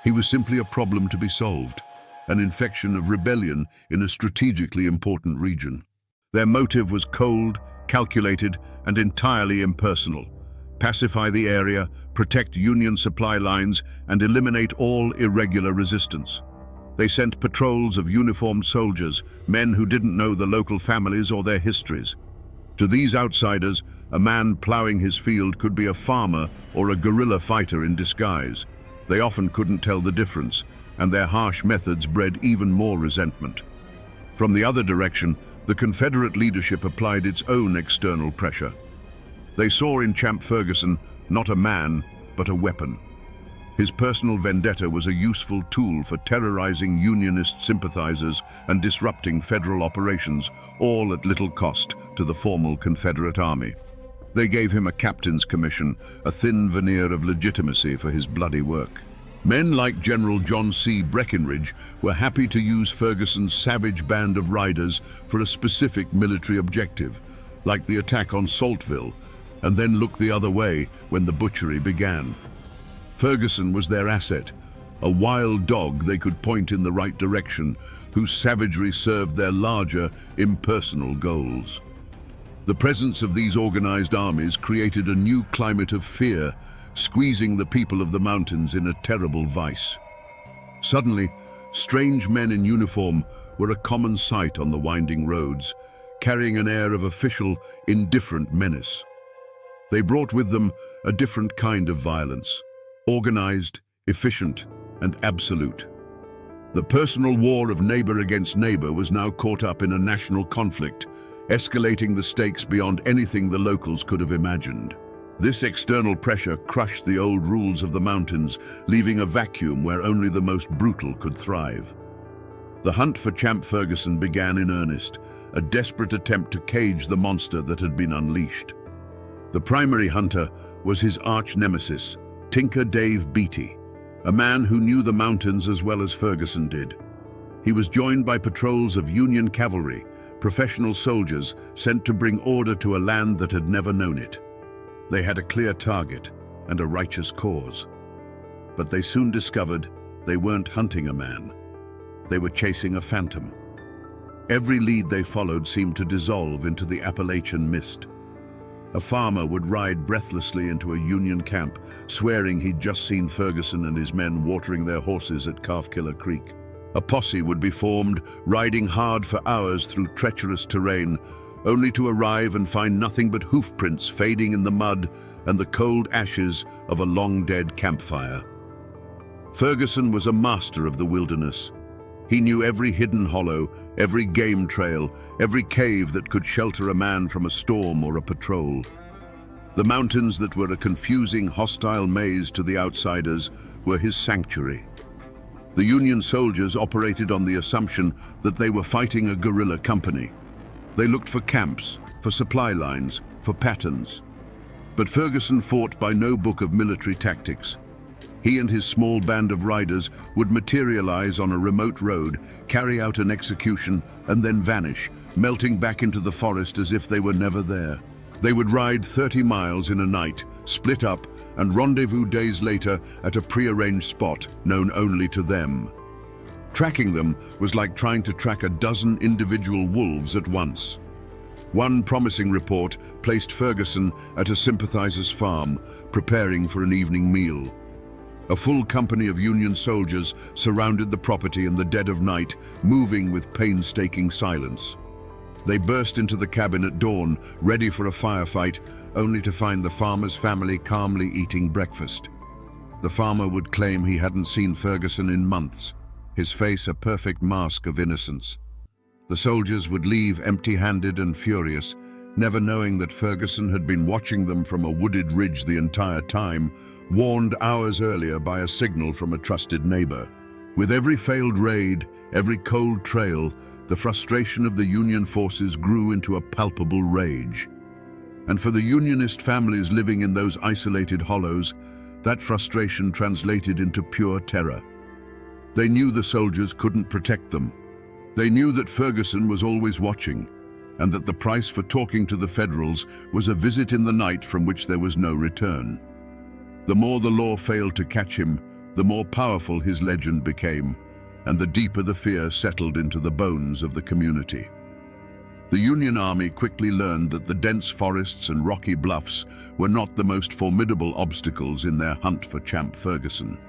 He was simply a problem to be solved, an infection of rebellion in a strategically important region. Their motive was cold, calculated, and entirely impersonal. Pacify the area, protect Union supply lines, and eliminate all irregular resistance. They sent patrols of uniformed soldiers, men who didn't know the local families or their histories. To these outsiders, a man plowing his field could be a farmer or a guerrilla fighter in disguise. They often couldn't tell the difference, and their harsh methods bred even more resentment. From the other direction, the Confederate leadership applied its own external pressure. They saw in Champ Ferguson not a man, but a weapon. His personal vendetta was a useful tool for terrorizing Unionist sympathizers and disrupting federal operations, all at little cost to the formal Confederate Army. They gave him a captain's commission, a thin veneer of legitimacy for his bloody work. Men like General John C. Breckinridge were happy to use Ferguson's savage band of riders for a specific military objective, like the attack on Saltville, and then look the other way when the butchery began. Ferguson was their asset, a wild dog they could point in the right direction, whose savagery served their larger, impersonal goals. The presence of these organized armies created a new climate of fear, squeezing the people of the mountains in a terrible vice. Suddenly, strange men in uniform were a common sight on the winding roads, carrying an air of official, indifferent menace. They brought with them a different kind of violence, organized, efficient, and absolute. The personal war of neighbor against neighbor was now caught up in a national conflict, escalating the stakes beyond anything the locals could have imagined. This external pressure crushed the old rules of the mountains, leaving a vacuum where only the most brutal could thrive. The hunt for Champ Ferguson began in earnest, a desperate attempt to cage the monster that had been unleashed. The primary hunter was his arch-nemesis, Tinker Dave Beatty, a man who knew the mountains as well as Ferguson did. He was joined by patrols of Union cavalry, professional soldiers sent to bring order to a land that had never known it. They had a clear target and a righteous cause. But they soon discovered they weren't hunting a man. They were chasing a phantom. Every lead they followed seemed to dissolve into the Appalachian mist. A farmer would ride breathlessly into a Union camp, swearing he'd just seen Ferguson and his men watering their horses at Calfkiller Creek. A posse would be formed, riding hard for hours through treacherous terrain, only to arrive and find nothing but hoof prints fading in the mud and the cold ashes of a long-dead campfire. Ferguson was a master of the wilderness. He knew every hidden hollow, every game trail, every cave that could shelter a man from a storm or a patrol. The mountains that were a confusing, hostile maze to the outsiders were his sanctuary. The Union soldiers operated on the assumption that they were fighting a guerrilla company. They looked for camps, for supply lines, for patterns. But Ferguson fought by no book of military tactics. He and his small band of riders would materialize on a remote road, carry out an execution, and then vanish, melting back into the forest as if they were never there. They would ride 30 miles in a night, split up, and rendezvous days later at a prearranged spot known only to them. Tracking them was like trying to track a dozen individual wolves at once. One promising report placed Ferguson at a sympathizer's farm, preparing for an evening meal. A full company of Union soldiers surrounded the property in the dead of night, moving with painstaking silence. They burst into the cabin at dawn, ready for a firefight, only to find the farmer's family calmly eating breakfast. The farmer would claim he hadn't seen Ferguson in months, his face a perfect mask of innocence. The soldiers would leave empty-handed and furious, never knowing that Ferguson had been watching them from a wooded ridge the entire time, warned hours earlier by a signal from a trusted neighbor. With every failed raid, every cold trail, the frustration of the Union forces grew into a palpable rage. And for the Unionist families living in those isolated hollows, that frustration translated into pure terror. They knew the soldiers couldn't protect them. They knew that Ferguson was always watching, and that the price for talking to the Federals was a visit in the night from which there was no return. The more the law failed to catch him, the more powerful his legend became, and the deeper the fear settled into the bones of the community. The Union Army quickly learned that the dense forests and rocky bluffs were not the most formidable obstacles in their hunt for Champ Ferguson.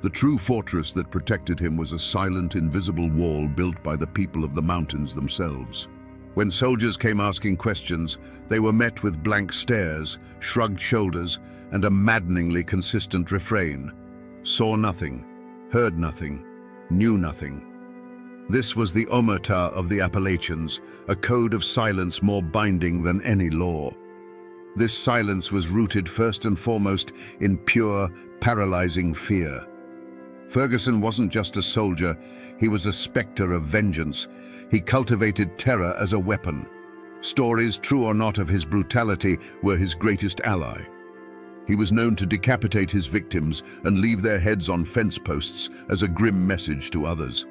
The true fortress that protected him was a silent, invisible wall built by the people of the mountains themselves. When soldiers came asking questions, they were met with blank stares, shrugged shoulders, and a maddeningly consistent refrain: saw nothing, heard nothing, knew nothing. This was the omerta of the Appalachians, a code of silence more binding than any law. This silence was rooted first and foremost in pure, paralyzing fear. Ferguson wasn't just a soldier, he was a specter of vengeance. He cultivated terror as a weapon. Stories, true or not, of his brutality were his greatest ally. He was known to decapitate his victims and leave their heads on fence posts as a grim message to others.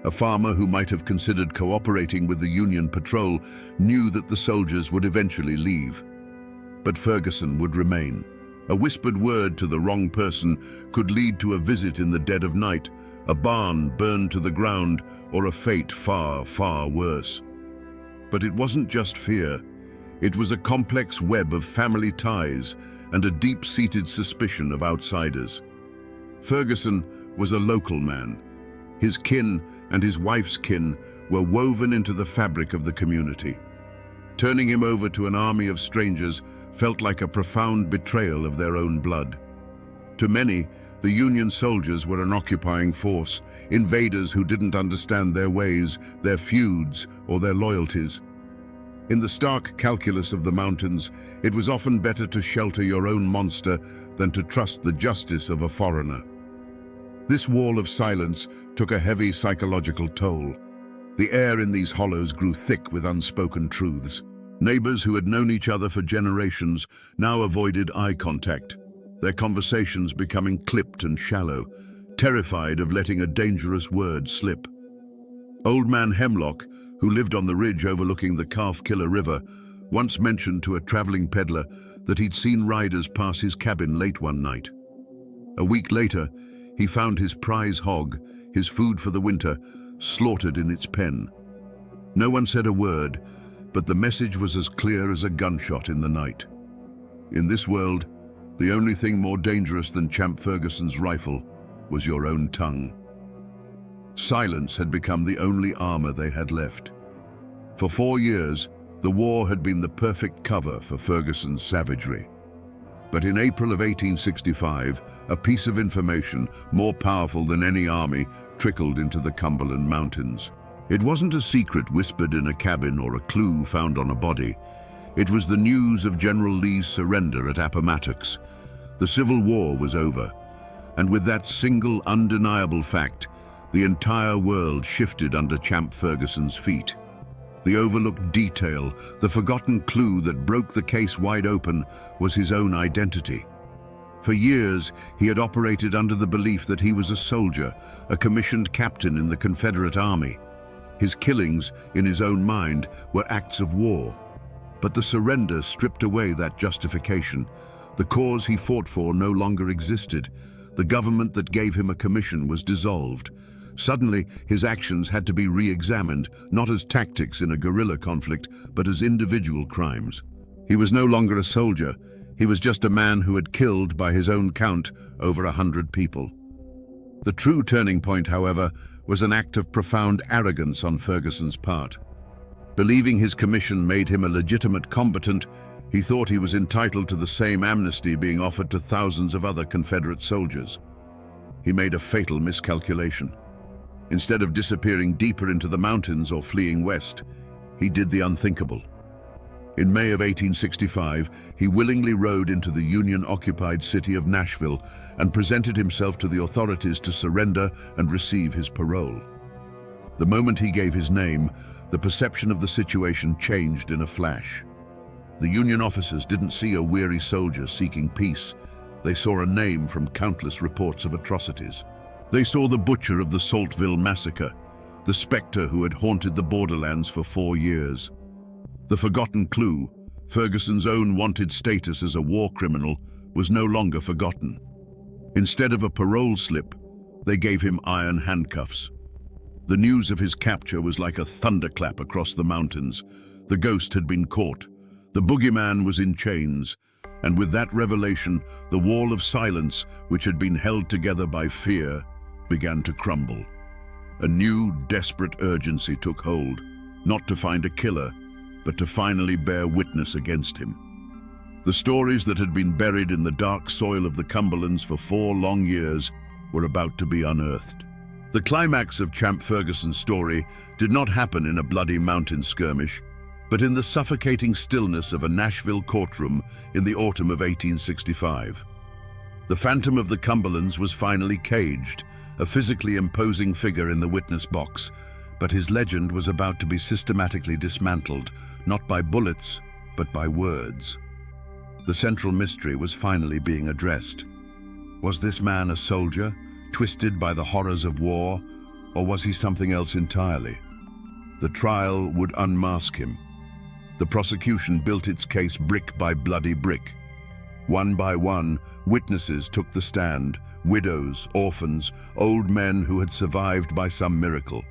A farmer who might have considered cooperating with the Union patrol knew that the soldiers would eventually leave. But Ferguson would remain. A whispered word to the wrong person could lead to a visit in the dead of night, a barn burned to the ground, or a fate far, far worse. But it wasn't just fear. It was a complex web of family ties and a deep-seated suspicion of outsiders. Ferguson was a local man. His kin and his wife's kin were woven into the fabric of the community. Turning him over to an army of strangers felt like a profound betrayal of their own blood. To many, the Union soldiers were an occupying force, invaders who didn't understand their ways, their feuds, or their loyalties. In the stark calculus of the mountains, it was often better to shelter your own monster than to trust the justice of a foreigner. This wall of silence took a heavy psychological toll. The air in these hollows grew thick with unspoken truths. Neighbors who had known each other for generations now avoided eye contact, their conversations becoming clipped and shallow, terrified of letting a dangerous word slip. Old Man Hemlock, who lived on the ridge overlooking the Calf Killer River, once mentioned to a traveling peddler that he'd seen riders pass his cabin late one night. A week later, he found his prize hog, his food for the winter, slaughtered in its pen. No one said a word, but the message was as clear as a gunshot in the night. In this world, the only thing more dangerous than Champ Ferguson's rifle was your own tongue. Silence had become the only armor they had left. For 4 years, the war had been the perfect cover for Ferguson's savagery. But in April of 1865, a piece of information more powerful than any army trickled into the Cumberland Mountains. It wasn't a secret whispered in a cabin or a clue found on a body. It was the news of General Lee's surrender at Appomattox. The Civil War was over, and with that single undeniable fact, the entire world shifted under Champ Ferguson's feet. The overlooked detail, the forgotten clue that broke the case wide open, was his own identity. For years, he had operated under the belief that he was a soldier, a commissioned captain in the Confederate Army. His killings, in his own mind, were acts of war. But the surrender stripped away that justification. The cause he fought for no longer existed. The government that gave him a commission was dissolved. Suddenly, his actions had to be re-examined, not as tactics in a guerrilla conflict, but as individual crimes. He was no longer a soldier. He was just a man who had killed, by his own count, over 100 people. The true turning point, however, was an act of profound arrogance on Ferguson's part. Believing his commission made him a legitimate combatant, he thought he was entitled to the same amnesty being offered to thousands of other Confederate soldiers. He made a fatal miscalculation. Instead of disappearing deeper into the mountains or fleeing west, he did the unthinkable. In May of 1865, he willingly rode into the Union-occupied city of Nashville and presented himself to the authorities to surrender and receive his parole. The moment he gave his name, the perception of the situation changed in a flash. The Union officers didn't see a weary soldier seeking peace. They saw a name from countless reports of atrocities. They saw the butcher of the Saltville massacre, the specter who had haunted the borderlands for 4 years. The forgotten clue, Ferguson's own wanted status as a war criminal, was no longer forgotten. Instead of a parole slip, they gave him iron handcuffs. The news of his capture was like a thunderclap across the mountains. The ghost had been caught. The boogeyman was in chains. And with that revelation, the wall of silence, which had been held together by fear, began to crumble. A new, desperate urgency took hold, not to find a killer, but to finally bear witness against him. The stories that had been buried in the dark soil of the Cumberlands for 4 long years were about to be unearthed. The climax of Champ Ferguson's story did not happen in a bloody mountain skirmish, but in the suffocating stillness of a Nashville courtroom in the autumn of 1865. The Phantom of the Cumberlands was finally caged, a physically imposing figure in the witness box, but his legend was about to be systematically dismantled, not by bullets, but by words. The central mystery was finally being addressed. Was this man a soldier, twisted by the horrors of war, or was he something else entirely? The trial would unmask him. The prosecution built its case brick by bloody brick. One by one, witnesses took the stand, widows, orphans, old men who had survived by some miracle.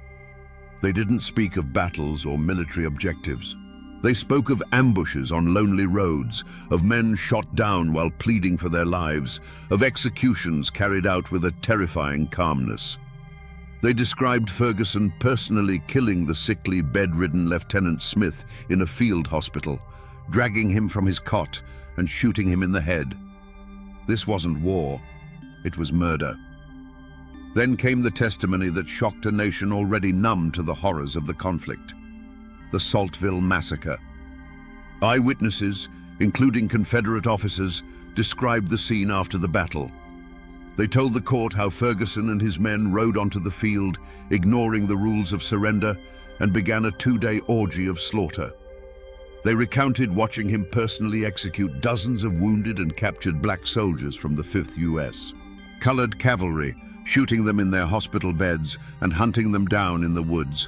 They didn't speak of battles or military objectives. They spoke of ambushes on lonely roads, of men shot down while pleading for their lives, of executions carried out with a terrifying calmness. They described Ferguson personally killing the sickly, bedridden Lieutenant Smith in a field hospital, dragging him from his cot and shooting him in the head. This wasn't war, it was murder. Then came the testimony that shocked a nation already numb to the horrors of the conflict. The Saltville Massacre. Eyewitnesses, including Confederate officers, described the scene after the battle. They told the court how Ferguson and his men rode onto the field, ignoring the rules of surrender, and began a 2-day orgy of slaughter. They recounted watching him personally execute dozens of wounded and captured black soldiers from the 5th U.S. Colored cavalry, shooting them in their hospital beds and hunting them down in the woods.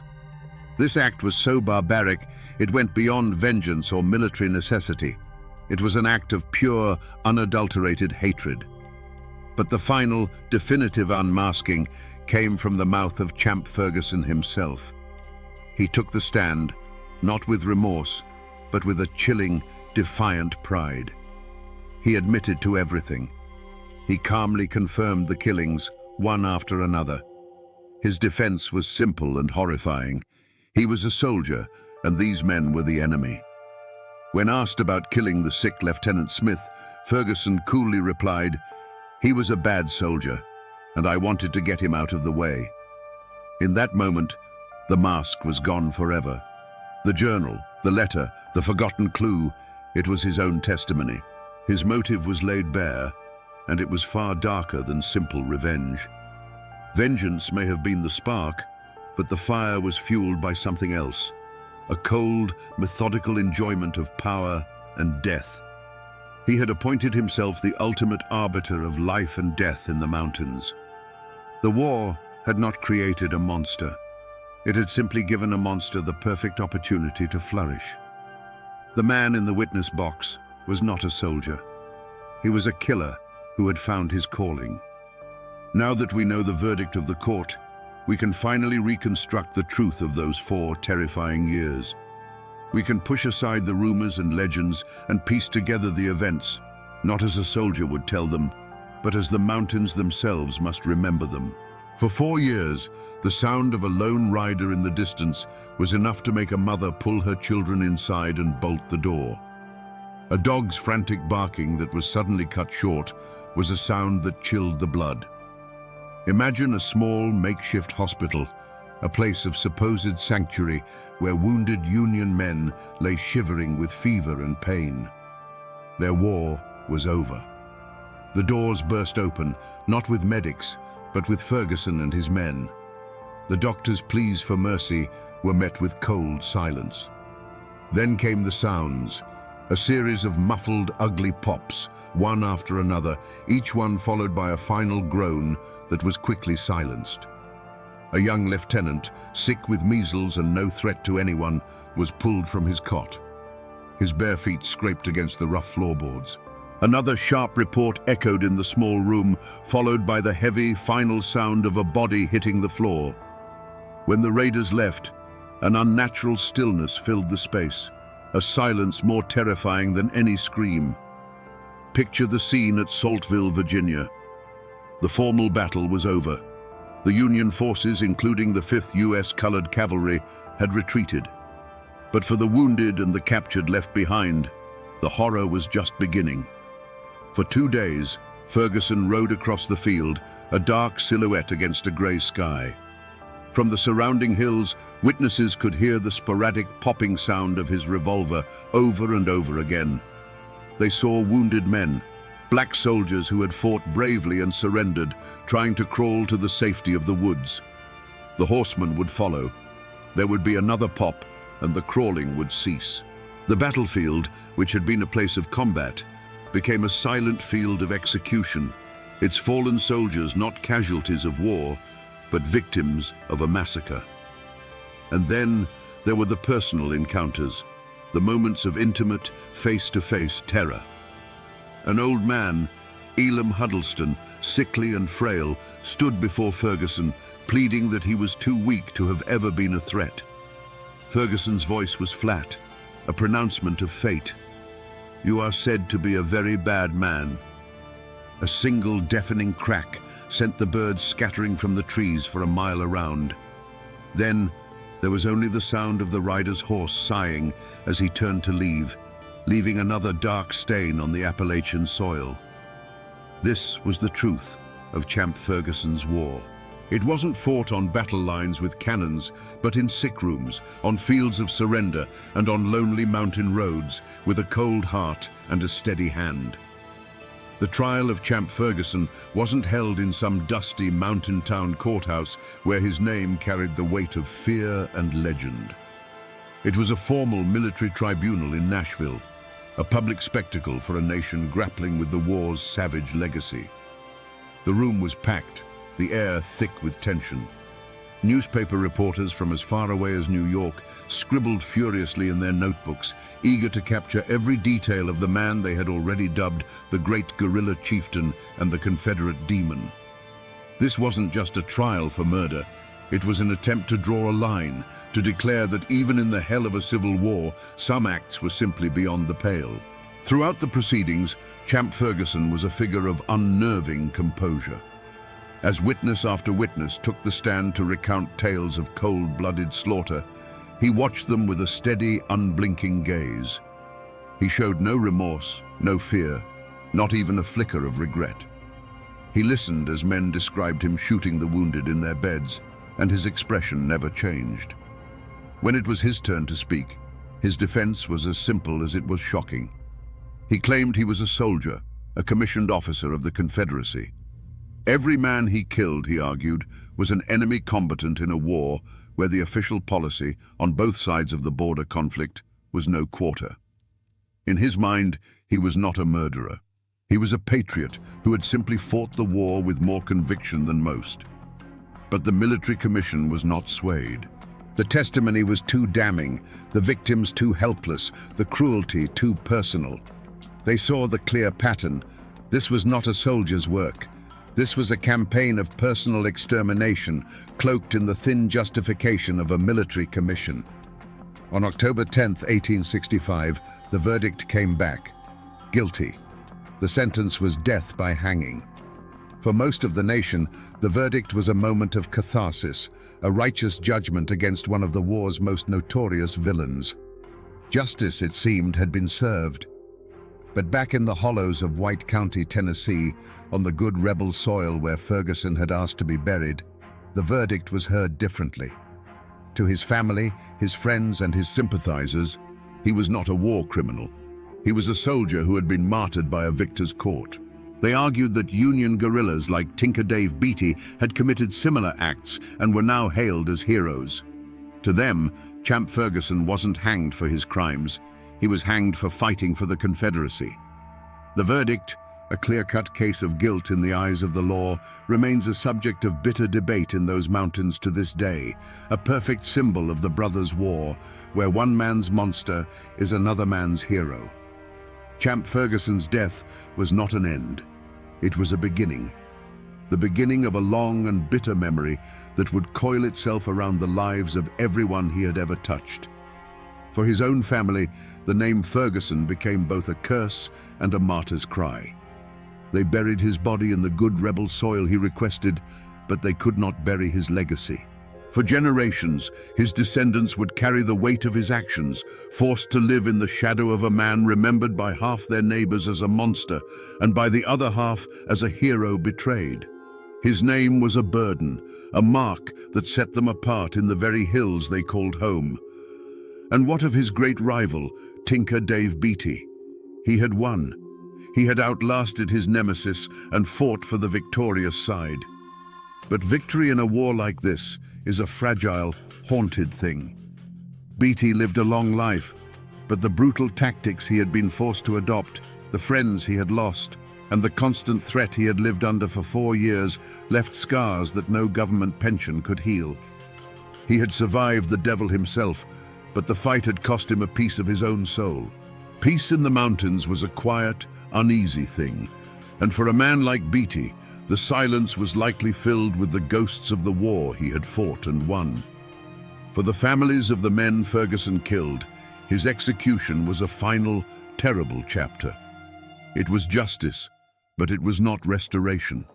This act was so barbaric, it went beyond vengeance or military necessity. It was an act of pure, unadulterated hatred. But the final, definitive unmasking came from the mouth of Champ Ferguson himself. He took the stand, not with remorse, but with a chilling, defiant pride. He admitted to everything. He calmly confirmed the killings, one after another. His defense was simple and horrifying. He was a soldier, and these men were the enemy. When asked about killing the sick Lieutenant Smith, Ferguson coolly replied, "He was a bad soldier, and I wanted to get him out of the way." In that moment, the mask was gone forever. The journal, the letter, the forgotten clue, it was his own testimony. His motive was laid bare, and it was far darker than simple revenge. Vengeance may have been the spark, but the fire was fueled by something else, a cold, methodical enjoyment of power and death. He had appointed himself the ultimate arbiter of life and death in the mountains. The war had not created a monster. It had simply given a monster the perfect opportunity to flourish. The man in the witness box was not a soldier. He was a killer who had found his calling. Now that we know the verdict of the court, we can finally reconstruct the truth of those 4 terrifying years. We can push aside the rumors and legends and piece together the events, not as a soldier would tell them, but as the mountains themselves must remember them. For 4 years, the sound of a lone rider in the distance was enough to make a mother pull her children inside and bolt the door. A dog's frantic barking that was suddenly cut short was a sound that chilled the blood. Imagine a small, makeshift hospital, a place of supposed sanctuary where wounded Union men lay shivering with fever and pain. Their war was over. The doors burst open, not with medics, but with Ferguson and his men. The doctors' pleas for mercy were met with cold silence. Then came the sounds, a series of muffled, ugly pops, one after another, each one followed by a final groan that was quickly silenced. A young lieutenant, sick with measles and no threat to anyone, was pulled from his cot. His bare feet scraped against the rough floorboards. Another sharp report echoed in the small room, followed by the heavy, final sound of a body hitting the floor. When the raiders left, an unnatural stillness filled the space, a silence more terrifying than any scream. Picture the scene at Saltville, Virginia. The formal battle was over. The Union forces, including the 5th U.S. Colored Cavalry, had retreated. But for the wounded and the captured left behind, the horror was just beginning. For 2 days, Ferguson rode across the field, a dark silhouette against a gray sky. From the surrounding hills, witnesses could hear the sporadic popping sound of his revolver over and over again. They saw wounded men, black soldiers who had fought bravely and surrendered, trying to crawl to the safety of the woods. The horsemen would follow. There would be another pop, and the crawling would cease. The battlefield, which had been a place of combat, became a silent field of execution, its fallen soldiers not casualties of war, but victims of a massacre. And then there were the personal encounters, the moments of intimate, face-to-face terror. An old man, Elam Huddleston, sickly and frail, stood before Ferguson, pleading that he was too weak to have ever been a threat. Ferguson's voice was flat, a pronouncement of fate. "You are said to be a very bad man." A single deafening crack sent the birds scattering from the trees for a mile around. Then there was only the sound of the rider's horse sighing as he turned to leave, leaving another dark stain on the Appalachian soil. This was the truth of Champ Ferguson's war. It wasn't fought on battle lines with cannons, but in sick rooms, on fields of surrender, and on lonely mountain roads, with a cold heart and a steady hand. The trial of Champ Ferguson wasn't held in some dusty mountain town courthouse where his name carried the weight of fear and legend. It was a formal military tribunal in Nashville, a public spectacle for a nation grappling with the war's savage legacy. The room was packed, the air thick with tension. Newspaper reporters from as far away as New York scribbled furiously in their notebooks, eager to capture every detail of the man they had already dubbed the great guerrilla chieftain and the Confederate demon. This wasn't just a trial for murder. It was an attempt to draw a line, to declare that even in the hell of a civil war, some acts were simply beyond the pale. Throughout the proceedings, Champ Ferguson was a figure of unnerving composure. As witness after witness took the stand to recount tales of cold-blooded slaughter, he watched them with a steady, unblinking gaze. He showed no remorse, no fear, not even a flicker of regret. He listened as men described him shooting the wounded in their beds, and his expression never changed. When it was his turn to speak, his defense was as simple as it was shocking. He claimed he was a soldier, a commissioned officer of the Confederacy. Every man he killed, he argued, was an enemy combatant in a war where the official policy, on both sides of the border conflict, was no quarter. In his mind, he was not a murderer. He was a patriot who had simply fought the war with more conviction than most. But the military commission was not swayed. The testimony was too damning, the victims too helpless, the cruelty too personal. They saw the clear pattern. This was not a soldier's work. This was a campaign of personal extermination, cloaked in the thin justification of a military commission. On October 10, 1865, the verdict came back. Guilty. The sentence was death by hanging. For most of the nation, the verdict was a moment of catharsis, a righteous judgment against one of the war's most notorious villains. Justice, it seemed, had been served. But back in the hollows of White County, Tennessee, on the good rebel soil where Ferguson had asked to be buried, the verdict was heard differently. To his family, his friends, and his sympathizers, he was not a war criminal. He was a soldier who had been martyred by a victor's court. They argued that Union guerrillas like Tinker Dave Beatty had committed similar acts and were now hailed as heroes. To them, Champ Ferguson wasn't hanged for his crimes. He was hanged for fighting for the Confederacy. The verdict, a clear-cut case of guilt in the eyes of the law, remains a subject of bitter debate in those mountains to this day, a perfect symbol of the brothers' war, where one man's monster is another man's hero. Champ Ferguson's death was not an end. It was a beginning. The beginning of a long and bitter memory that would coil itself around the lives of everyone he had ever touched. For his own family, the name Ferguson became both a curse and a martyr's cry. They buried his body in the good rebel soil he requested, but they could not bury his legacy. For generations, his descendants would carry the weight of his actions, forced to live in the shadow of a man remembered by half their neighbors as a monster, and by the other half as a hero betrayed. His name was a burden, a mark that set them apart in the very hills they called home. And what of his great rival, Tinker Dave Beatty? He had won. He had outlasted his nemesis and fought for the victorious side. But victory in a war like this is a fragile, haunted thing. Beatty lived a long life, but the brutal tactics he had been forced to adopt, the friends he had lost, and the constant threat he had lived under for 4 years left scars that no government pension could heal. He had survived the devil himself, but the fight had cost him a piece of his own soul. Peace in the mountains was a quiet, uneasy thing. And for a man like Beatty, the silence was likely filled with the ghosts of the war he had fought and won. For the families of the men Ferguson killed, his execution was a final, terrible chapter. It was justice, but it was not restoration.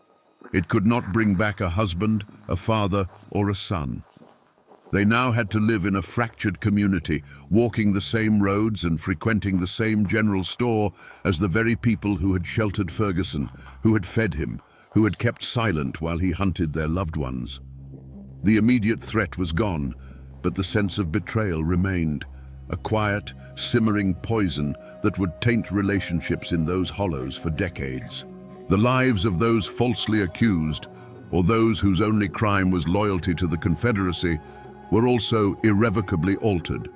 It could not bring back a husband, a father, or a son. They now had to live in a fractured community, walking the same roads and frequenting the same general store as the very people who had sheltered Ferguson, who had fed him, who had kept silent while he hunted their loved ones. The immediate threat was gone, but the sense of betrayal remained, a quiet, simmering poison that would taint relationships in those hollows for decades. The lives of those falsely accused, or those whose only crime was loyalty to the Confederacy, were also irrevocably altered.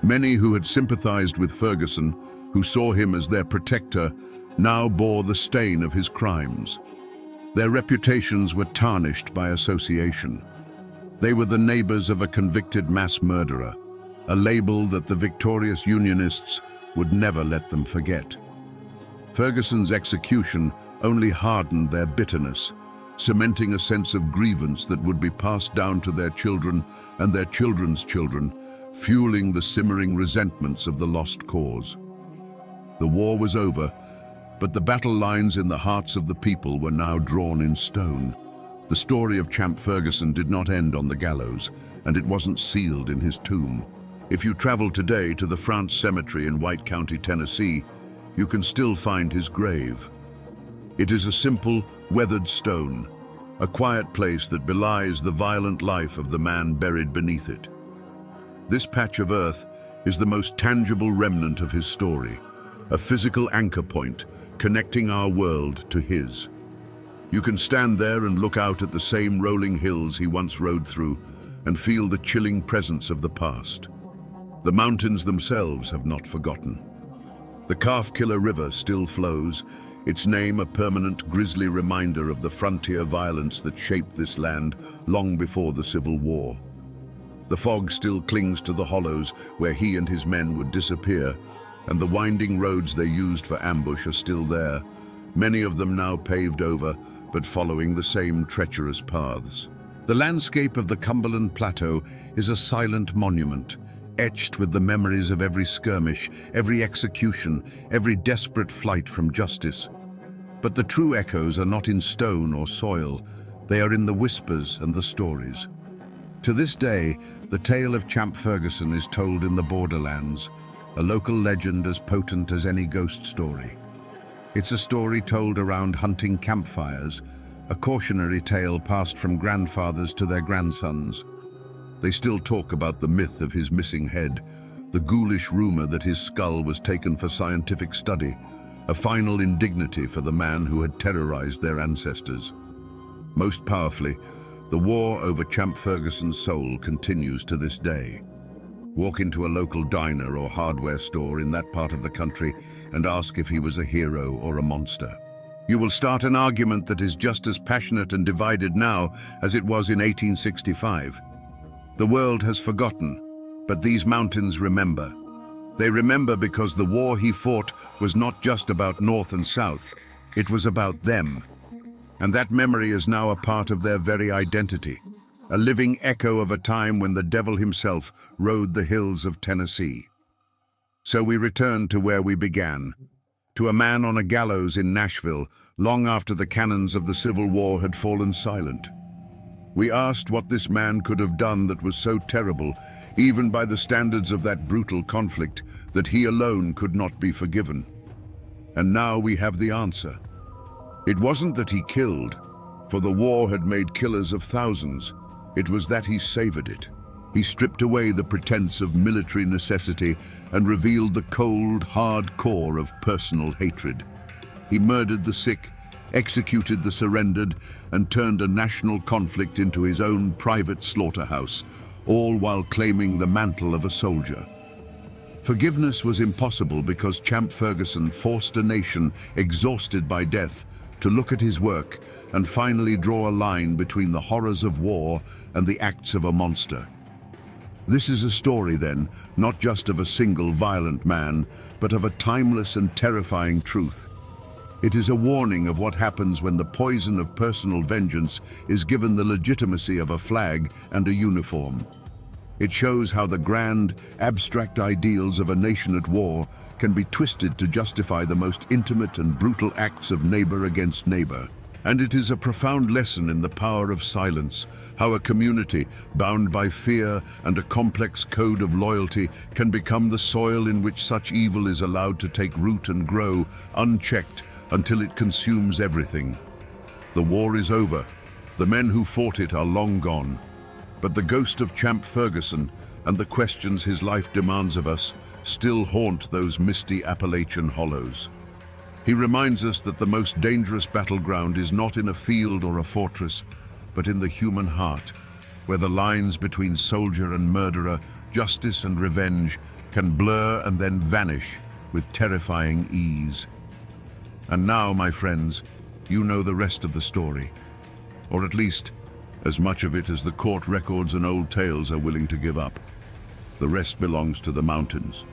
Many who had sympathized with Ferguson, who saw him as their protector, now bore the stain of his crimes. Their reputations were tarnished by association. They were the neighbors of a convicted mass murderer, a label that the victorious Unionists would never let them forget. Ferguson's execution only hardened their bitterness, cementing a sense of grievance that would be passed down to their children and their children's children, fueling the simmering resentments of the lost cause. The war was over, but the battle lines in the hearts of the people were now drawn in stone. The story of Champ Ferguson did not end on the gallows, and it wasn't sealed in his tomb. If you travel today to the France Cemetery in White County, Tennessee, you can still find his grave. It is a simple, weathered stone, a quiet place that belies the violent life of the man buried beneath it. This patch of earth is the most tangible remnant of his story, a physical anchor point connecting our world to his. You can stand there and look out at the same rolling hills he once rode through and feel the chilling presence of the past. The mountains themselves have not forgotten. The Calf-Killer River still flows, its name a permanent grisly reminder of the frontier violence that shaped this land long before the Civil War. The fog still clings to the hollows where he and his men would disappear, and the winding roads they used for ambush are still there, many of them now paved over, but following the same treacherous paths. The landscape of the Cumberland Plateau is a silent monument, etched with the memories of every skirmish, every execution, every desperate flight from justice. But the true echoes are not in stone or soil, they are in the whispers and the stories. To this day, the tale of Champ Ferguson is told in the borderlands, a local legend as potent as any ghost story. It's a story told around hunting campfires, a cautionary tale passed from grandfathers to their grandsons. They still talk about the myth of his missing head, the ghoulish rumor that his skull was taken for scientific study, a final indignity for the man who had terrorized their ancestors. Most powerfully, the war over Champ Ferguson's soul continues to this day. Walk into a local diner or hardware store in that part of the country and ask if he was a hero or a monster. You will start an argument that is just as passionate and divided now as it was in 1865. The world has forgotten, but these mountains remember. They remember because the war he fought was not just about North and South, it was about them. And that memory is now a part of their very identity, a living echo of a time when the devil himself rode the hills of Tennessee. So we return to where we began, to a man on a gallows in Nashville, long after the cannons of the Civil War had fallen silent. We asked what this man could have done that was so terrible, even by the standards of that brutal conflict, that he alone could not be forgiven. And now we have the answer. It wasn't that he killed, for the war had made killers of thousands. It was that he savored it. He stripped away the pretense of military necessity and revealed the cold, hard core of personal hatred. He murdered the sick, executed the surrendered, and turned a national conflict into his own private slaughterhouse, all while claiming the mantle of a soldier. Forgiveness was impossible because Champ Ferguson forced a nation exhausted by death to look at his work and finally draw a line between the horrors of war and the acts of a monster. This is a story, then, not just of a single violent man, but of a timeless and terrifying truth. It is a warning of what happens when the poison of personal vengeance is given the legitimacy of a flag and a uniform. It shows how the grand, abstract ideals of a nation at war can be twisted to justify the most intimate and brutal acts of neighbor against neighbor. And it is a profound lesson in the power of silence, how a community bound by fear and a complex code of loyalty can become the soil in which such evil is allowed to take root and grow, unchecked, until it consumes everything. The war is over. The men who fought it are long gone. But the ghost of Champ Ferguson and the questions his life demands of us still haunt those misty Appalachian hollows. He reminds us that the most dangerous battleground is not in a field or a fortress, but in the human heart, where the lines between soldier and murderer, justice and revenge, can blur and then vanish with terrifying ease. And now, my friends, you know the rest of the story, or at least as much of it as the court records and old tales are willing to give up. The rest belongs to the mountains.